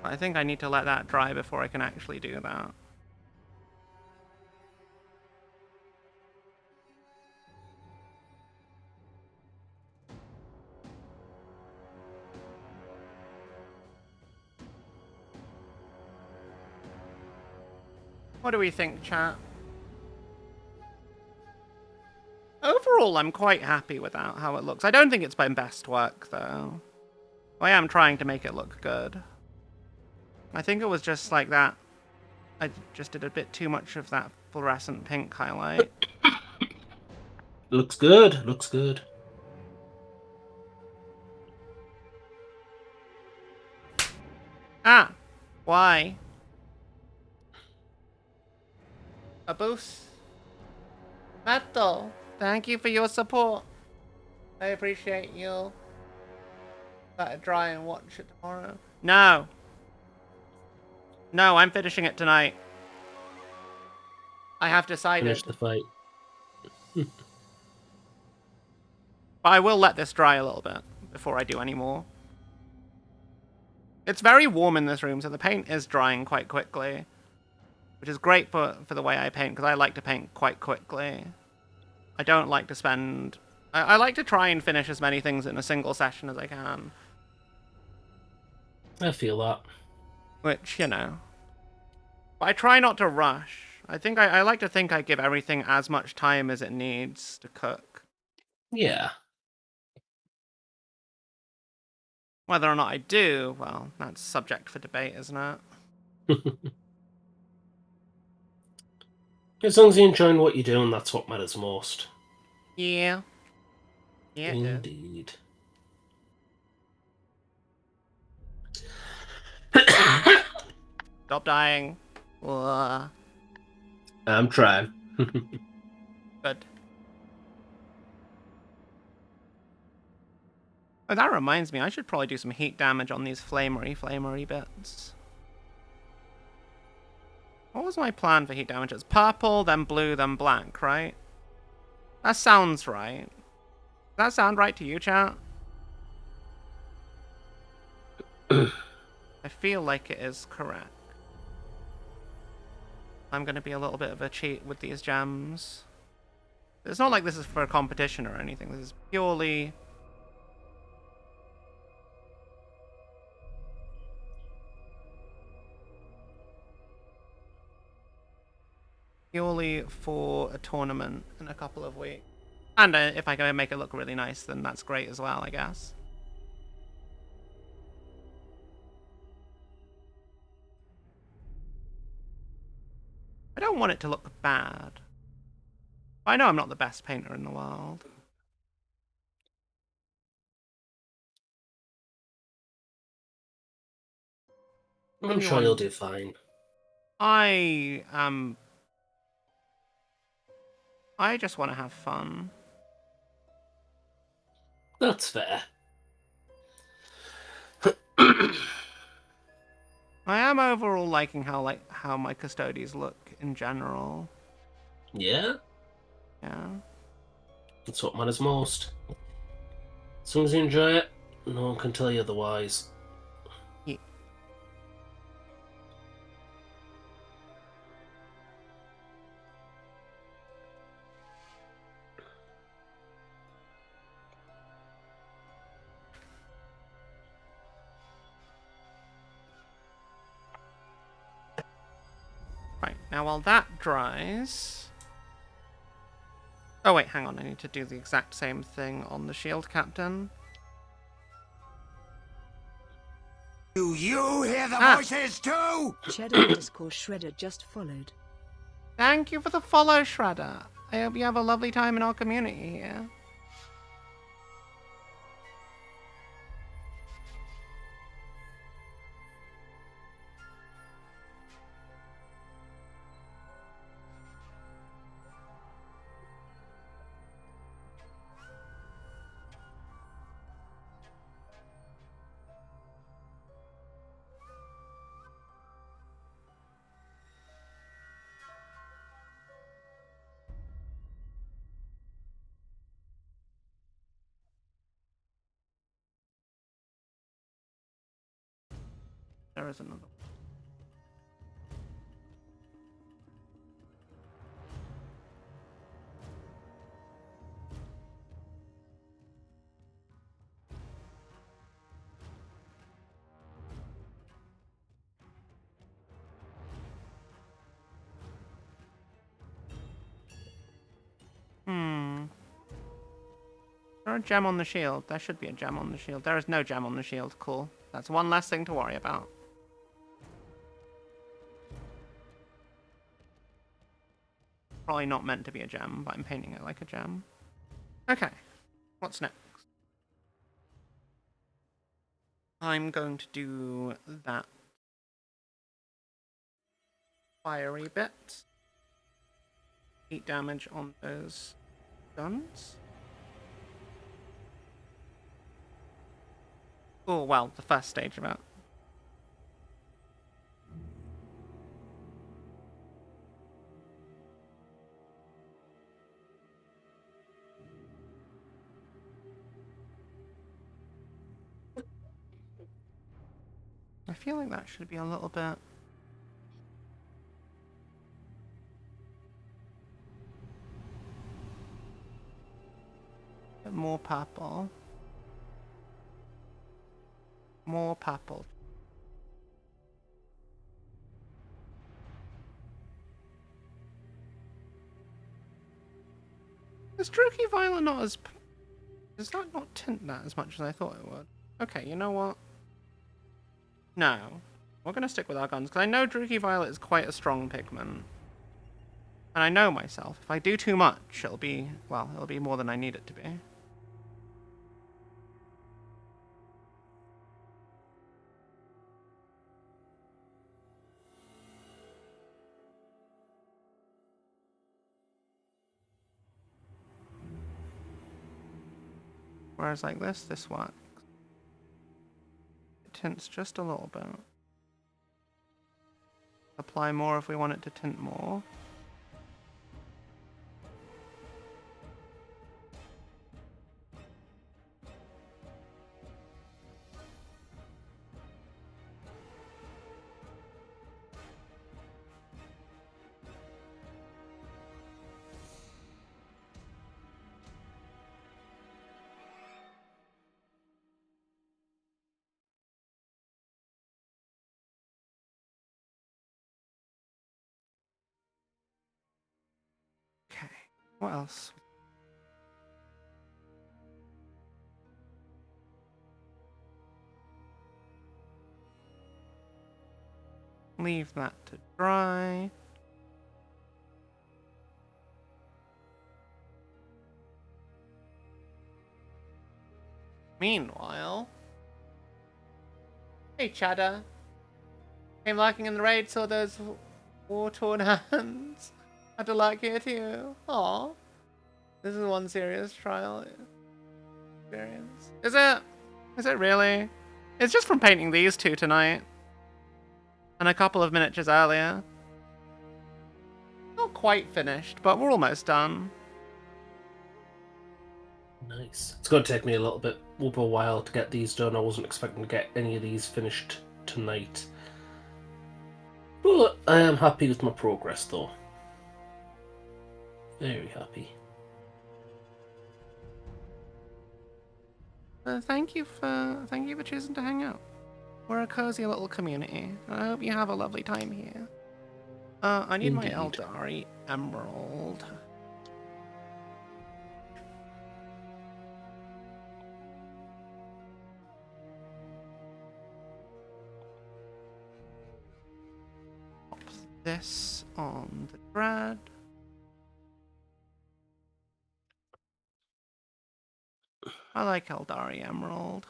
I think I need to let that dry before I can actually do that. What do we think, chat? Overall, I'm quite happy with how it looks. I don't think it's my best work, though. I am trying to make it look good. I think it was just like that. I just did a bit too much of that fluorescent pink highlight. Looks good. Looks good. Ah! Why? A boost? Metal, thank you for your support. I appreciate you. Let it dry and watch it tomorrow. No! No, I'm finishing it tonight. I have decided. Finish the fight. But I will let this dry a little bit before I do any more. It's very warm in this room, so the paint is drying quite quickly. Which is great for the way I paint, because I like to paint quite quickly. I don't like to spend... I like to try and finish as many things in a single session as I can. I feel that. Which, you know... But I try not to rush. I like to think I give everything as much time as it needs to cook. Yeah. Whether or not I do, well, that's subject for debate, isn't it? As long as you're enjoying what you're doing, that's what matters most. Yeah. Yeah, it is. Indeed. Stop dying. Ugh. I'm trying. Good. Oh, that reminds me, I should probably do some heat damage on these flamery bits. What was my plan for heat damage? It's purple, then blue, then black, right? That sounds right. Does that sound right to you, chat? I feel like it is correct. I'm going to be a little bit of a cheat with these gems. It's not like this is for a competition or anything. This is purely for a tournament in a couple of weeks. And if I can make it look really nice, then that's great as well, I guess. I don't want it to look bad. I know I'm not the best painter in the world. I'm sure you'll do fine. I just want to have fun. That's fair. I am overall liking how my custodies look in general. Yeah? Yeah. That's what matters most. As long as you enjoy it, no one can tell you otherwise. Yeah. Right, now while that dries... Oh wait, hang on, I need to do the exact same thing on the shield captain. Do you hear the voices too? Cheddar _ Shredder just followed. Thank you for the follow, Shredder. I hope you have a lovely time in our community here. There is another one. Is there a gem on the shield? There should be a gem on the shield. There is no gem on the shield. Cool. That's one less thing to worry about. Probably not meant to be a gem, but I'm painting it like a gem. Okay. What's next? I'm going to do that fiery bit. Heat damage on those guns. Oh, well, the first stage of it. I feel like that should be a little bit... more purple. More purple. Is Druchii Violet not as... Does that not tint that as much as I thought it would? Okay, you know what? No. We're going to stick with our guns, because I know Druchii Violet is quite a strong pigment. And I know myself. If I do too much, it'll be... well, it'll be more than I need it to be. Whereas like this works. It tints just a little bit. Apply more if we want it to tint more. Okay, what else? Leave that to dry. Meanwhile... Hey, Chadda. Came lurking in the raid, saw those war-torn hands. Had to lurk here too. Aw. This is one serious trial experience. Is it? Is it really? It's just from painting these two tonight. And a couple of miniatures earlier. Not quite finished, but we're almost done. Nice. It's going to take me a little bit over a while to get these done. I wasn't expecting to get any of these finished tonight. But I am happy with my progress, though. Very happy. Thank you for choosing to hang out. We're a cozy little community. I hope you have a lovely time here. I need Indeed. my Eldari Emerald. Pop this on the thread. I like Eldari Emerald.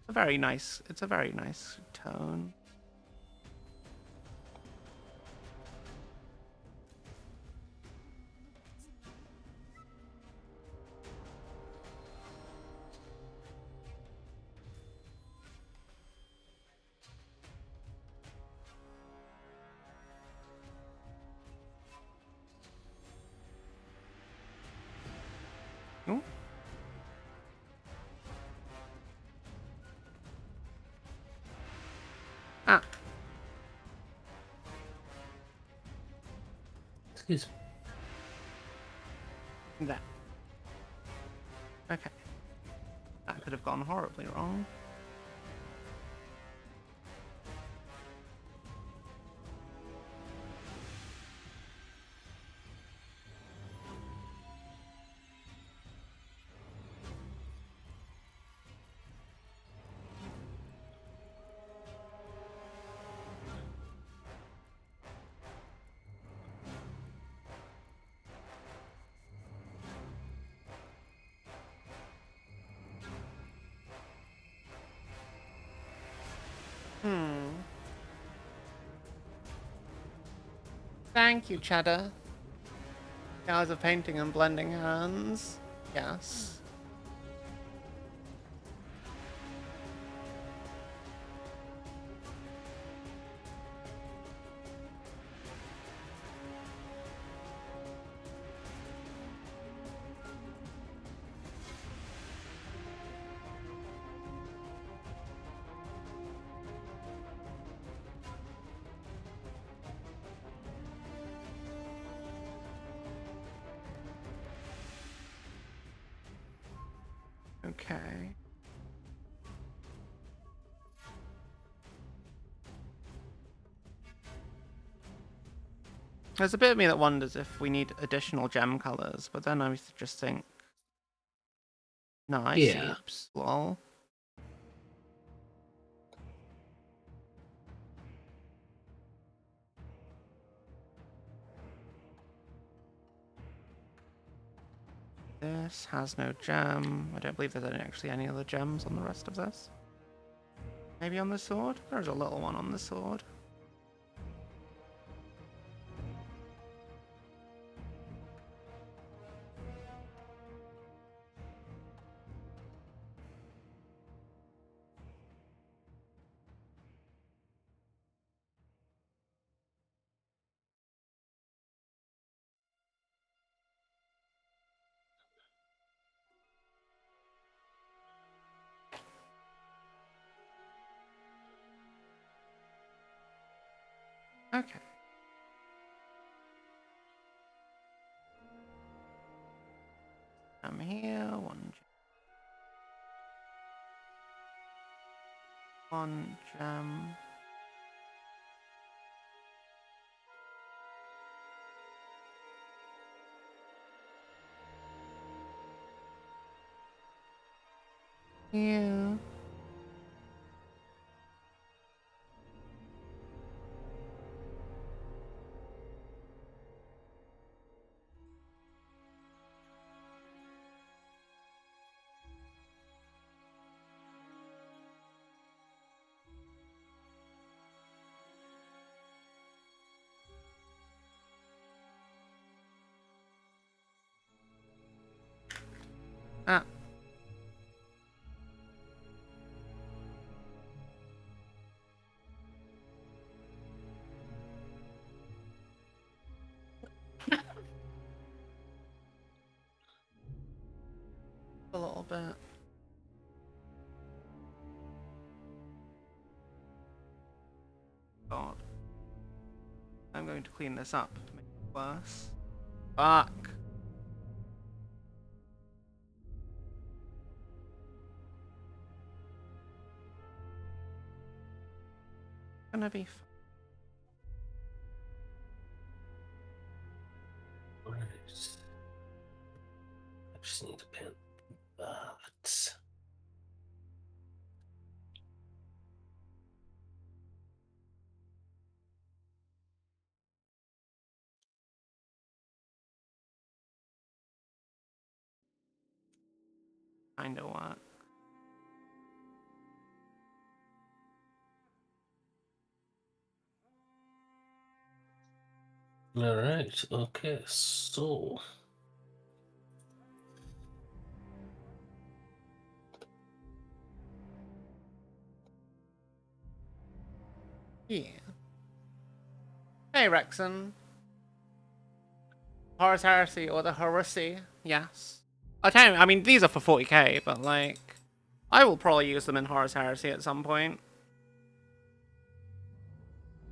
It's a very nice tone. Ooh. Ah. Excuse me. That. Okay. That could have gone horribly wrong. Thank you, Cheddar. Hours of painting and blending hands. Yes. Okay. There's a bit of me that wonders if we need additional gem colors, but then I just think, no, I see it. Lol. This has no gem. I don't believe there's actually any other gems on the rest of this. Maybe on the sword? There's a little one on the sword. Okay. I'm here. One gem. Yeah. Ah. A little bit. God. I'm going to clean this up to make it worse. Fuck. Gonna be Right. I just need to pin that. kind of work. All right. Okay. So. Yeah. Hey, Rexon. Horus Heresy or the Heresy, yes. I mean, these are for 40k, but like, I will probably use them in Horus Heresy at some point.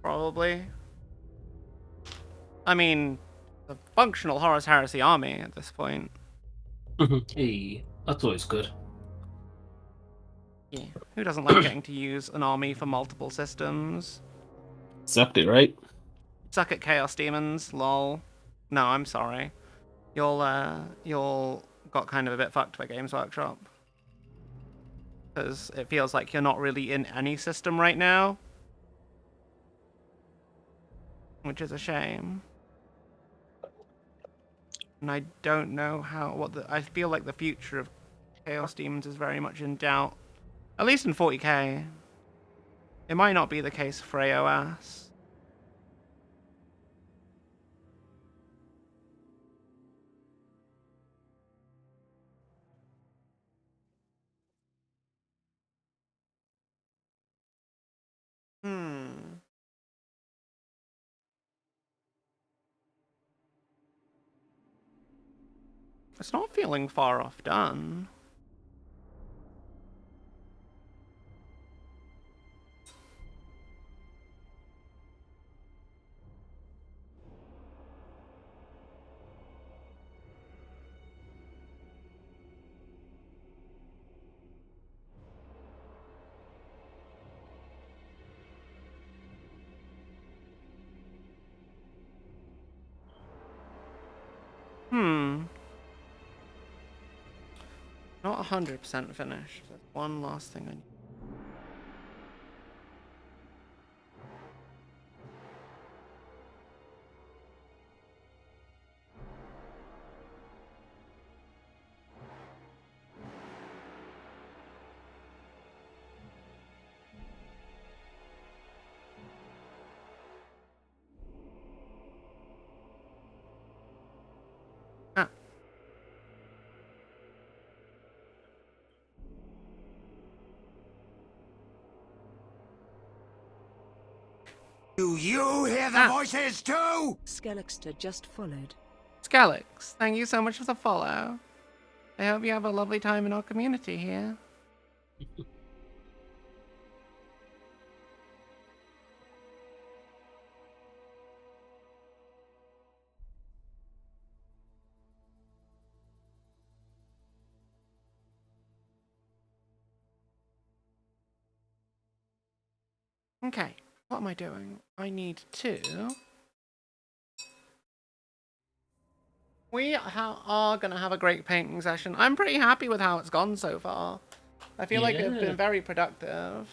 Probably. I mean, the functional Horus Heresy army at this point. Hey, that's always good. Yeah. Who doesn't like getting to use an army for multiple systems? Exactly right. Suck at Chaos Demons, lol. No, I'm sorry. You'll got kind of a bit fucked by Games Workshop. Because it feels like you're not really in any system right now. Which is a shame. And I don't know I feel like the future of Chaos Demons is very much in doubt. At least in 40k. It might not be the case for AOS. It's not feeling far off done. Not 100% finished. There's one last thing I need. Ah. Do you hear the voices too? Skelexter just followed. Skelix, thank you so much for the follow. I hope you have a lovely time in our community here. Okay, what am I doing? I need to... We are going to have a great painting session. I'm pretty happy with how it's gone so far. I feel like it's Yeah. been very productive.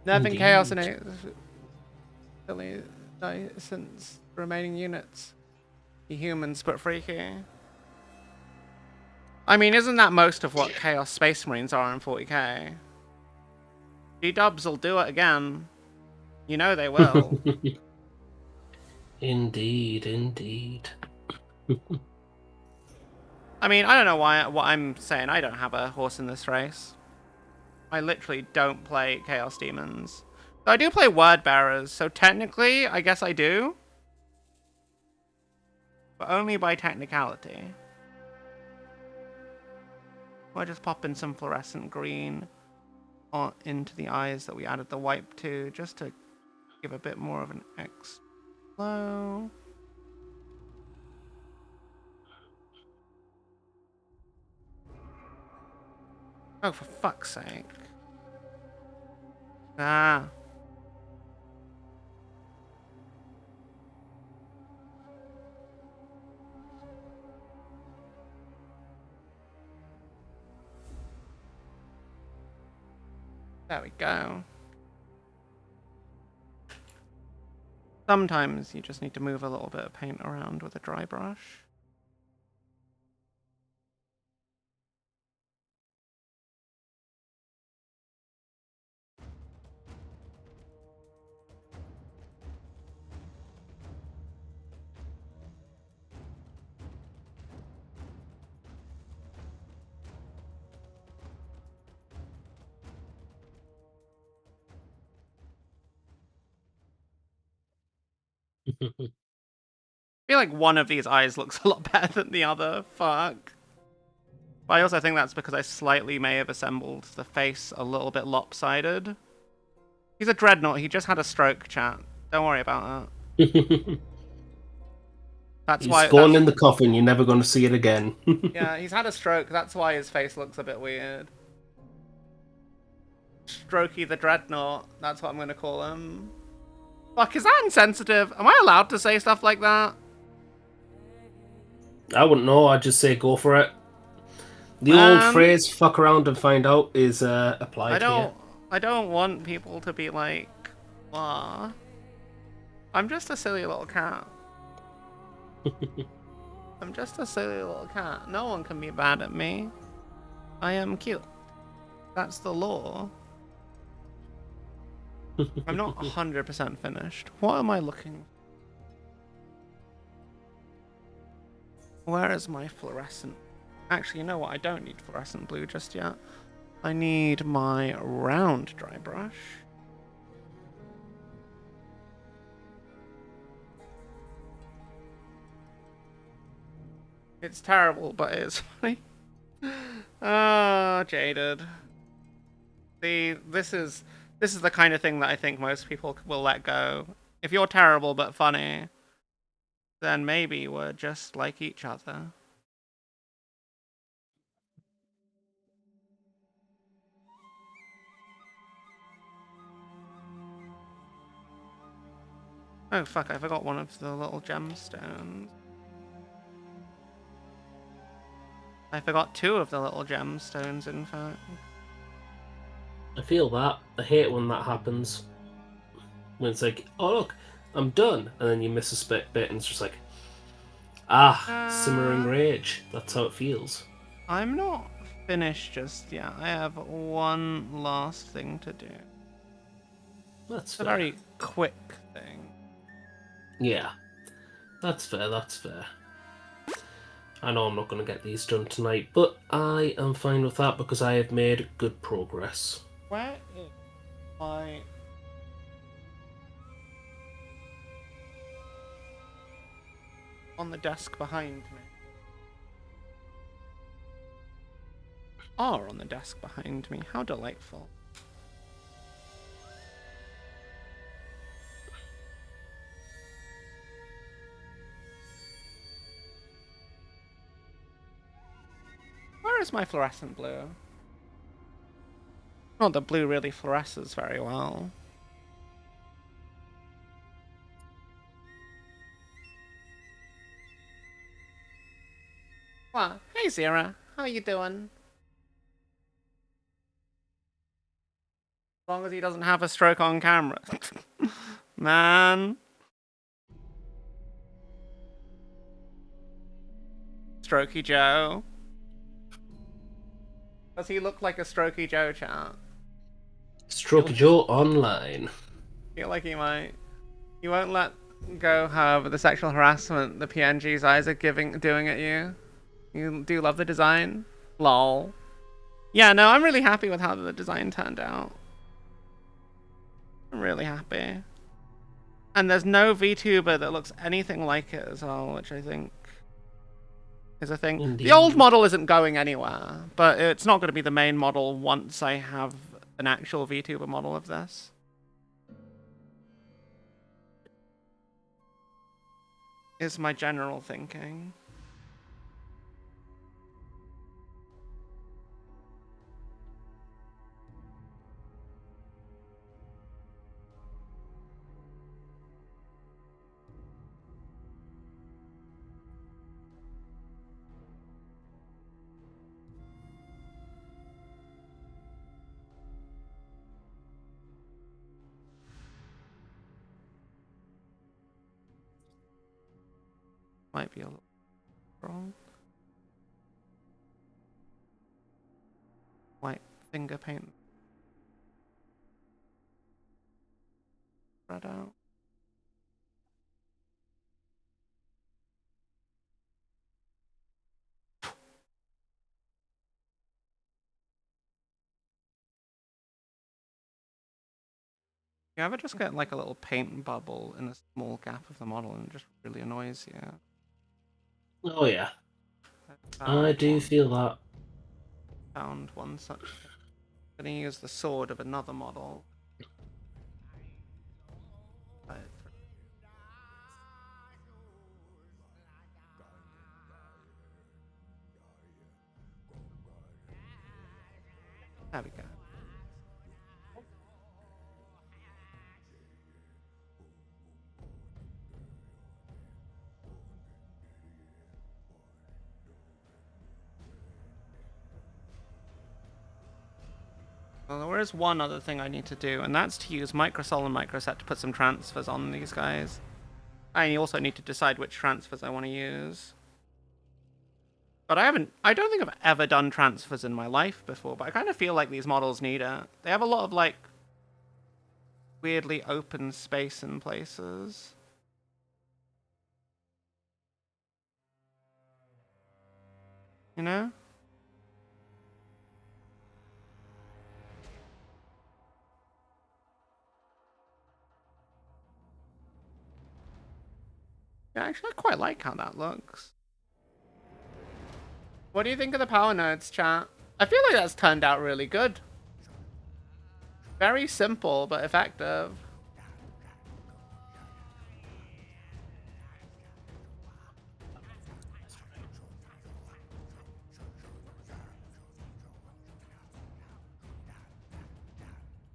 Nerfing Indeed. chaos and since remaining units. The humans, but freaky. I mean, isn't that most of what Chaos Space Marines are in 40k? G-dubs will do it again. You know they will. Indeed, indeed. I mean, I don't know what I'm saying. I don't have a horse in this race. I literally don't play Chaos Demons. I do play Word Bearers, so technically, I guess I do. But only by technicality. I'll just pop in some fluorescent green into the eyes that we added the wipe to, just to give a bit more of an X glow. Oh, for fuck's sake. Ah. There we go. Sometimes you just need to move a little bit of paint around with a dry brush. I feel like one of these eyes looks a lot better than the other. Fuck. But I also think that's because I slightly may have assembled the face a little bit lopsided. He's a dreadnought. He just had a stroke, chat. Don't worry about that. That's why. He's gone in the coffin. You're never going to see it again. Yeah, he's had a stroke. That's why his face looks a bit weird. Strokey the dreadnought. That's what I'm going to call him. Fuck, is that insensitive? Am I allowed to say stuff like that? I wouldn't know. I'd just say go for it. The old phrase "fuck around and find out" is applied here. I don't want people to be like, "Ah, I'm just a silly little cat." I'm just a silly little cat. No one can be bad at me. I am cute. That's the law. I'm not 100% finished. What am I looking for? Where is my fluorescent? Actually, you know what? I don't need fluorescent blue just yet. I need my round dry brush. It's terrible, but it's funny. Ah, jaded. See, this is the kind of thing that I think most people will let go. If you're terrible but funny, then maybe we're just like each other. Oh fuck, I forgot one of the little gemstones. I forgot two of the little gemstones, in fact. I feel that. I hate when that happens. When it's like, oh look, I'm done, and then you miss a bit, and it's just like, simmering rage. That's how it feels. I'm not finished just yet. I have one last thing to do. That's It's a fair. very quick thing. Yeah, that's fair. That's fair. I know I'm not going to get these done tonight, but I am fine with that because I have made good progress. Where is my... on the desk behind me? Are on the desk behind me. How delightful. Where is my fluorescent blue? Oh, the blue really fluoresces very well. What? Hey, Zira. How you doing? As long as he doesn't have a stroke on camera. Man. Strokey Joe. Does he look like a Strokey Joe, chat? Stroke Joe online. Feel like he might. You won't let go, however, the sexual harassment the PNG's eyes are doing at you. You do love the design? Lol. Yeah, no, I'm really happy with how the design turned out. I'm really happy. And there's no VTuber that looks anything like it as well, which I think is a thing. Indeed. The old model isn't going anywhere, but it's not going to be the main model once I have an actual VTuber model of this. Is my general thinking. Might be a little wrong. White finger paint. Spread out. You ever just get like a little paint bubble in a small gap of the model and it just really annoys you? Oh yeah, I do feel that. Found one such thing. I'm gonna use the sword of another model. There we go. Well, there is one other thing I need to do, and that's to use Microsol and Microset to put some transfers on these guys. I also need to decide which transfers I want to use. But I don't think I've ever done transfers in my life before, but I kind of feel like these models need it. They have a lot of, like, weirdly open space in places. You know? Yeah, actually, I quite like how that looks. What do you think of the power nodes, chat? I feel like that's turned out really good. Very simple, but effective.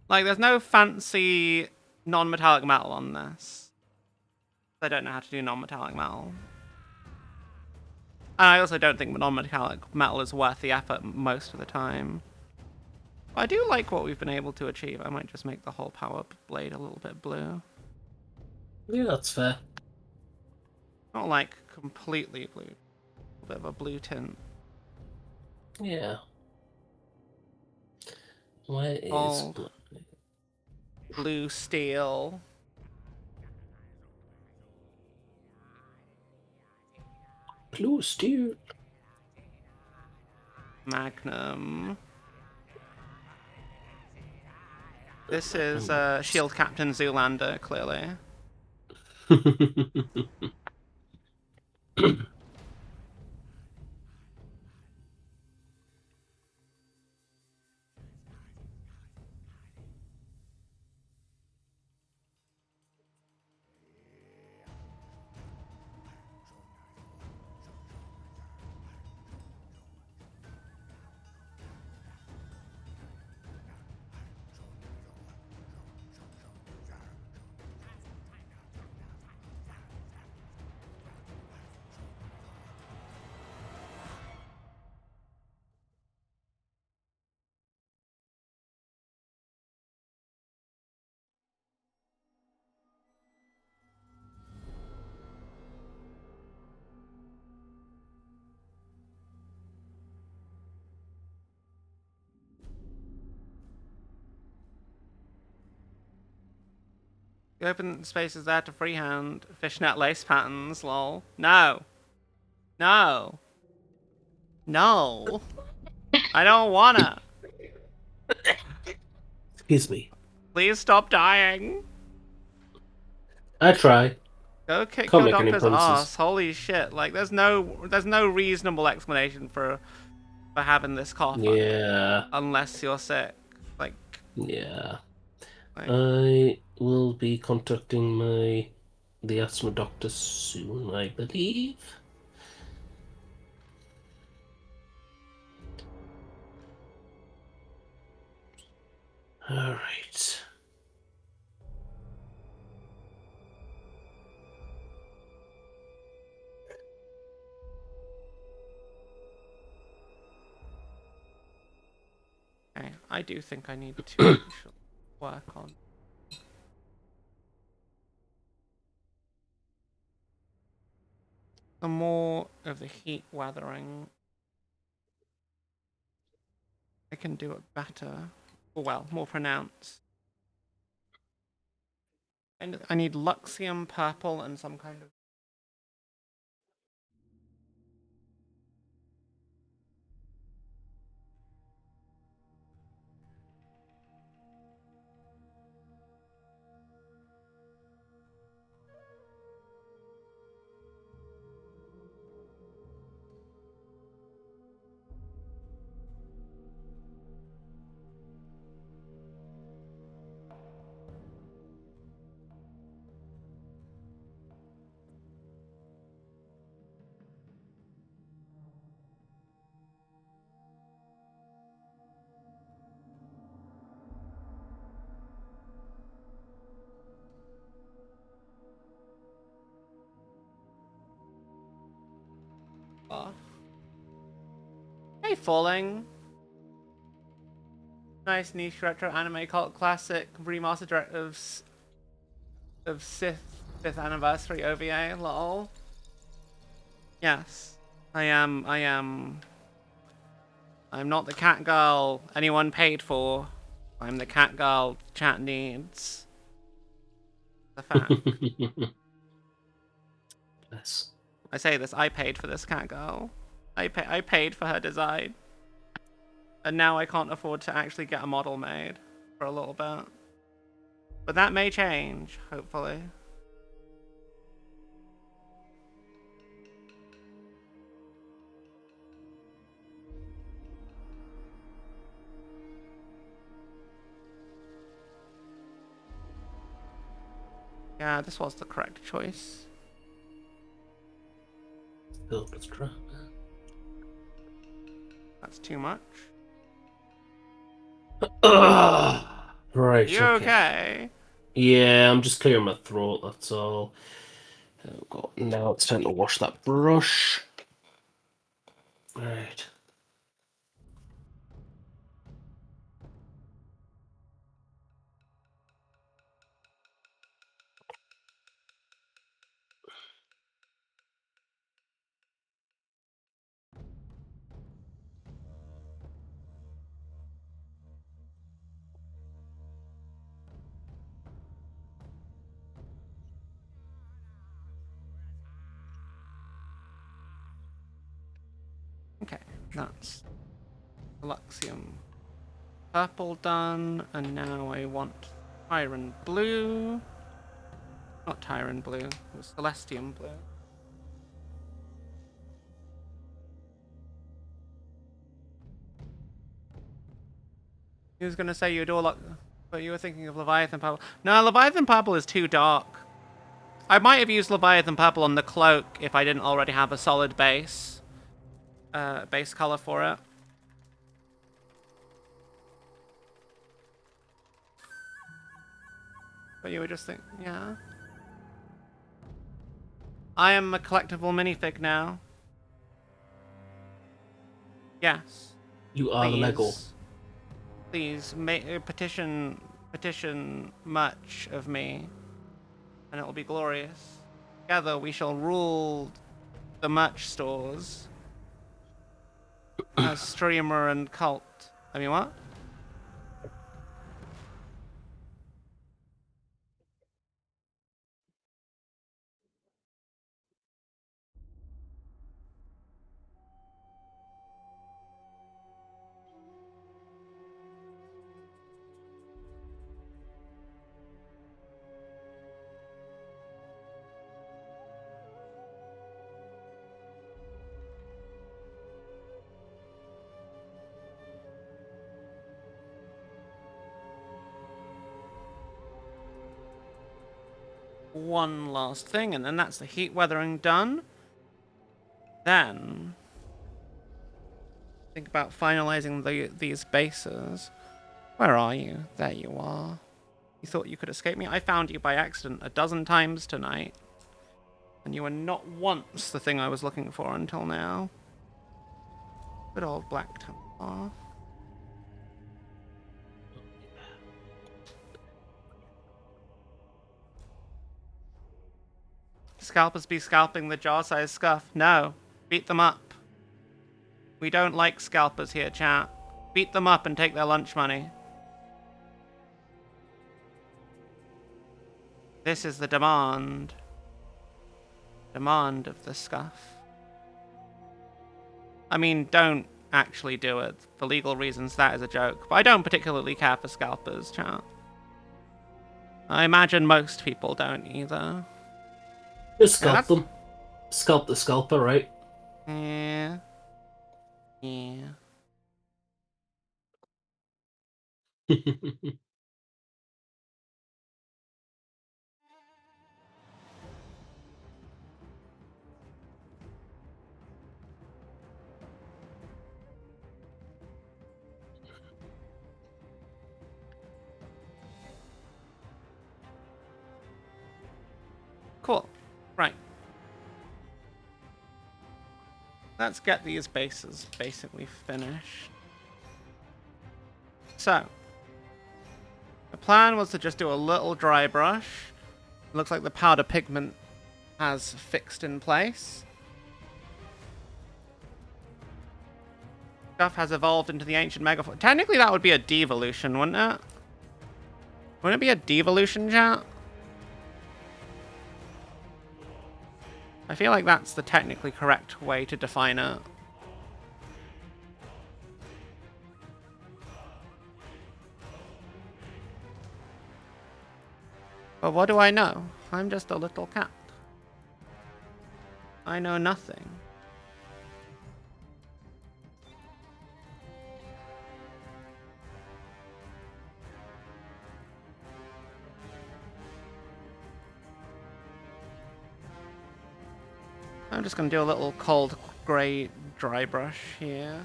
Like, there's no fancy non-metallic metal on this. I don't know how to do non-metallic metal. And I also don't think non-metallic metal is worth the effort most of the time. But I do like what we've been able to achieve. I might just make the whole power blade a little bit blue. Yeah, that's fair. Not like completely blue. A bit of a blue tint. Yeah. Where is Gold. Blue steel. blue steel? Magnum. This is Shield Captain Zoolander, clearly. The open space is there to freehand fishnet lace patterns, lol. No. No. No. I don't wanna. Excuse me. Please stop dying. I try. Go kick Can't your make any doctor's promises. ass. Holy shit. Like, there's no reasonable explanation for having this cough on you, Yeah. unless you're sick. Like, Yeah. like I will be contacting the asthma doctor soon, I believe. All right. okay, I do think I need to actually work on some more of the heat weathering. I can do it better. Or, well, more pronounced. I need Luxium purple and some kind of... Hey, Falling. Nice niche retro anime cult classic remaster directives of Sith 5th anniversary OVA. Lol. Yes, I am. I'm not the cat girl anyone paid for. I'm the cat girl chat needs. The fact. Yes. I say this. I paid for this cat girl. I paid for her design. And now I can't afford to actually get a model made for a little bit. But that may change, hopefully. Yeah, this was the correct choice. That's too much. Right. You okay? Yeah, I'm just clearing my throat. That's all. Now it's time to wash that brush. Right. Okay, that's Luxium purple done, and now I want Tyron blue. Not Tyron blue, it was Celestium blue. He was gonna say you'd all like, but you were thinking of Leviathan purple. No, Leviathan purple is too dark. I might have used Leviathan purple on the cloak if I didn't already have a solid base color for it. But you were just thinking, yeah. I am a collectible minifig now. Yes. You are the Lego. Please petition much of me, and it will be glorious. Together we shall rule the merch stores as streamer and cult. I mean, what? one last thing, and then that's the heat weathering done. Then think about finalizing these bases. Where are you? There you are. You thought you could escape me? I found you by accident a dozen times tonight. And you were not once the thing I was looking for until now. Good old Black Templar. Scalpers be scalping the jar-sized scuff. No. Beat them up. We don't like scalpers here, chat. Beat them up and take their lunch money. This is the demand. Demand of the scuff. I mean, don't actually do it. For legal reasons, that is a joke. But I don't particularly care for scalpers, chat. I imagine most people don't either. Just scalp them. Scalp the scalper, right? Yeah. Yeah. Cool. Right. Let's get these bases basically finished. So, the plan was to just do a little dry brush. Looks like the powder pigment has fixed in place. Stuff has evolved into the ancient megaform. Technically, that would be a devolution, wouldn't it? Wouldn't it be a devolution, chat? I feel like that's the technically correct way to define it. But what do I know? I'm just a little cat. I know nothing. I'm just going to do a little cold grey dry brush here.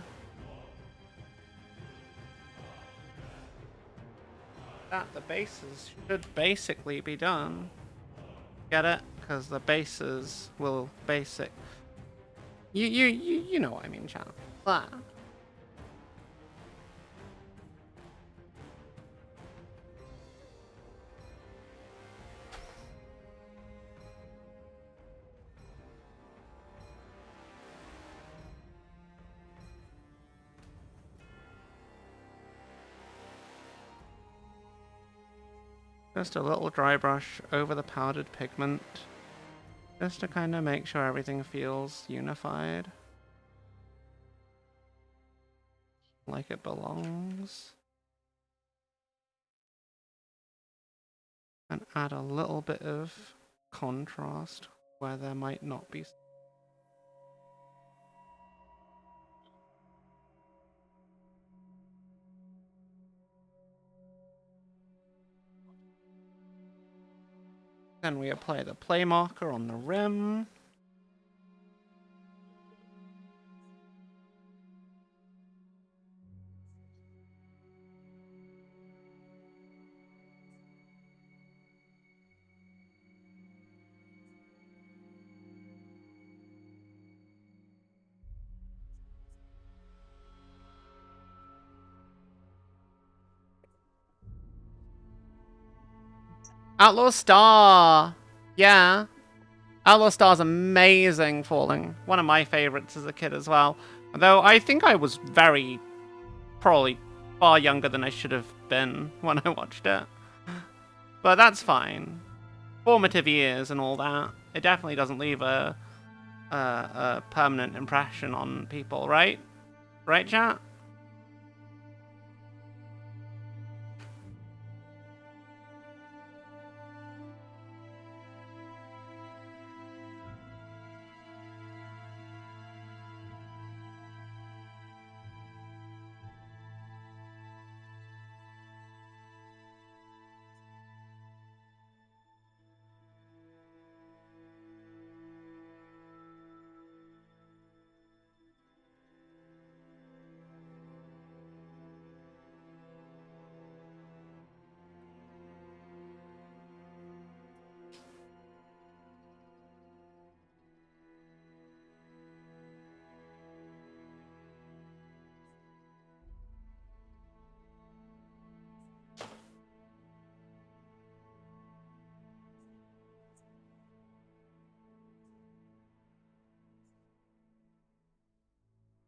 The bases should basically be done. Get it? Because the bases will basic. You know what I mean, chat. Blah. Just a little dry brush over the powdered pigment. Just to kind of make sure everything feels unified. Like it belongs. And add a little bit of contrast where there might not be. Then we apply the play marker on the rim. Outlaw Star! Yeah. Outlaw Star's amazing falling. One of my favorites as a kid as well. Though I think I was probably far younger than I should have been when I watched it. But that's fine. Formative years and all that. It definitely doesn't leave a permanent impression on people, right? Right, chat?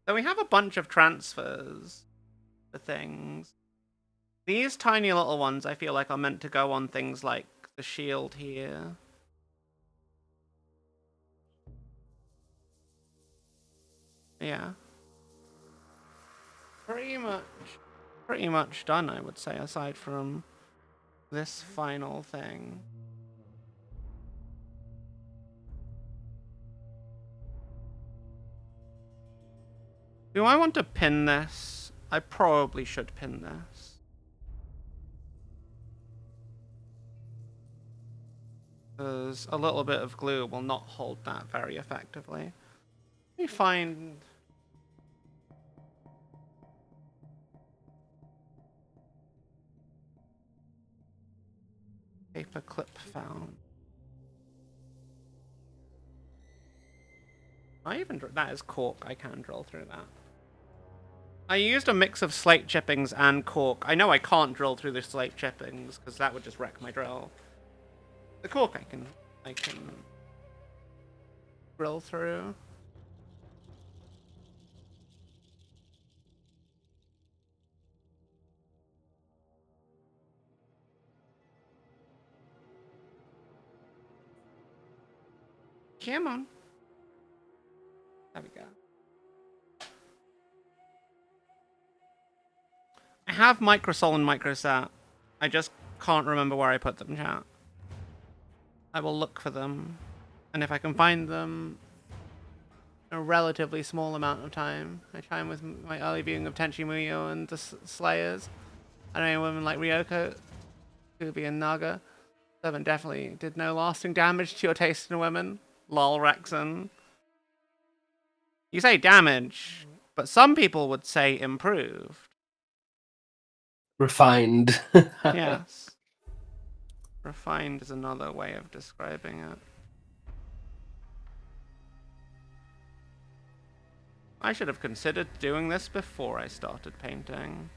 So we have a bunch of transfers for things. These tiny little ones I feel like are meant to go on things like the shield here. Yeah. Pretty much done, I would say, aside from this final thing. Do I want to pin this? I probably should pin this. Because a little bit of glue will not hold that very effectively. Let me find... paper clip found. That is cork, I can drill through that. I used a mix of slate chippings and cork. I know I can't drill through the slate chippings, because that would just wreck my drill. The cork I can drill through. Come on. There we go. I have Microsol and Microsat. I just can't remember where I put them, chat. I will look for them. And if I can find them in a relatively small amount of time, I chime with my early viewing of Tenchi Muyo and the Slayers. I know women like Ryoko, Kubi, and Naga. Seven definitely did no lasting damage to your taste in women. Lol, Rexon. You say damage, but some people would say improved. Refined. Yes. Refined is another way of describing it. I should have considered doing this before I started painting.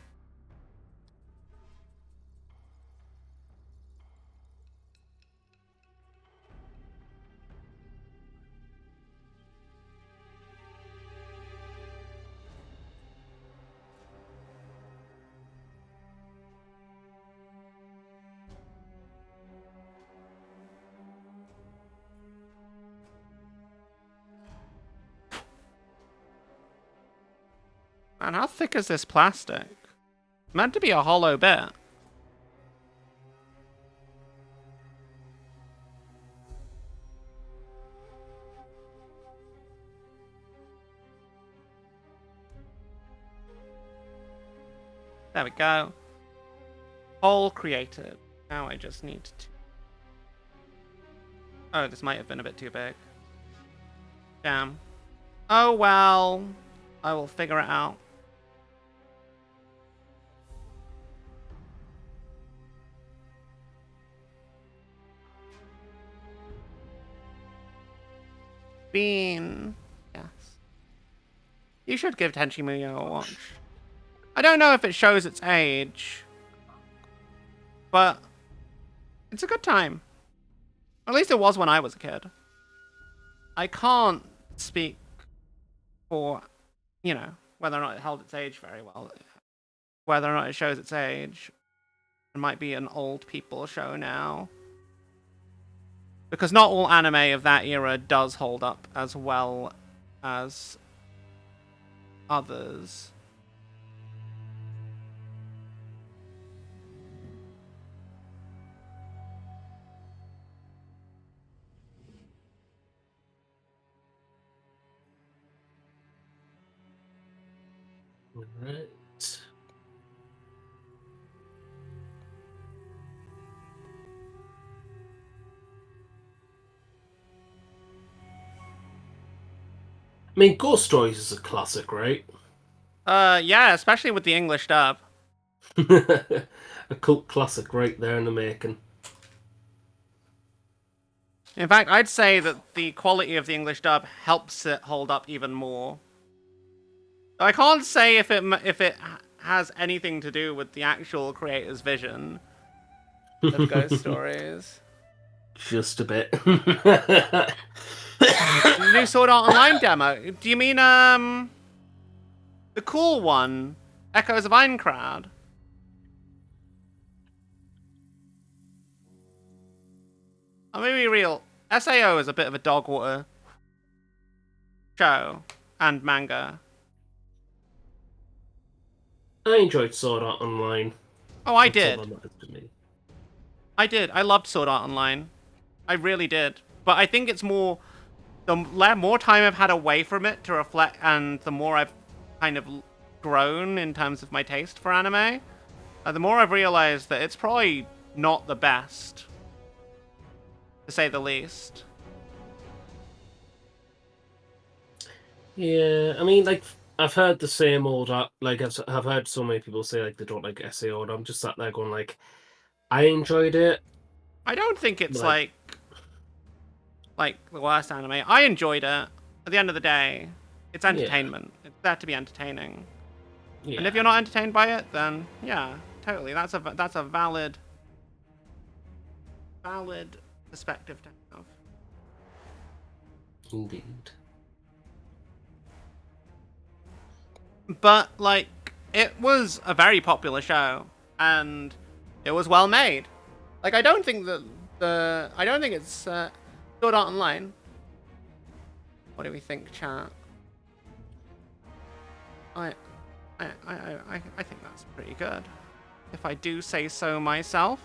Man, how thick is this plastic? It's meant to be a hollow bit. There we go. Hole created. Now I just need to... Oh, this might have been a bit too big. Damn. Oh well. I will figure it out. Bean. Yes. You should give Tenchi Muyo a watch. I don't know if it shows its age, but it's a good time. At least it was when I was a kid. I can't speak for, you know, whether or not it held its age very well. Whether or not it shows its age. It might be an old people show now. Because not all anime of that era does hold up as well as others. Alright. I mean, Ghost Stories is a classic, right? Yeah, especially with the English dub. A cult classic right there in the making. In fact, I'd say that the quality of the English dub helps it hold up even more. I can't say if it has anything to do with the actual creator's vision of Ghost Stories. Just a bit. New Sword Art Online demo. Do you mean The cool one, Echoes of Aincrad. I'm gonna be real. SAO is a bit of a dog water show and manga. I enjoyed Sword Art Online. Oh, I That's all did. that matters to me. I did. I loved Sword Art Online. I really did. But I think it's more... The more time I've had away from it to reflect, and the more I've kind of grown in terms of my taste for anime, the more I've realized that it's probably not the best, to say the least. Yeah, I mean, like, I've heard the same old, like, I've heard so many people say, like, they don't like SAO, and I'm just sat there going, like, I enjoyed it. I don't think it's Like- like the worst anime. I enjoyed it. At the end of the day, it's entertainment. It's there to be entertaining. Yeah. And if you're not entertained by it, then yeah, totally. That's a valid perspective to have. Indeed. But like, it was a very popular show, and it was well made. Like, I don't think it's Sword Art Online. What do we think, chat? I think that's pretty good, if I do say so myself.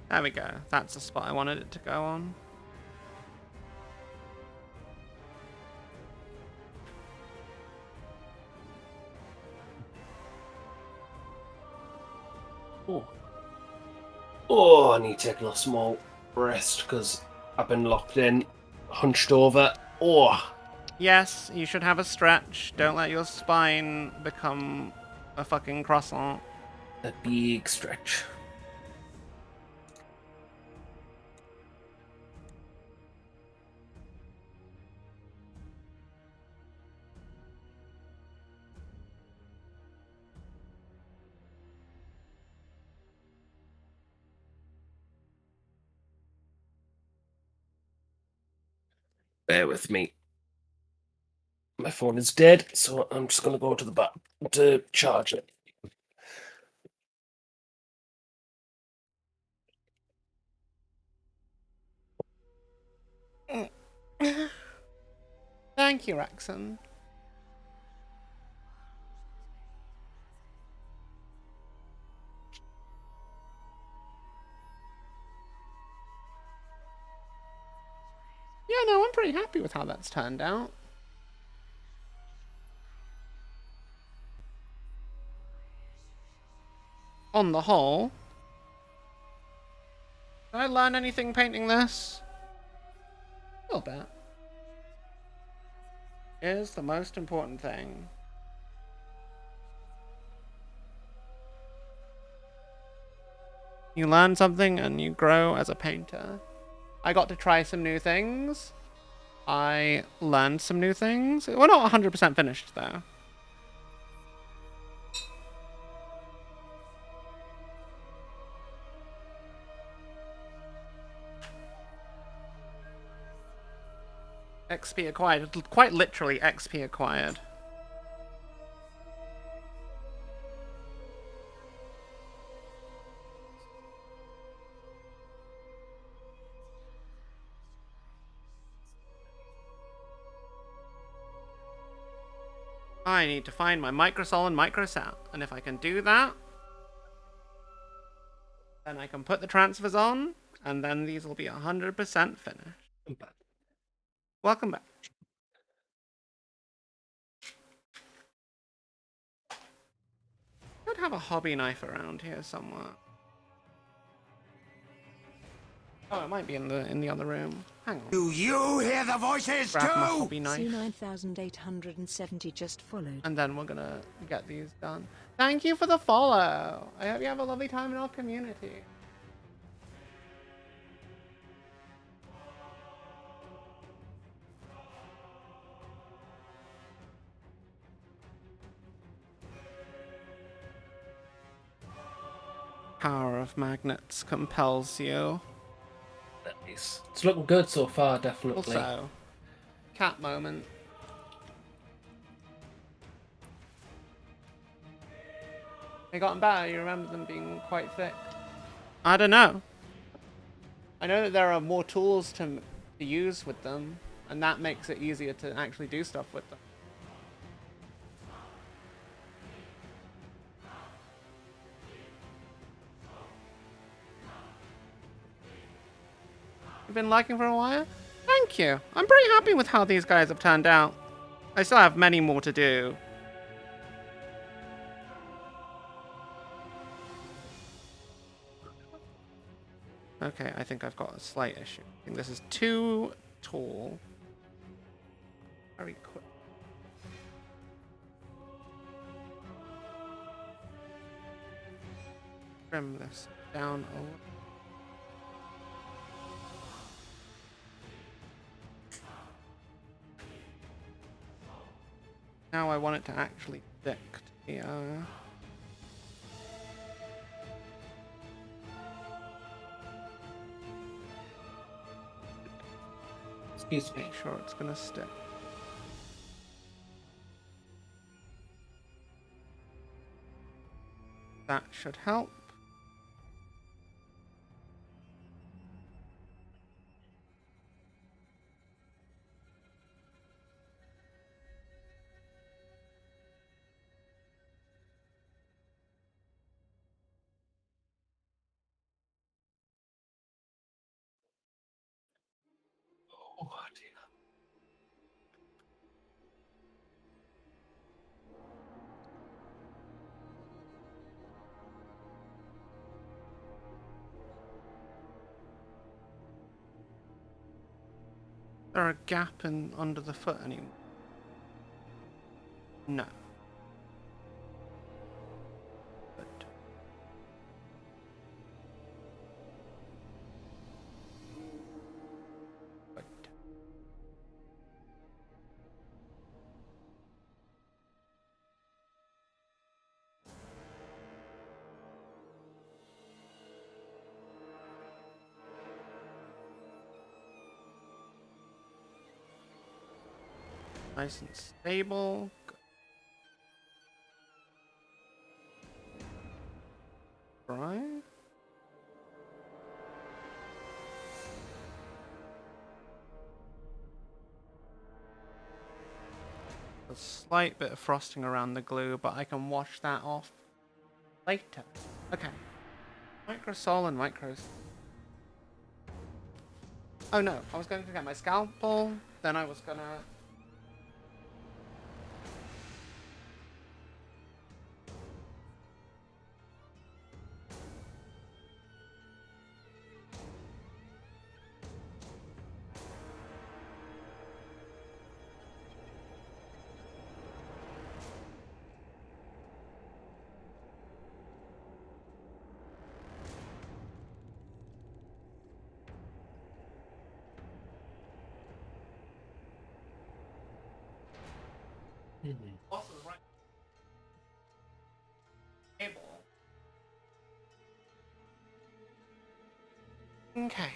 There we go. That's the spot I wanted it to go on. Oh, I need to take a small rest because I've been locked in, hunched over. Oh, Yes, you should have a stretch. Don't let your spine become a fucking croissant. a big stretch. Bear with me. My phone is dead, so I'm just going to go to the back to charge it. Thank you, Rexon. Yeah, no, I'm pretty happy with how that's turned out. On the whole. Did I learn anything painting this? A little bit. Is the most important thing. You learn something and you grow as a painter. I got to try some new things. I learned some new things. We're not 100% finished, though. XP acquired. Quite literally XP acquired. I need to find my microsol and microsat, and if I can do that, then I can put the transfers on, and then these will be 100% finished. I'm back. Welcome back. I'd have a hobby knife around here somewhere. Oh, it might be in the other room. Hang on. Do you hear the voices Grab my too? hobby knife. C9870 just followed. And then we're gonna get these done. Thank you for the follow. I hope you have a lovely time in our community. Power of magnets compels you. Nice. It's looking good so far, definitely. Also, cat moment. They gotten better. You remember them being quite thick. I don't know. I know that there are more tools to use with them, and that makes it easier to actually do stuff with them. You've been liking for a while? Thank you. I'm pretty happy with how these guys have turned out. I still have many more to do. Okay, I think I've got a slight issue. I think this is too tall. Very quick. Trim this down a little. Now I want it to actually stick to the Excuse me. make sure it's gonna stick. That should help. Oh, dear. Is there a gap in under the foot anymore? No. Good. Good. Nice and stable. Good. Right. A slight bit of frosting around the glue, but I can wash that off later. Okay. Microsol and micros. Oh no, I was going to get my scalpel, then I was gonna... Also the right table. Okay.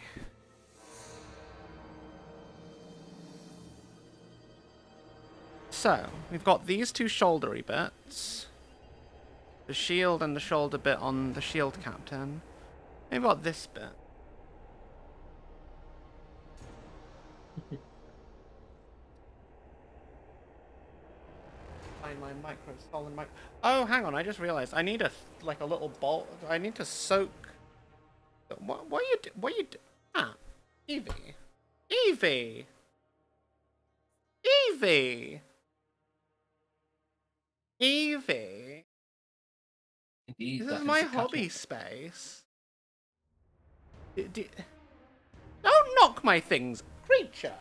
So, we've got these two shouldery bits. The shield and the shoulder bit on the shield captain. We've got this bit. Find my micro solid mic. Oh, hang on! I just realized I need a like a little bolt. I need to soak What you do? What you do? Ah, Evie. Evie. Evie. Evie. Indeed, This that is is my a hobby cattle. space. Don't knock my things, creature.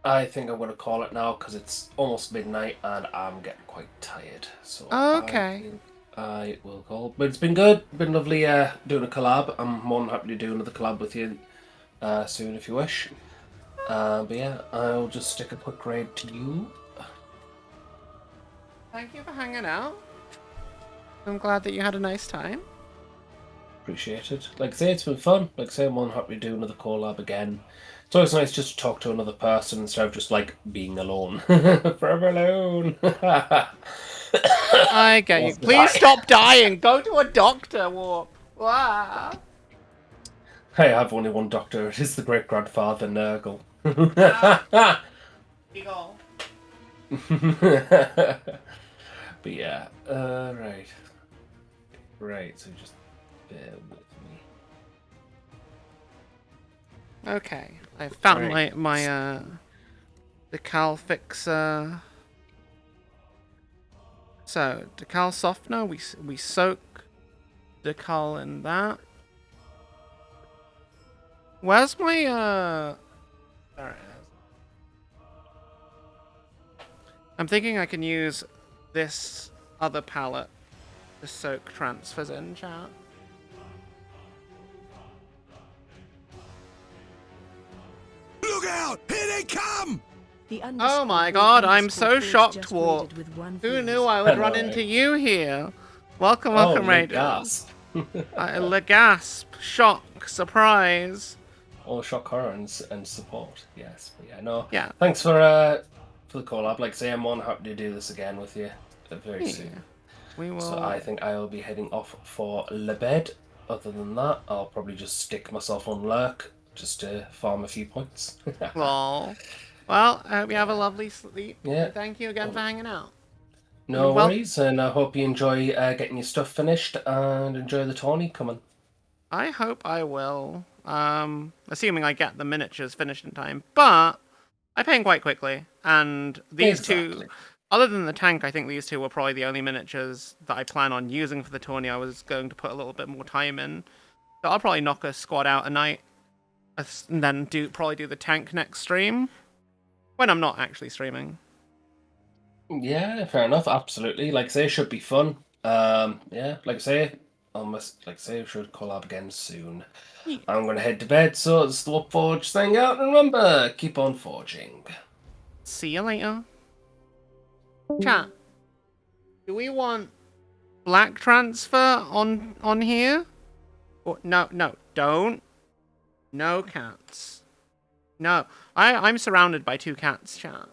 I think I'm going to call it now because it's almost midnight and I'm getting quite tired. So Okay. I think I will call. But it's been good. Been lovely doing a collab. I'm more than happy to do another collab with you soon if you wish. But yeah, I'll just stick a quick raid to you. Thank you for hanging out. I'm glad that you had a nice time. Appreciate it. Like I say, it's been fun. Like I say, I'm more than happy to do another collab again. It's always nice just to talk to another person instead of just like being alone. Forever alone. I get you. Please stop dying. Go to a doctor, Warp. Wow. I have only one doctor. It is the great grandfather Nurgle. Eagle. But yeah, right. Right, so just bear with me. Okay, I found Right. my decal fixer. So decal softener, we soak decal in that. Where's my there it is. I'm thinking I can use this other palette to soak transfers in, chat. Look out! Here they come! The Oh my underscore god, or I'm so underscore force shocked, just Warp. raided with one Who view. knew I would run Hello. into you here? Welcome, Oh, welcome, like Raiders. gasp. Le gasp, shock, surprise. Or shock horror and support. Yes, but yeah, no. Yeah. Thanks for the collab. Like I say, I'm more than happy to do this again with you very Yeah. soon. We will. So I think I will be heading off for le bed. Other than that, I'll probably just stick myself on lurk just to farm a few points. Lol. Well, I hope you have a lovely sleep. Yeah. And thank you again for hanging out. No Well- worries, and I hope you enjoy getting your stuff finished and enjoy the tourney coming. I hope I will. Assuming I get the miniatures finished in time. But I paint quite quickly, and these Exactly. two, other than the tank, I think these two were probably the only miniatures that I plan on using for the tourney. I was going to put a little bit more time in, so I'll probably knock a squad out a night, and then probably do the tank next stream when I'm not actually streaming. Yeah, fair enough. Absolutely. Like I say, it should be fun. Yeah, like I say, we should collab again soon. I'm gonna head to bed, so it's the Forge thing out, and remember, keep on forging. See you later. Chat. Do we want black transfer on here? Or, no, don't. No cats. No. I'm surrounded by 2 cats, chat.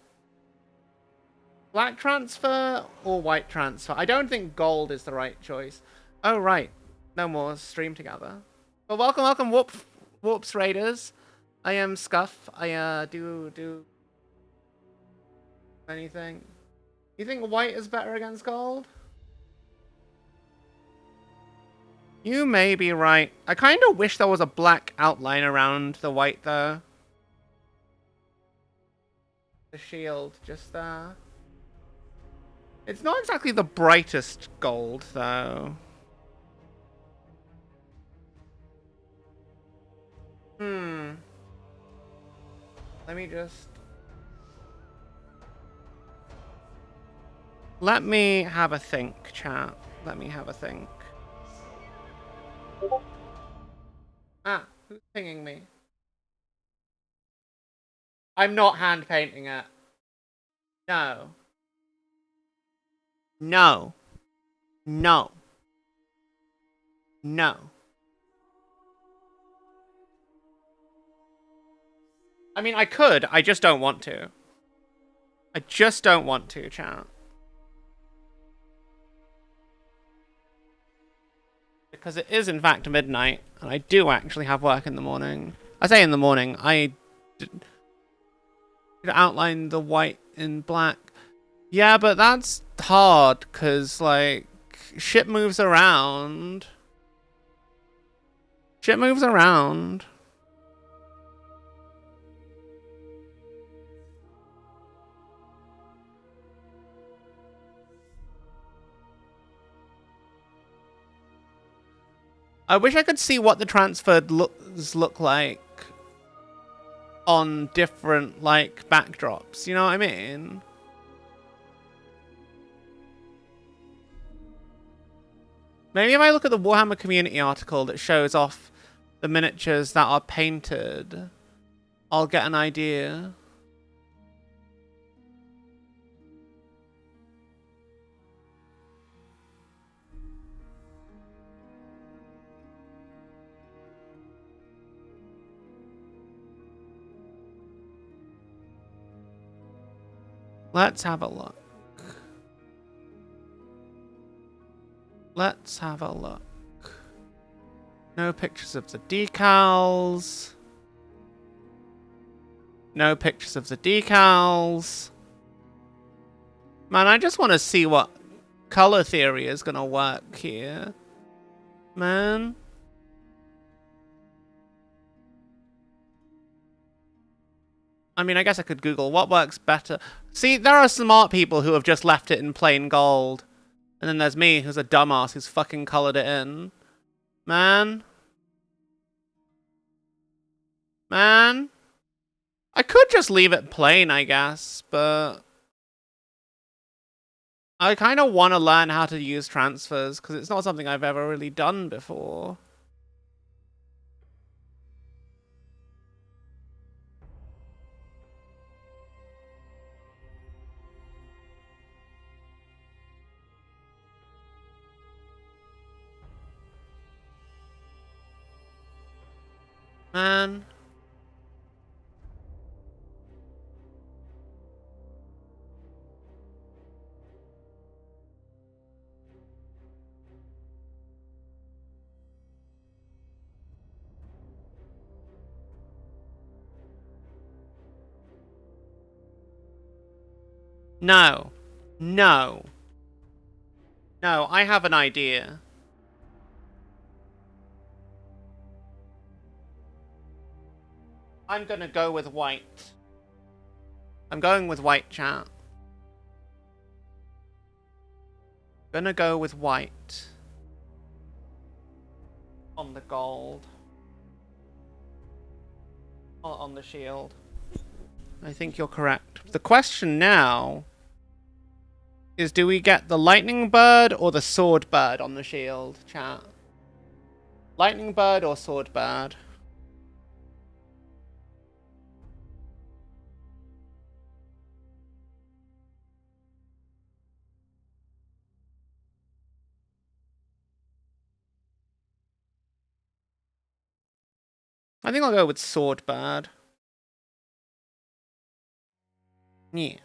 Black transfer or white transfer? I don't think gold is the right choice. Oh, right. No more stream together. Well, welcome, Warps Raiders. I am Scuff. I do anything. You think white is better against gold? You may be right. I kind of wish there was a black outline around the white, though. The shield, just there. It's not exactly the brightest gold, though. Let me just... Let me have a think, chat. Let me have a think. Ah, who's pinging me? I'm not hand painting it. No. No. No. No. I mean, I could. I just don't want to. I just don't want to, chat. Because it is, in fact, midnight, and I do actually have work in the morning. I say in the morning. I did outline the white in black. Yeah, but that's hard, because, like, shit moves around. Shit moves around. I wish I could see what the transferred looks look like on different, like, backdrops. You know what I mean? Maybe if I look at the Warhammer community article that shows off the miniatures that are painted, I'll get an idea. Let's have a look. Let's have a look. No pictures of the decals. No pictures of the decals. Man, I just want to see what color theory is going to work here. Man. I mean, I guess I could Google what works better. See, there are smart people who have just left it in plain gold. And then there's me, who's a dumbass who's fucking colored it in. Man. Man. I could just leave it plain, I guess, but I kind of want to learn how to use transfers, because it's not something I've ever really done before. Man. No. No. No, I have an idea. I'm gonna go with white. I'm going with white, chat. Gonna go with white. On the gold. On the shield. I think you're correct. The question now is, do we get the lightning bird or the sword bird on the shield, chat? Lightning bird or sword bird? I think I'll go with sword bird. Yeah.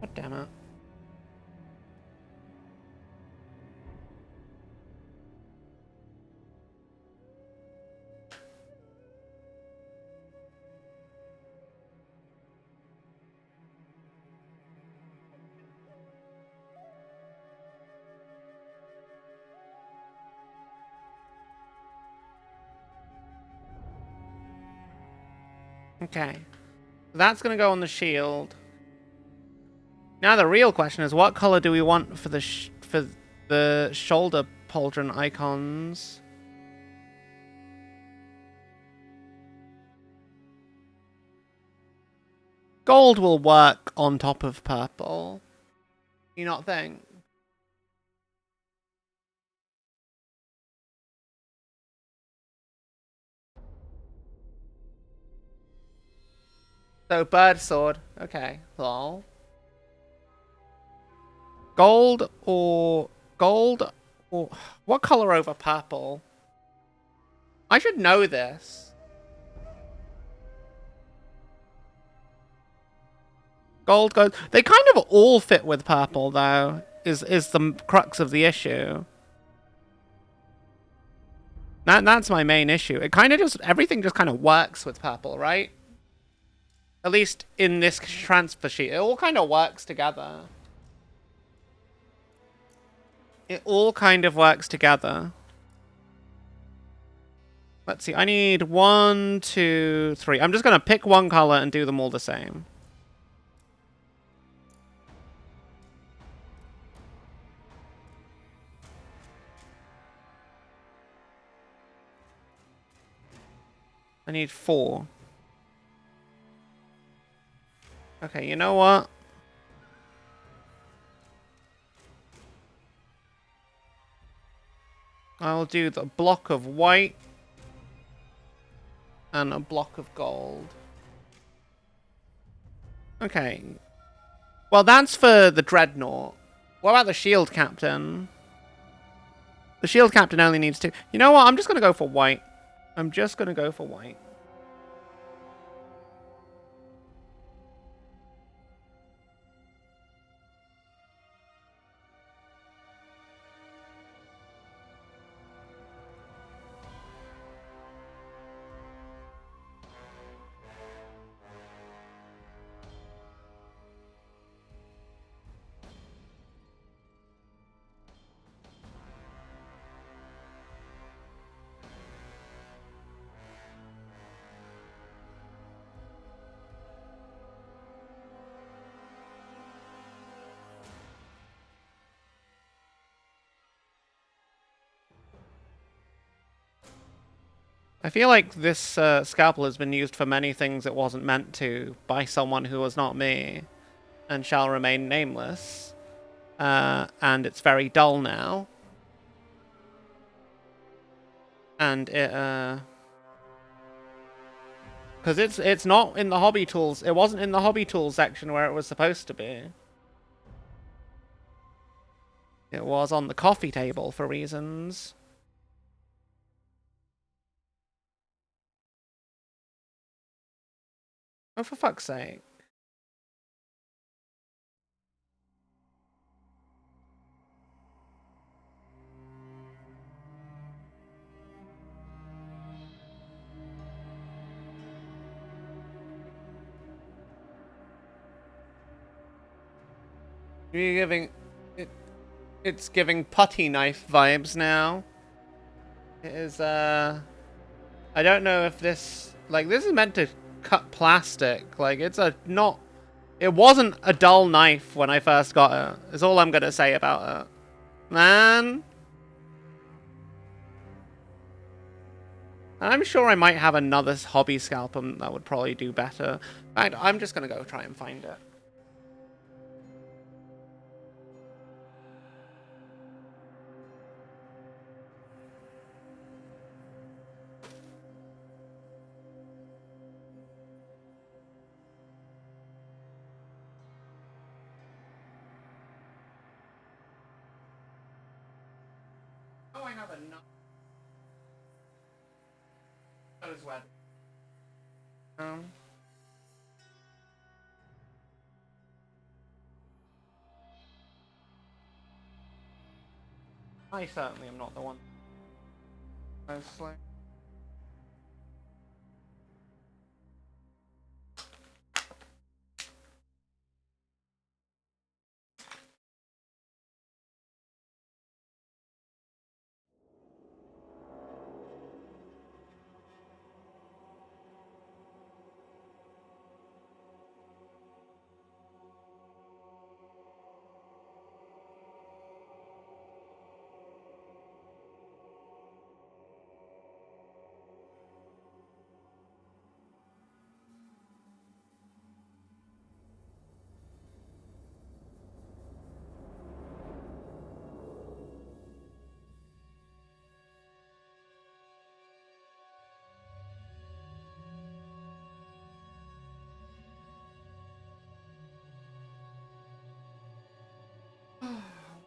God damn it. Okay. That's going to go on the shield. Now the real question is, what color do we want for the shoulder pauldron icons? Gold will work on top of purple. You not think? So bird sword. Okay. Lol. Gold or what color over purple? I should know this. Gold. They kind of all fit with purple, though. Is the crux of the issue. That's my main issue. It kind of just everything just kind of works with purple, right? At least in this transfer sheet, it all kind of works together. It all kind of works together. Let's see. I need 1, 2, 3. I'm just gonna pick one color and do them all the same. I need 4. Okay, you know what? I'll do the block of white and a block of gold. Okay. Well, that's for the Dreadnought. What about the Shield Captain? The Shield Captain only needs 2. You know what? I'm just going to go for white. I'm just going to go for white. I feel like this scalpel has been used for many things it wasn't meant to by someone who was not me and shall remain nameless. And it's very dull now. And it, because it's not in the hobby tools. It wasn't in the hobby tools section where it was supposed to be. It was on the coffee table for reasons. Oh, for fuck's sake. You're giving... It's giving putty knife vibes now. It is, I don't know if this... Like, this is meant to cut plastic. Like, it's a not... It wasn't a dull knife when I first got it. Is all I'm gonna say about it. Man. I'm sure I might have another hobby scalpel that would probably do better. In fact, I'm just gonna go try and find it. Oh, I have enough. Those web. I certainly am not the one. Mostly.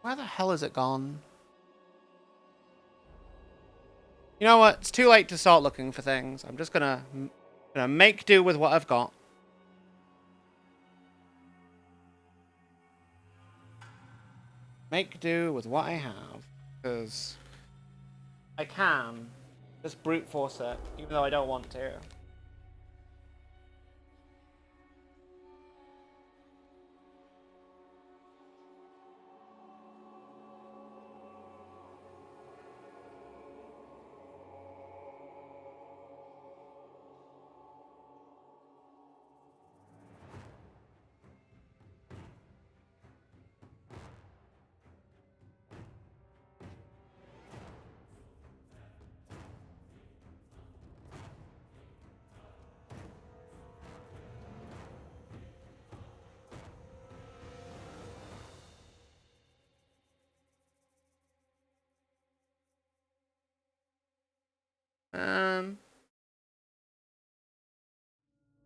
Where the hell is it gone? You know what? It's too late to start looking for things. I'm just gonna make do with what I've got. Make do with what I have, because I can just brute force it, even though I don't want to.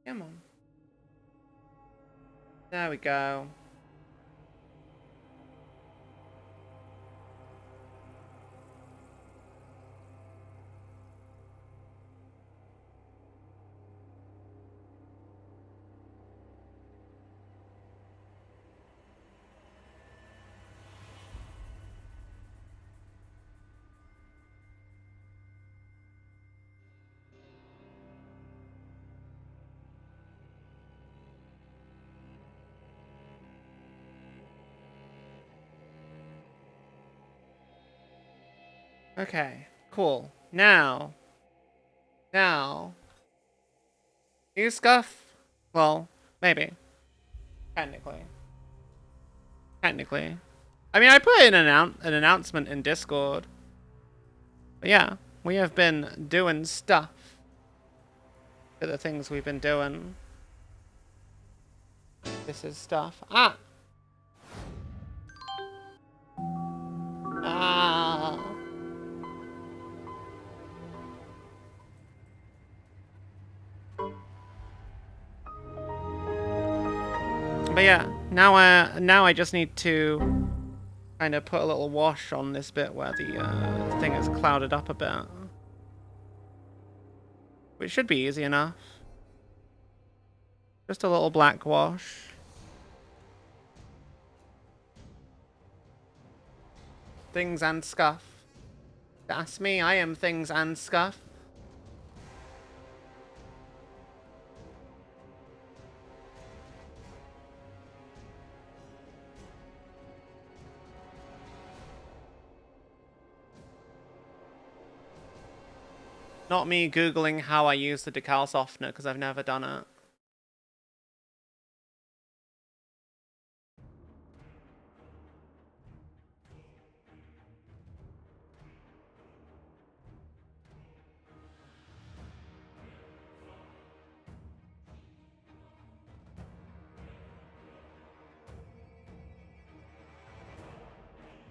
Come on. There we go. Okay, cool. Now, you scuff? Well, maybe. Technically. I mean, I put in an announcement in Discord. But yeah, we have been doing stuff. Look at the things we've been doing. This is stuff. Ah! Ah! But yeah, now I just need to kind of put a little wash on this bit where the thing is clouded up a bit. Which should be easy enough. Just a little black wash. Things and scuff. That's me, I am things and scuff. Not me Googling how I use the decal softener, because I've never done it.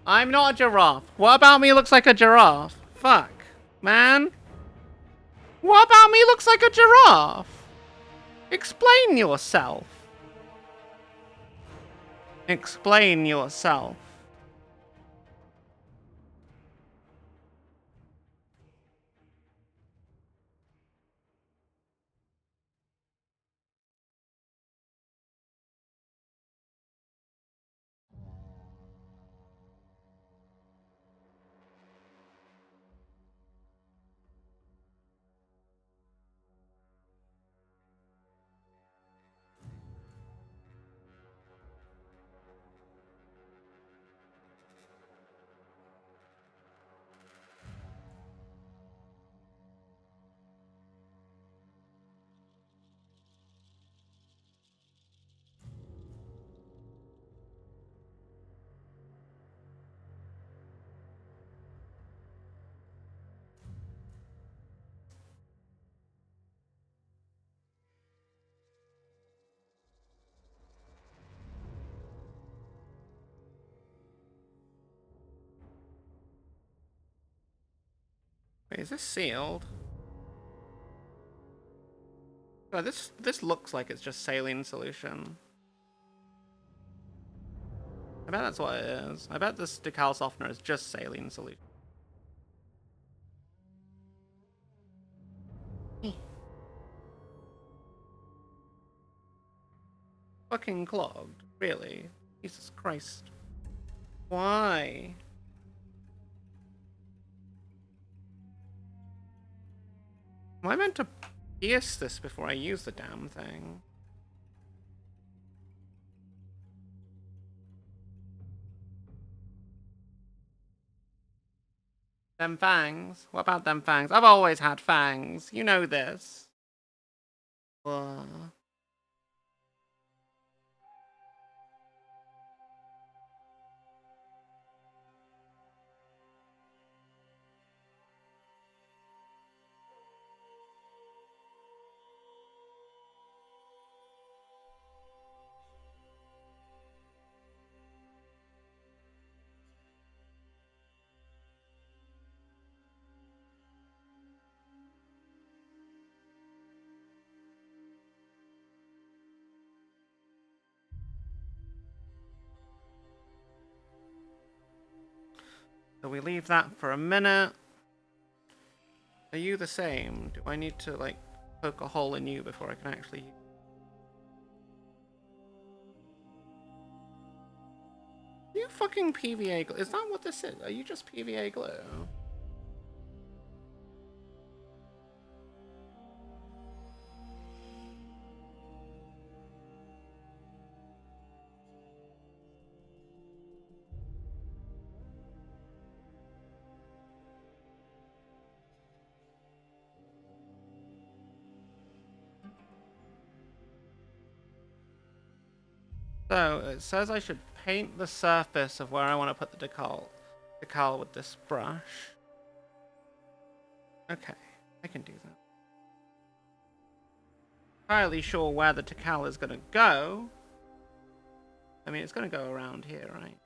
I'm not a giraffe. What about me looks like a giraffe? Fuck, man. What about me looks like a giraffe? Explain yourself. Explain yourself. Wait, is this sealed? Oh, this looks like it's just saline solution. I bet that's what it is. I bet this decal softener is just saline solution. Fucking clogged. Really? Jesus Christ. Why? Am I meant to pierce this before I use the damn thing? Them fangs? What about them fangs? I've always had fangs. You know this. So we leave that for a minute. Are you the same? Do I need to, like, poke a hole in you before I can actually... Are you fucking PVA glue? Is that what this is? Are you just PVA glue? So, it says I should paint the surface of where I want to put the decal with this brush. Okay, I can do that. Entirely sure where the decal is going to go. I mean, it's going to go around here, right?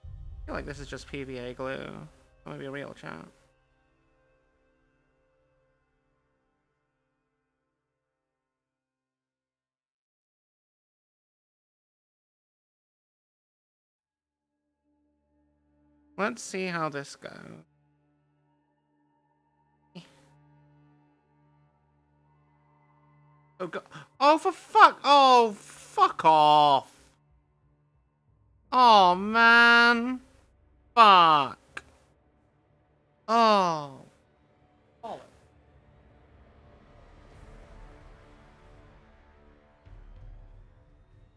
I feel like this is just PVA glue. That might be a real chat. Let's see how this goes. Oh god! Oh, for fuck! Oh, fuck off! Oh man! Fuck! Oh.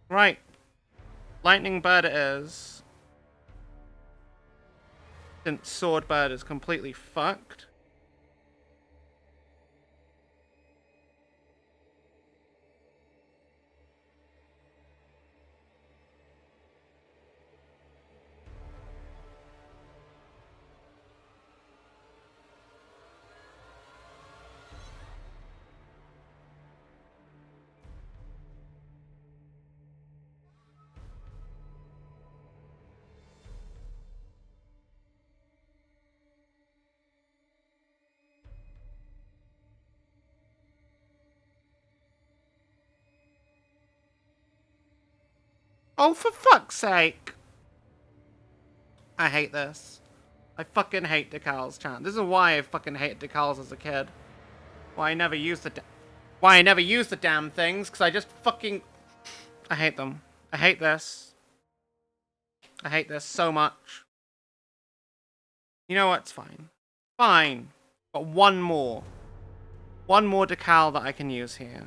Right. Lightning bird it is. Since sword bird is completely fucked. Oh, for fuck's sake! I hate this. I fucking hate decals, chat. This is why I fucking hated decals as a kid. Why I never used the damn things, because I just fucking... I hate them. I hate this. I hate this so much. You know what? It's fine. Fine. But one more. One more decal that I can use here.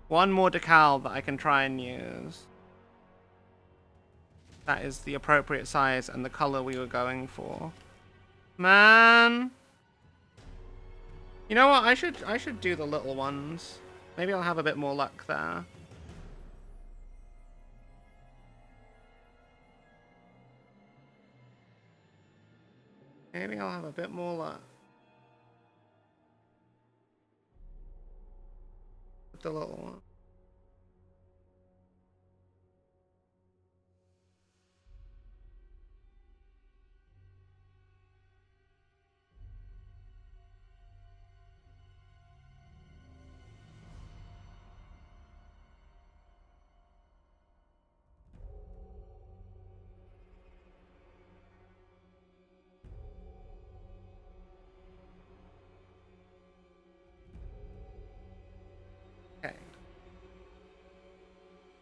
One more decal that I can try and use. That is the appropriate size and the color we were going for. Man. You know what? I should do the little ones. Maybe I'll have a bit more luck there. Maybe I'll have a bit more luck. With the little one.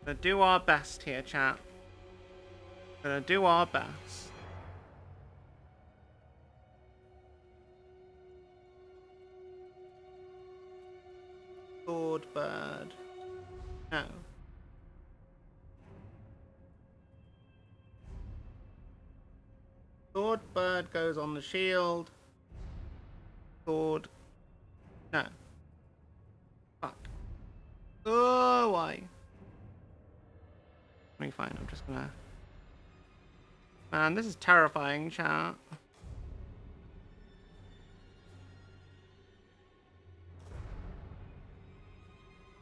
Gonna do our best here, chat. Gonna do our best. Sword bird. No. Sword bird goes on the shield. Sword. No. Fuck. Oh, why? Okay, fine. I'm just gonna. Man, this is terrifying, chat.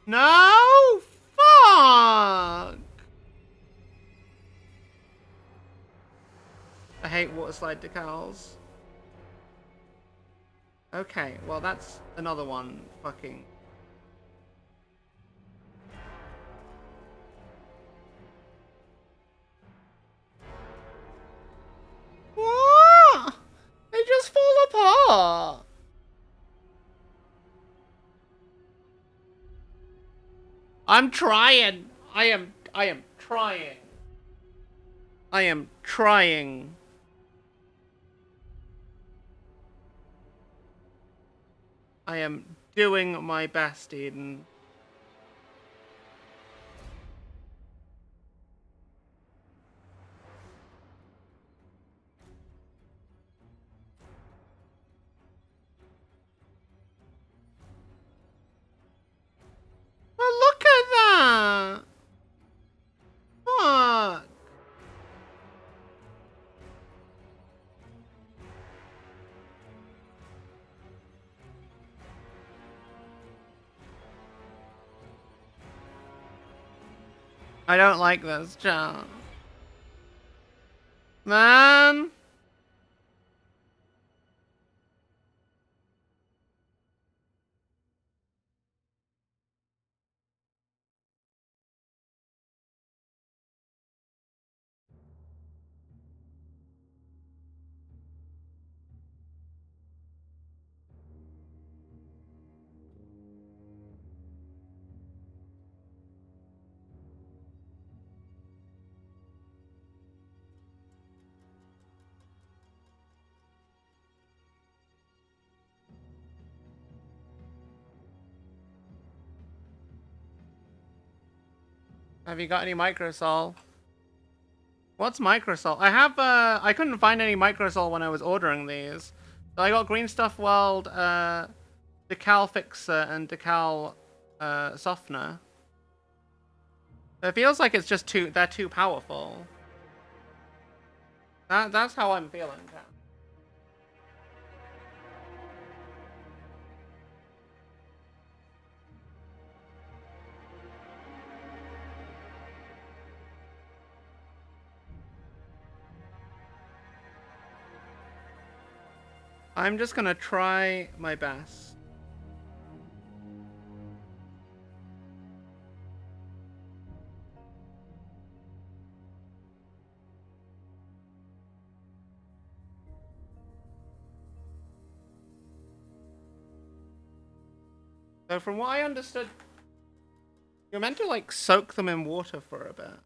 No! Fuck! I hate water slide decals. Okay, well that's another one fucking. What? They just fall apart. I'm trying. I am trying. I am trying. I am doing my best, Eden. Oh, look at that! Fuck! I don't like this, chat. Man! Have you got any microsol? What's microsol? I have, I couldn't find any microsol when I was ordering these. So I got Green Stuff World, Decal Fixer, and Decal, Softener. So it feels like it's just they're too powerful. That's how I'm feeling, chat. I'm just gonna try my best. So from what I understood, you're meant to like soak them in water for a bit.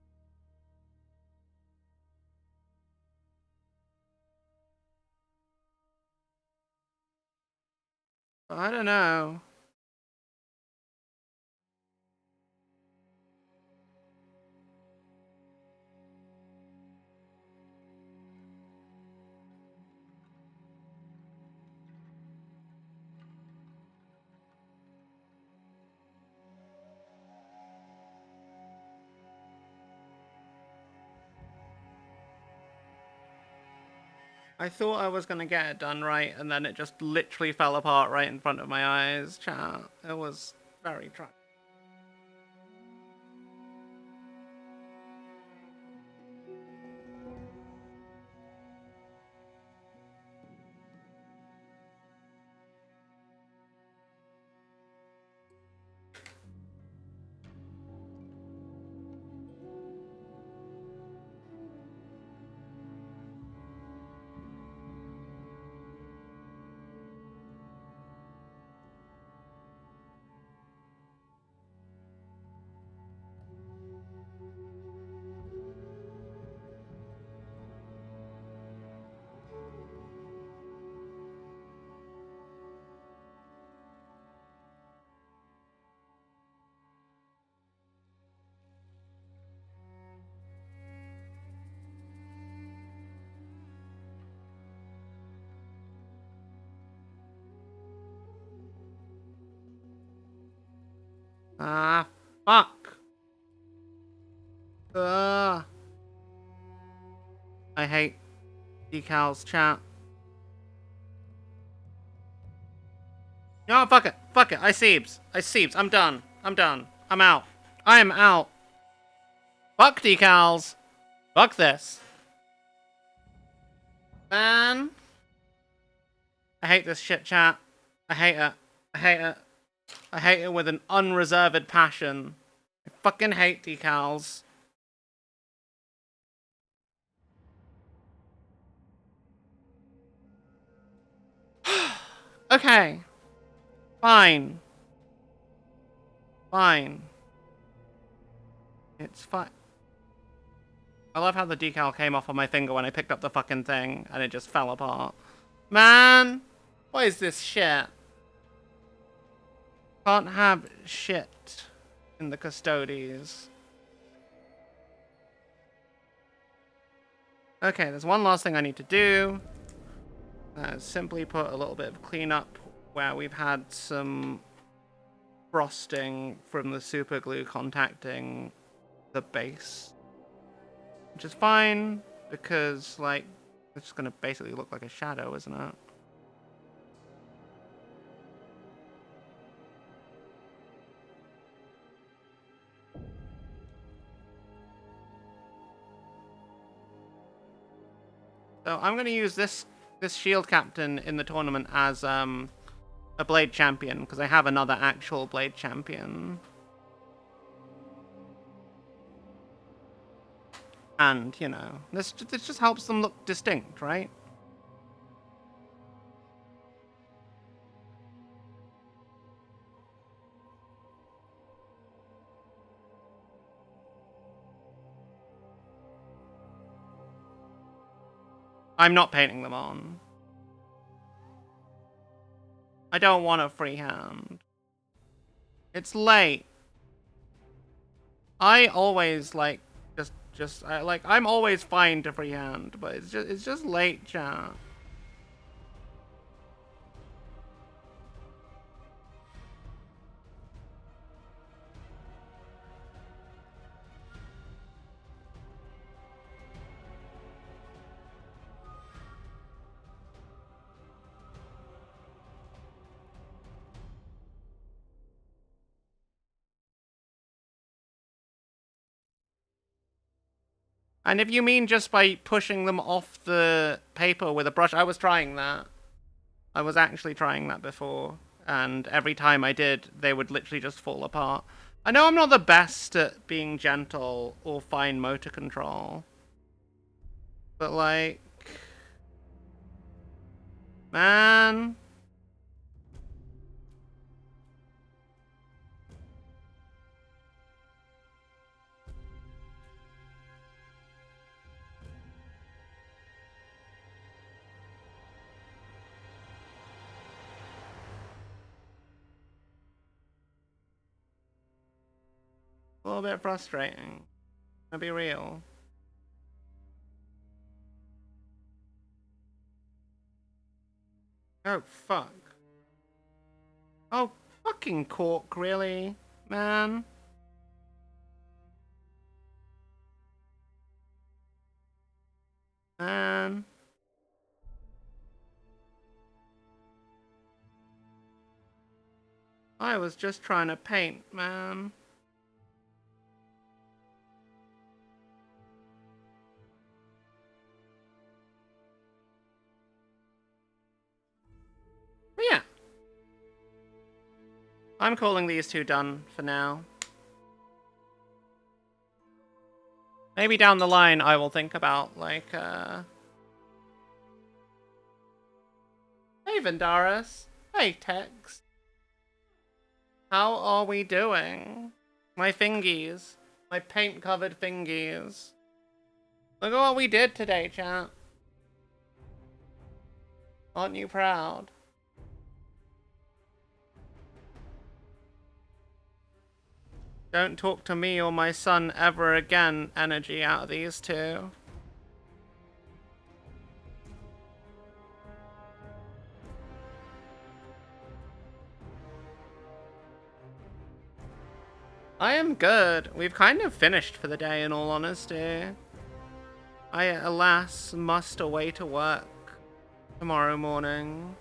But I don't know. I thought I was gonna get it done right, and then it just literally fell apart right in front of my eyes, chat. It was very tragic. Ah, fuck. Ugh. I hate decals, chat. No, fuck it. Fuck it. I Siebes. I'm done. I'm out. I am out. Fuck decals. Fuck this. Man. I hate this shit, chat. I hate it. I hate it. I hate it with an unreserved passion. I fucking hate decals. Okay. Fine. Fine. It's fine. I love how the decal came off on my finger when I picked up the fucking thing, and it just fell apart. Man! What is this shit? Can't have shit in the Custodes. Okay, there's one last thing I need to do. Simply put a little bit of cleanup where we've had some frosting from the super glue contacting the base. Which is fine, because, like, it's just gonna basically look like a shadow, isn't it? So I'm gonna use this shield captain in the tournament as a blade champion, because I have another actual blade champion. And, you know, this just helps them look distinct, right? I'm not painting them on. I don't want a free hand. It's late. I always like I'm always fine to freehand, but it's just late, chat. And if you mean just by pushing them off the paper with a brush, I was trying that. I was actually trying that before, and every time I did, they would literally just fall apart. I know I'm not the best at being gentle or fine motor control, but like, man. A little bit frustrating. I'll be real. Oh, fuck. Oh, fucking cork, really? Man. Man. I was just trying to paint, man. But yeah. I'm calling these two done for now. Maybe down the line I will think about, like, Hey, Vendaris. Hey, Tex. How are we doing? My fingies. My paint-covered fingies. Look at what we did today, chat. Aren't you proud? Don't talk to me or my son ever again, energy out of these two. I am good. We've kind of finished for the day, in all honesty. I, alas, must away to work tomorrow morning.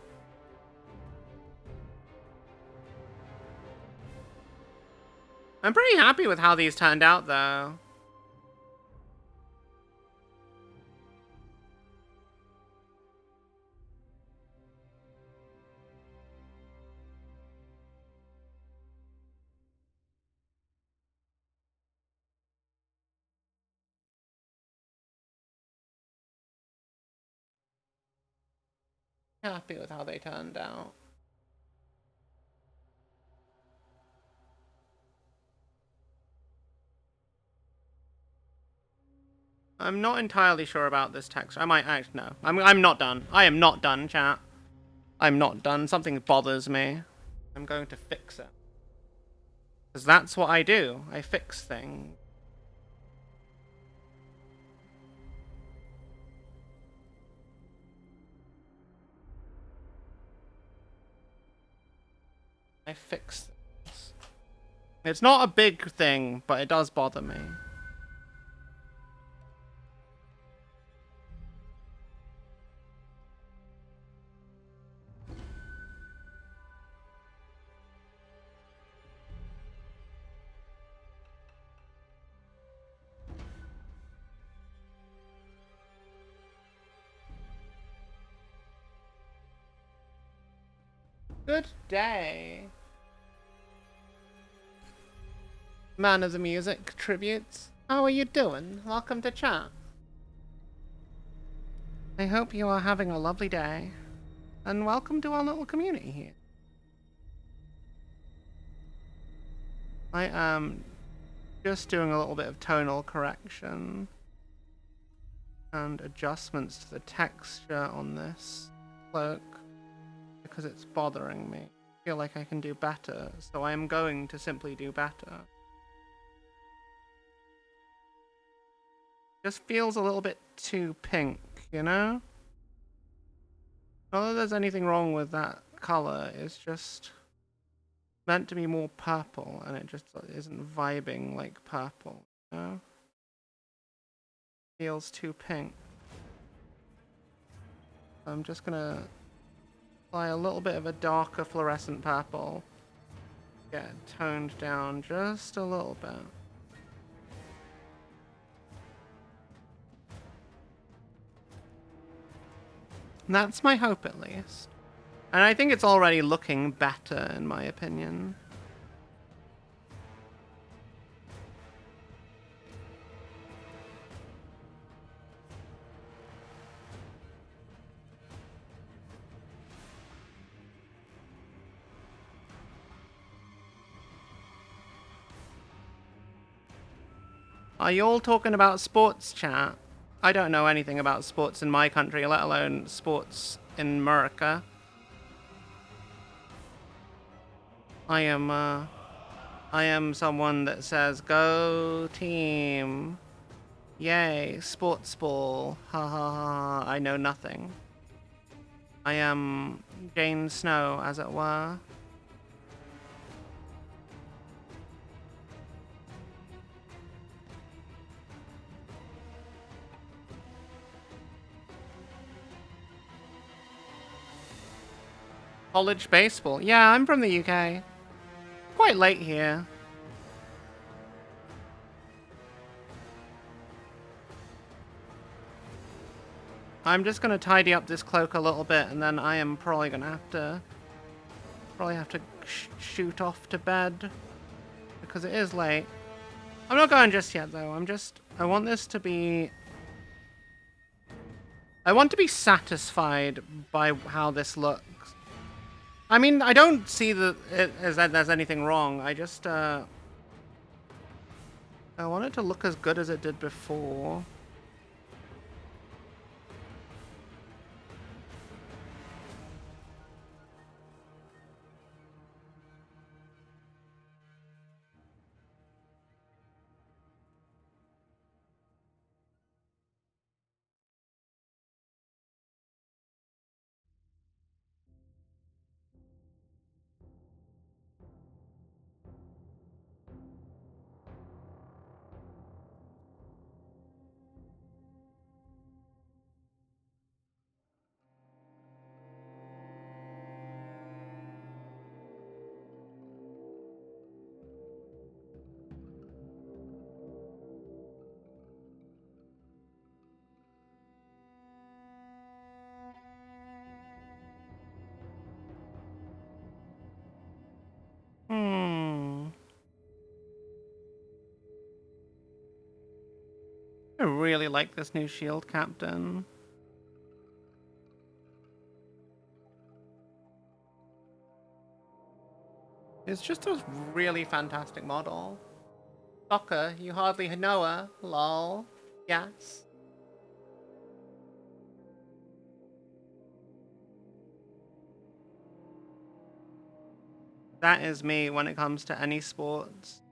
I'm pretty happy with how these turned out, though. Happy with how they turned out. I'm not entirely sure about this text. I might actually no. I'm not done. I am not done, chat. I'm not done. Something bothers me. I'm going to fix it. Because that's what I do. I fix things. I fix things. It's not a big thing, but it does bother me. Good day. Man of the Music tributes. How are you doing? Welcome to chat. I hope you are having a lovely day. And welcome to our little community here. I am just doing a little bit of tonal correction and adjustments to the texture on this cloak because it's bothering me. I feel like I can do better, so I am going to simply do better. Just feels a little bit too pink, you know? Not that there's anything wrong with that color, it's just meant to be more purple, and it just isn't vibing like purple, you know? Feels too pink. I'm just gonna apply a little bit of a darker fluorescent purple. Get it toned down just a little bit. That's my hope, at least. And I think it's already looking better, in my opinion. Are you all talking about sports, chat? I don't know anything about sports in my country, let alone sports in America. I am someone that says, go team. Yay, sports ball. Ha ha ha. I know nothing. I am Jane Snow, as it were. College baseball. Yeah, I'm from the UK. Quite late here. I'm just gonna tidy up this cloak a little bit, and then I am probably gonna have to shoot off to bed because it is late. I'm not going just yet, though. I want this to be. I want to be satisfied by how this looks. I mean, I don't see that there's anything wrong. I just I want it to look as good as it did before. really like this new shield captain. It's just a really fantastic model. Soccer, you hardly know her. Lol. Yes. That is me when it comes to any sports.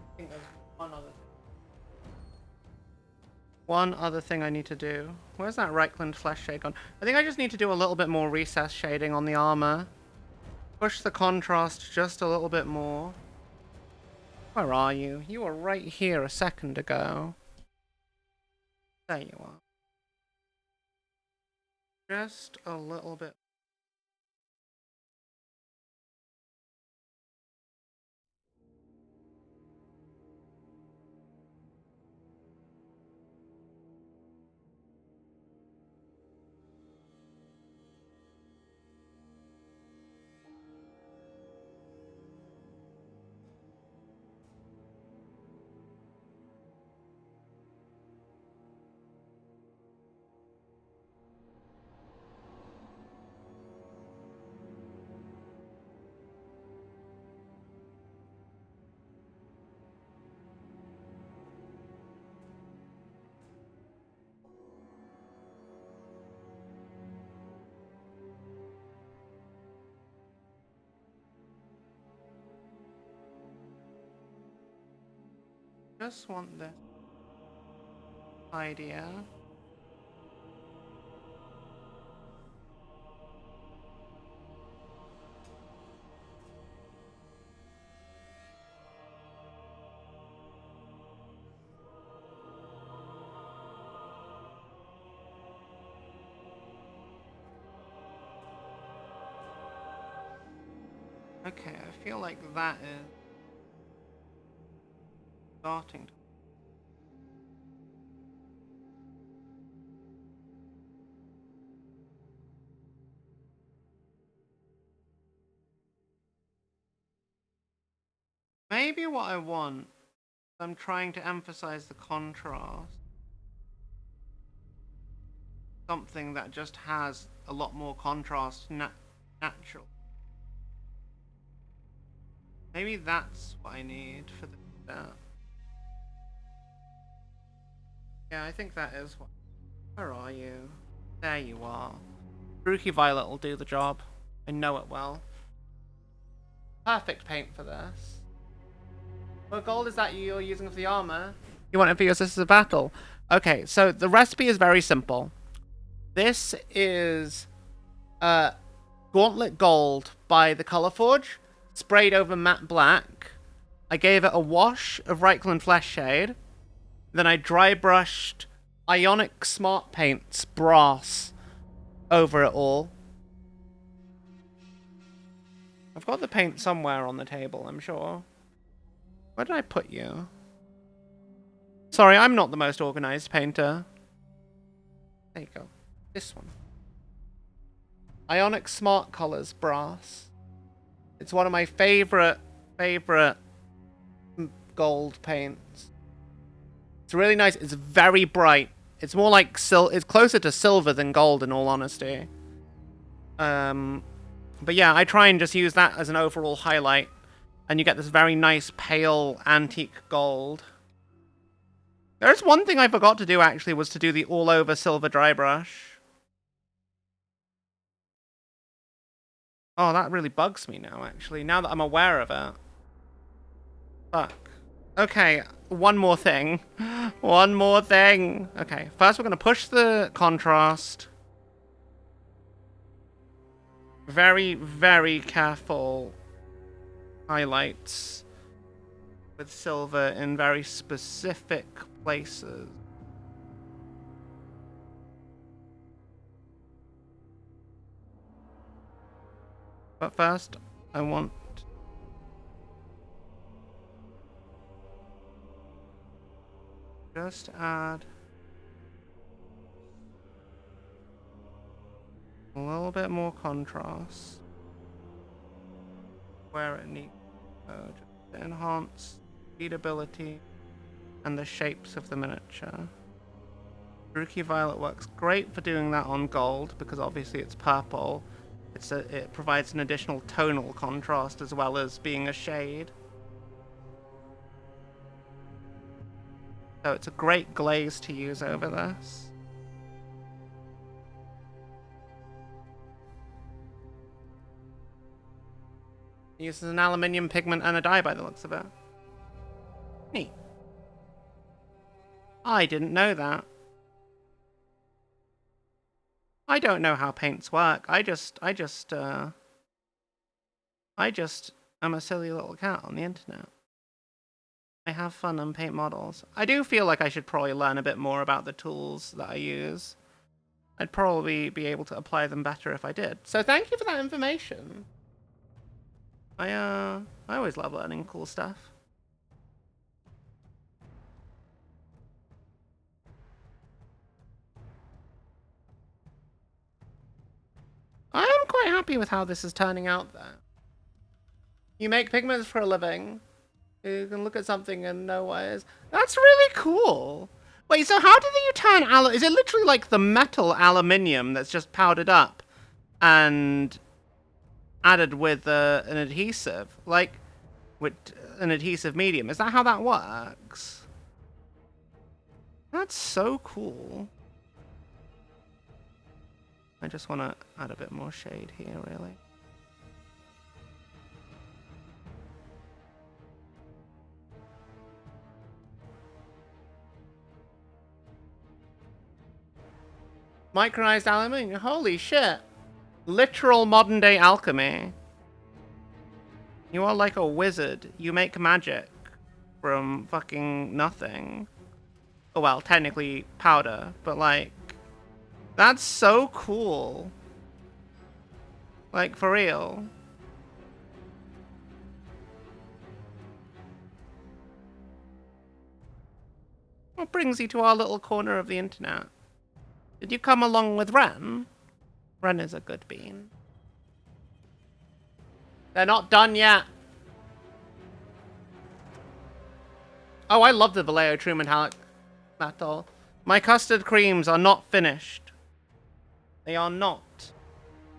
I think there's one other thing I need to do. Where's that Reichland flesh shade gone? I think I just need to do a little bit more recess shading on the armor. Push the contrast just a little bit more. Where are you? You were right here a second ago. There you are. Just a little bit. Just want this idea. Okay, I feel like that is starting to. Maybe what I want, I'm trying to emphasize the contrast. Something that just has a lot more contrast natural. Maybe that's what I need for that. Yeah, I think that is what. Where are you? There you are. Rookie Violet will do the job. I know it well. Perfect paint for this. What gold is that you're using for the armor? You want it for your Sisters of Battle? Okay, so the recipe is very simple. This is Gauntlet Gold by the Color Forge, sprayed over matte black. I gave it a wash of Reichland Flesh Shade. Then I dry brushed Ionic Smart Paints Brass over it all. I've got the paint somewhere on the table, I'm sure. Where did I put you? Sorry, I'm not the most organized painter. There you go. This one. Ionic Smart Colors Brass. It's one of my favorite gold paints. It's really nice. It's very bright. It's more like it's closer to silver than gold, in all honesty. But yeah, I try and just use that as an overall highlight, and you get this very nice pale antique gold. There's one thing I forgot to do actually, was to do the all over silver dry brush. Oh, that really bugs me now, actually, now that I'm aware of it. Fuck. Okay, one more thing. One more thing. Okay, first we're going to push the contrast. Very, very careful highlights with silver in very specific places. But first, I want... just add... a little bit more contrast. Where it needs to go. Just to enhance readability and the shapes of the miniature. Druchii Violet works great for doing that on gold, because obviously it's purple. It provides an additional tonal contrast as well as being a shade. So it's a great glaze to use over this. It uses an aluminium pigment and a dye by the looks of it. Neat. I didn't know that. I don't know how paints work. I just am a silly little cat on the internet. I have fun and paint models. I do feel like I should probably learn a bit more about the tools that I use. I'd probably be able to apply them better if I did. So thank you for that information. I always love learning cool stuff. I am quite happy with how this is turning out, though. You make pigments for a living. You can look at something and know what it is. That's really cool. Wait, so how do you turn is it literally like the metal aluminium that's just powdered up and added with an adhesive? Like, with an adhesive medium. Is that how that works? That's so cool. I just want to add a bit more shade here, really. Micronized aluminium. Holy shit. Literal modern day alchemy. You are like a wizard. You make magic from fucking nothing. Oh, well, technically powder, but like... That's so cool. Like, for real. What brings you to our little corner of the internet? Did you come along with Ren? Ren is a good bean. They're not done yet. Oh, I love the Vallejo True Metallic Metal. My custard creams are not finished. They are not.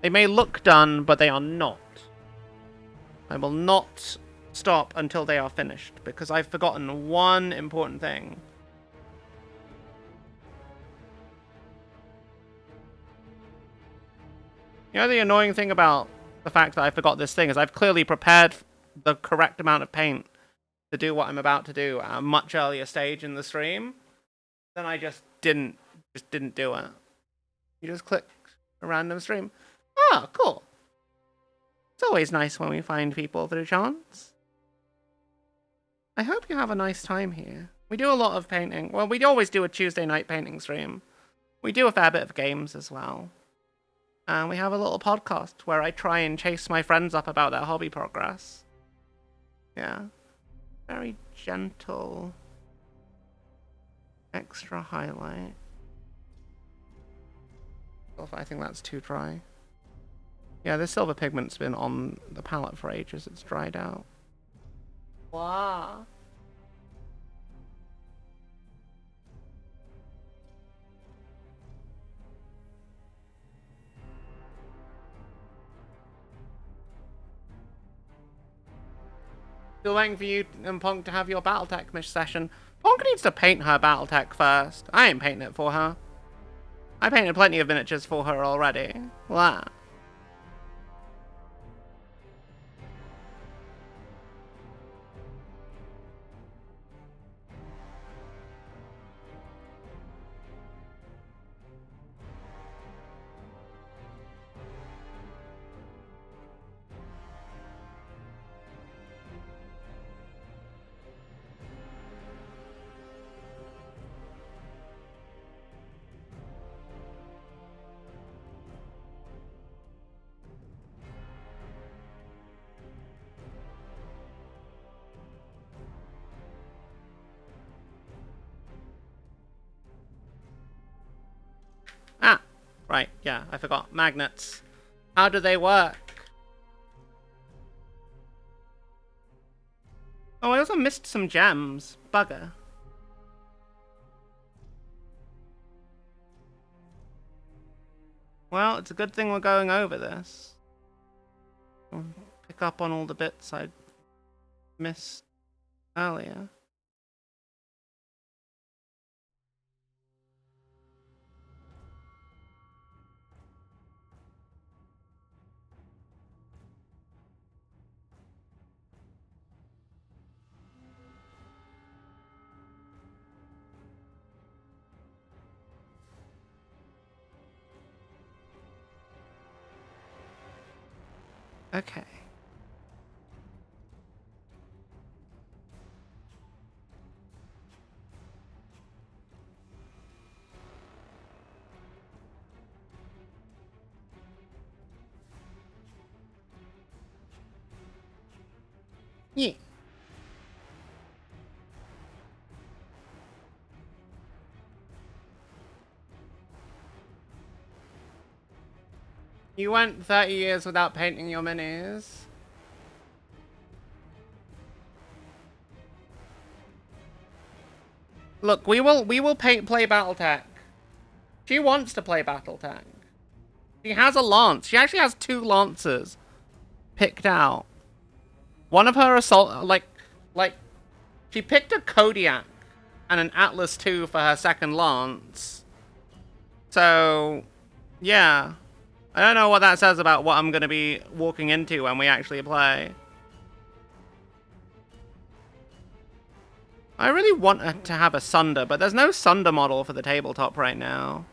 They may look done, but they are not. I will not stop until they are finished, because I've forgotten one important thing. You know, the annoying thing about the fact that I forgot this thing is I've clearly prepared the correct amount of paint to do what I'm about to do at a much earlier stage in the stream. Then I just didn't do it. You just click a random stream. Ah, cool. It's always nice when we find people through chance. I hope you have a nice time here. We do a lot of painting. Well, we always do a Tuesday night painting stream. We do a fair bit of games as well. And we have a little podcast where I try and chase my friends up about their hobby progress. Yeah. Very gentle. Extra highlight. I think that's too dry. Yeah, this silver pigment's been on the palette for ages. It's dried out. Wow. Still waiting for you and Ponk to have your Battletech session. Ponk needs to paint her Battletech first. I ain't painting it for her. I painted plenty of miniatures for her already. Wow. yeah, I forgot. Magnets. How do they work? Oh, I also missed some gems. Bugger. Well, it's a good thing we're going over this. We'll pick up on all the bits I missed earlier. Okay. Yeah. You went 30 years without painting your minis. Look, we will play Battletech. She wants to play Battletech. She has a lance. She actually has 2 lances picked out. One of her assault, like, she picked a Kodiak and an Atlas 2 for her second lance. So, yeah. I don't know what that says about what I'm going to be walking into when we actually play. I really want to have a Sunder, but there's no Sunder model for the tabletop right now.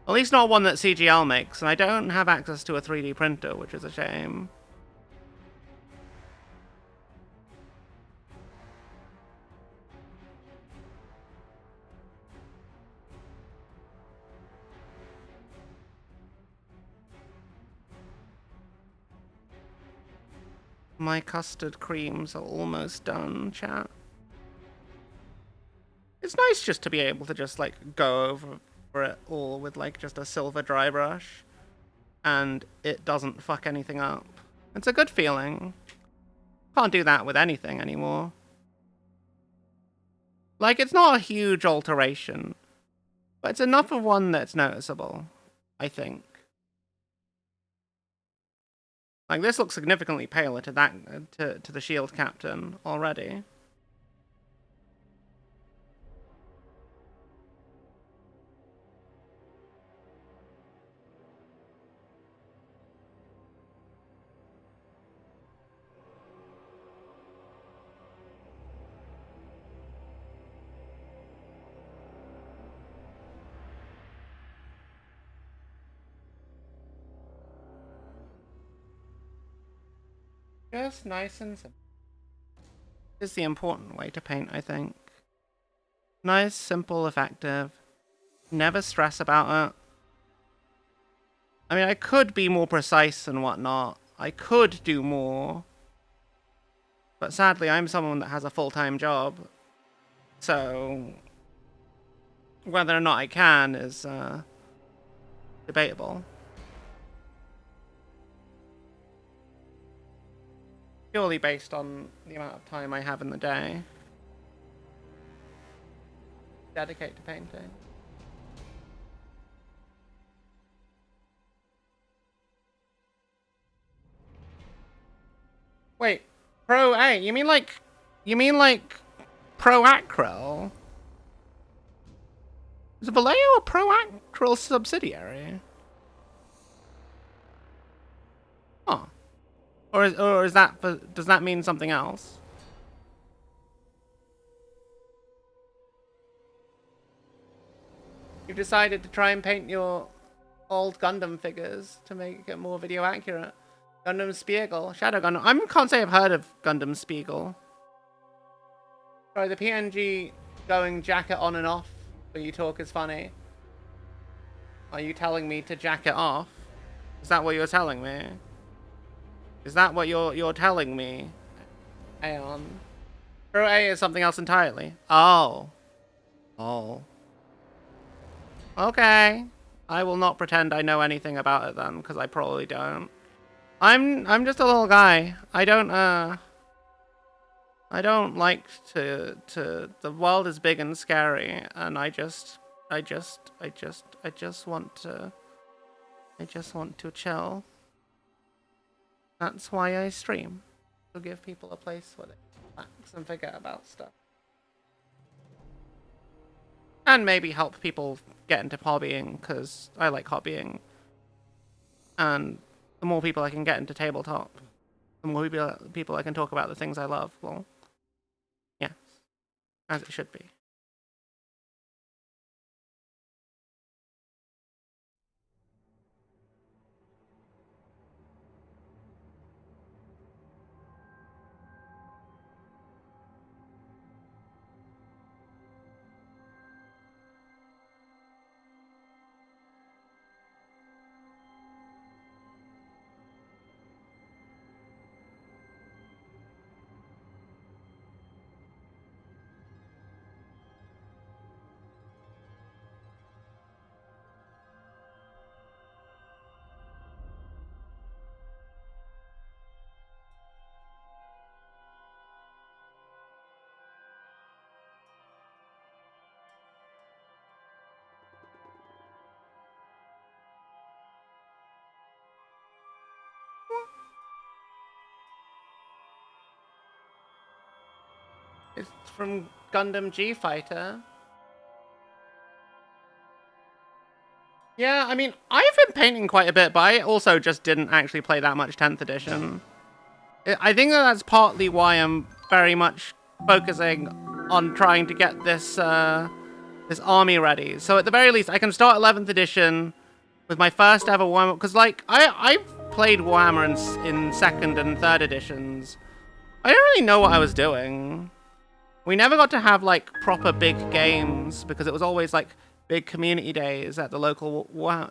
At least not one that CGL makes, and I don't have access to a 3D printer, which is a shame. My custard creams are almost done, chat. It's nice just to be able to just, like, go over for it all with, like, just a silver dry brush. And it doesn't fuck anything up. It's a good feeling. Can't do that with anything anymore. Like, it's not a huge alteration. But it's enough of one that's noticeable, I think. Like, this looks significantly paler to that to the shield captain already. Just nice and simple. This is the important way to paint, I think. Nice, simple, effective. Never stress about it. I mean, I could be more precise and whatnot. I could do more. But sadly, I'm someone that has a full-time job. So, whether or not I can is debatable. Purely based on the amount of time I have in the day. Dedicate to painting. Wait, Pro A? You mean like Pro Acryl? Is Vallejo a Pro Acryl subsidiary? Huh. Or is that does that mean something else? You've decided to try and paint your old Gundam figures to make it more video accurate. Gundam Spiegel, Shadow Gundam. I can't say I've heard of Gundam Spiegel. Sorry, the PNG going jacket on and off when you talk is funny. Are you telling me to jack it off? Is that what you're telling me? Is that what you're telling me? Aeon. Pro A is something else entirely. Oh. Oh. Okay. I will not pretend I know anything about it then, because I probably don't. I'm just a little guy. I don't like to the world is big and scary, and I just want to chill. That's why I stream. To give people a place where they relax and forget about stuff. And maybe help people get into hobbying, because I like hobbying. And the more people I can get into tabletop, the more people I can talk about the things I love. Well, yes, as it should be. It's from Gundam G Fighter. Yeah, I mean, I've been painting quite a bit, but I also just didn't actually play that much 10th edition. I think that's partly why I'm very much focusing on trying to get this this army ready. So at the very least, I can start 11th edition with my first ever Warhammer, because like I've played Warhammer in 2nd and 3rd editions. I don't really know what I was doing. We never got to have like proper big games because it was always like big community days at the local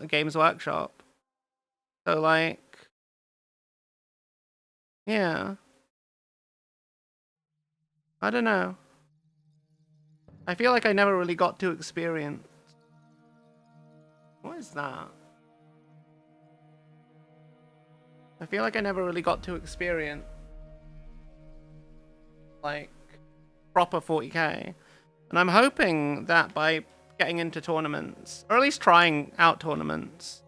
games workshop. So like, yeah, I don't know. I feel like I never really got to experience. What is that? I feel like I never really got to experience like proper 40k. And I'm hoping that by getting into tournaments, or at least trying out tournaments,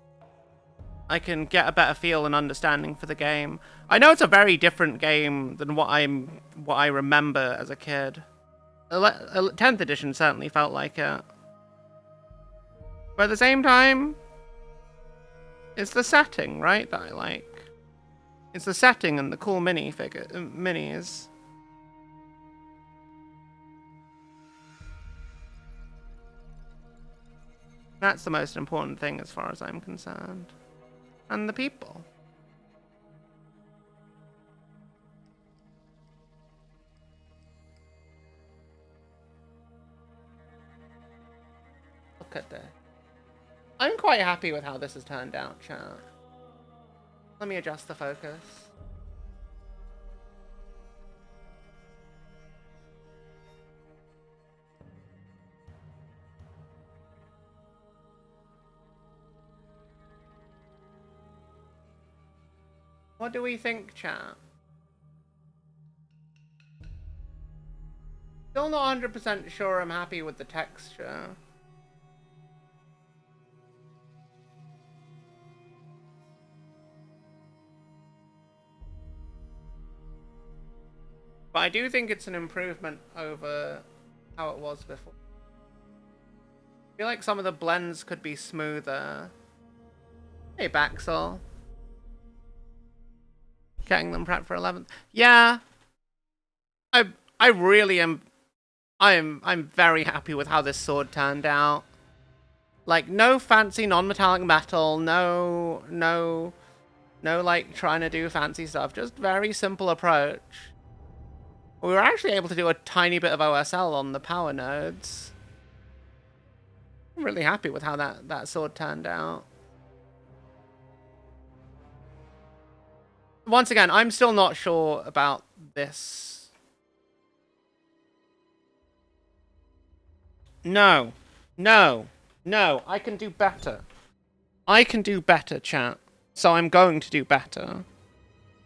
I can get a better feel and understanding for the game. I know it's a very different game than what I remember as a kid. 10th edition certainly felt like it. But at the same time, it's the setting, right, that I like. It's the setting and the cool minis. That's the most important thing as far as I'm concerned. And the people. Look at this. I'm quite happy with how this has turned out, chat. Let me adjust the focus. What do we think, chat? Still not 100% sure I'm happy with the texture. But I do think it's an improvement over how it was before. I feel like some of the blends could be smoother. Hey, Baxel. Getting them prepped for 11th. Yeah. I really am. I'm very happy with how this sword turned out. Like, no fancy non-metallic metal, no like trying to do fancy stuff. Just very simple approach. We were actually able to do a tiny bit of OSL on the power nodes. I'm really happy with how that sword turned out. Once again, I'm still not sure about this. No, I can do better. I can do better, chat. So I'm going to do better.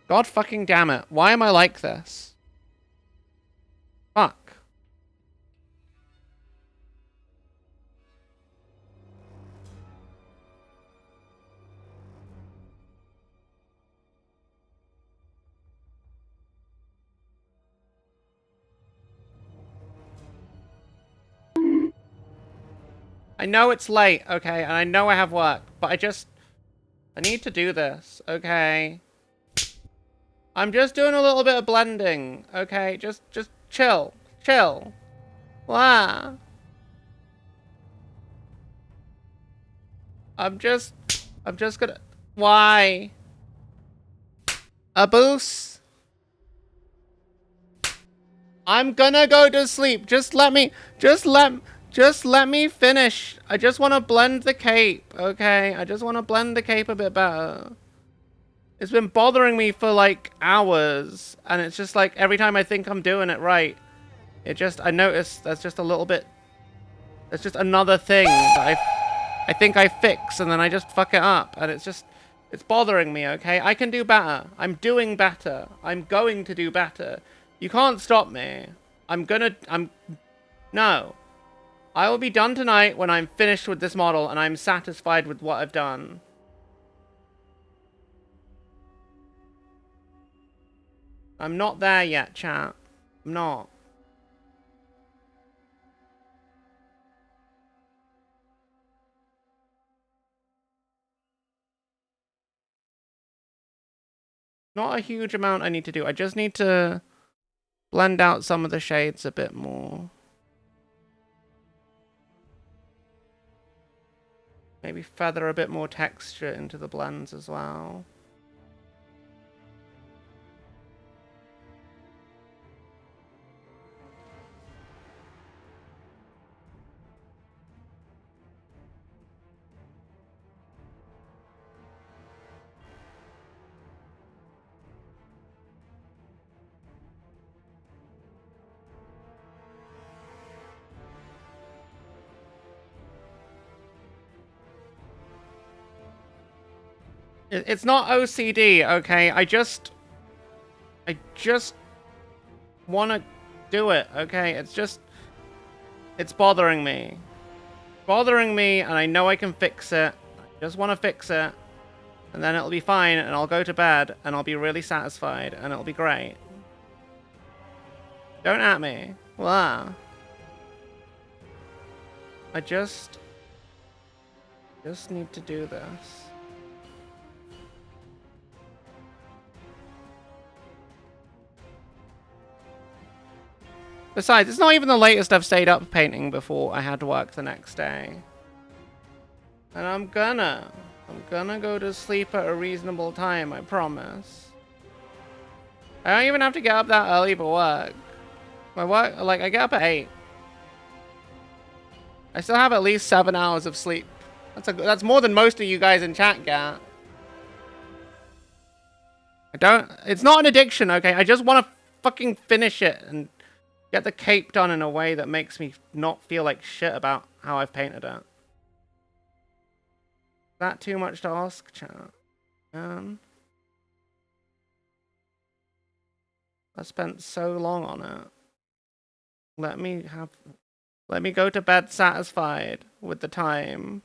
God fucking damn it. Why am I like this? Fuck. I know it's late, okay, and I know I have work, but I need to do this, okay? I'm just doing a little bit of blending, okay? Just chill. Chill. Wow. I'm just gonna... Why? A boost? I'm gonna go to sleep. Just let me finish. I just want to blend the cape, okay? I just want to blend the cape a bit better. It's been bothering me for like hours, and it's just like every time I think I'm doing it right, I notice there's just a little bit, there's just another thing that I think I fix, and then I just fuck it up, and it's bothering me, okay? I can do better. I'm doing better. I'm going to do better. You can't stop me. No. I will be done tonight when I'm finished with this model and I'm satisfied with what I've done. I'm not there yet, chat. I'm not. Not a huge amount I need to do. I just need to blend out some of the shades a bit more. Maybe feather a bit more texture into the blends as well. It's not OCD, okay? I just want to do it, okay? It's bothering me. Bothering me, and I know I can fix it. I just want to fix it. And then it'll be fine, and I'll go to bed, and I'll be really satisfied, and it'll be great. Don't at me. Wow. I just need to do this. Besides, it's not even the latest I've stayed up painting before I had to work the next day. And I'm gonna go to sleep at a reasonable time, I promise. I don't even have to get up that early for work. My work, like, I get up at 8. I still have at least 7 hours of sleep. That's more than most of you guys in chat get. It's not an addiction, okay? I just want to fucking finish it and get the cape done in a way that makes me not feel like shit about how I've painted it. Is that too much to ask, chat? I spent so long on it. Let me go to bed satisfied with the time.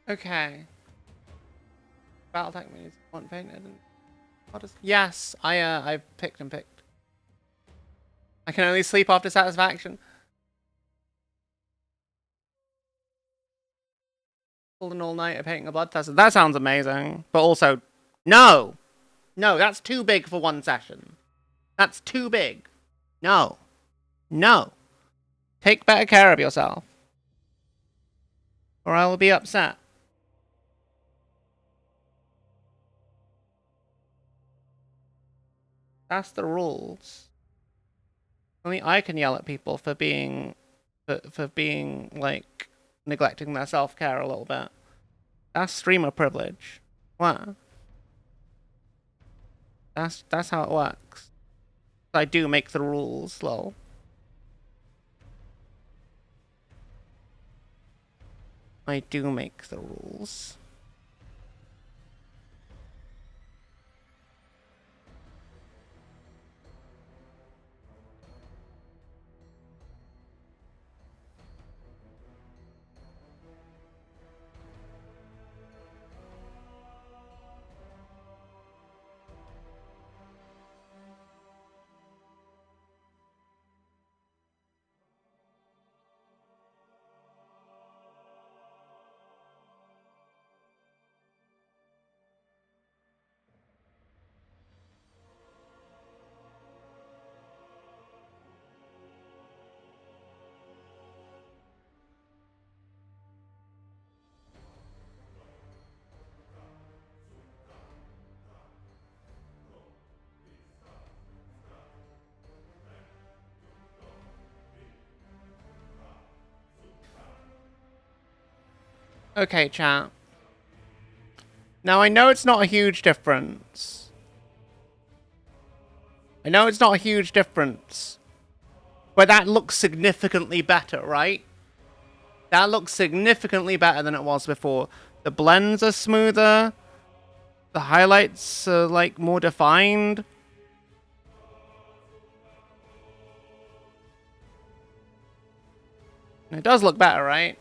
Okay. Battletech menus want painted. Yes, I've picked and picked. I can only sleep after satisfaction. Pulled an all-nighter painting a bloodthirster. That sounds amazing. But also, no! No, that's too big for one session. That's too big. No. No. Take better care of yourself. Or I will be upset. That's the rules. Only I can yell at people for being, for being, like, neglecting their self-care a little bit. That's streamer privilege. What? That's how it works. I do make the rules, lol. I do make the rules. Okay, chat. Now, I know it's not a huge difference. I know it's not a huge difference. But that looks significantly better, right? That looks significantly better than it was before. The blends are smoother. The highlights are, like, more defined. It does look better, right?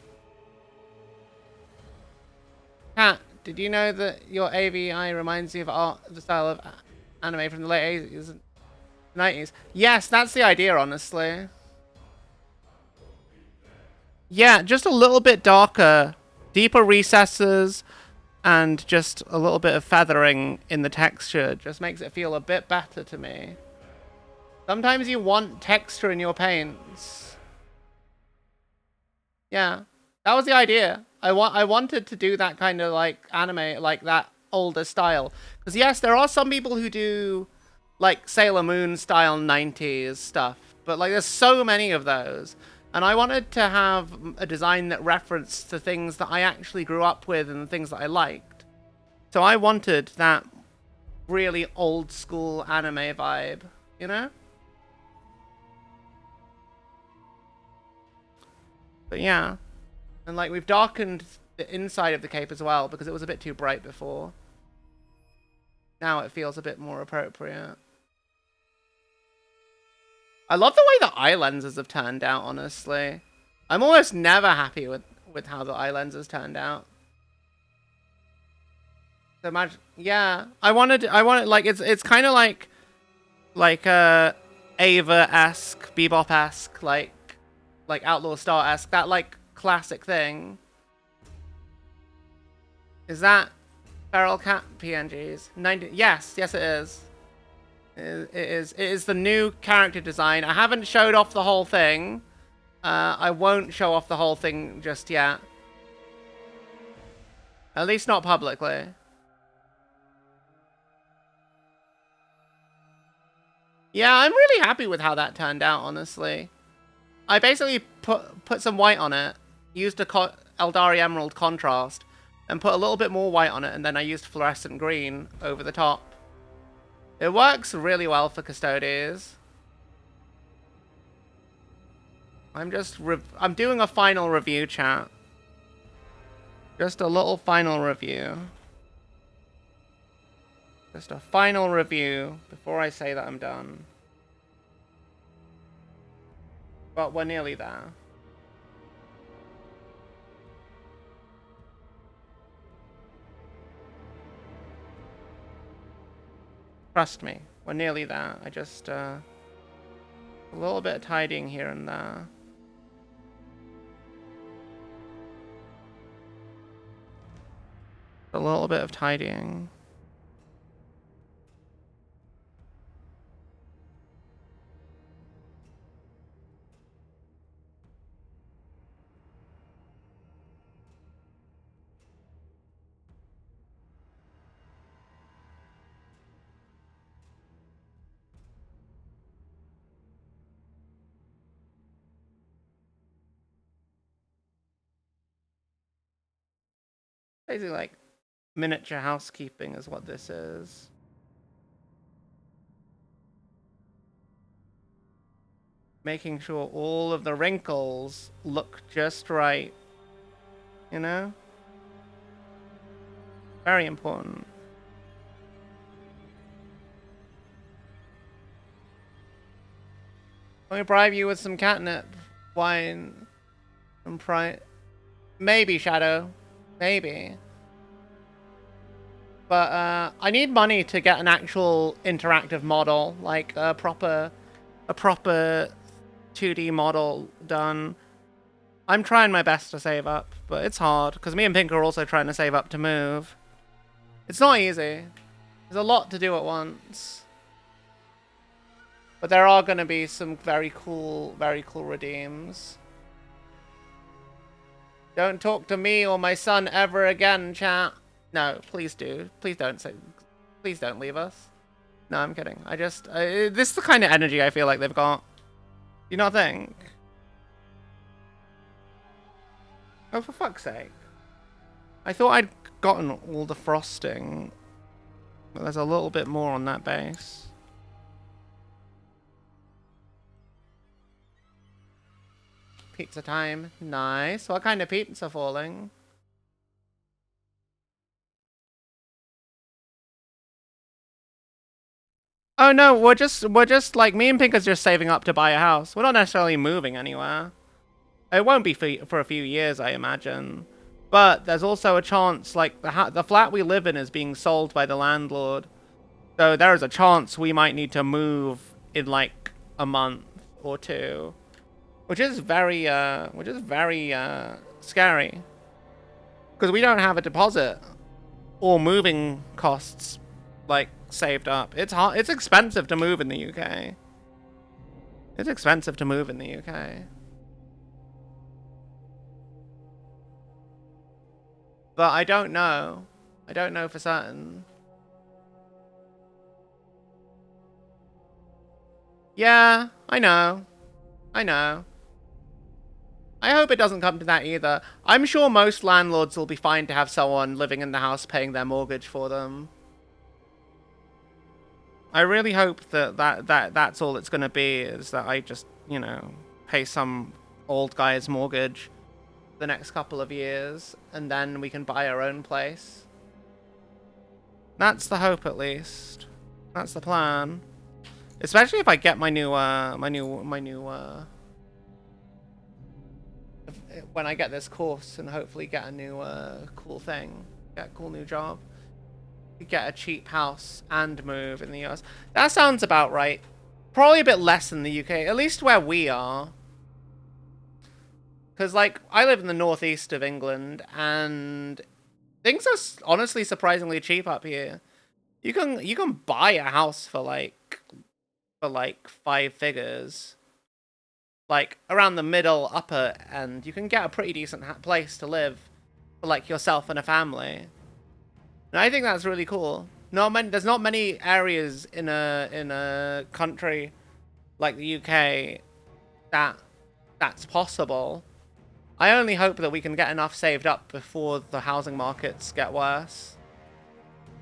Kat, did you know that your AVI reminds you of art, the style of anime from the late 80s and 90s? Yes, that's the idea, honestly. Yeah, just a little bit darker. Deeper recesses and just a little bit of feathering in the texture just makes it feel a bit better to me. Sometimes you want texture in your paints. Yeah, that was the idea. I wanted to do that kind of like anime, like that older style. Because yes, there are some people who do like Sailor Moon style 90s stuff, but like there's so many of those. And I wanted to have a design that referenced the things that I actually grew up with and the things that I liked. So I wanted that really old school anime vibe, you know? But yeah. And like we've darkened the inside of the cape as well because it was a bit too bright before. Now it feels a bit more appropriate. I love the way the eye lenses have turned out, honestly. I'm almost never happy with how the eye lenses turned out. So imagine, yeah, I wanted like it's kind of like Ava-esque, Bebop-esque, like Outlaw Star-esque, that like classic thing. Is that Feral Cat PNGs? 90, yes, it is. It is the new character design. I haven't showed off the whole thing. I won't show off the whole thing just yet. At least not publicly. Yeah, I'm really happy with how that turned out, honestly. I basically put some white on it, used a Eldari Emerald contrast, and put a little bit more white on it, and then I used fluorescent green over the top. It works really well for Custodes. I'm doing a final review, chat. Just a little final review. Just a final review before I say that I'm done. But we're nearly there. Trust me, we're nearly there. I just, a little bit of tidying here and there. A little bit of tidying. Basically, like, miniature housekeeping is what this is. Making sure all of the wrinkles look just right. You know? Very important. Let me bribe you with some catnip wine and maybe, Shadow. Maybe. But I need money to get an actual interactive model, like a proper 2D model done. I'm trying my best to save up, but it's hard because me and Pink are also trying to save up to move. It's not easy. There's a lot to do at once. But there are going to be some very cool redeems. Don't talk to me or my son ever again, chat. No, please do. Please don't leave us. No, I'm kidding. This is the kind of energy I feel like they've got. Do you not think? Oh, for fuck's sake. I thought I'd gotten all the frosting. But there's a little bit more on that base. Pizza time. Nice. What kind of pizza falling? Oh no, we're just like, me and Pink is just saving up to buy a house. We're not necessarily moving anywhere. It won't be for a few years, I imagine. But there's also a chance, like, the flat we live in is being sold by the landlord. So there is a chance we might need to move in like a month or two. Which is very scary. Because we don't have a deposit or moving costs, like, saved up. It's hard. It's expensive to move in the UK. It's expensive to move in the UK. But I don't know. I don't know for certain. Yeah, I know. I know. I hope it doesn't come to that either. I'm sure most landlords will be fine to have someone living in the house paying their mortgage for them. I really hope that's all it's going to be, is that I just, you know, pay some old guy's mortgage the next couple of years, and then we can buy our own place. That's the hope, at least. That's the plan. Especially if I get my new when I get this course and hopefully get a new cool thing, get a cool new job, get a cheap house and move in the US. That sounds about right. Probably a bit less than the UK, at least where we are. Because, like, I live in the northeast of England, and things are honestly surprisingly cheap up here. You can buy a house for like 5 figures. Like, around the middle, upper end, you can get a pretty decent place to live for, like, yourself and a family. And I think that's really cool. There's not many areas in a country like the UK that's possible. I only hope that we can get enough saved up before the housing markets get worse.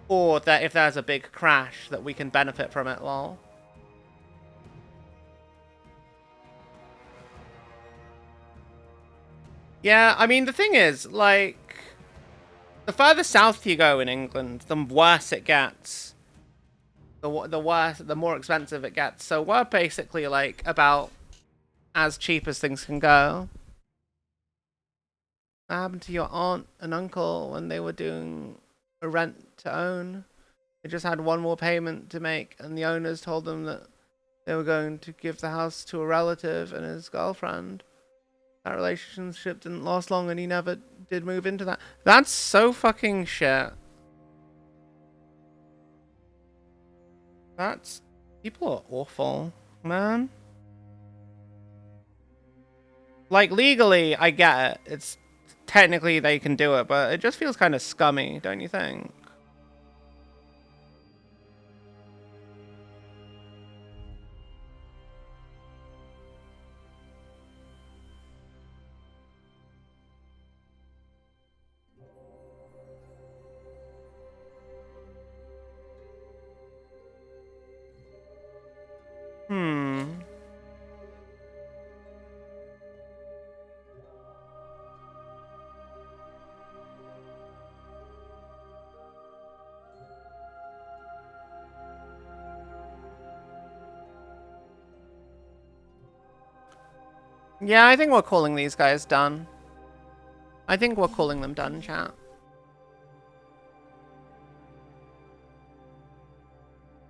Or that if there's a big crash, that we can benefit from it, lol. Yeah, I mean, the thing is, like, the further south you go in England, the worse it gets. The more expensive it gets. So we're basically, like, about as cheap as things can go. What happened to your aunt and uncle when they were doing a rent to own? They just had one more payment to make, and the owners told them that they were going to give the house to a relative and his girlfriend. That relationship didn't last long, and he never did move into that. That's so fucking shit. That's... People are awful, man. Like, legally, I get it. It's... Technically, they can do it, but it just feels kind of scummy, don't you think? Yeah, I think we're calling these guys done. I think we're calling them done, chat.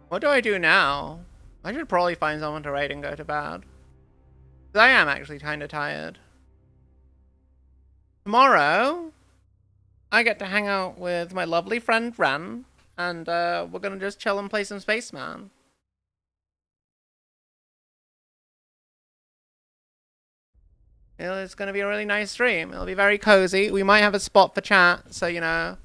What do I do now? I should probably find someone to raid and go to bed. 'Cause I am actually kind of tired. Tomorrow, I get to hang out with my lovely friend Ren, and we're gonna just chill and play some Spaceman. It's gonna be a really nice stream. It'll be very cozy. We might have a spot for chat, so you know.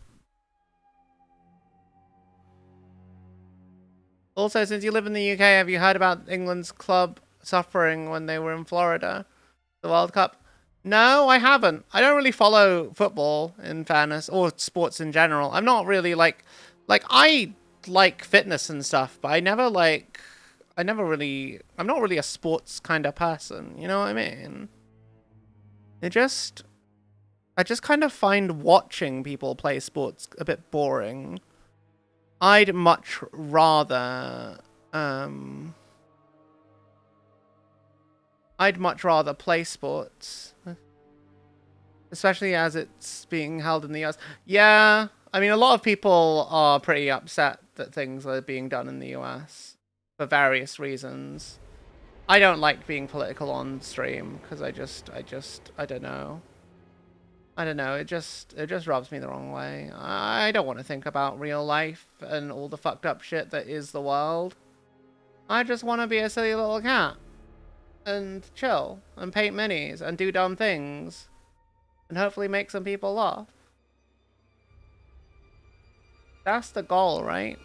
Also, since you live in the UK, have you heard about England's club suffering when they were in Florida? The World Cup? No, I haven't. I don't really follow football, in fairness, or sports in general. I'm not really like I like fitness and stuff, but I'm not really a sports kind of person, you know what I mean? I just kind of find watching people play sports a bit boring. I'd much rather play sports, especially as it's being held in the US. Yeah, I mean, a lot of people are pretty upset that things are being done in the US for various reasons. I don't like being political on stream because I don't know. It just rubs me the wrong way. I don't want to think about real life and all the fucked up shit that is the world. I just want to be a silly little cat and chill and paint minis and do dumb things and hopefully make some people laugh. That's the goal, right?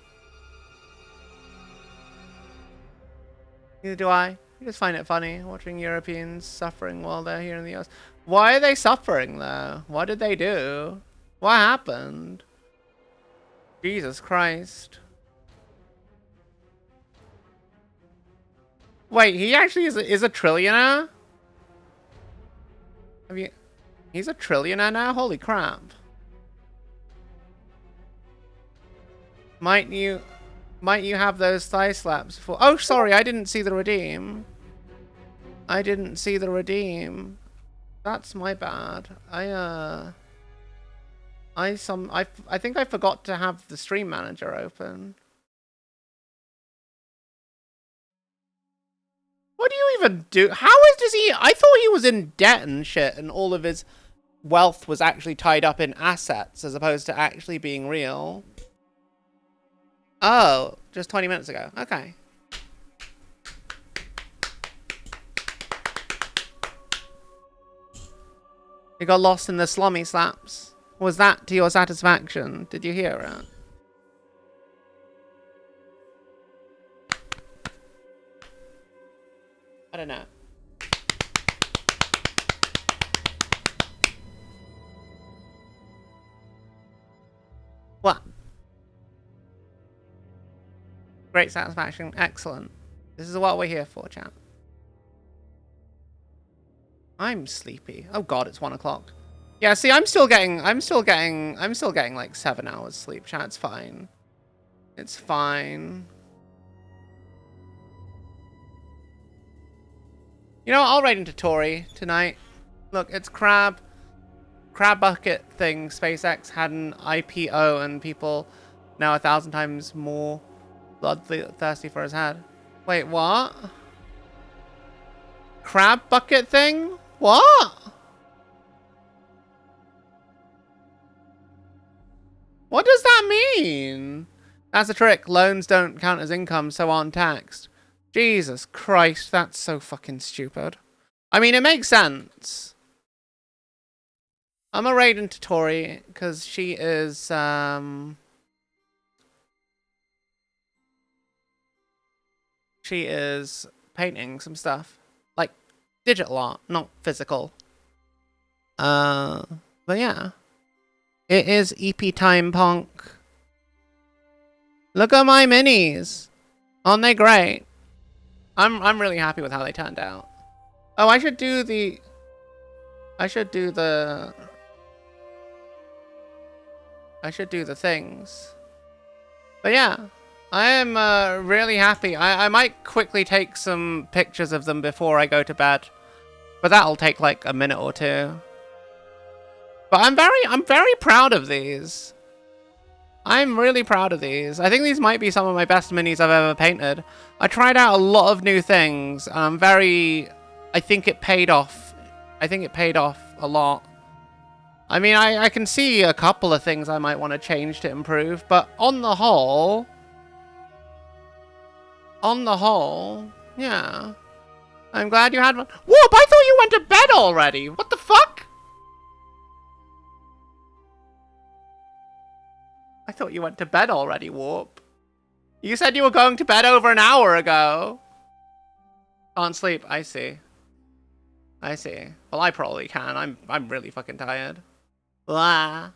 Neither do I. I just find it funny watching Europeans suffering while they're here in the US. Why are they suffering though? What did they do? What happened? Jesus Christ. Wait, he actually is a trillionaire? He's a trillionaire now? Holy crap. Might you have those thigh slaps before? Oh, sorry, I didn't see the redeem. That's my bad. I think I forgot to have the stream manager open. What do you even do? Does he? I thought he was in debt and shit, and all of his wealth was actually tied up in assets as opposed to actually being real. Oh, just 20 minutes ago. Okay. You got lost in the slummy slaps. Was that to your satisfaction? Did you hear it? I don't know. What? Great satisfaction. Excellent. This is what we're here for, chat. I'm sleepy. Oh god, it's 1 o'clock. Yeah, see, I'm still getting like 7 hours sleep, chat. It's fine. It's fine. You know what? I'll raid into Tori tonight. Look, it's Crab Bucket thing. SpaceX had an IPO and people now 1,000 times more bloodthirsty for his head. Wait, what? Crab bucket thing? What? What does that mean? That's a trick. Loans don't count as income, so aren't taxed. Jesus Christ, that's so fucking stupid. I mean, it makes sense. I'm gonna raid into Tori, because she is, she is painting some stuff. Like, digital art, not physical. But yeah. It is EP time, punk. Look at my minis. Aren't they great? I'm really happy with how they turned out. Oh, I should do the things. But yeah, I am really happy. I might quickly take some pictures of them before I go to bed. But that'll take like a minute or two. But I'm very proud of these. I'm really proud of these. I think these might be some of my best minis I've ever painted. I tried out a lot of new things, and I think it paid off. I think it paid off a lot. I mean, I can see a couple of things I might want to change to improve, but on the whole, yeah. I'm glad you had one. Whoop, I thought you went to bed already. What the fuck? I thought you went to bed already, Warp. You said you were going to bed over an hour ago. Can't sleep. I see. I see. Well, I probably can. I'm really fucking tired. Blah.